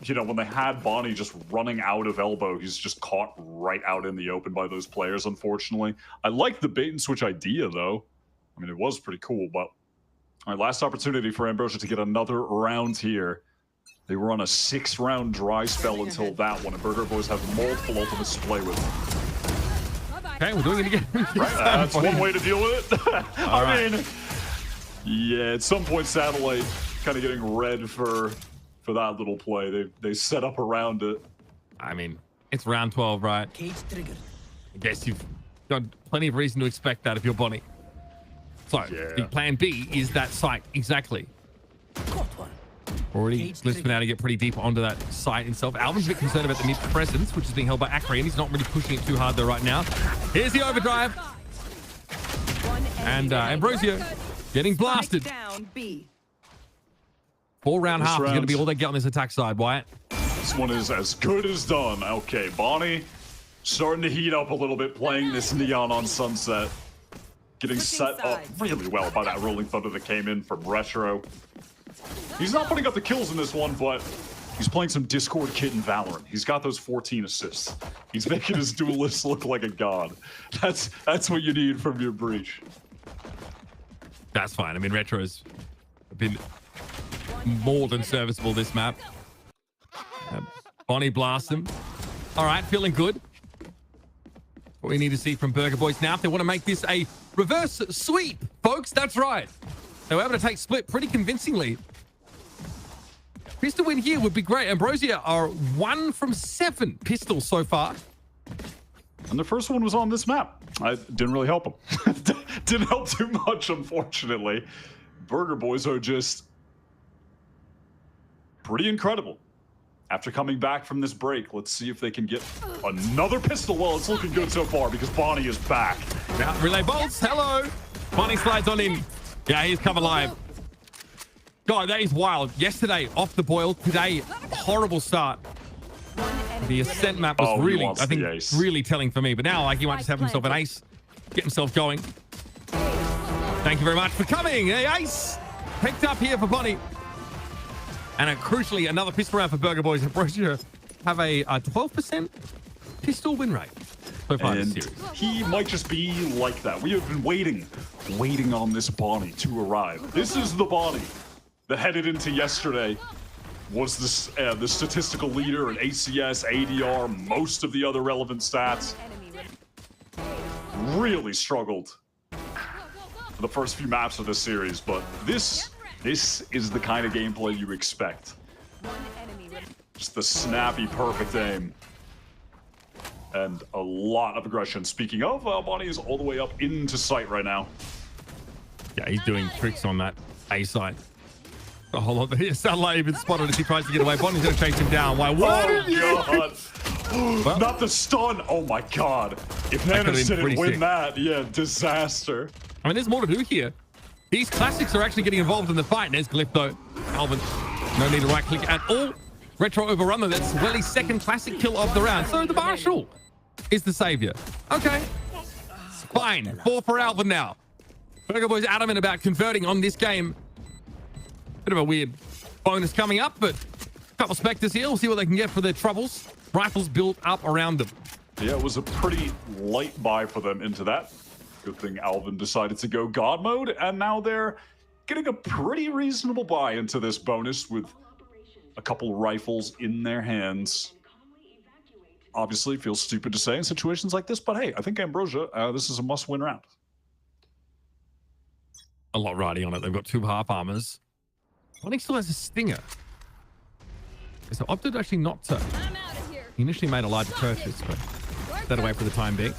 you know, when they had Bonnie just running out of elbow, he's just caught right out in the open by those players, unfortunately. I like the bait and switch idea, though. I mean, it was pretty cool, but... All right, last opportunity for Ambrosio to get another round here. They were on a 6-round dry spell until that one, and Burger Boys have multiple ultimates to play with. Okay, we're doing it again. Right, that's one way to deal with it. I mean, yeah, at some point, Satellite kind of getting red for that little play. They set up around it. I mean, it's round 12, right? I guess you've got plenty of reason to expect that if you're Bonnie. So, the plan B is that site, exactly. Already Split's been able to get pretty deep onto that site himself. Alvin's a bit concerned about the mid presence, which is being held by Acri, and he's not really pushing it too hard though right now. Here's the overdrive. And Ambrosio getting blasted. 4-round half is going to be all they get on this attack side, Wyatt. This one is as good as done. Okay, Bonnie starting to heat up a little bit, playing this Neon on Sunset. Getting set up really well by that Rolling Thunder that came in from Retro. He's not putting up the kills in this one, but he's playing some Discord kit in Valorant. He's got those 14 assists. He's making his duelist look like a god. That's what you need from your breach. That's fine. I mean, Retro's been more than serviceable this map. Bonnie blasts him. All right, feeling good. What we need to see from Burger Boys now, if they want to make this a reverse sweep, folks, that's right. They were able to take Split pretty convincingly. Pistol win here would be great. Ambrosio are 1 from 7 pistols so far. And the first one was on this map. I didn't really help them. Didn't help too much, unfortunately. Burger Boys are just pretty incredible. After coming back from this break, let's see if they can get another pistol. Well, it's looking good so far because Bonnie is back. Now, Relay Bolts, hello. Bonnie slides on in. Yeah, he's come alive. God, that is wild. Yesterday, off the boil. Today, horrible start. The Ascent map was really, I think, really telling for me. But now, like, he might just have himself an ace. Get himself going. Thank you very much for coming. Hey, ace. Picked up here for Bonnie. And crucially, another pistol round for Burger Boys. Ambrosio have a 12% pistol win rate. so far And this series. he might just be like that. We have been waiting on this Bonnie to arrive. This is the Bonnie that headed into yesterday. Was this the statistical leader in ACS, ADR, most of the other relevant stats. Really struggled for the first few maps of this series, but this is the kind of gameplay you expect. Just the snappy, perfect aim. And a lot of aggression. Speaking of, Bonnie is all the way up into sight right now. Yeah, he's doing tricks on that A side. A whole lot. Satellite even spotted as he tries to get away. Bonnie's going to chase him down. Why? What? Oh, God. Well, not the stun. Oh, my God. If Nanas didn't win that, yeah, disaster. I mean, there's more to do here. These classics are actually getting involved in the fight. There's Glyph, though. Alvin, no need to right-click at all. Retro overrun, though. That's Welly's second classic kill of the round. So the Marshal is the savior. Okay. Fine. 4 for Alvin now. Burger Boy's adamant about converting on this game. Bit of a weird bonus coming up, but a couple Spectres here. We'll see what they can get for their troubles. Rifles built up around them. Yeah, it was a pretty light buy for them into that. Good thing Alvin decided to go God mode, and now they're getting a pretty reasonable buy into this bonus with a couple rifles in their hands. Obviously, feels stupid to say in situations like this, but hey, I think Ambrosia, this is a must-win round. A lot riding on it. They've got 2 half armors. Bonnie still has a stinger. So opted actually not to. He initially made a larger purchase, but that away for the time being.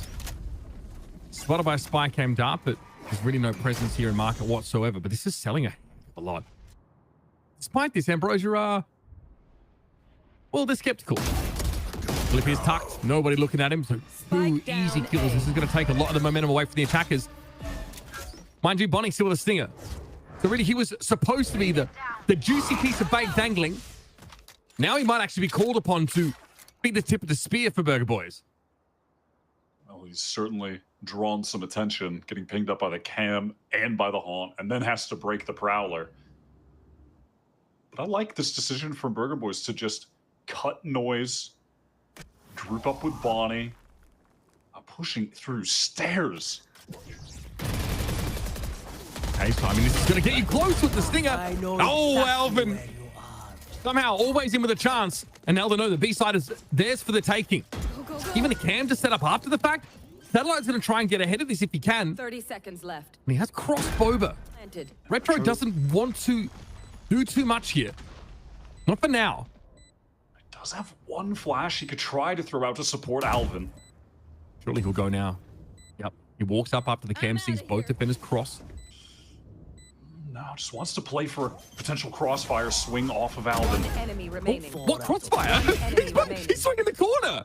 Spotted by Spy came dark, but there's really no presence here in market whatsoever. But this is selling a lot. Despite this, Ambrosia well, they're skeptical. Glyph is tucked. Nobody looking at him. So 2 easy kills. This is going to take a lot of the momentum away from the attackers. Mind you, Bonnie still with a stinger. So really, he was supposed to be the juicy piece of bait dangling. Now he might actually be called upon to be the tip of the spear for Burger Boys. Well, he's certainly drawn some attention, getting pinged up by the cam and by the haunt, and then has to break the prowler. But I like this decision from Burger Boys to just cut noise, group up with Bonnie, pushing through stairs. Okay, I mean, this is going to get you close with the stinger. Oh, Alvin. Somehow always in with a chance. And now they know the B-side is theirs for the taking. Even a cam to set up after the fact. Satellite's going to try and get ahead of this if he can. 30 seconds left. And he has crossed Boba. Retro doesn't want to do too much here. Not for now. He does have one flash he could try to throw out to support Alvin. Surely he'll go now. Yep. He walks up after the cam, sees both defenders cross. No, just wants to play for potential crossfire swing off of Alvin. Enemy remaining. What crossfire? He's swinging the corner.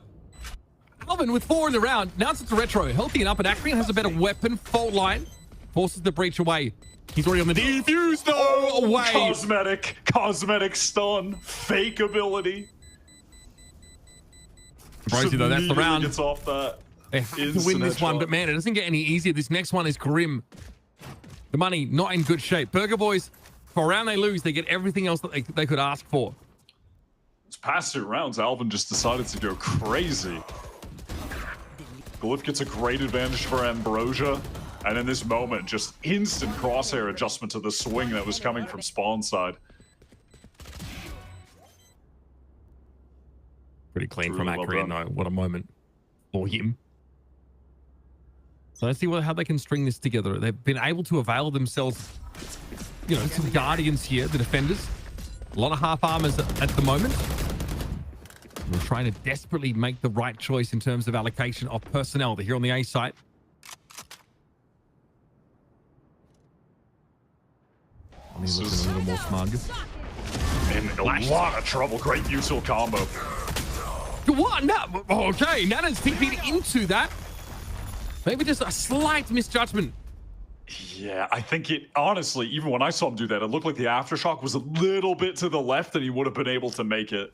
Alvin with 4 in the round. Now it's to Retro. Healthy and up, and Acreon has a better weapon. Fault line. Forces the breach away. He's already on the defuse, though. Away. Cosmetic stun. Fake ability. Brosy, though, that's the round. Gets off that. They have to win this one, but man, it doesn't get any easier. This next one is grim. The money not in good shape. Burger Boys, for a round they lose, they get everything else that they could ask for. It's past 2 rounds. Alvin just decided to go crazy. Glyph gets a great advantage for Ambrosia. And in this moment, just instant crosshair adjustment to the swing that was coming from spawn side. Pretty clean from Acreon, though. What a moment for him. So let's see how they can string this together. They've been able to avail themselves, you know, some Guardians here, the defenders. A lot of half armors at the moment. We're trying to desperately make the right choice in terms of allocation of personnel. They're here on the A site. He's looking a little more smug. In a lot of trouble. Great util combo. What? No. Okay, Nana's TP'd into that. Maybe just a slight misjudgment. Yeah, I think it, honestly, even when I saw him do that, it looked like the aftershock was a little bit to the left and he would have been able to make it.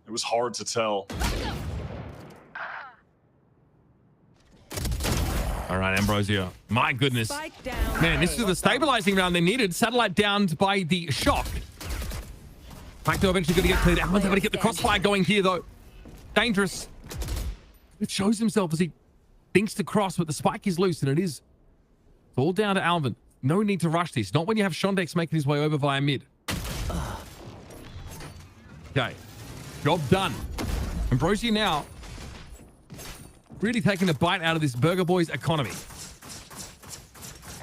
It was hard to tell. All right, Ambrosia. My goodness. Man, this is the stabilizing round they needed. Satellite downed by the shock. Facto eventually going to get cleared. Alvin's able to get the crossfire going here, though. Dangerous. It shows himself as he thinks to cross, but the spike is loose, and it is. It's all down to Alvin. No need to rush this. Not when you have Shondex making his way over via mid. Okay. Job done. Ambrosia now really taking a bite out of this Burger Boys economy.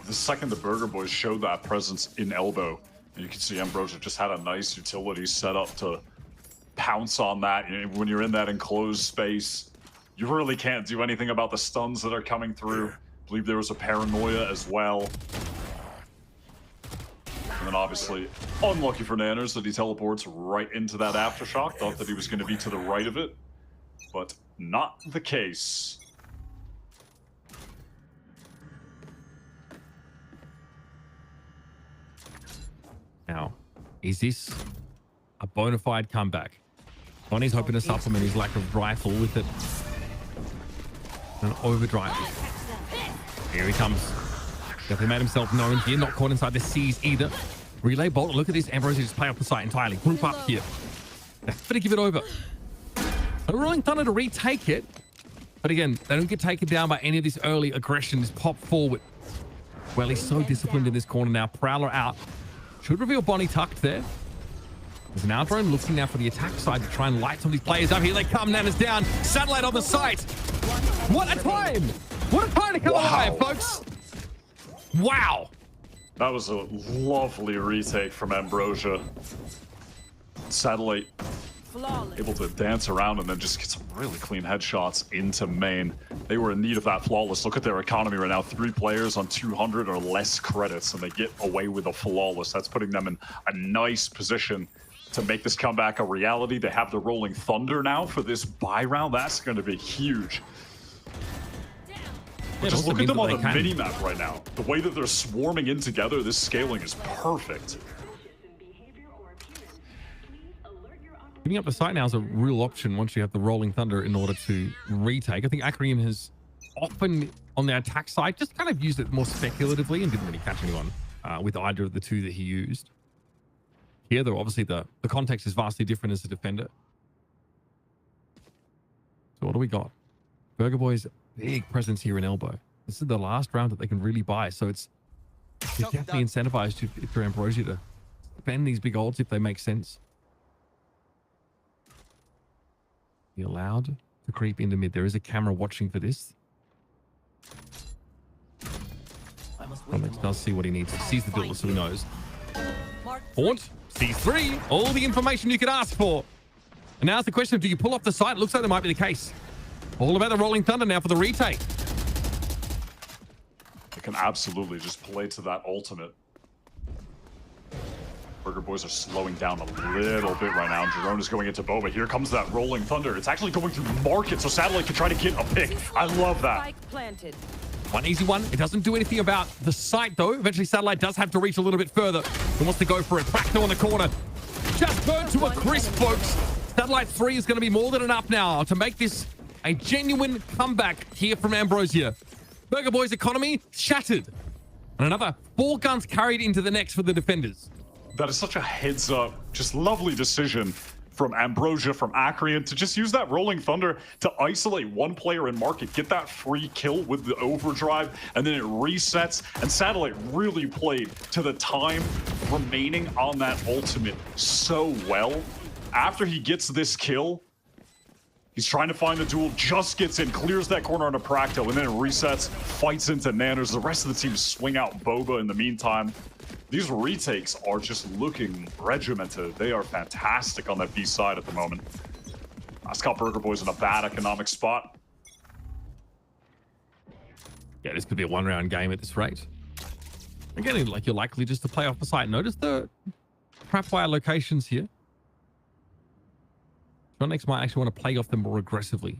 The second the Burger Boys showed that presence in elbow, you can see Ambrosia just had a nice utility set up to pounce on that. When you're in that enclosed space, you really can't do anything about the stuns that are coming through. I believe there was a paranoia as well. And then obviously, unlucky for Nanners that he teleports right into that aftershock. Thought that he was going to be to the right of it, but not the case. Now, is this a bona fide comeback? Bonnie's hoping to supplement his lack of rifle with it. An overdrive. Here he comes. Definitely made himself known here. Not caught inside the C's either. Relay bolt. Look at this. Ambrosia just play off the site entirely. Group up here. They better give it over. A Rolling Thunder to retake it. But again, they don't get taken down by any of this early aggression. This pop forward. Well, he's so disciplined in this corner now. Prowler out. Should reveal Bonnie tucked there. There's an outdrone looking now for the attack side to try and light some of these players up. Here they come. Nana's down. Satellite on the site. What a time. What a time to come alive, folks. Wow. That was a lovely retake from Ambrosia. Satellite able to dance around and then just get some really clean headshots into main. They were in need of that flawless. Look at their economy right now. 3 players on 200 or less credits, and they get away with a flawless. That's putting them in a nice position to make this comeback a reality. They have the Rolling Thunder now for this buy round. That's going to be huge. But just look at them on the mini-map right now. The way that they're swarming in together, this scaling is perfect. Giving up the site now is a real option once you have the Rolling Thunder in order to retake. I think Acreum has often, on the attack side, just kind of used it more speculatively and didn't really catch anyone with either of the two that he used. Here, though, obviously the context is vastly different as a defender. So what do we got? Burger Boys, big presence here in elbow. This is the last round that they can really buy, so it's definitely incentivized if you're Ambrosia to spend these big ults if they make sense. Be allowed to creep into mid. There is a camera watching for this. Alex does see what he needs. He sees the deal, so he knows. Haunt, sees 3. All the information you could ask for. And now's the question of, do you pull off the site? It looks like that might be the case. All about the Rolling Thunder now for the retake. They can absolutely just play to that ultimate. Burger Boys are slowing down a little bit right now. Jerome is going into Boba. Here comes that Rolling Thunder. It's actually going through Market, so Satellite can try to get a pick. I love that. One easy one. It doesn't do anything about the site, though. Eventually, Satellite does have to reach a little bit further. He wants to go for it. Prakno in the corner. Just burned to a crisp, folks. Satellite 3 is going to be more than enough now to make this a genuine comeback here from Ambrosia. Burger Boys' economy shattered. And another 4 guns carried into the next for the defenders. That is such a heads up, just lovely decision from Ambrosia, from Acreon, to just use that Rolling Thunder to isolate one player in Market, get that free kill with the overdrive, and then it resets. And Satellite really played to the time remaining on that ultimate so well. After he gets this kill, he's trying to find the duel, just gets in, clears that corner on a Prakto, and then it resets, fights into Nanners. The rest of the team swing out Boba in the meantime. These retakes are just looking regimented. They are fantastic on that B side at the moment. Scott Burger Boys in a bad economic spot. Yeah, this could be a 1-round game at this rate. Again, like you're likely just to play off the site. Notice the trapwire locations here. Next might actually want to play off them more aggressively.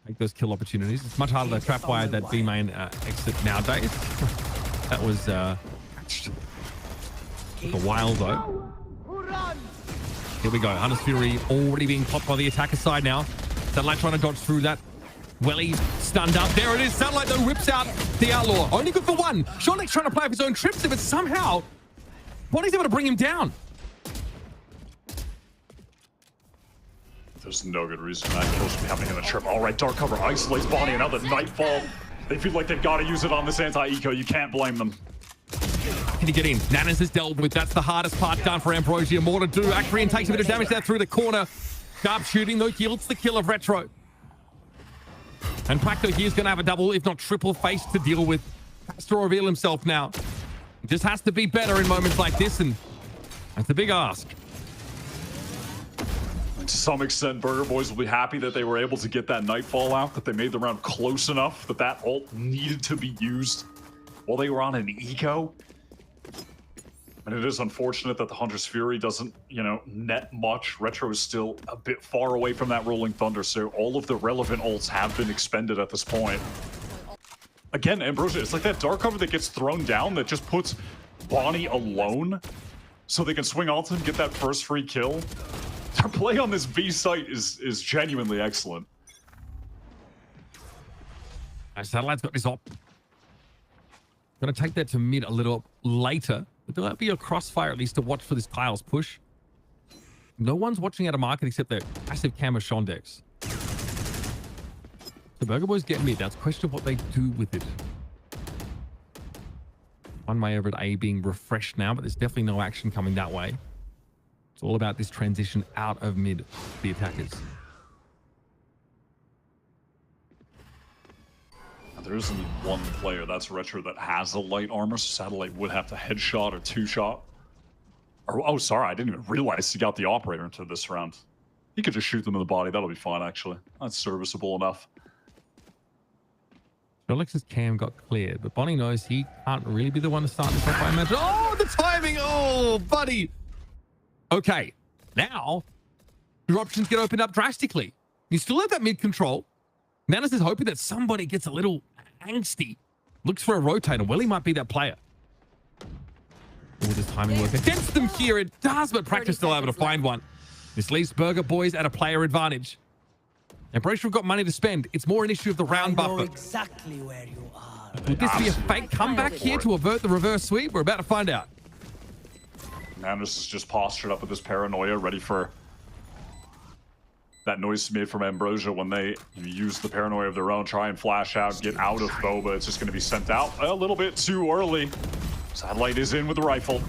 Take those kill opportunities. It's much harder to trapwire that B main exit nowadays. That was patched. Took a while though. Here we go. Hunter's Fury already being popped by the attacker side now. Satellite trying to dodge through that. Welly stunned up. There it is. Satellite though rips out the Outlaw. Only good for 1. Shonek's trying to play off his own trips, but somehow Bonnie's able to bring him down. There's no good reason that kill should be happening in the trip. All right, Dark Cover isolates Bonnie, and now the Nightfall. They feel like they've got to use it on this anti-eco. You can't blame them. Can he get in? Nanas is dealt with. That's the hardest part done for Ambrosia. More to do. Akrian takes a bit of damage there through the corner. Sharp shooting, though, yields the kill of Retro. And Prakto here's going to have a double, if not triple face to deal with. Has to reveal himself now. He just has to be better in moments like this, and that's a big ask. To some extent, Burger Boys will be happy that they were able to get that Nightfall out, that they made the round close enough that that ult needed to be used while they were on an eco. And it is unfortunate that the Hunter's Fury doesn't, you know, net much. Retro is still a bit far away from that Rolling Thunder, so all of the relevant ults have been expended at this point. Again, Ambrosia, it's like that Dark Cover that gets thrown down that just puts Bonnie alone so they can swing ult and get that first free kill. Their play on this B site is genuinely excellent. Satellite's got this op. Gonna take that to mid a little later, but there'll be a crossfire at least to watch for this Tiles push. No one's watching out of market except their passive cam of Shondex. The Burger Boys get mid. That's a question of what they do with it. One way over at A being refreshed now, but there's definitely no action coming that way. It's all about this transition out of mid for the attackers. There is only one player, that's Retro, that has a light armor, so Satellite would have to headshot or two-shot. Or, oh, sorry, I didn't even realize he got the operator into this round. He could just shoot them in the body. That'll be fine, actually. That's serviceable enough. Alex's cam got cleared, but Bonnie knows he can't really be the one to start this off, I imagine. Oh, the timing! Oh, buddy! Okay, now your options get opened up drastically. You still have that mid control. Nanas is hoping that somebody gets a little angsty. Looks for a rotator. Well, he might be that player. Will this timing work against them here? It does, but Practice still able to find one. This leaves Burger Boys at a player advantage. Ambrosia have got money to spend. It's more an issue of the round buffer. Exactly where you are. Would this be a fake comeback here to avert the reverse sweep? We're about to find out. Nanas is just postured up with this paranoia, ready for that noise made from Ambrosia when they use the paranoia of their own, try and flash out, get out of Boba. It's just going to be sent out a little bit too early. Satellite is in with the rifle.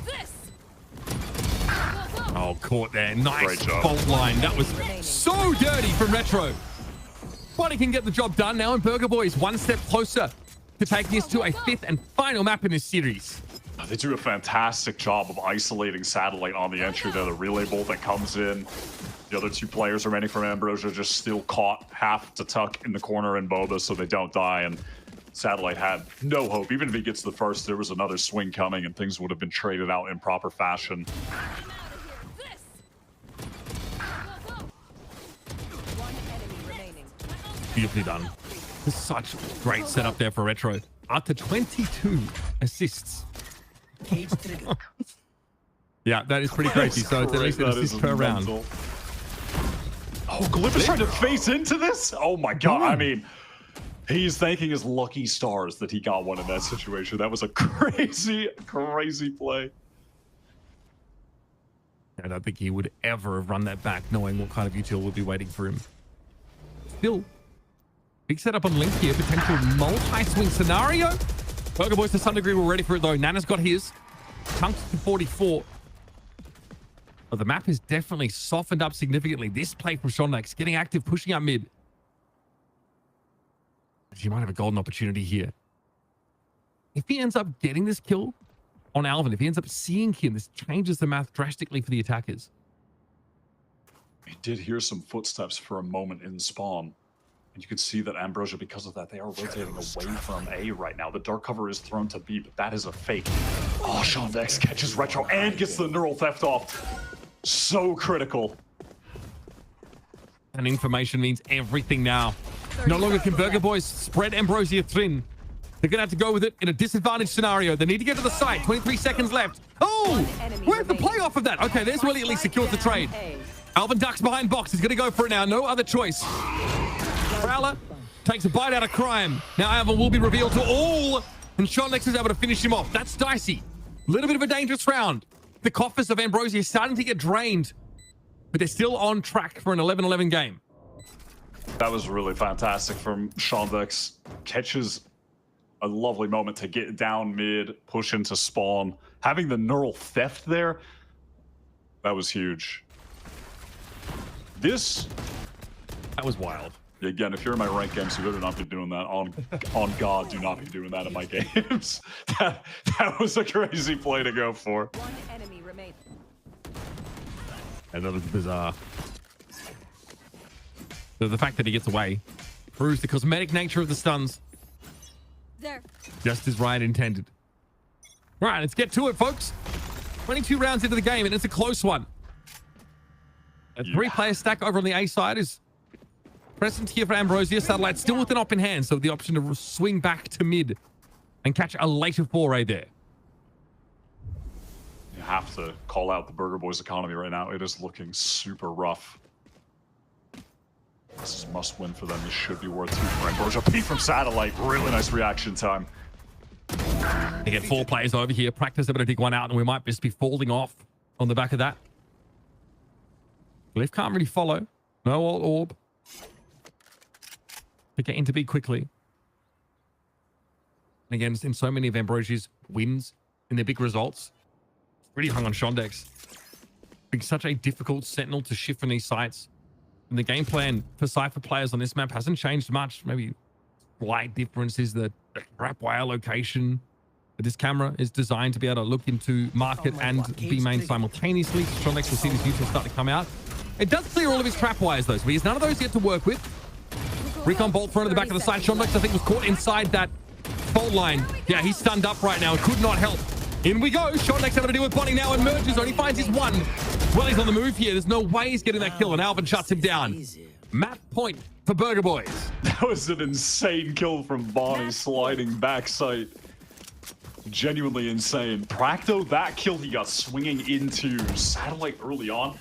Oh, caught there. Nice fault line. That was so dirty from Retro. Bonnie can get the job done now, and Burger Boys one step closer to taking us to a fifth and final map in this series. They do a fantastic job of isolating Satellite on the entry there. The relay bolt that comes in. The other two players remaining from Ambrosia just still caught half to tuck in the corner in Boba so they don't die. And Satellite had no hope. Even if he gets the first, there was another swing coming and things would have been traded out in proper fashion. Beautifully done. Such great setup there for Retro. Up to 22 assists. Yeah, that is pretty crazy. So it's at least an assist per round. Oh, Glyph is trying to face into this? Oh my god, I mean, he's thanking his lucky stars that he got one in that situation. That was a crazy, crazy play. I don't think he would ever have run that back knowing what kind of util would be waiting for him. Still, big setup on Link here. Potential multi-swing scenario. Burger Boys to some degree were ready for it though. Nana's got his. Tunks to 44. But the map has definitely softened up significantly. This play from Shondex getting active, pushing up mid. He might have a golden opportunity here. If he ends up getting this kill on Alvin, if he ends up seeing him, this changes the math drastically for the attackers. He did hear some footsteps for a moment in spawn. And you could see that Ambrosia, because of that, they are rotating away from A right now. The dark cover is thrown to B, but that is a fake. Oh, Shondex catches Retro and gets the neural theft off. So critical. And information means everything now. No longer can Burger Boys spread Ambrosia thin. They're going to have to go with it in a disadvantaged scenario. They need to get to the site. 23 seconds left. Oh, where's the play off of that? Okay, there's Willie at least secured the trade. Alvin ducks behind box. He's going to go for it now. No other choice. Prowler takes a bite out of crime. Now Alvin will be revealed to all, and Shondex is able to finish him off. That's dicey. A little bit of a dangerous round. The coffers of Ambrosia starting to get drained. but they're still on track for an 11-11 game. That was really fantastic from Shondex. Catches a lovely moment to get down mid, push into spawn. Having the neural theft there, that was huge. That was wild. Again, if you're in my ranked games, you better not be doing that. On God, do not be doing that in my games. That was a crazy play to go for. One enemy remains. And that was bizarre. So the fact that he gets away proves the cosmetic nature of the stuns. There. Just as Riot intended. Right, let's get to it, folks. 22 rounds into the game, and it's a close one. A three-player stack over on the A side is present here for Ambrosia. Satellite still with an op in hand, so the option to swing back to mid and catch a later foray there. You have to call out the Burger Boys economy right now. It is looking super rough. This is a must win for them. This should be worth 2 for Ambrosia. P from Satellite. Really nice reaction time. They get 4 players over here. Practice able to dig one out, and we might just be falling off on the back of that. Glyph can't really follow. No alt orb. They get into B quickly. And again, in so many of Ambrosia's wins in their big results, it's really hung on Shondex. Being such a difficult sentinel to shift from these sites. And the game plan for Cypher players on this map hasn't changed much. Maybe slight difference is the trap wire location. But this camera is designed to be able to look into market and B main simultaneously. So Shondex will see this user start to come out. It does clear all of his trap wires though, so he has none of those yet to work with. Recon bolt thrown to the back of the side. Shondex, I think, was caught inside that fault line. Yeah, he's stunned up right now and could not help. In we go. Shondex having to deal with Bonnie now and merges. Only finds his one. Well, he's on the move here. There's no way he's getting that kill, and Alvin shuts him down. Map point for Burger Boys. That was an insane kill from Bonnie, sliding backside. Genuinely insane. Practo, that kill he got swinging into Satellite early on.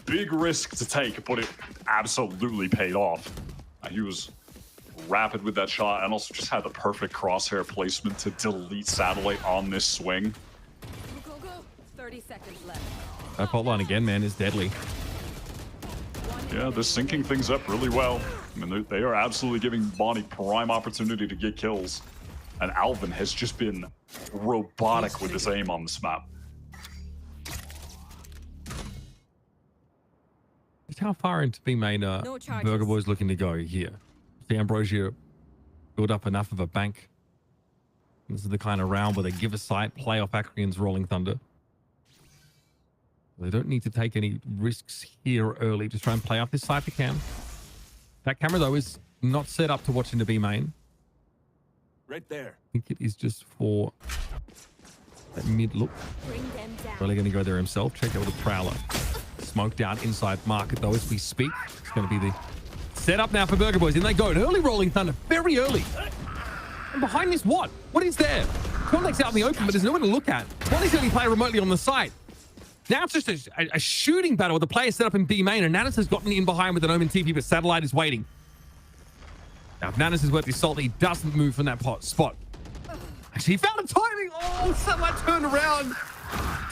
Big risk to take, but it absolutely paid off. He was rapid with that shot and also just had the perfect crosshair placement to delete Satellite on this swing. Go, go. 30 seconds left. That fault line again, man, is deadly. Yeah, they're syncing things up really well. I mean, they are absolutely giving Bonnie prime opportunity to get kills. And Alvin has just been robotic with his aim on this map. Just how far into B main Burger Boys looking to go here? The Ambrosia build up enough of a bank. This is the kind of round where they give a sight, play off Acreon's Rolling Thunder. They don't need to take any risks here early. Just try and play off this Cypher cam. That camera, though, is not set up to watch into B main. Right there. I think it is just for that mid look. Probably going to go there himself. Check out the Prowler. Smoked out inside market, though, as we speak. It's going to be the setup now for Burger Boys. In they go. An early Rolling Thunder. Very early. And behind this, what? What is there? Contact out in the open, but there's no one to look at. Bonnie's only playing remotely on the site. Now it's just a shooting battle with the players set up in B main, and Nanas has gotten in behind with an Omen TP, but Satellite is waiting. Now, if Nanas is worth his salt, he doesn't move from that spot. Actually, he found a timing. Oh, Satellite turned around.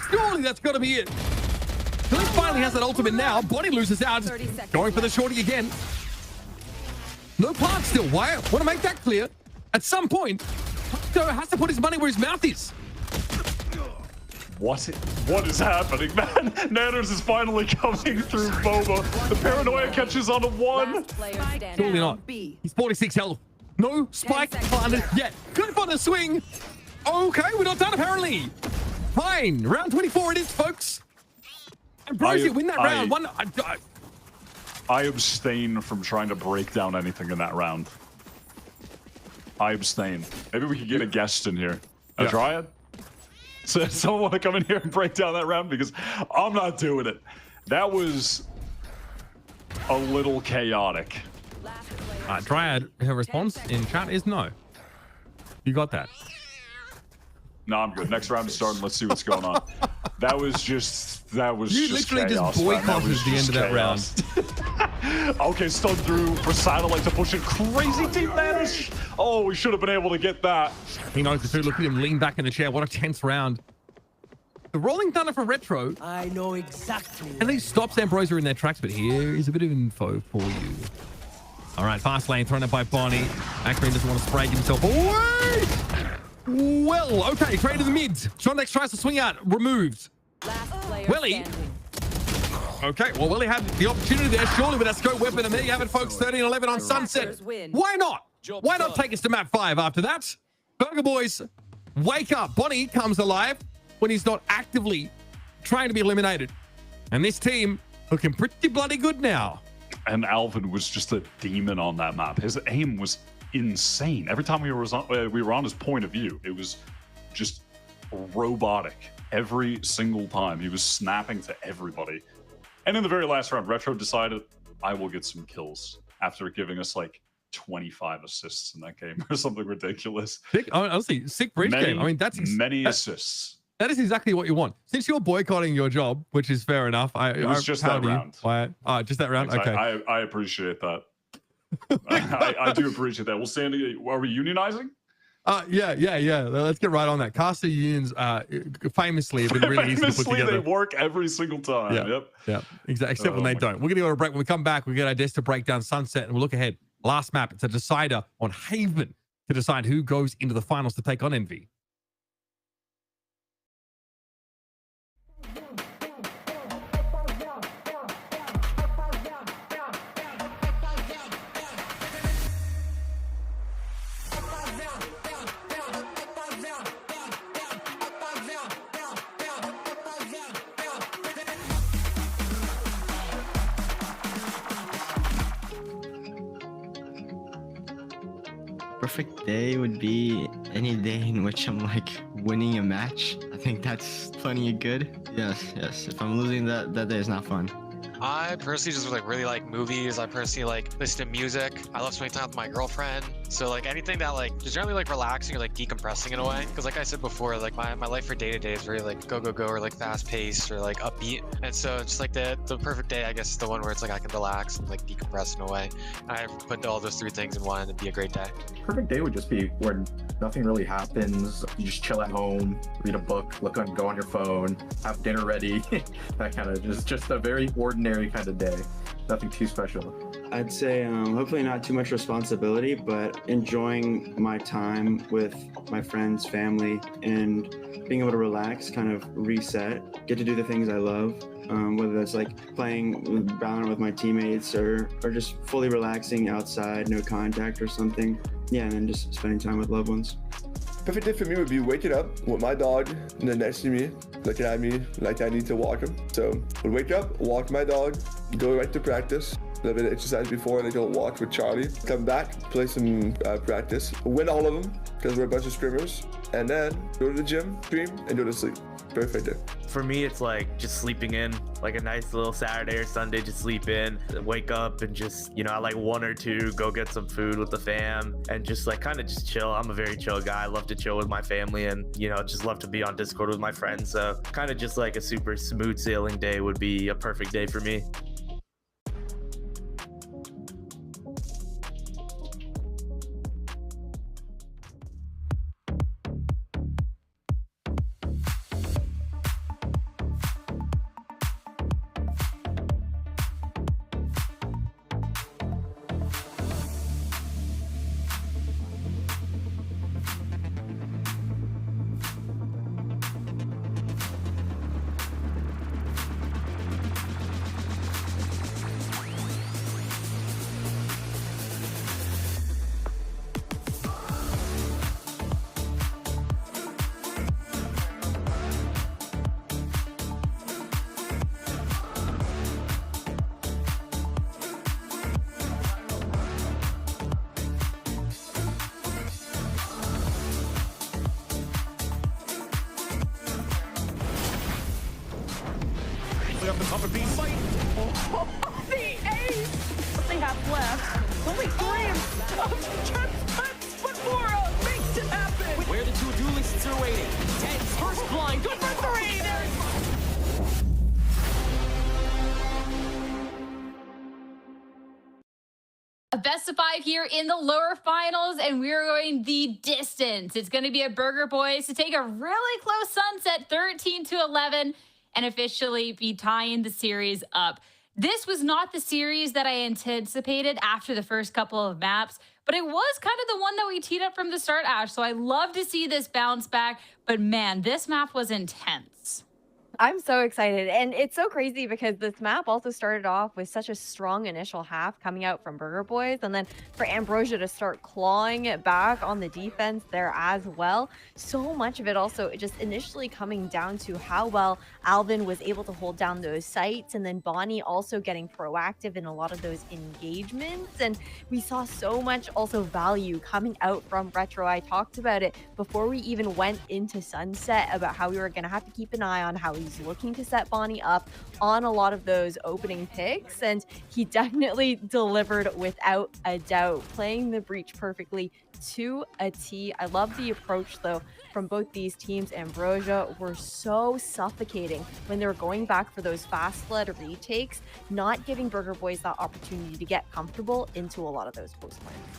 Surely that's got to be it. He finally has that ultimate now. Bonnie loses out. Going for the shorty again. No plant still. Why? Want to make that clear. At some point, Paco has to put his money where his mouth is. What is happening, man? Nanners is finally coming through Boba. The paranoia catches on a 1. Surely not. He's 46 health. No spike planted yet. Good for the swing. Okay, we're not done apparently. Fine. Round 24 it is, folks. Ambrosia win that round. I abstain from trying to break down anything in that round. I abstain. Maybe we could get a guest in here. A Dryad? So someone want to come in here and break down that round? Because I'm not doing it. That was a little chaotic. Dryad, her response in chat is no. You got that. No, I'm good. Next round is starting. Let's see what's going on. That was just chaos. You literally just boycotted the end of that round. Okay, stun through for Satellite to push it. Crazy team manage. Oh, we should have been able to get that. He knows the two. Look at him lean back in the chair. What a tense round. The Rolling Thunder for Retro. I know exactly. And he stops Ambrosia in their tracks, but here is a bit of info for you. All right, fast lane thrown up by Bonnie. Akron doesn't want to spray himself away. Well, okay, trade to the mid. Shondex tries to swing out, removed. Welly. Okay, well, Welly had the opportunity there, surely with that scope weapon, and there you have it, folks, 13-11 on Sunset. Why not? Why not take us to map 5 after that? Burger Boys, wake up. Bonnie comes alive when he's not actively trying to be eliminated. And this team looking pretty bloody good now. And Alvin was just a demon on that map. His aim was insane. Every time we were on his point of view, it was just robotic. Every single time he was snapping to everybody. And in the very last round, Retro decided, I will get some kills after giving us like 25 assists in that game or something ridiculous. Sick, honestly, sick bridge game. I mean, that's many assists. That is exactly what you want. Since you're boycotting your job, which is fair enough. It was just that round. Just that round? Okay. I appreciate that. I do appreciate that. Well, Sandy, are we unionizing? Yeah. Let's get right on that. Caster unions famously have been really easy to put together. They work every single time. Yeah, exactly. Except when they don't. We're going to go to a break. When we come back, we get our desk to break down Sunset, and we'll look ahead. Last map, it's a decider on Haven to decide who goes into the finals to take on Envy. Perfect day would be any day in which I'm like winning a match. I think that's plenty good. Yes. If I'm losing, that day is not fun. I personally just really like movies. I personally like listen to music. I love spending time with my girlfriend. So like anything that like just generally like relaxing or like decompressing in a way. Because like I said before, like my life for day to day is very like go or like fast paced or like upbeat. And so just like the perfect day, I guess, is the one where it's like I can relax and like decompress in a way. And I put all those 3 things in one and it'd be a great day. Perfect day would just be where nothing really happens. You just chill at home, read a book, go on your phone, have dinner ready. That kind of just a very ordinary kind of day. Nothing too special. I'd say hopefully not too much responsibility, but enjoying my time with my friends, family, and being able to relax, kind of reset, get to do the things I love, whether that's like playing Valorant with my teammates or just fully relaxing outside, no contact or something. Yeah, and then just spending time with loved ones. Perfect day for me would be waking up with my dog next to me, looking at me like I need to walk him. So would wake up, walk my dog, go right to practice, a little bit of exercise before, and then go walk with Charlie. Come back, play some practice, win all of them because we're a bunch of scrimmers, and then go to the gym, stream, and go to sleep. Perfect day. For me, it's like just sleeping in, like a nice little Saturday or Sunday, just sleep in, wake up and just, I like 1 or 2, go get some food with the fam and just like kind of just chill. I'm a very chill guy. I love to chill with my family and, just love to be on Discord with my friends. So kind of just like a super smooth sailing day would be a perfect day for me. Up the top of B site. The ace! What they have left. Only 3 of Jets, but Bora makes it happen. Where the 2 duelists are waiting. Ted's first blind. Good for 3. There's A best of 5 here in the lower finals, and we're going the distance. It's going to be a Burger Boys to take a really close sunset, 13-11, and officially be tying the series up. This was not the series that I anticipated after the first couple of maps, but it was kind of the one that we teed up from the start, Ash. So I love to see this bounce back, but man, this map was intense. I'm so excited. And it's so crazy because this map also started off with such a strong initial half coming out from Burger Boys. And then for Ambrosia to start clawing it back on the defense there as well. So much of it also just initially coming down to how well Alvin was able to hold down those sites. And then Bonnie also getting proactive in a lot of those engagements. And we saw so much also value coming out from Retro. I talked about it before we even went into Sunset about how we were going to have to keep an eye on how he's looking to set Bonnie up on a lot of those opening picks, and he definitely delivered without a doubt, playing the breach perfectly to a T. I love the approach though from both these teams. Ambrosia were so suffocating when they were going back for those fast flood retakes, not giving Burger Boys that opportunity to get comfortable into a lot of those post lanes.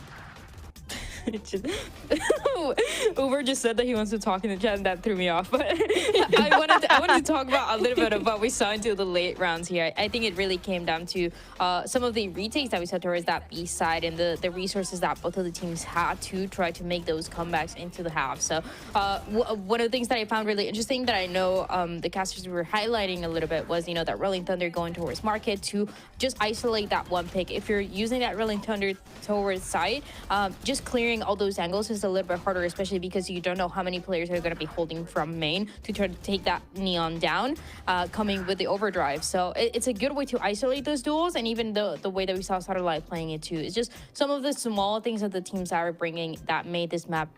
Uber just said that he wants to talk in the chat, and that threw me off. But I wanted to talk about a little bit of what we saw into the late rounds here. I think it really came down to some of the retakes that we saw towards that B side and the resources that both of the teams had to try to make those comebacks into the half. So one of the things that I found really interesting that I know the casters were highlighting a little bit was, you know, that Rolling Thunder going towards market to just isolate that one pick. If you're using that Rolling Thunder towards side, just clearing all those angles is a little bit harder, especially because you don't know how many players are going to be holding from main to try to take that Neon down, coming with the overdrive. So it's a good way to isolate those duels, and even the way that we saw Satellite playing it too. It's just some of the small things that the teams are bringing that made this map,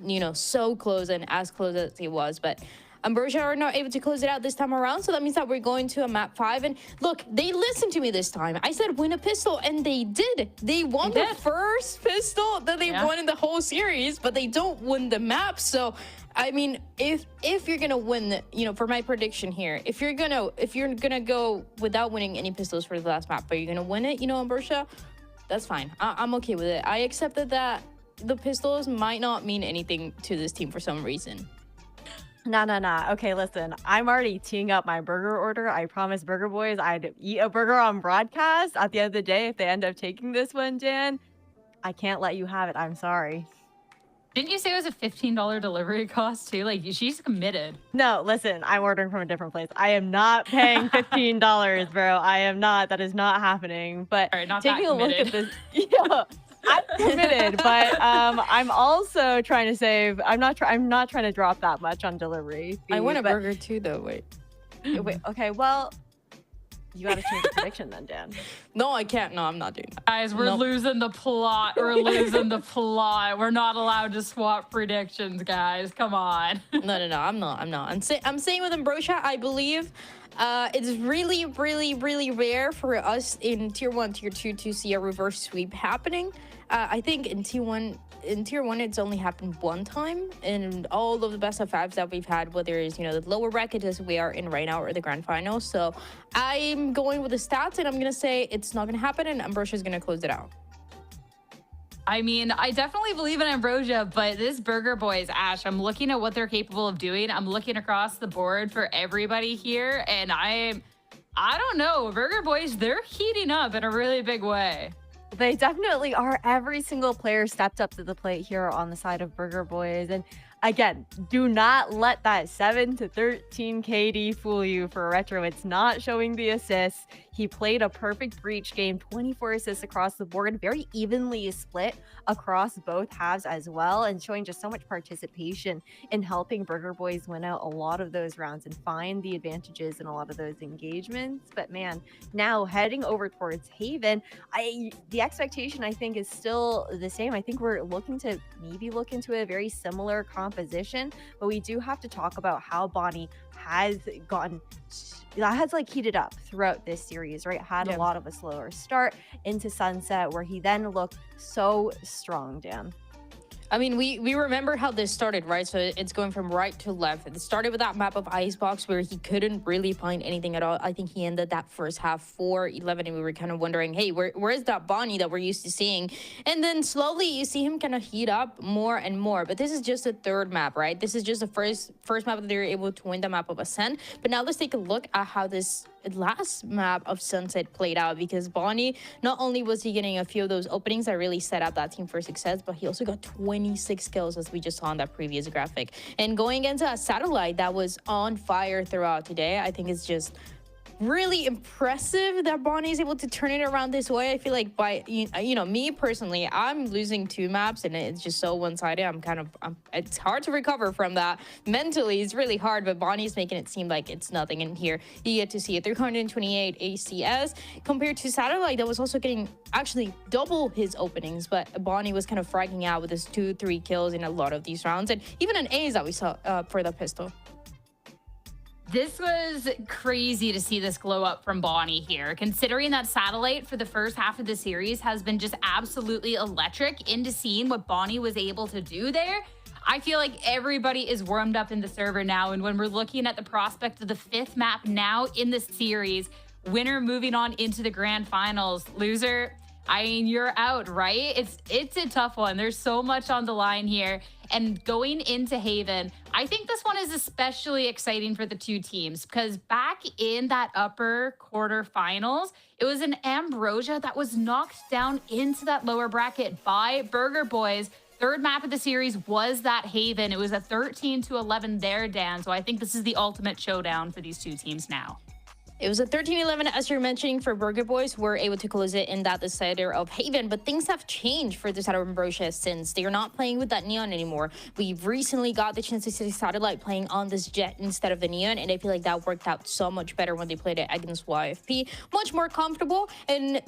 you know, so close and as close as it was. But Ambrosia are not able to close it out this time around, so that means that we're going to a map 5. And look, they listened to me this time. I said win a pistol, and they did. They won the first pistol that they won in the whole series, but they don't win the map. So, I mean, if you're gonna win, you know, for my prediction here, if you're gonna go without winning any pistols for the last map, but you're gonna win it, you know, Ambrosia, that's fine. I'm okay with it. I accepted that the pistols might not mean anything to this team for some reason. Nah. Okay, listen, I'm already teeing up my burger order. I promised Burger Boys I'd eat a burger on broadcast. At the end of the day, if they end up taking this one, Dan, I can't let you have it. I'm sorry. Didn't you say it was a $15 delivery cost too? Like, she's committed. No, listen, I'm ordering from a different place. I am not paying $15, bro. I am not. That is not happening. But not taking a look at this, I'm committed, but I'm also trying to save. I'm not trying to drop that much on delivery fees. I want a burger too, though. Wait. Okay. Well, you got to change the prediction then, Dan. No, I can't. No, I'm not doing that. Guys, we're losing the plot. We're losing the plot. We're not allowed to swap predictions, guys. Come on. No. I'm not. I'm saying with Ambrosia, I believe it's really rare for us in tier 1, tier 2 to see a reverse sweep happening. I think in tier 1 it's only happened one time in all of the best of 5s that we've had, whether it's, you know, the lower bracket as we are in right now or the grand finals. So I'm going with the stats, and I'm gonna say it's not gonna happen, and Ambrosia's gonna close it out. I mean, I definitely believe in Ambrosia, but this Burger Boys, Ash, I'm looking at what they're capable of doing. I'm looking across the board for everybody here, and I don't know. Burger Boys, they're heating up in a really big way. They definitely are. Every single player stepped up to the plate here on the side of Burger Boys. And again, do not let that 7-13 KD fool you for Retro. It's not showing the assists. He played a perfect breach game, 24 assists across the board, very evenly split across both halves as well, and showing just so much participation in helping Burger Boys win out a lot of those rounds and find the advantages in a lot of those engagements. But man, now heading over towards Haven, the expectation I think is still the same. I think we're looking to maybe look into a very similar composition, but we do have to talk about how Bonnie has like heated up throughout this series, right? Had a lot of a slower start into Sunset, where he then looked so strong, Dan. I mean, we remember how this started, right? So it's going from right to left. It started with that map of Icebox where he couldn't really find anything at all. I think he ended that first half 4-11, and we were kind of wondering, hey, where is that Bonnie that we're used to seeing? And then slowly you see him kind of heat up more and more. But this is just the third map, right? This is just the first map that they were able to win, the map of Ascent. But now let's take a look at how this last map of Sunset played out, because Bonnie, not only was he getting a few of those openings that really set up that team for success, but he also got 26 kills, as we just saw on that previous graphic. And going into a Satellite that was on fire throughout today, I think it's just really impressive that Bonnie is able to turn it around this way. I feel like by, you know, me personally, I'm losing 2 maps and it's just so one-sided. It's hard to recover from that. Mentally, it's really hard, but Bonnie's making it seem like it's nothing. And here you get to see a 328 ACS compared to Satellite that was also getting actually double his openings, but Bonnie was kind of fragging out with his 2-3 kills in a lot of these rounds, and even an A's that we saw for the pistol. This was crazy to see this glow up from Bonnie here, considering that Satellite for the first half of the series has been just absolutely electric. Into seeing what Bonnie was able to do there, I feel like everybody is warmed up in the server now. And when we're looking at the prospect of the 5th map now in the series, winner moving on into the grand finals, loser, I mean, you're out, right? It's a tough one. There's so much on the line here. And going into Haven, I think this one is especially exciting for the 2 teams, because back in that upper quarterfinals, it was an Ambrosia that was knocked down into that lower bracket by Burger Boys. 3rd map of the series was that Haven. It was a 13-11 there, Dan. So I think this is the ultimate showdown for these 2 teams now. It was a 13-11, as you're mentioning, for Burger Boys. We're able to close it in that decider of Haven, but things have changed for the side of Ambrosia since they are not playing with that Neon anymore. We've recently got the chance to see Satellite playing on this Jet instead of the Neon, and I feel like that worked out so much better when they played it against YFP. Much more comfortable, and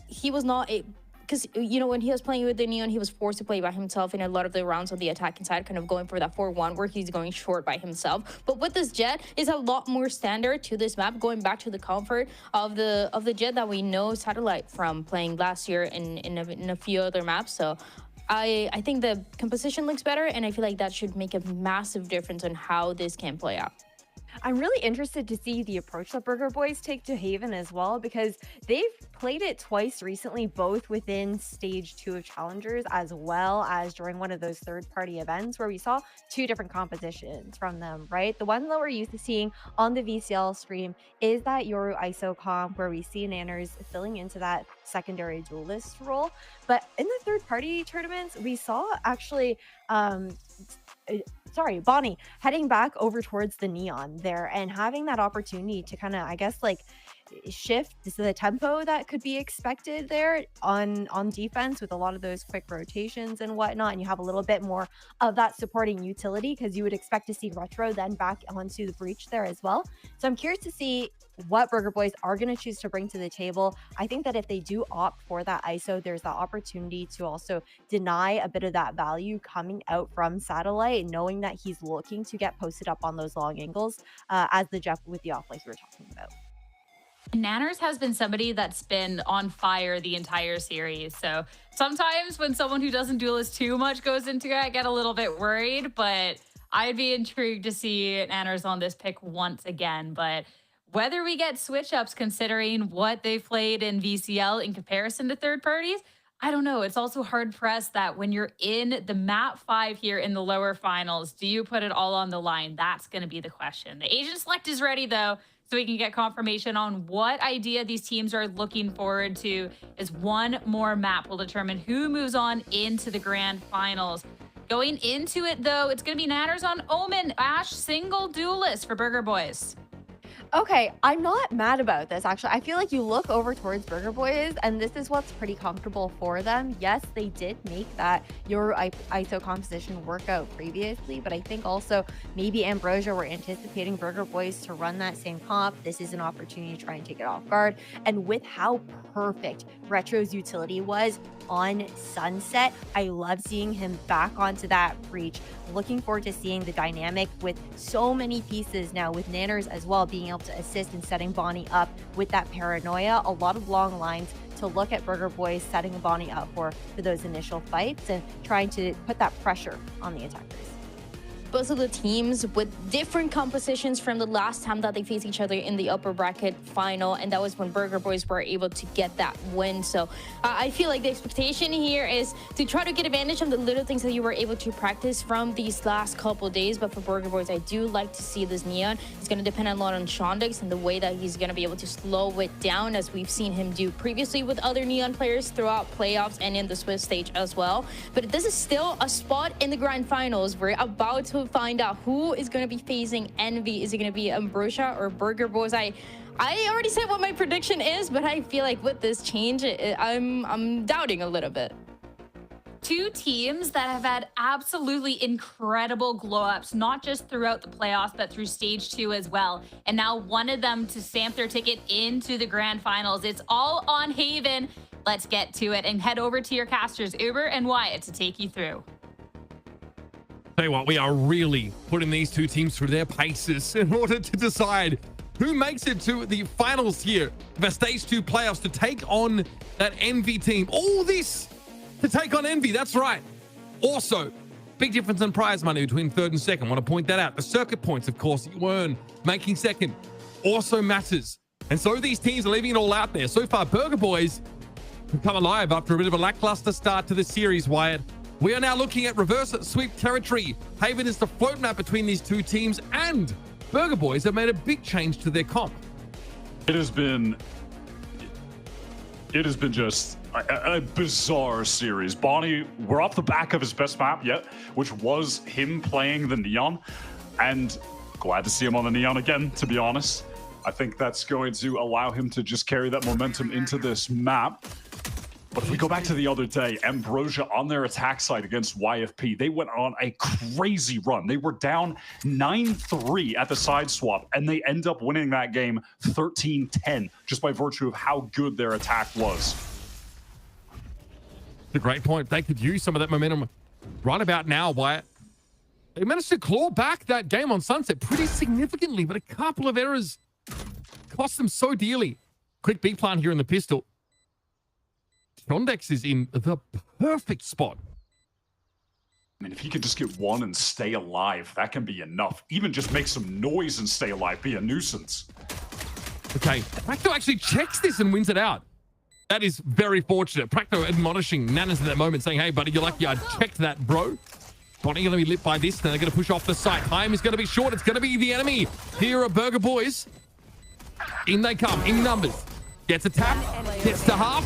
he was not a... Because, you know, when he was playing with the Neon, he was forced to play by himself in a lot of the rounds on the attacking side, kind of going for that 4-1 where he's going short by himself. But with this Jet, is a lot more standard to this map, going back to the comfort of the Jet that we know Satellite from playing last year in a few other maps. So I think the composition looks better, and I feel like that should make a massive difference on how this can play out. I'm really interested to see the approach that Burger Boys take to Haven as well, because they've played it twice recently, both within stage 2 of Challengers, as well as during one of those third-party events where we saw 2 different compositions from them, right? The one that we're used to seeing on the VCL stream is that Yoru ISO comp, where we see Nanners filling into that secondary duelist role. But in the third-party tournaments, we saw actually... Bonnie heading back over towards the Neon there and having that opportunity to kind of, I guess, like shift the tempo that could be expected there on defense with a lot of those quick rotations and whatnot. And you have a little bit more of that supporting utility, because you would expect to see Retro then back onto the breach there as well. So I'm curious to see what Burger Boys are going to choose to bring to the table. I think that if they do opt for that ISO, there's the opportunity to also deny a bit of that value coming out from Satellite, knowing that he's looking to get posted up on those long angles as the Jeff with the off-light we were talking about. Nanners has been somebody that's been on fire the entire series. So sometimes when someone who doesn't duelist too much goes into it, I get a little bit worried, but I'd be intrigued to see Nanners on this pick once again. But whether we get switch ups considering what they've played in VCL in comparison to third parties, I don't know. It's also hard pressed that when you're in the map 5 here in the lower finals, do you put it all on the line? That's going to be the question. The agent select is ready though, so we can get confirmation on what idea these teams are looking forward to, as one more map will determine who moves on into the grand finals. Going into it though, it's going to be Nanners on Omen. Ash, single duelist for Burger Boys. Okay, I'm not mad about this, actually. I feel like you look over towards Burger Boys, and this is what's pretty comfortable for them. Yes, they did make that Yoru ISO composition work out previously, but I think also maybe Ambrosia were anticipating Burger Boys to run that same comp. This is an opportunity to try and take it off guard. And with how perfect Retro's utility was on Sunset, I love seeing him back onto that breach. Looking forward to seeing the dynamic with so many pieces now, with Nanners as well being able to assist in setting Bonnie up with that paranoia. A lot of long lines to look at Burger Boys setting Bonnie up for those initial fights and trying to put that pressure on the attackers. Both of the teams with different compositions from the last time that they faced each other in the upper bracket final, and that was when Burger Boys were able to get that win. So I feel like the expectation here is to try to get advantage of the little things that you were able to practice from these last couple days. But for Burger Boys, I do like to see this Neon. It's going to depend a lot on Shondex and the way that he's going to be able to slow it down, as we've seen him do previously with other Neon players throughout playoffs and in the Swiss stage as well. But this is still a spot in the grand finals. We're about to find out who is going to be facing Envy. Is it going to be Ambrosia or Burger Boys? I already said what my prediction is, but I feel like with this change, I'm doubting a little bit. Two teams that have had absolutely incredible glow-ups, not just throughout the playoffs, but through stage 2 as well. And now one of them to stamp their ticket into the grand finals. It's all on Haven. Let's get to it and head over to your casters, Uber and Wyatt, to take you through. Tell you what, we are really putting these two teams through their paces in order to decide who makes it to the finals here for stage 2 playoffs to take on that Envy team. All this to take on Envy, that's right. Also, big difference in prize money between third and second. Want to point that out. The circuit points, of course, that you earn making second also matters. And so these teams are leaving it all out there. So far, Burger Boys have come alive after a bit of a lackluster start to the series, Wyatt. We are now looking at reverse sweep territory. Haven is the float map between these two teams, and Burger Boys have made a big change to their comp. It has been just a bizarre series. Bonnie, we're off the back of his best map yet, which was him playing the Neon, and glad to see him on the Neon again, to be honest. I think that's going to allow him to just carry that momentum into this map. But if we go back to the other day, Ambrosia on their attack side against YFP, they went on a crazy run. They were down 9-3 at the side swap, and they end up winning that game 13-10, just by virtue of how good their attack was. A great point. They could use some of that momentum right about now, Wyatt. They managed to claw back that game on Sunset pretty significantly, but a couple of errors cost them so dearly. Quick B plant here in the pistol. Shondex is in the perfect spot. I mean, if he could just get one and stay alive, that can be enough. Even just make some noise and stay alive, be a nuisance. Okay, Practo actually checks this and wins it out. That is very fortunate. Practo admonishing Nanas at that moment, saying, hey, buddy, you're lucky I checked that, bro. Bonnie going to be lit by this, and they're going to push off the site. Time is going to be short. It's going to be the enemy. Here are Burger Boys. In they come, in numbers. Gets a tap, gets to half.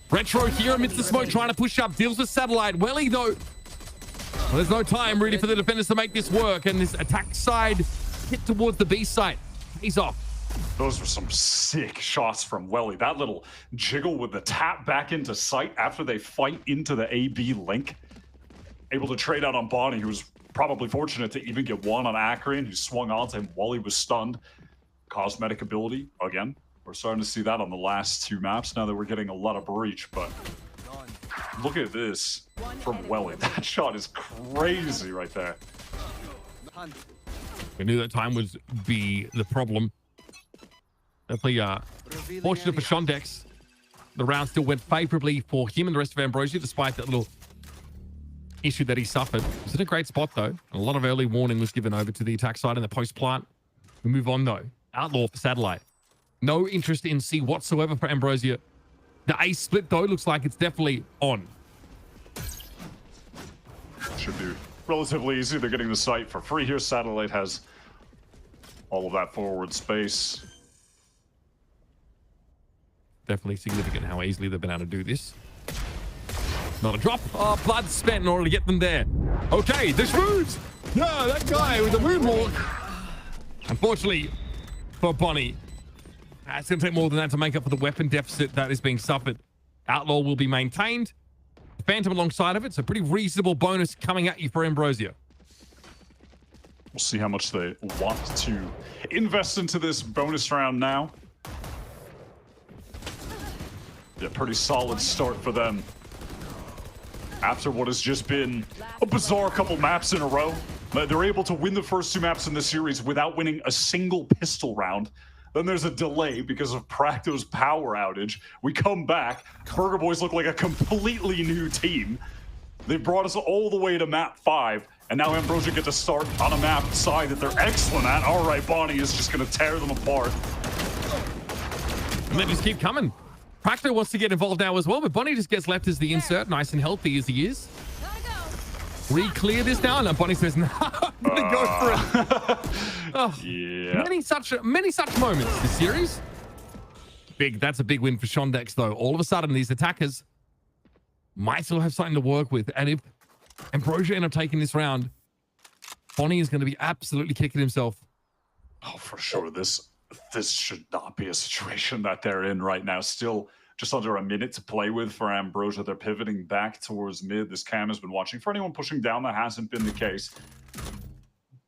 Retro here amidst the smoke, trying to push up, deals with Satellite. Welly, though, well, there's no time really for the defenders to make this work, and this attack side hit towards the B site. He's off. Those were some sick shots from Welly. That little jiggle with the tap back into sight after they fight into the AB link. Able to trade out on Bonnie, who was probably fortunate to even get one on Akrian, who swung onto him while he was stunned. Cosmetic ability, again. We're starting to see that on the last two maps now that we're getting a lot of breach, but look at this from Welly. That shot is crazy right there. We knew that time would be the problem. Definitely fortunate for Shondex. The round still went favorably for him and the rest of Ambrosia, despite that little issue that he suffered. It's in a great spot, though. A lot of early warning was given over to the attack side and the post plant. We move on, though. Outlaw for Satellite. No interest in C whatsoever for Ambrosia. The ace split, though, looks like it's definitely on. Should be relatively easy. They're getting the site for free here. Satellite has all of that forward space. Definitely significant how easily they've been able to do this. Not a drop. Oh, blood spent in order to get them there. Okay, the shrews. No, that guy with the moonwalk. Unfortunately for Bonnie, it's going to take more than that to make up for the weapon deficit that is being suffered. Outlaw will be maintained. Phantom alongside of it. So pretty reasonable bonus coming at you for Ambrosia. We'll see how much they want to invest into this bonus round now. Yeah, pretty solid start for them. After what has just been a bizarre couple maps in a row. They're able to win the first two maps in the series without winning a single pistol round. Then there's a delay because of Practo's power outage. We come back. Burger Boys look like a completely new team. They brought us all the way to map 5, and now Ambrosia get to start on a map side that they're excellent at. All right, Bonnie is just going to tear them apart. And they just keep coming. Practo wants to get involved now as well, but Bonnie just gets left as the insert, nice and healthy as he is. Re-clear this now, and Bonnie says, "No, I'm gonna go for it." Oh, yeah. Many such moments this series. Big. That's a big win for Shondex, though. All of a sudden, these attackers might still have something to work with, and if Ambrosia end up taking this round, Bonnie is going to be absolutely kicking himself. Oh, for sure. This should not be a situation that they're in right now. Still just under a minute to play with for Ambrosia. They're pivoting back towards mid. This cam has been watching. For anyone pushing down, that hasn't been the case.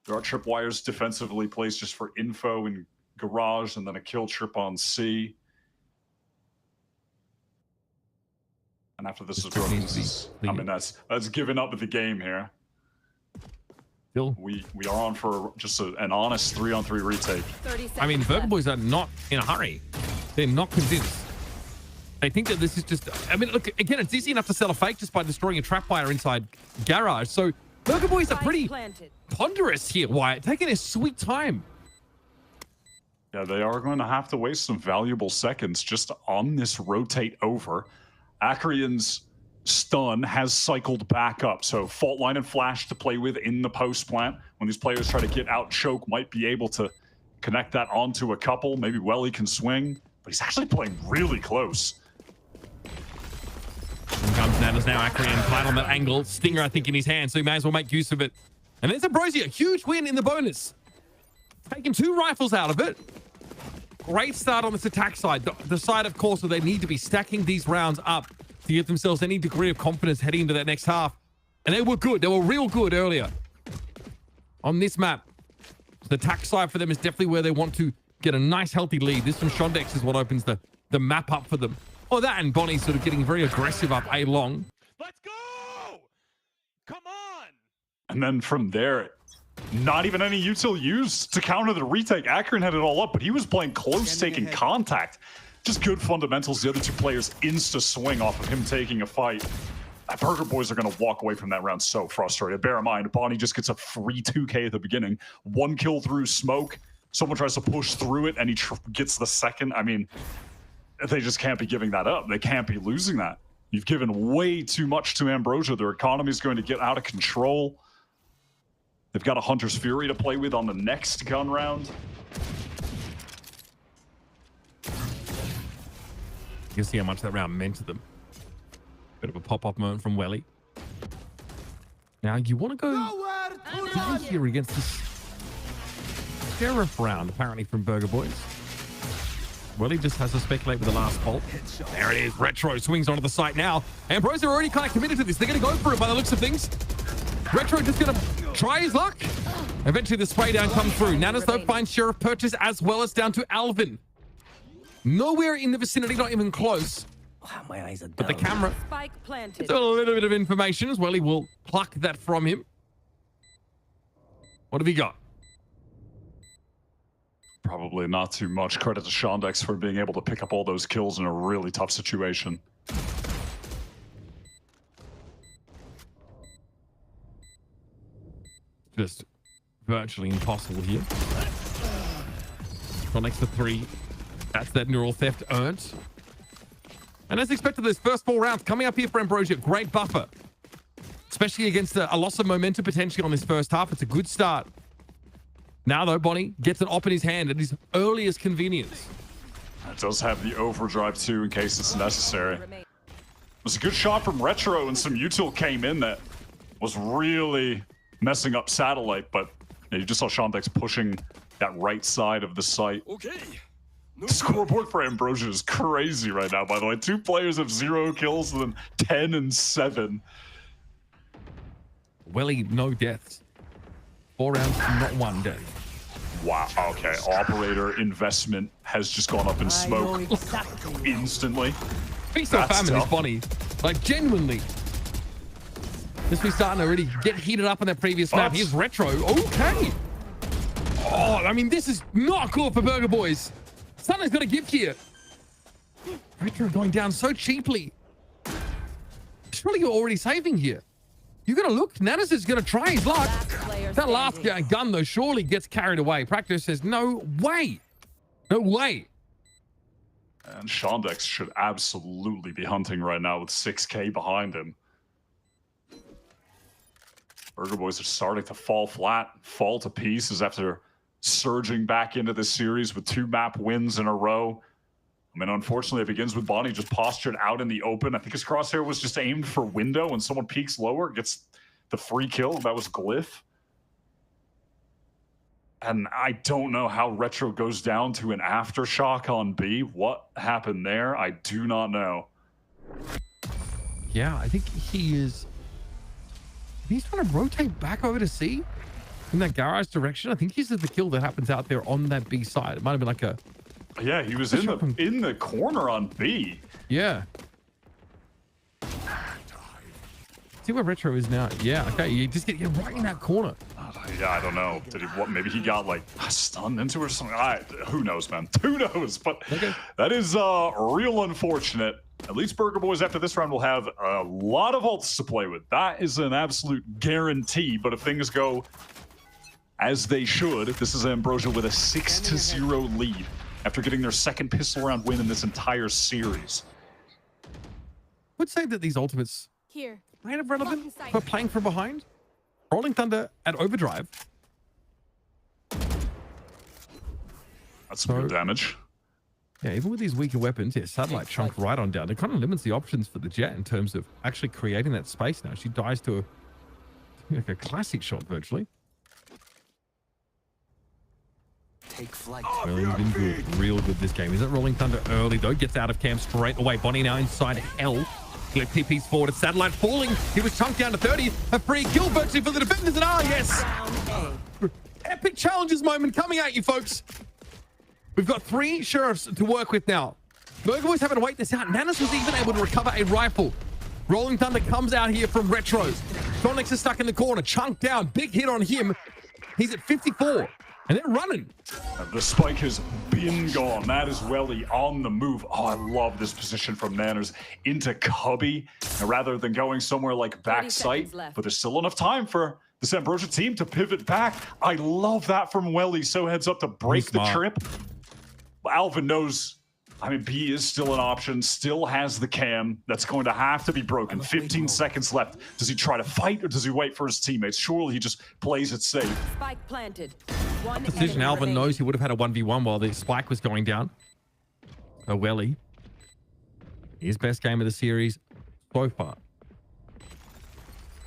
There are tripwires defensively placed just for info in garage, and then a kill trip on C. And after this is broken, I mean, that's giving up the game here. Still, we are on for just an honest 3-on-3 retake. I mean, Burger Boys are not in a hurry. They're not convinced. They think that this is just... I mean, look, again, it's easy enough to sell a fake just by destroying a trapwire inside garage. So Burger Boys are pretty ponderous here, Wyatt, taking their sweet time. Yeah, they are going to have to waste some valuable seconds just on this rotate over. Acreon's stun has cycled back up, so fault line and flash to play with in the post plant. When these players try to get out, Choke might be able to connect that onto a couple. Maybe Welly can swing, but he's actually playing really close. And comes Nanas now, Acreon flat on that angle. Stinger, I think, in his hand, so he may as well make use of it. And there's Ambrosia, huge win in the bonus. Taking 2 rifles out of it. Great start on this attack side. The side, of course, where they need to be stacking these rounds up to give themselves any degree of confidence heading into that next half. And they were good. They were real good earlier on this map. The attack side for them is definitely where they want to get a nice, healthy lead. This from Shondex is what opens the map up for them. Oh, that and Bonnie sort of getting very aggressive up A long. Let's go! Come on! And then from there, not even any util used to counter the retake. Akron had it all up, but he was playing close, taking contact. Just good fundamentals. The other 2 players insta-swing off of him taking a fight. Burger Boys are going to walk away from that round so frustrated. Bear in mind, Bonnie just gets a free 2K at the beginning. 1 kill through smoke. Someone tries to push through it, and he gets the second. I mean, they just can't be giving that up. They can't be losing that. You've given way too much to Ambrosia. Their economy is going to get out of control. They've got a Hunter's Fury to play with on the next gun round. You can see how much that round meant to them. Bit of a pop-up moment from Welly. Now, you want to go down here against this Sheriff round, apparently, from Burger Boys. Welly just has to speculate with the last bolt. There it is. Retro swings onto the site now. Ambrosia are already kind of committed to this. They're going to go for it by the looks of things. Retro just going to try his luck. Eventually, the spray down comes through. Nanas, though, finds Sheriff purchase as well as down to Alvin. Nowhere in the vicinity, not even close. My eyes are But the camera, Spike planted. it's a little bit of information as well. He will pluck that from him. What have he got? Probably not too much. Credit to Shondex for being able to pick up all those kills in a really tough situation. Just virtually impossible here. Shondex for 3. That's that neural theft earned. And as expected, those first 4 rounds coming up here for Ambrosia, great buffer. Especially against a loss of momentum potentially on this first half. It's a good start. Now, though, Bonnie gets an op in his hand at his earliest convenience. It does have the overdrive, too, in case it's necessary. It was a good shot from Retro, and some util came in that was really messing up Satellite, but you just saw Shondex pushing that right side of the site. Okay. The scoreboard for Ambrosia is crazy right now, by the way. 2 players have 0 kills, and then 10 and 7. Welly, no deaths. 4 rounds, not 1 death. Wow, okay. Operator investment has just gone up in smoke instantly. Feast or famine is Bonnie. Like, genuinely. This was starting to really get heated up on that previous map. Here's Retro. Okay. Oh, I mean, this is not cool for Burger Boys. Something's got to give here. Retro going down so cheaply. Surely you're already saving here. You're going to look. Nanas is going to try his luck. That last gun, though, surely gets carried away. Practice says, no way. No way. And Shondex should absolutely be hunting right now with 6K behind him. Burger Boys are starting to fall flat, fall to pieces after surging back into this series with 2 map wins in a row. I mean, unfortunately, it begins with Bonnie just postured out in the open. I think his crosshair was just aimed for window, and someone peeks lower, gets the free kill. That was Glyph. And I don't know how Retro goes down to an aftershock on B. What happened there? I do not know. Yeah, I think he is... He's trying to rotate back over to C in that garage direction. I think he's the kill that happens out there on that B side. It might have been like a... Yeah, he was in the corner on B. Yeah. See where Retro is now. Yeah, okay. You just get right in that corner. Yeah, I don't know. Did he? What? Maybe he got like stunned into or something. Who knows, man? Who knows? But that is real unfortunate. At least Burger Boys after this round will have a lot of ults to play with. That is an absolute guarantee. But if things go as they should, this is Ambrosia with a 6-0 lead after getting their second pistol round win in this entire series. I would say that these ultimates Here. kind of relevant for playing from behind. Rolling Thunder at overdrive. That's some good damage. Yeah, even with these weaker weapons, yeah, satellite chunk right on down. It kind of limits the options for the Jet in terms of actually creating that space now. She dies to a classic shot virtually. Take flight. Well, he's been good, real good this game. Is it Rolling Thunder early though? Gets out of camp straight away. Bonnie now inside Hell. Clip TP's forward. Satellite falling. He was chunked down to 30. A free kill virtually for the defenders. And yes! Epic challenges moment coming at you, folks. We've got 3 sheriffs to work with now. Burger Boys having to wait this out. Nanas was even able to recover a rifle. Rolling Thunder comes out here from Retro. Sonics is stuck in the corner. Chunked down. Big hit on him. He's at 54. And they're running. The spike has been gone. That is Welly on the move. Oh, I love this position from Nanners into Cubby. And rather than going somewhere like backside, but there's still enough time for this Ambrosia team to pivot back. I love that from Welly. So heads up to break the trip. Alvin knows, I mean, B is still an option, still has the cam. That's going to have to be broken. 15 seconds left. Does he try to fight or does he wait for his teammates? Surely he just plays it safe. Spike planted. Decision Alvin knows he would have had a 1v1 while the spike was going down. So Welly, his best game of the series so far.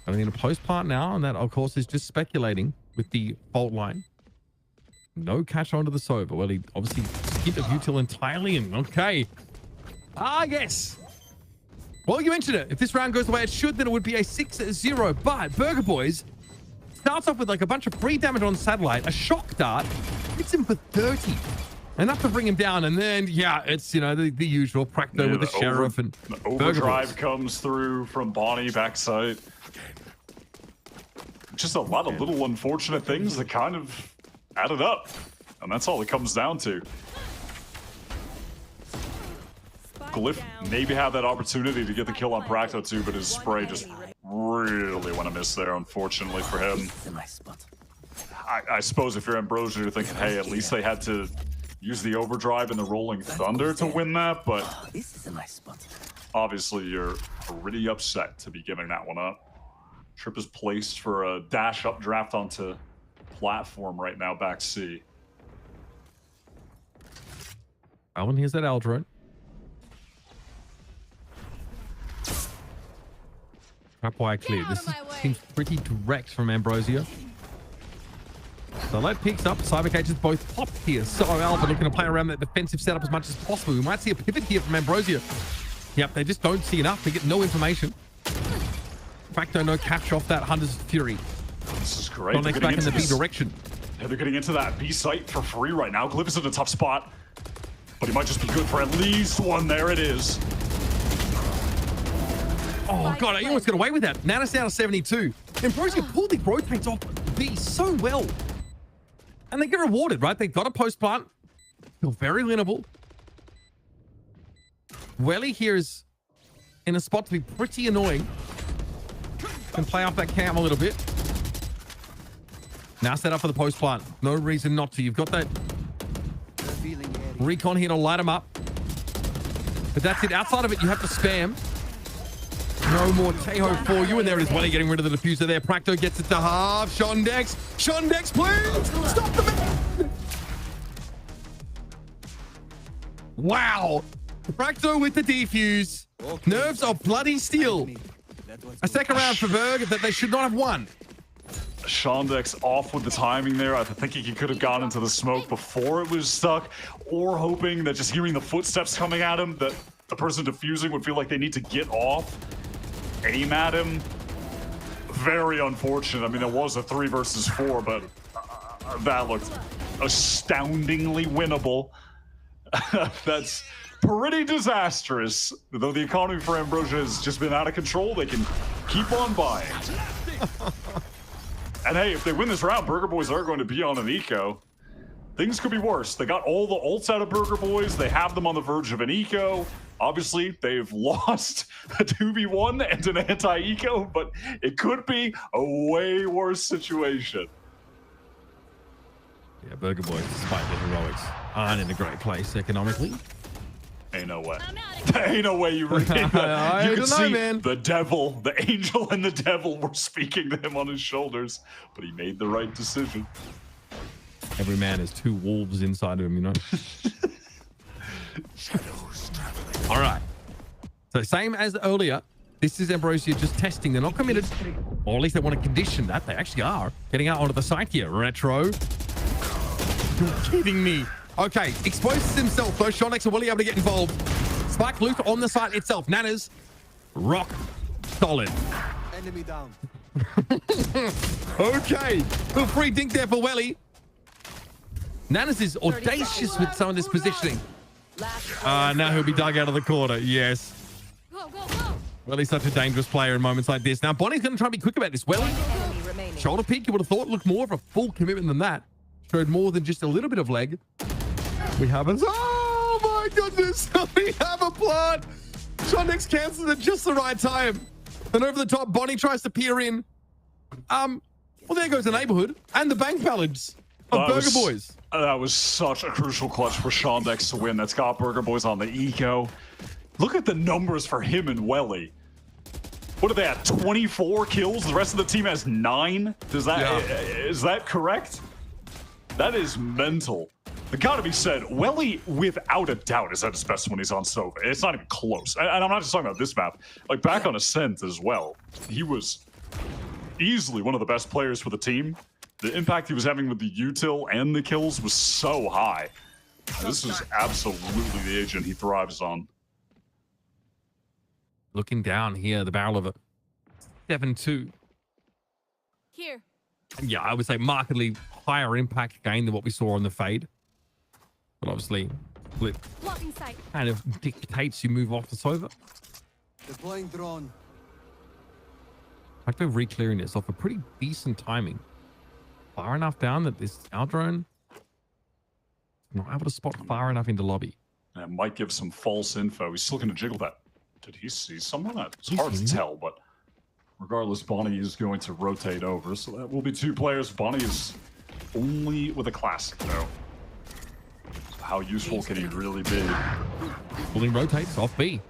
I'm in a post part now, and that of course is just speculating with the fault line. No catch onto the Sova. Well, he obviously skipped the util entirely, and okay. Ah, yes. Well, you mentioned it. If this round goes the way it should, then it would be a 6-0. But Burger Boys starts off with like a bunch of free damage on Satellite. A shock dart hits him for 30. Enough to bring him down. And then, yeah, it's, you know, the usual Practo with the Sheriff and the overdrive comes through from Bonnie backside. Just a lot of little unfortunate things that kind of added up. And that's all it comes down to. Glyph maybe had that opportunity to get the kill on Practo too, but his spray just really went a miss there, unfortunately for him. I suppose if you're Ambrosia, you're thinking, hey, at least they had to use the overdrive and the Rolling Thunder to win that, but obviously you're pretty upset to be giving that one up. Trip is placed for a dash up draft onto platform right now, back C. Alvin here's that Aldrone. Trap wire clear. This seems pretty direct from Ambrosia. So light peaks up. Cyber cages both popped here. So Alvin looking to play around that defensive setup as much as possible. We might see a pivot here from Ambrosia. Yep, they just don't see enough. They get no information. Facto no catch off that Hunter's Fury. This is great. Sonics back in the B direction. Yeah, they're getting into that B site for free right now. Glyph is in a tough spot, but he might just be good for at least one. There it is. Oh, God, he almost got away with that. Nanas down to 72. Ambrosia pulled the rotates off B so well. And they get rewarded, right? They got a post plant. Still very winnable. Welly here is in a spot to be pretty annoying. Can play off that cam a little bit. Now set up for the post plant. No reason not to. You've got that recon here to light him up. But that's it. Outside of it, you have to spam. No more Teho for you. And there it is. Welly getting rid of the diffuser there. Practo gets it to half. Shondex. Shondex, please. Stop the man. Wow. Practo with the defuse. Nerves are bloody steel. A second round for Berg that they should not have won. Shondex off with the timing there. I think he could have gone into the smoke before it was stuck, or hoping that just hearing the footsteps coming at him, that the person defusing would feel like they need to get off, aim at him. Very unfortunate. I mean, it was a 3 versus 4, but that looked astoundingly winnable. That's pretty disastrous. Though the economy for Ambrosia has just been out of control, they can keep on buying. And hey, if they win this round, Burger Boys are going to be on an eco. Things could be worse. They got all the ults out of Burger Boys. They have them on the verge of an eco. Obviously, they've lost a 2v1 and an anti-eco, but it could be a way worse situation. Yeah, Burger Boys, despite their heroics, aren't in a great place economically. Ain't no way. Ain't no way you read that. You can see man. The devil, the angel and the devil were speaking to him on his shoulders, but he made the right decision. Every man has 2 wolves inside of him, you know? All right. So same as earlier, this is Ambrosia just testing. They're not committed, or at least they want to condition that. They actually are. Getting out onto the site here. Retro. You're kidding me. Okay, exposes himself. Though Shondex will be able to get involved. Spike Luke on the site itself. Nanas, rock solid. Enemy down. Okay, little free dink there for Welly. Nanas is audacious with some of this positioning. Now he'll be dug out of the corner. Yes. Go, go, go. Welly's such a dangerous player in moments like this. Now Bonnie's going to try and be quick about this. Welly, shoulder peek. You would have thought looked more of a full commitment than that. Showed more than just a little bit of leg. We have a... Oh my goodness! We have a plant! Shondex cancels at just the right time. And over the top, Bonnie tries to peer in. Well, there goes the neighborhood and the bank balance of Burger Boys. That was such a crucial clutch for Shondex to win. That's got Burger Boys on the eco. Look at the numbers for him and Welly. What are they at? 24 kills? The rest of the team has 9? Is that correct? That is mental. It gotta be said, Welly, without a doubt, is at his best when he's on Sova. It's not even close. And I'm not just talking about this map. Like, back on Ascent as well, he was easily one of the best players for the team. The impact he was having with the util and the kills was so high. This is absolutely the agent he thrives on. Looking down here, the barrel of a 7-2. Here. Yeah, I would say markedly higher impact gain than what we saw on the Fade. But obviously, Flip kind of dictates you move off the Sova. Deploying drone. Like they're re-clearing this off a pretty decent timing. Far enough down that this our drone not able to spot far enough into lobby. That might give some false info. He's still going to jiggle that. Did he see someone? It's hard to tell, but regardless, Bonnie is going to rotate over. So that will be 2 players. Bonnie is only with a classic, though. So how useful can he really be? Pulling rotates off B.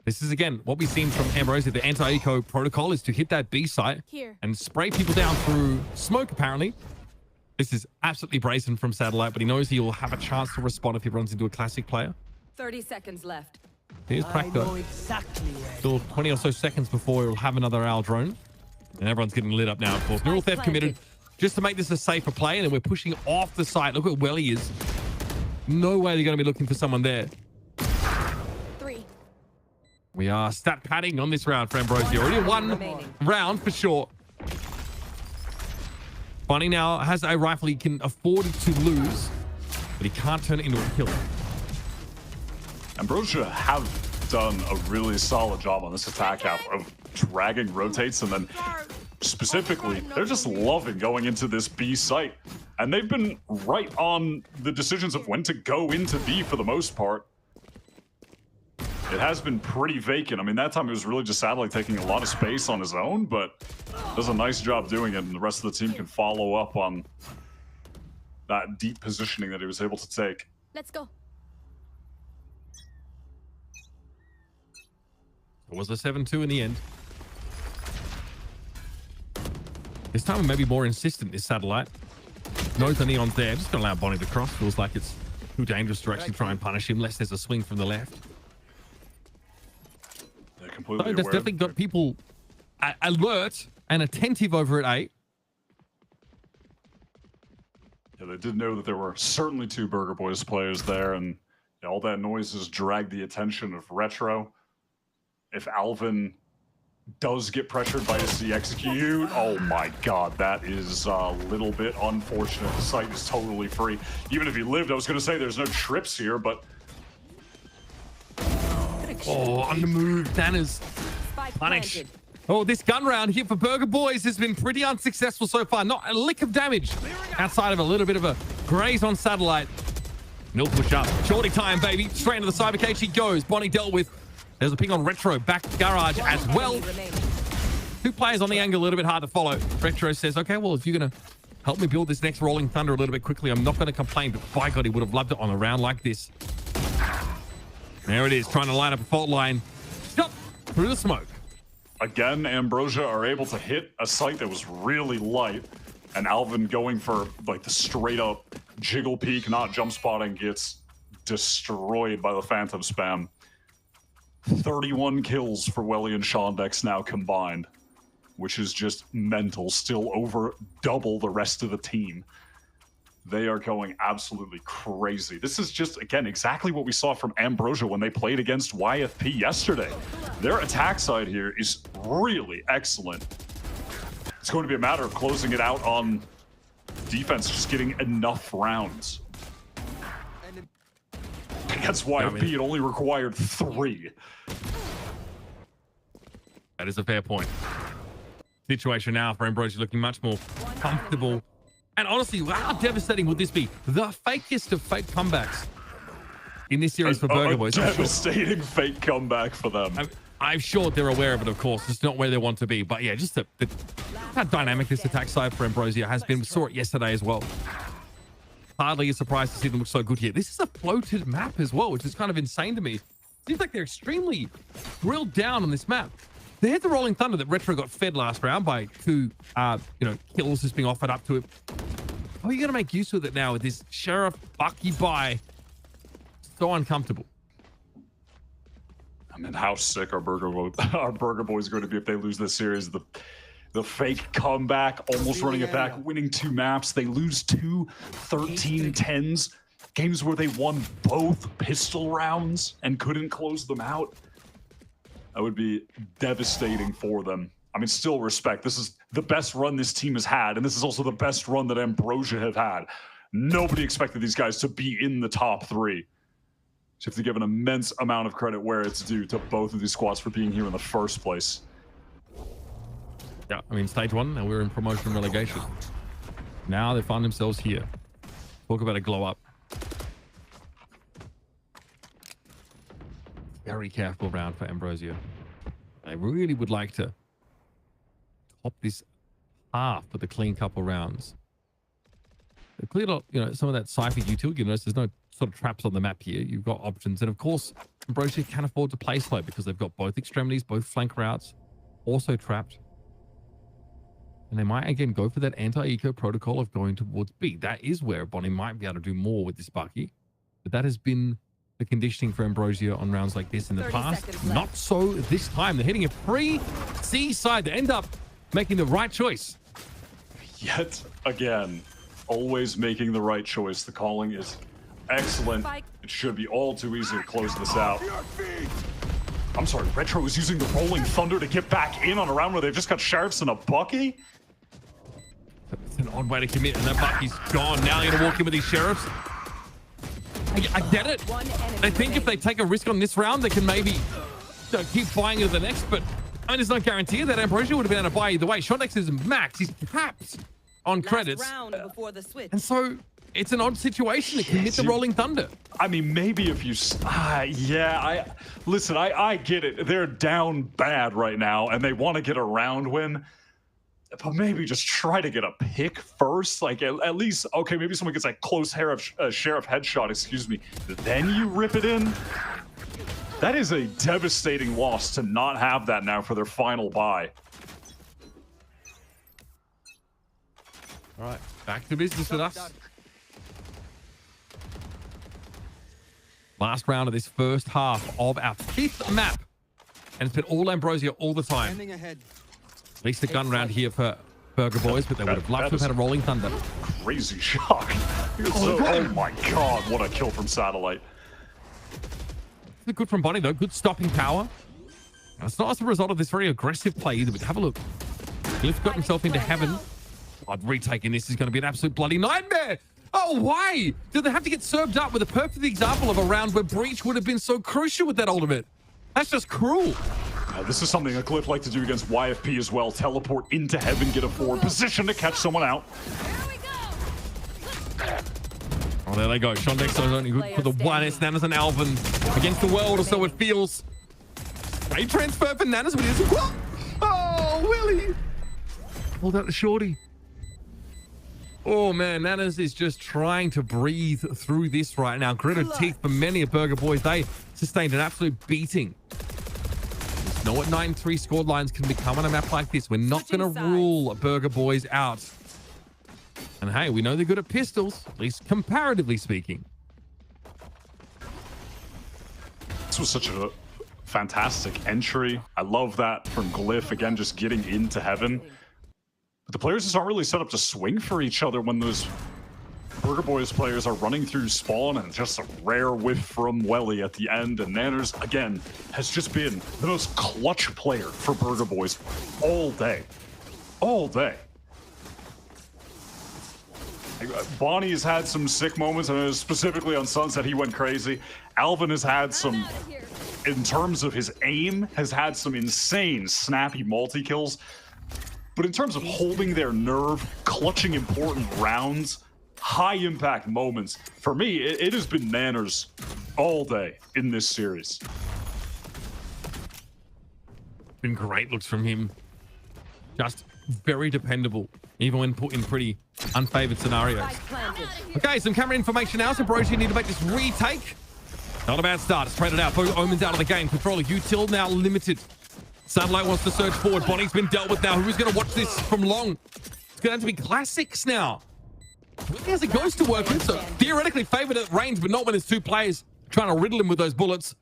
This is, again, what we've seen from Ambrosia. The anti-eco protocol is to hit that B site and spray people down through smoke, apparently. This is absolutely brazen from Satellite, but he knows he'll have a chance to respond if he runs into a classic player. 30 seconds left. Here's Practo. Still 20 or so seconds before he'll have another owl drone. And everyone's getting lit up now, of course. Neural Theft committed just to make this a safer play, and then we're pushing off the site. Look at where he is. No way they're going to be looking for someone there. 3. We are stat padding on this round for Ambrosia. Already 1 round for sure. Bonnie now has a rifle he can afford to lose, but he can't turn it into a kill. Ambrosia have done a really solid job on this attack app of dragging rotates, and then specifically, they're just loving going into this B site. And they've been right on the decisions of when to go into B for the most part. It has been pretty vacant. I mean, that time it was really just Satellite taking a lot of space on his own, but does a nice job doing it, and the rest of the team can follow up on that deep positioning that he was able to take. Let's go. It was a 7-2 in the end. This time maybe more insistent, this Satellite. Knows the Neon's there. Just gonna allow Bonnie to cross. Feels like it's too dangerous to actually try and punish him unless there's a swing from the left. They're completely So that's definitely got people alert and attentive over at 8. Yeah, they did know that there were certainly 2 Burger Boys players there, and all that noise has dragged the attention of Retro. If Alvin does get pressured by a C execute, oh my god, that is a little bit unfortunate. The site is totally free. Even if he lived, I was going to say there's no trips here, but... Oh, on the move, Danner's punished. Oh, this gun round here for Burger Boys has been pretty unsuccessful so far. Not a lick of damage outside of a little bit of a graze on Satellite. Nil push up. Shorty time, baby. Straight into the cyber cage he goes. Bonnie dealt with. There's a ping on Retro. Back garage as well. 2 players on the angle, a little bit hard to follow. Retro says, okay, well, if you're going to help me build this next Rolling Thunder a little bit quickly, I'm not going to complain. But by God, he would have loved it on a round like this. There it is, trying to line up a fault line. Stop through the smoke. Again, Ambrosia are able to hit a site that was really light, and Alvin going for like the straight up jiggle peek, not jump spotting, gets destroyed by the Phantom spam. 31 kills for Welly and Shondex now combined, which is just mental, still over double the rest of the team. They are going absolutely crazy. This is just, again, exactly what we saw from Ambrosia when they played against YFP yesterday. Their attack side here is really excellent. It's going to be a matter of closing it out on defense, just getting enough rounds. Against YFP, it only required 3. That is a fair point. Situation now for Ambrosia looking much more comfortable. And honestly, how devastating would this be? The fakest of fake comebacks in this series for Burger Boys. Devastating fake comeback for them. I'm sure they're aware of it, of course. It's not where they want to be. But yeah, just how dynamic this attack side for Ambrosia has been. We saw it yesterday as well. Hardly a surprise to see them look so good here. This is a floated map as well, which is kind of insane to me. Seems like they're extremely drilled down on this map. They had the Rolling Thunder that Retro got fed last round by 2, kills just being offered up to it. How are you going to make use of it now with this Sheriff Bucky buy? So uncomfortable. I mean, how sick are Burger Boys going to be if they lose this series? The fake comeback, almost running it back, winning 2 maps. They lose 2 13-10s. Games where they won both pistol rounds and couldn't close them out. That would be devastating for them. I mean, still respect. This is the best run this team has had, and this is also the best run that Ambrosia have had. Nobody expected these guys to be in the top 3. So you have to give an immense amount of credit where it's due to both of these squads for being here in the first place. Yeah, I mean, stage 1, and we're in promotion and relegation. Now they find themselves here. Talk about a glow up. Very careful round for Ambrosia. I really would like to top this half with a clean couple rounds. They've cleared up, some of that Cypher utility. You notice there's no sort of traps on the map here. You've got options. And of course, Ambrosia can't afford to play slow because they've got both extremities, both flank routes, also trapped. And they might, again, go for that anti-eco protocol of going towards B. That is where Bonnie might be able to do more with this Bucky. But that has been the conditioning for Ambrosia on rounds like this in the past. Not so this time. They're hitting a free C side. They end up making the right choice. Yet again, always making the right choice. The calling is excellent. It should be all too easy to close this out. I'm sorry, Retro is using the Rolling Thunder to get back in on a round where they've just got Sheriffs and a Bucky? It's an odd way to commit, and that Bucky's gone. Now they're going to walk in with these Sheriffs. I get it. They think if they take a risk on this round, they can maybe keep flying into the next, but I mean, there's no guarantee that Ambrosia would have been able to buy either way. Shondex is max. He's capped. on Last credits. round before the switch. And so it's an odd situation to commit the Rolling Thunder. I mean, maybe if you, listen, I get it. They're down bad right now, and they want to get a round win. But maybe just try to get a pick first. Like at least, okay, maybe someone gets a close sheriff headshot, excuse me. Then you rip it in. That is a devastating loss to not have that now for their final bye. All right, back to business with us. Last round of this first half of our 5th map. And it's been all Ambrosia all the time. At least a gun round here for Burger Boys, but they would have loved to have had a Rolling Thunder. Crazy shock. Oh my god, what a kill from Satellite. Good from Bonnie, though. Good stopping power. And it's not as a result of this very aggressive play either, but have a look. Cliff got himself into heaven. Retaking this is going to be an absolute bloody nightmare. Oh, why? Did they have to get served up with a perfect example of a round where Breach would have been so crucial with that ultimate? That's just cruel. This is something a Glyph like to do against YFP as well. Teleport into heaven, get a forward position to catch someone out. Oh, there they go. Sean Dexter is only good for the one. It's Nanas and Alvin against the world, or so it feels. Great transfer for Nanas, but he doesn't. Oh, Willie. Hold out the shorty. Oh, man, Nanas is just trying to breathe through this right now. Gritted teeth for many of Burger Boys. They sustained an absolute beating. Just know what 9-3 scored lines can become on a map like this. We're not going to rule Burger Boys out. And hey, we know they're good at pistols, at least comparatively speaking. This was such a fantastic entry. I love that from Glyph, again, just getting into heaven. But the players just aren't really set up to swing for each other when those Burger Boys players are running through spawn, and just a rare whiff from Welly at the end. And Nanners, again, has just been the most clutch player for Burger Boys all day. All day. Bonnie has had some sick moments, and specifically on Sunset, he went crazy. Alvin has had some, in terms of his aim, has had some insane snappy multi-kills. But in terms of holding their nerve, clutching important rounds, high impact moments, for me, it has been Nanners all day in this series. Been great looks from him. Just very dependable, even when put in pretty unfavored scenarios. Okay, some camera information now. So Brosia need to make this retake. Not a bad start. It's traded out. Both Omen's out of the game. Controller util now limited. Satellite wants to surge forward. Bonnie's been dealt with now. Who's going to watch this from long? It's going to have to be classics now. He has a ghost to work with, so theoretically favored at range, but not when there's two players trying to riddle him with those bullets.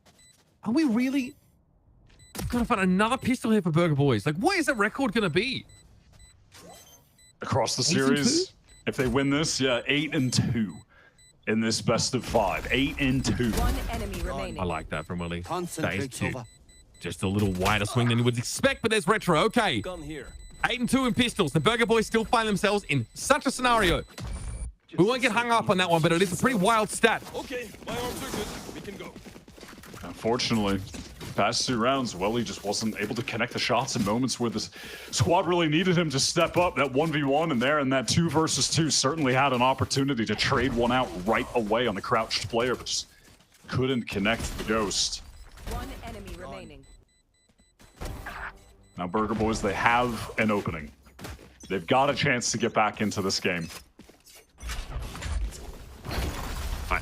Are we really going to find another pistol here for Burger Boys? Like, what is that record going to be? Across the series, if they win this, yeah, 8-2 in this best of 5. 8-2. One enemy remaining. I like that from Willie. Stage 2. Just a little wider swing than you would expect, but there's Retro. Okay. 8-2 in pistols. The Burger Boys still find themselves in such a scenario. We won't get hung up on that one, but it is a pretty wild stat. Okay, my arms are good. We can go. Unfortunately, past 2 rounds, Welly just wasn't able to connect the shots in moments where the squad really needed him to step up. That 1v1 in there, and that 2 versus 2 certainly had an opportunity to trade one out right away on the crouched player, but just couldn't connect the ghost. One enemy remaining. Now Burger Boys, they have an opening. They've got a chance to get back into this game.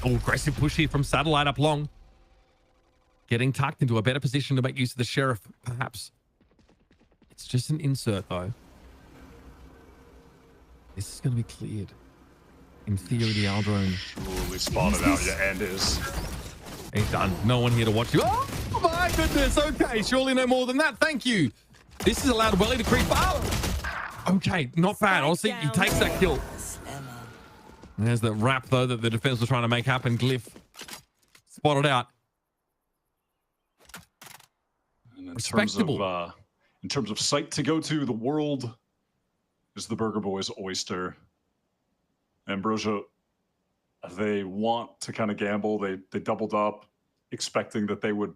Oh, aggressive push here from Satellite up long. Getting tucked into a better position to make use of the Sheriff, perhaps. It's just an insert, though. This is going to be cleared. In theory, the Aldrone. Surely spotted out, yeah, and is. He's done. No one here to watch you. Oh, my goodness. Okay, surely no more than that. Thank you. This has allowed Welly to creep up. Okay, not bad. Honestly, he takes that kill. There's the wrap, though, that the defense was trying to make happen. Glyph spotted out. And in Respectable. In terms of site to go to, the world is the Burger Boys oyster. Ambrosia, they want to kind of gamble. They doubled up, expecting that they would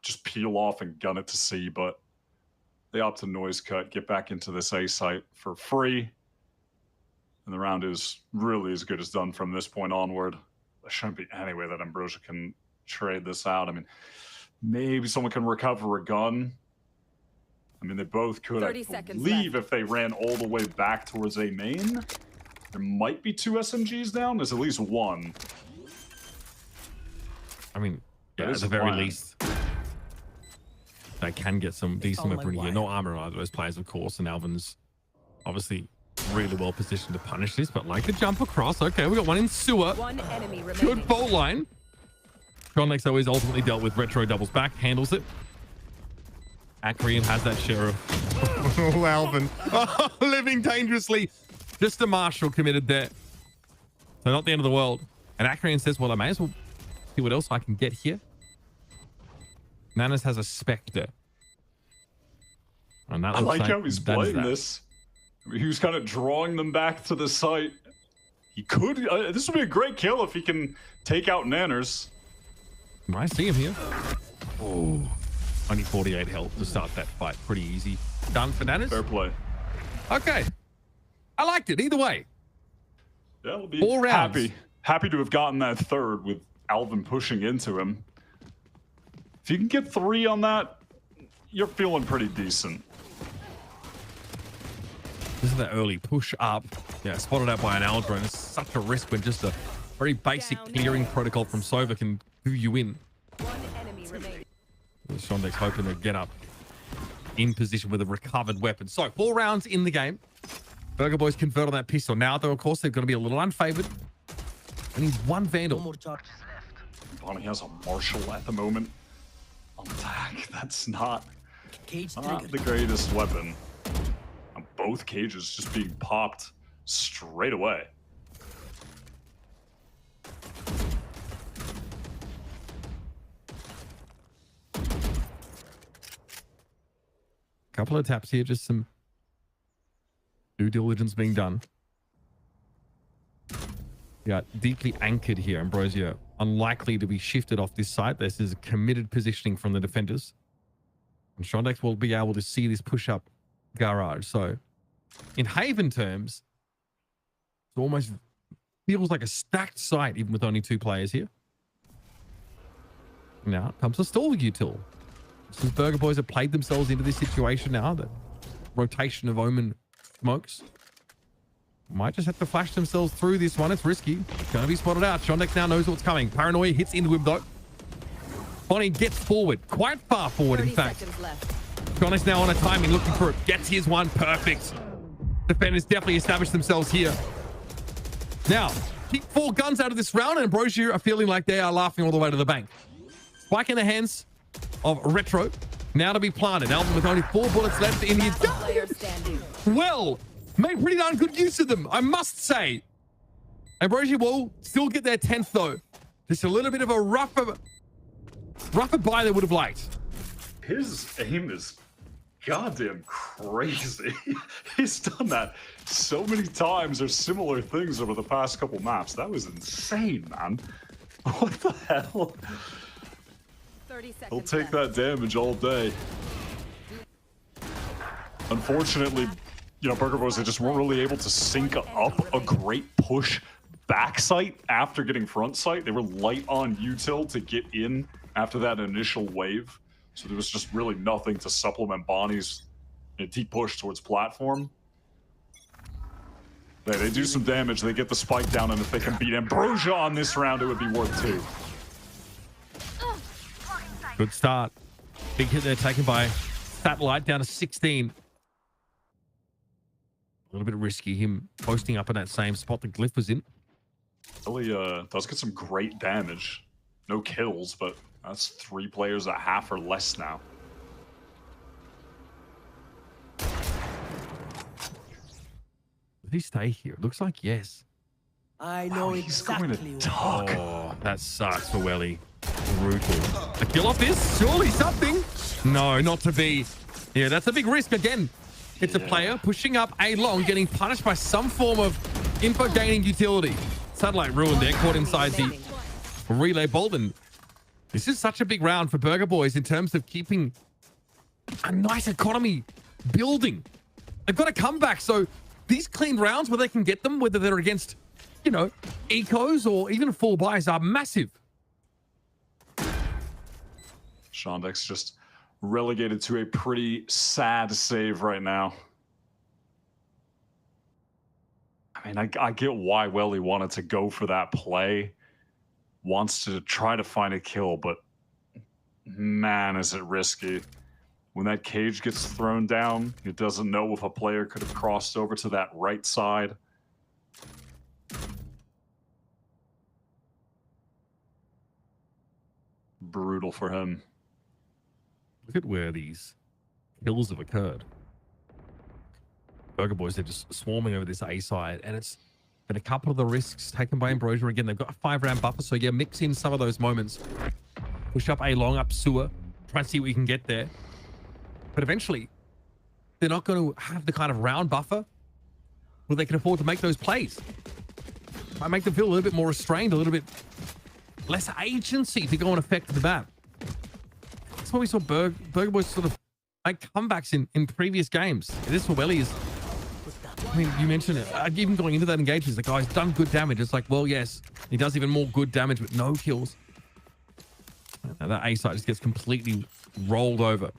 just peel off and gun it to C, but they opt to noise cut, get back into this A site for free. And the round is really as good as done from this point onward. There shouldn't be any way that Ambrosia can trade this out. I mean, maybe someone can recover a gun. I mean, they both could, I 30 seconds believe, left. if they ran all the way back towards A main. There might be 2 SMGs down. There's at least 1. I mean, yeah, That at is the the very plan. least, they can get some decent weaponry here. No armor on either of those players, of course, and Alvin's obviously really well positioned to punish this, but like a jump across. Okay, we got one in sewer. One enemy remaining. Good bolt line. Connex, though, is ultimately dealt with. Retro doubles back, handles it. Akrian has that share of Alvin. Oh, living dangerously. Just a marshal committed there. So not the end of the world. And Akrian says, well, I may as well see what else I can get here. Nanas has a Spectre. And that I looks like how he's that is playing that. this. I mean, he was kind of drawing them back to the site. He could. This would be a great kill if he can take out Nanners. I see him here. Oh, only 48 health to start that fight. Pretty easy. Done for Nanas. Fair play. Okay. I liked it either way. Yeah, I'll be 4 rounds. happy to have gotten that third with Alvin pushing into him. If you can get 3 on that, you're feeling pretty decent. This is the early push up. Yeah, spotted out by an Aldrin. It's such a risk when just a very basic clearing protocol from Sova can do you in. One enemy remaining. Shondek's hoping to get up in position with a recovered weapon. So 4 rounds in the game. Burger Boys convert on that pistol. Now, though, of course, they're going to be a little unfavored. Only 1 Vandal. Bonnie has a Marshall at the moment. On attack, that's not the greatest weapon. And both cages just being popped straight away. Couple of taps here, just some due diligence being done. Yeah, deeply anchored here, Ambrosia. Unlikely to be shifted off this side. This is committed positioning from the defenders. And Shondex will be able to see this push-up garage. So, in Haven terms, it almost feels like a stacked site, even with only 2 players here. Now comes the stall util. Since Burger Boys have played themselves into this situation now, the rotation of Omen smokes. Might just have to flash themselves through this one. It's risky. It's going to be spotted out. Shondex now knows what's coming. Paranoia hits into him, though. Bonnie gets forward. Quite far forward, in fact. Shondex now on a timing, looking for it. Gets his one. Perfect. Defenders definitely established themselves here. Now, keep 4 guns out of this round, and Ambrosia are feeling like they are laughing all the way to the bank. Spike in the hands of Retro. Now to be planted. Alvin with only 4 bullets left in his gun. Well, made pretty darn good use of them, I must say. Ambrosia will still get their 10th, though. Just a little bit of a rougher buy they would have liked. His aim is goddamn crazy. He's done that so many times or similar things over the past couple maps. That was insane, man. What the hell? 30 seconds He'll take that damage all day. Unfortunately, you know, Burger Boys, they just weren't really able to sync up a great push back sight after getting front sight. They were light on util to get in after that initial wave. So there was just really nothing to supplement Bonnie's deep push towards platform. They do some damage, they get the spike down, and if they can beat Ambrosia on this round, it would be worth 2. Good start. Big hit there taken by Satellite, down to 16. A little bit risky, him posting up in that same spot the Glyph was in. Really does get some great damage. No kills, but that's 3 players at half or less now. Did he stay here? It looks like yes. I know he's going to talk. Oh, that sucks for Welly. Brutal. A kill off this? Surely something. No, not to be. Yeah, that's a big risk again. It's a player pushing up A long, getting punished by some form of info gaining utility. Satellite ruined there, caught inside the relay Bolden. This is such a big round for Burger Boys in terms of keeping a nice economy building. They've got a comeback, so these clean rounds where they can get them, whether they're against, you know, ecos or even full buys, are massive. Shondex just relegated to a pretty sad save right now. I mean, I get why Welly wanted to go for that play, wants to try to find a kill, but man, is it risky. When that cage gets thrown down, he doesn't know if a player could have crossed over to that right side. Brutal for him. Look at where these kills have occurred. Burger Boys, they're just swarming over this A side, and it's been a couple of the risks taken by Ambrosia. Again, they've got a 5-round buffer, so yeah, mix in some of those moments. Push up A long, up sewer, try and see what you can get there. But eventually, they're not going to have the kind of round buffer where they can afford to make those plays. Might make them feel a little bit more restrained, a little bit less agency to go and affect the map. That's why we saw Burger Boys sort of make comebacks in previous games. This for Welly is, I mean, you mentioned it. Even going into that engagement, the guy's done good damage. It's like, well, yes, he does even more good damage with no kills. And that A side just gets completely rolled over.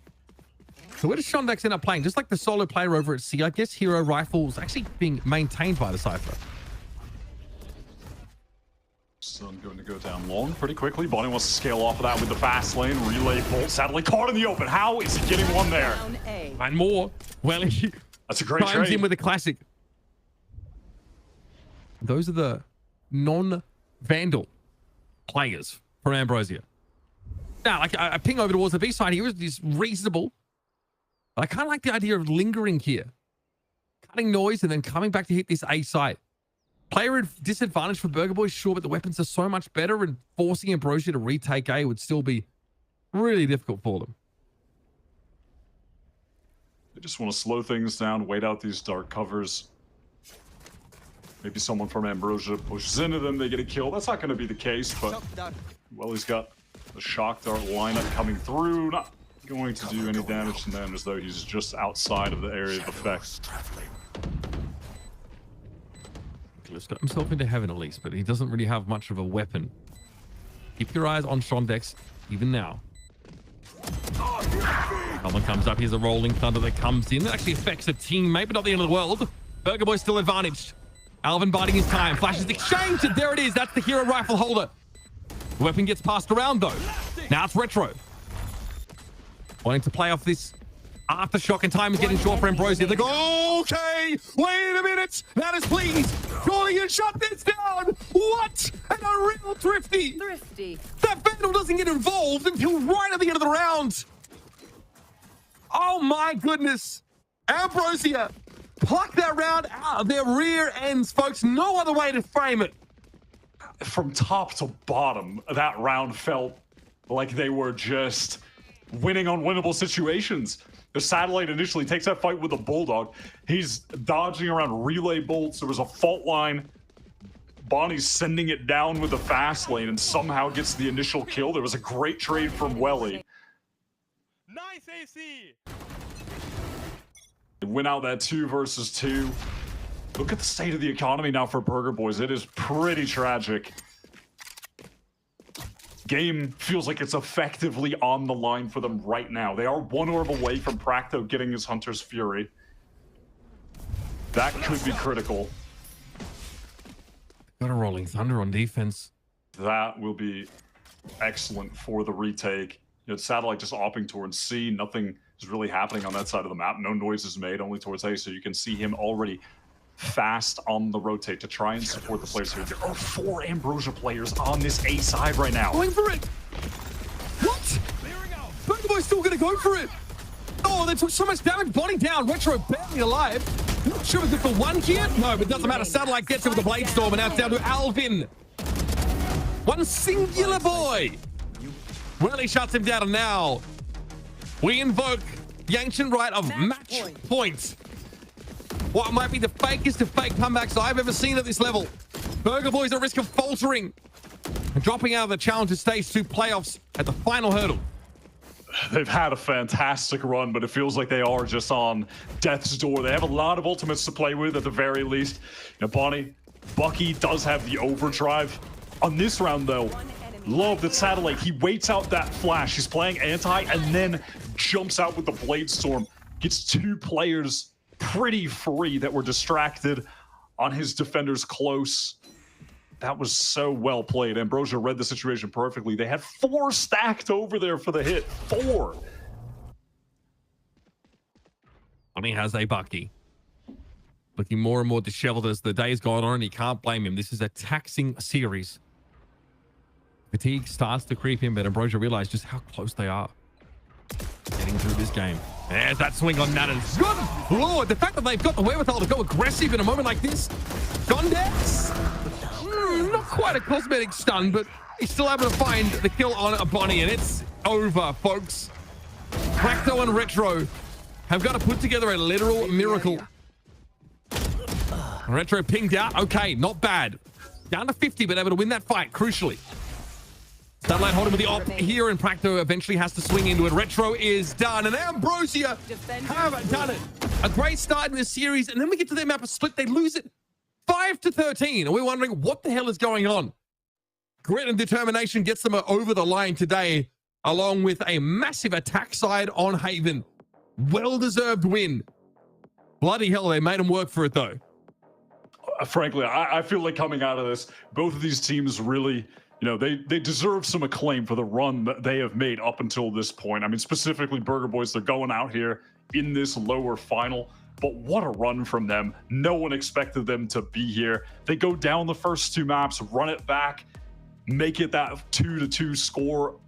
So where does Shondex end up playing? Just like the solo player over at C, I guess Hero Rifle's actually being maintained by the Cypher. Sun going to go down long pretty quickly. Bonnie wants to scale off of that with the fast lane. Relay bolt sadly caught in the open. How is he getting one there? And more. Welly. That's a great Times trade. in with a classic. Those are the non-Vandal players for Ambrosia. Now, like I ping over towards the B side here is reasonable. But I kind of like the idea of lingering here. Cutting noise and then coming back to hit this A site. Player disadvantage for Burger Boys, sure, but the weapons are so much better, and forcing Ambrosia to retake A would still be really difficult for them. They just want to slow things down, wait out these dark covers. Maybe someone from Ambrosia pushes into them, they get a kill. That's not going to be the case, but well, he's got the shock dart lineup coming through. Not going to do any damage to them, as though he's just outside of the area of effect. He's got himself into heaven at least, but he doesn't really have much of a weapon. Keep your eyes on Shondex, even now. Someone comes up. Here's a rolling thunder that comes in. That actually affects a teammate, but not the end of the world. Burger Boy's still advantaged. Alvin biding his time. Flashes exchanged, and there it is. That's the Hero Rifle holder. The weapon gets passed around, though. Now it's Retro. Wanting to play off this aftershock, and time is getting short for Ambrosia. They go, okay, wait a minute. That is please. Surely you shut this down. What? And a real thrifty. That Vandal doesn't get involved until right at the end of the round. Oh my goodness. Ambrosia pluck that round out of their rear ends, folks. No other way to frame it. From top to bottom, that round felt like they were just winning on winnable situations. The Satellite initially takes that fight with the Bulldog. He's dodging around relay bolts. There was a fault line. Bonnie's sending it down with the fast lane and somehow gets the initial kill. There was a great trade from Welly. Nice AC. They win out that 2 versus 2. Look at the state of the economy now for Burger Boys. It is pretty tragic. Game feels like it's effectively on the line for them right now. They are 1 orb away from Practo getting his Hunter's Fury. That could be critical. Got a rolling thunder on defense. That will be excellent for the retake. You know, Satellite just opting towards C. Nothing is really happening on that side of the map. No noise is made, only towards A. So you can see him already fast on the rotate to try and support the players here. There are 4 Ambrosia players on this A side right now. Going for it. What? Burger Boy's still going to go for it. Oh, they took so much damage. Bonnie down. Retro barely alive. Not sure if it's for 1 here. No, but it doesn't matter. Satellite gets it with the Blade Storm, and now it's down to Alvin. One singular boy. Really shuts him down, and now we invoke the ancient right of match point. What might be the fakest of fake comebacks I've ever seen at this level. Burger Boys at risk of faltering and dropping out of the Challengers Stage 2 playoffs at the final hurdle. They've had a fantastic run, but it feels like they are just on death's door. They have a lot of ultimates to play with at the very least. You know, Bucky does have the overdrive. On this round, though, love that Satellite. He waits out that flash. He's playing anti and then jumps out with the Blade Storm. Gets 2 players pretty free that were distracted on his defenders close. That was so well played. Ambrosia read the situation perfectly. They had 4 stacked over there for the hit. 4. Bunny has a Bucky. Looking more and more disheveled as the day's gone on, and you can't blame him. This is a taxing series. Fatigue starts to creep in, but Ambrosia realized just how close they are getting through this game. There's that swing on Natters. Good Lord, the fact that they've got the wherewithal to go aggressive in a moment like this. Gondex, not quite a cosmetic stun, but he's still able to find the kill on a Bonnie, and it's over, folks. Practo and Retro have got to put together a literal miracle. Retro pinged out. Okay, not bad. Down to 50, but able to win that fight, crucially. Satellite holding with the op here, and Practo eventually has to swing into it. Retro is done, and Ambrosia have done it. A great start in this series, and then we get to their map of split. They lose it 5-13, and we're wondering what the hell is going on. Grit and determination gets them over the line today, along with a massive attack side on Haven. Well-deserved win. Bloody hell, they made them work for it, though. Frankly, I feel like coming out of this, both of these teams really, you know, they deserve some acclaim for the run that they have made up until this point. I mean, specifically Burger Boys, they're going out here in this lower final, but what a run from them. No one expected them to be here. They go down the first 2 maps, run it back, make it that 2-2 score.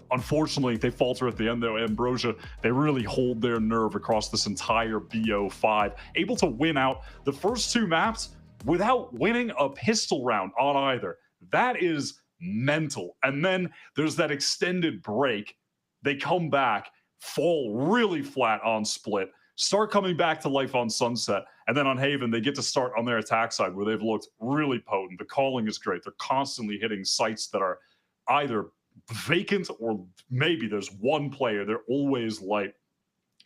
Unfortunately, they falter at the end, though. Ambrosia, they really hold their nerve across this entire BO5, able to win out the first 2 maps without winning a pistol round on either. That is mental. And then there's that extended break. They come back, fall really flat on split, start coming back to life on Sunset, and then on Haven, they get to start on their attack side where they've looked really potent. The calling is great. They're constantly hitting sites that are either vacant or maybe there's one player. They're always light.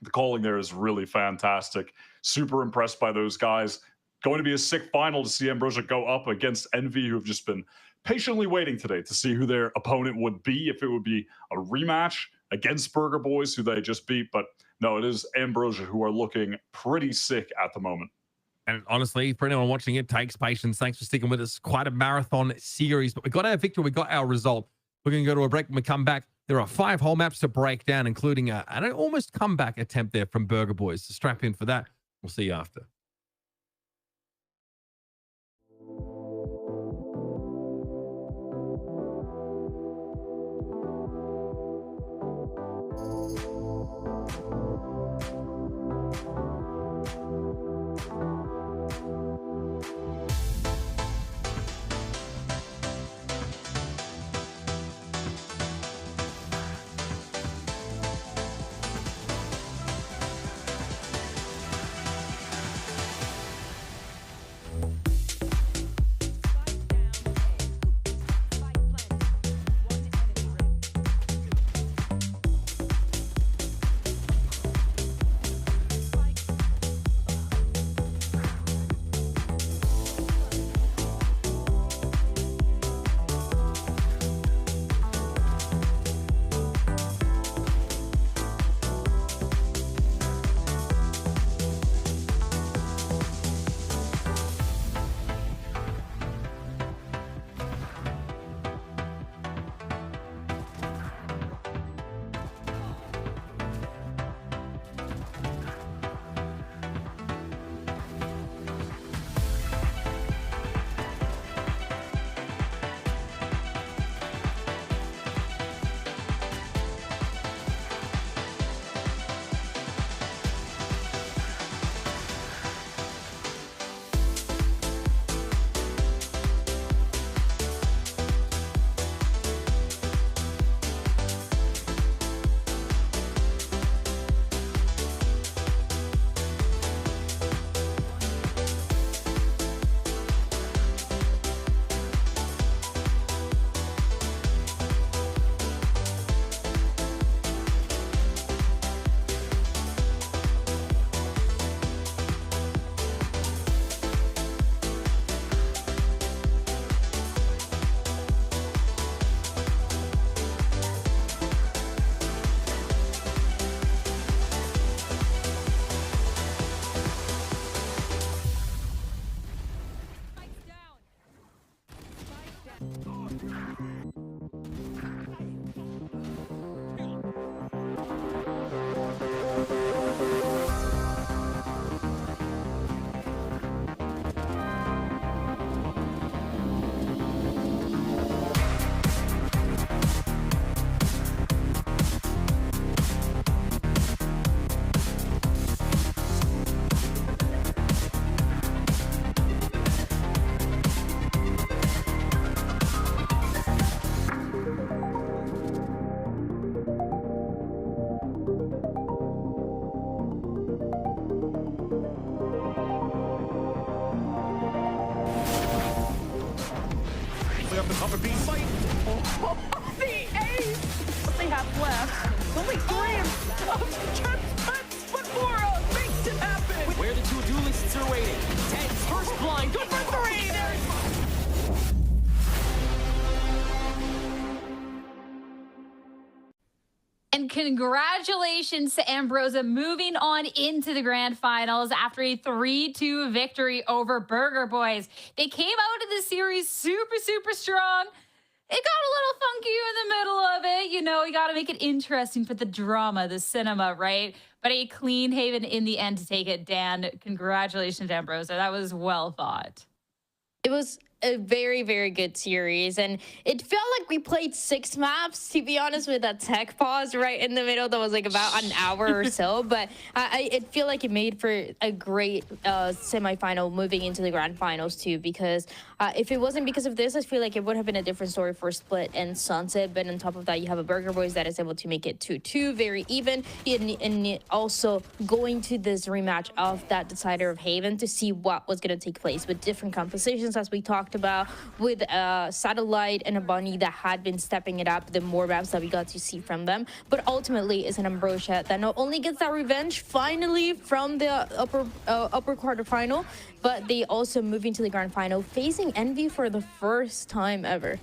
The calling there is really fantastic. Super impressed by those guys. Going to be a sick final to see Ambrosia go up against Envy, who have just been patiently waiting today to see who their opponent would be, if it would be a rematch against Burger Boys, who they just beat. But no, it is Ambrosia who are looking pretty sick at the moment. And honestly, for anyone watching, it takes patience. Thanks for sticking with us. Quite a marathon series, but we got our victory. We got our result. We're going to go to a break. When we come back, there are 5 whole maps to break down, including an almost comeback attempt there from Burger Boys. So strap in for that. We'll see you after. Up a B site. Oh, the ace! What they have left. Only 3 of Jets, but Mora makes it happen. Where the two duelists are waiting. Ted's first blind. Good for 3. There's And congratulations to Ambrosia moving on into the grand finals after a 3-2 victory over Burger Boys. They came out of the series super, super strong. It got a little funky in the middle of it. You know, you got to make it interesting for the drama, the cinema, right? But a clean Haven in the end to take it. Dan, congratulations, Ambrosia. That was well thought. It was a very, very good series, and it felt like we played 6 maps, to be honest, with that tech pause right in the middle that was like about an hour or so. But I feel like it made for a great semifinal moving into the grand finals too, because if it wasn't because of this, I feel like it would have been a different story for Split and Sunset. But on top of that, you have a Burger Boys that is able to make it 2-2, very even, and also going to this rematch of that decider of Haven to see what was going to take place with different compositions, as we talked about, with Satellite and a Bunny that had been stepping it up, the more maps that we got to see from them. But ultimately is an Ambrosia that not only gets that revenge finally from the upper quarterfinal, but they also move into the grand final facing Envy for the first time ever.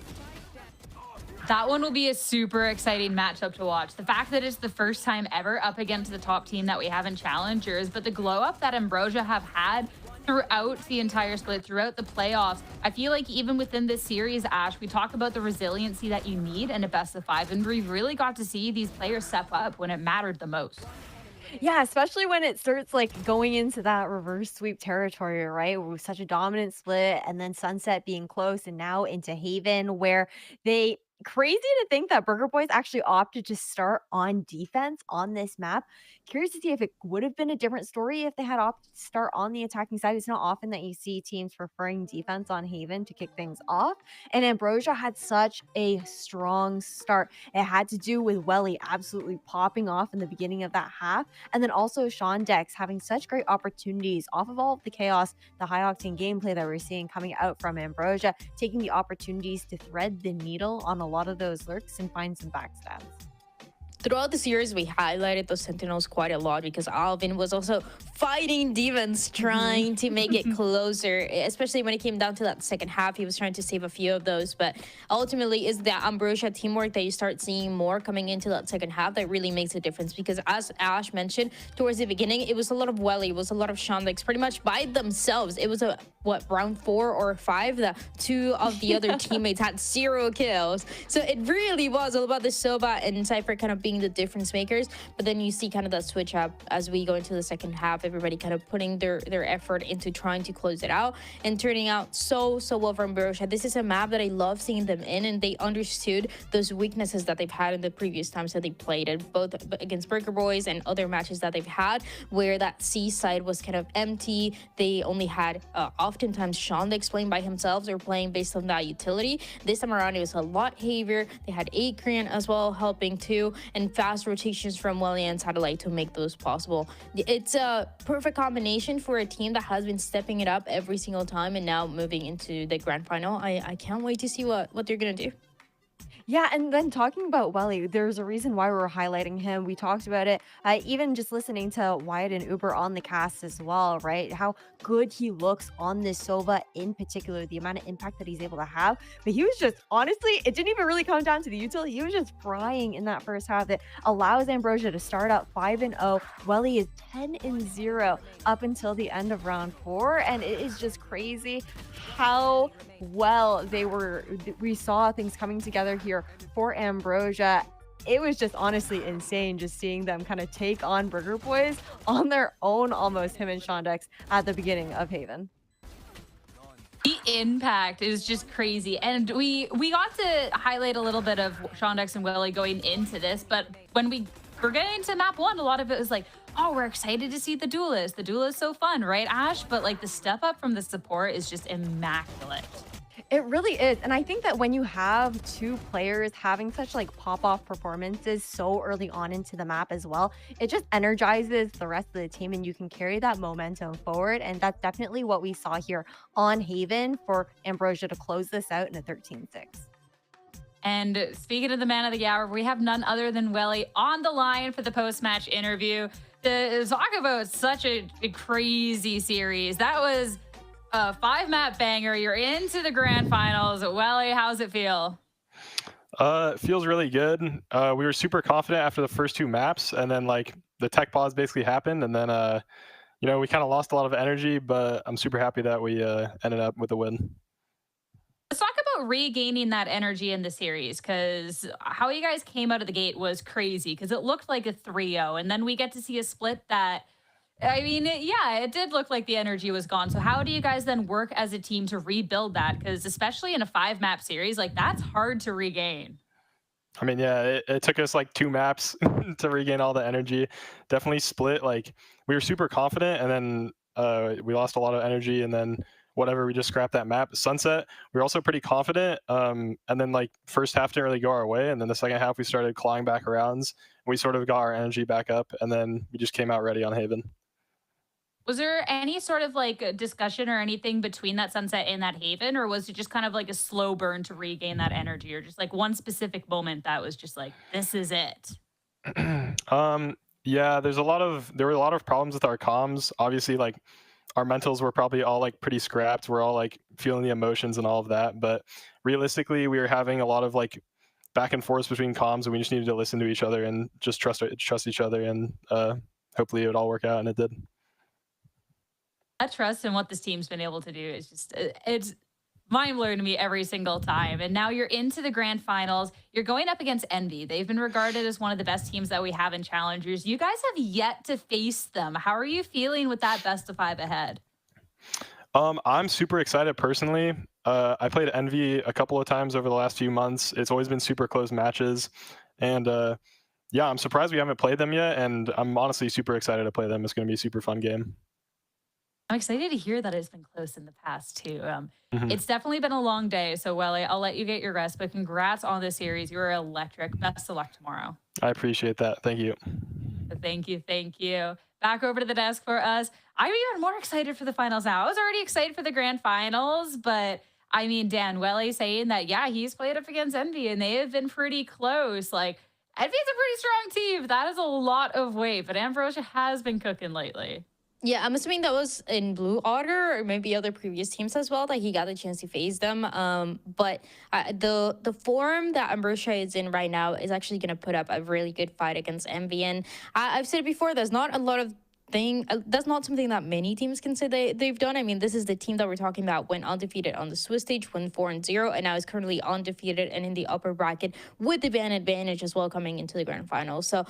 That one will be a super exciting matchup to watch. The fact that it's the first time ever up against the top team that we have in Challengers, but the glow up that Ambrosia have had throughout the entire split, throughout the playoffs. I feel like even within this series, Ash, we talk about the resiliency that you need in a best of 5, and we really got to see these players step up when it mattered the most. Yeah, especially when it starts like going into that reverse sweep territory, right? With such a dominant split, and then Sunset being close, and now into Haven, where they crazy to think that Burger Boys actually opted to start on defense on this map. Curious to see if it would have been a different story if they had opted to start on the attacking side. It's not often that you see teams preferring defense on Haven to kick things off. And Ambrosia had such a strong start. It had to do with Welly absolutely popping off in the beginning of that half. And then also Sean Dex having such great opportunities off of all of the chaos, the high octane gameplay that we're seeing coming out from Ambrosia, taking the opportunities to thread the needle on a lot of those lurks and find some backstabs. Throughout the series, we highlighted the Sentinels quite a lot because Alvin was also fighting demons, trying to make it closer, especially when it came down to that second half. He was trying to save a few of those, but ultimately is that Ambrosia teamwork that you start seeing more coming into that second half that really makes a difference, because as Ash mentioned, towards the beginning, it was a lot of Welly, it was a lot of Shandex pretty much by themselves. It was a, round 4 or 5 that 2 of the other teammates had 0 kills. So it really was all about the Soba and Cypher kind of being the difference makers. But then you see kind of that switch up as we go into the second half, everybody kind of putting their effort into trying to close it out and turning out so well for Ambrosia. This is a map that I love seeing them in, and they understood those weaknesses that they've had in the previous times that they played it, both against Burger Boys and other matches that they've had where that C side was kind of empty. They only had oftentimes Shandex playing by himself or playing based on that utility. This time around it was a lot heavier. They had Akrian as well helping too, and fast rotations from Welly and Satellite to make those possible. It's a perfect combination for a team that has been stepping it up every single time and now moving into the grand final. I can't wait to see what they're gonna do. Yeah, and then talking about Welly, there's a reason why we're highlighting him. We talked about it, even just listening to Wyatt and Uber on the cast as well, right? How good he looks on this Sova in particular, the amount of impact that he's able to have. But he was just, honestly, it didn't even really come down to the utility. He was just frying in that first half that allows Ambrosia to start out 5-0. Welly is 10-0 up until the end of round 4. And it is just crazy how well we saw things coming together here for Ambrosia. It was just honestly insane just seeing them kind of take on Burger Boys on their own, almost, him and Shandex at the beginning of Haven. The impact is just crazy. And we got to highlight a little bit of Shandex and Welly going into this, but when we were getting to map 1, a lot of it was like, oh, we're excited to see the duelist. The duelist is so fun, right, Ash? But like the step up from the support is just immaculate. It really is. And I think that when you have two players having such like pop-off performances so early on into the map as well, it just energizes the rest of the team and you can carry that momentum forward. And that's definitely what we saw here on Haven for Ambrosia to close this out in a 13-6. And speaking of the man of the hour, we have none other than Welly on the line for the post-match interview. To talk about such a crazy series. That was a 5-map banger. You're into the grand finals. Welly, how's it feel? It feels really good. We were super confident after the first 2 maps, and then like the tech pause basically happened, and then you know, we kind of lost a lot of energy, but I'm super happy that we ended up with a win. Let's talk about regaining that energy in the series, because how you guys came out of the gate was crazy, because it looked like a 3-0, and then we get to see a split that, I mean, it did look like the energy was gone. So how do you guys then work as a team to rebuild that? Because especially in a 5-map series, like that's hard to regain. I mean, yeah, it took us like 2 maps to regain all the energy. Definitely split. Like we were super confident, and then we lost a lot of energy, and then whatever, we just scrapped that map. Sunset, we were also pretty confident. And then like first half didn't really go our way, and then the second half we started clawing back rounds. We sort of got our energy back up, and then we just came out ready on Haven. Was there any sort of like discussion or anything between that Sunset and that Haven, or was it just kind of like a slow burn to regain that energy, or just like one specific moment that was just like, this is it? Yeah, there were a lot of problems with our comms. Obviously, like our mentals were probably all like pretty scrapped. We're all like feeling the emotions and all of that. But realistically, we were having a lot of like back and forth between comms, and we just needed to listen to each other and just trust each other, and hopefully it would all work out, and it did. That trust in what this team's been able to do is just, it's mind-blowing to me every single time. And now you're into the grand finals. You're going up against Envy. They've been regarded as one of the best teams that we have in Challengers. You guys have yet to face them. How are you feeling with that best of 5 ahead? I'm super excited personally. I played Envy a couple of times over the last few months. It's always been super close matches. And yeah, I'm surprised we haven't played them yet. And I'm honestly super excited to play them. It's going to be a super fun game. I'm excited to hear that it's been close in the past, too. It's definitely been a long day. So, Welly, I'll let you get your rest. But congrats on this series. You're electric. Best of luck tomorrow. I appreciate that. Thank you. Thank you. Thank you. Back over to the desk for us. I'm even more excited for the finals now. I was already excited for the grand finals, but I mean, Dan, Welly saying that, yeah, he's played up against Envy, and they have been pretty close. Like, Envy's a pretty strong team. That is a lot of weight, but Ambrosia has been cooking lately. Yeah, I'm assuming that was in Blue Otter or maybe other previous teams as well that he got the chance to face them. But the form that Ambrosia is in right now is actually going to put up a really good fight against Envy. And I've said it before, there's not a lot of that's not something that many teams can say they've done. I mean, this is the team that we're talking about went undefeated on the Swiss stage, went 4-0, and now is currently undefeated and in the upper bracket with the ban advantage as well coming into the grand finals. So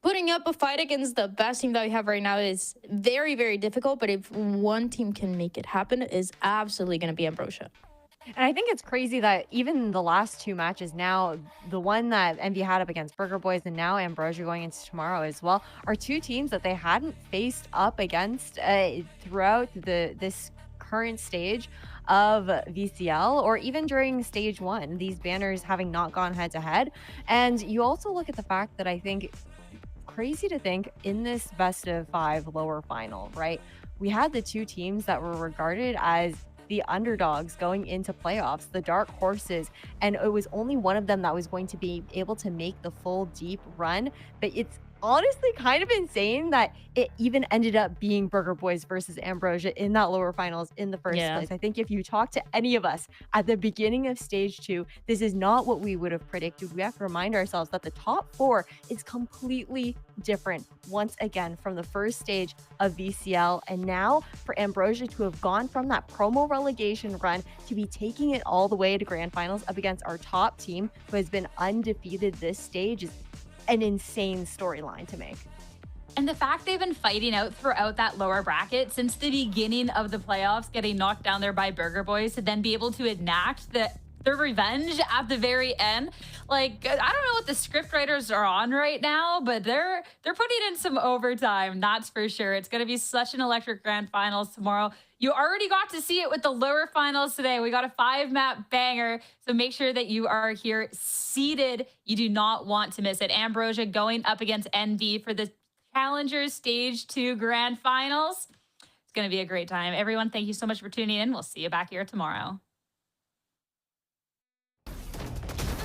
putting up a fight against the best team that we have right now is very, very difficult. But if one team can make it happen, it is absolutely going to be Ambrosia. And I think it's crazy that even the last 2 matches now, the one that Envy had up against Burger Boys and now Ambrosia going into tomorrow as well, are 2 teams that they hadn't faced up against throughout this current stage of VCL, or even during stage 1, these banners having not gone head to head. And you also look at the fact that I think crazy to think in this best of 5 lower final, right? We had the 2 teams that were regarded as the underdogs going into playoffs, the dark horses, and it was only one of them that was going to be able to make the full deep run. But it's honestly kind of insane that it even ended up being Burger Boys versus Ambrosia in that lower finals in the first place. I think if you talk to any of us at the beginning of stage 2, this is not what we would have predicted. We have to remind ourselves that the top 4 is completely different once again from the first stage of VCL. And now for Ambrosia to have gone from that promo relegation run to be taking it all the way to grand finals up against our top team who has been undefeated this stage is an insane storyline to make. And the fact they've been fighting out throughout that lower bracket since the beginning of the playoffs, getting knocked down there by Burger Boys, to then be able to enact the their revenge at the very end. Like, I don't know what the script writers are on right now, but they're putting in some overtime, that's for sure. It's going to be such an electric grand finals tomorrow. You already got to see it with the lower finals today. We got a 5-map banger, so make sure that you are here seated. You do not want to miss it. Ambrosia going up against NB for the Challengers Stage 2 grand finals. It's going to be a great time. Everyone, thank you so much for tuning in. We'll see you back here tomorrow.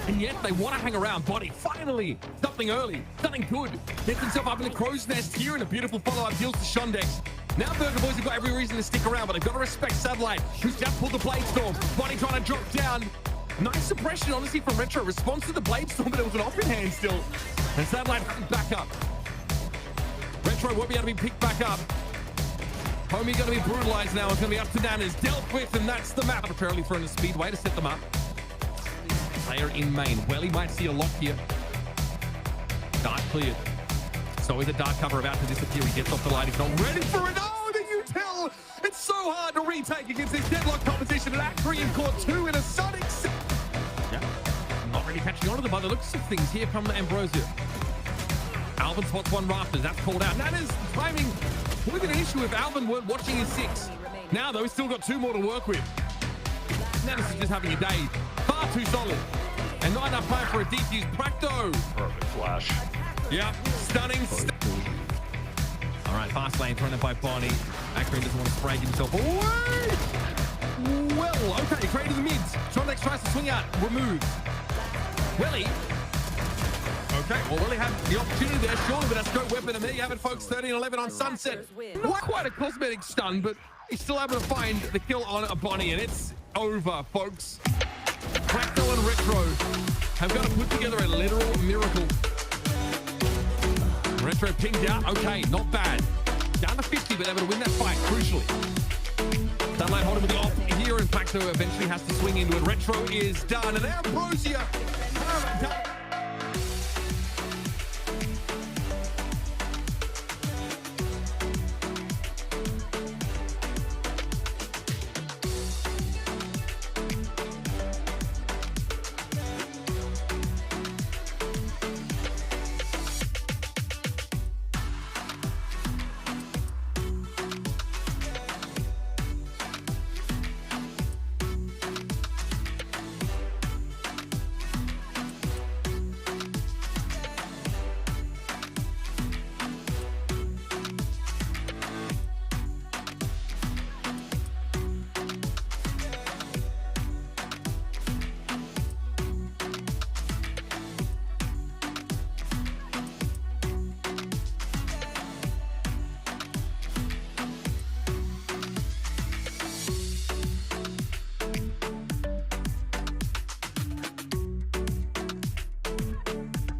And yet they want to hang around. Body, finally, something early, something good. Gets himself up in the crow's nest here, and a beautiful follow-up deals to Shondex. Now Burger Boys have got every reason to stick around, but they've got to respect Satellite, who's just pulled the Blade Storm. Body trying to drop down. Nice suppression, honestly, from Retro. Response to the Blade Storm, but it was an off in hand still. And Satellite back up. Retro won't be able to be picked back up. Homie going to be brutalized now. It's going to be up to Nanas. Dealt with, and that's the map. Apparently throwing a speedway to set them up. Player in main. Well, he might see a lock here. Dart cleared. So is a dart cover about to disappear. He gets off the line. He's not ready for it. Oh, the util! It's so hard to retake against this deadlock competition. And Acreon caught 2 in a Sonic. Yeah. Not really catching on to them by the looks of things. Here come Ambrosia. Alvin spots one rafters. That's called out. Nanas timing. Would have been an issue if Alvin weren't watching his 6. Now, though, he's still got 2 more to work with. Nanas is just having a day. Far too solid. And not enough time for a defuse. Practo. Perfect flash. Yeah, stunning. All right, fast lane thrown up by Bonnie. Acreon doesn't want to spray himself away. Well, okay, trade to the mids. Shondex tries to swing out. Removed. Welly. Okay, well, Welly had the opportunity there, surely, with a scope weapon. And there you have it, folks. 13-11 on Sunset. Not quite a cosmetic stun, but he's still able to find the kill on a Bonnie, and it's over, folks. Practo and Retro have got to put together a literal miracle. Retro pinged out. Okay, not bad. Down to 50, but able to win that fight, crucially. Satellite holding with the off here, and Practo eventually has to swing into it. Retro is done, and Ambrosia have done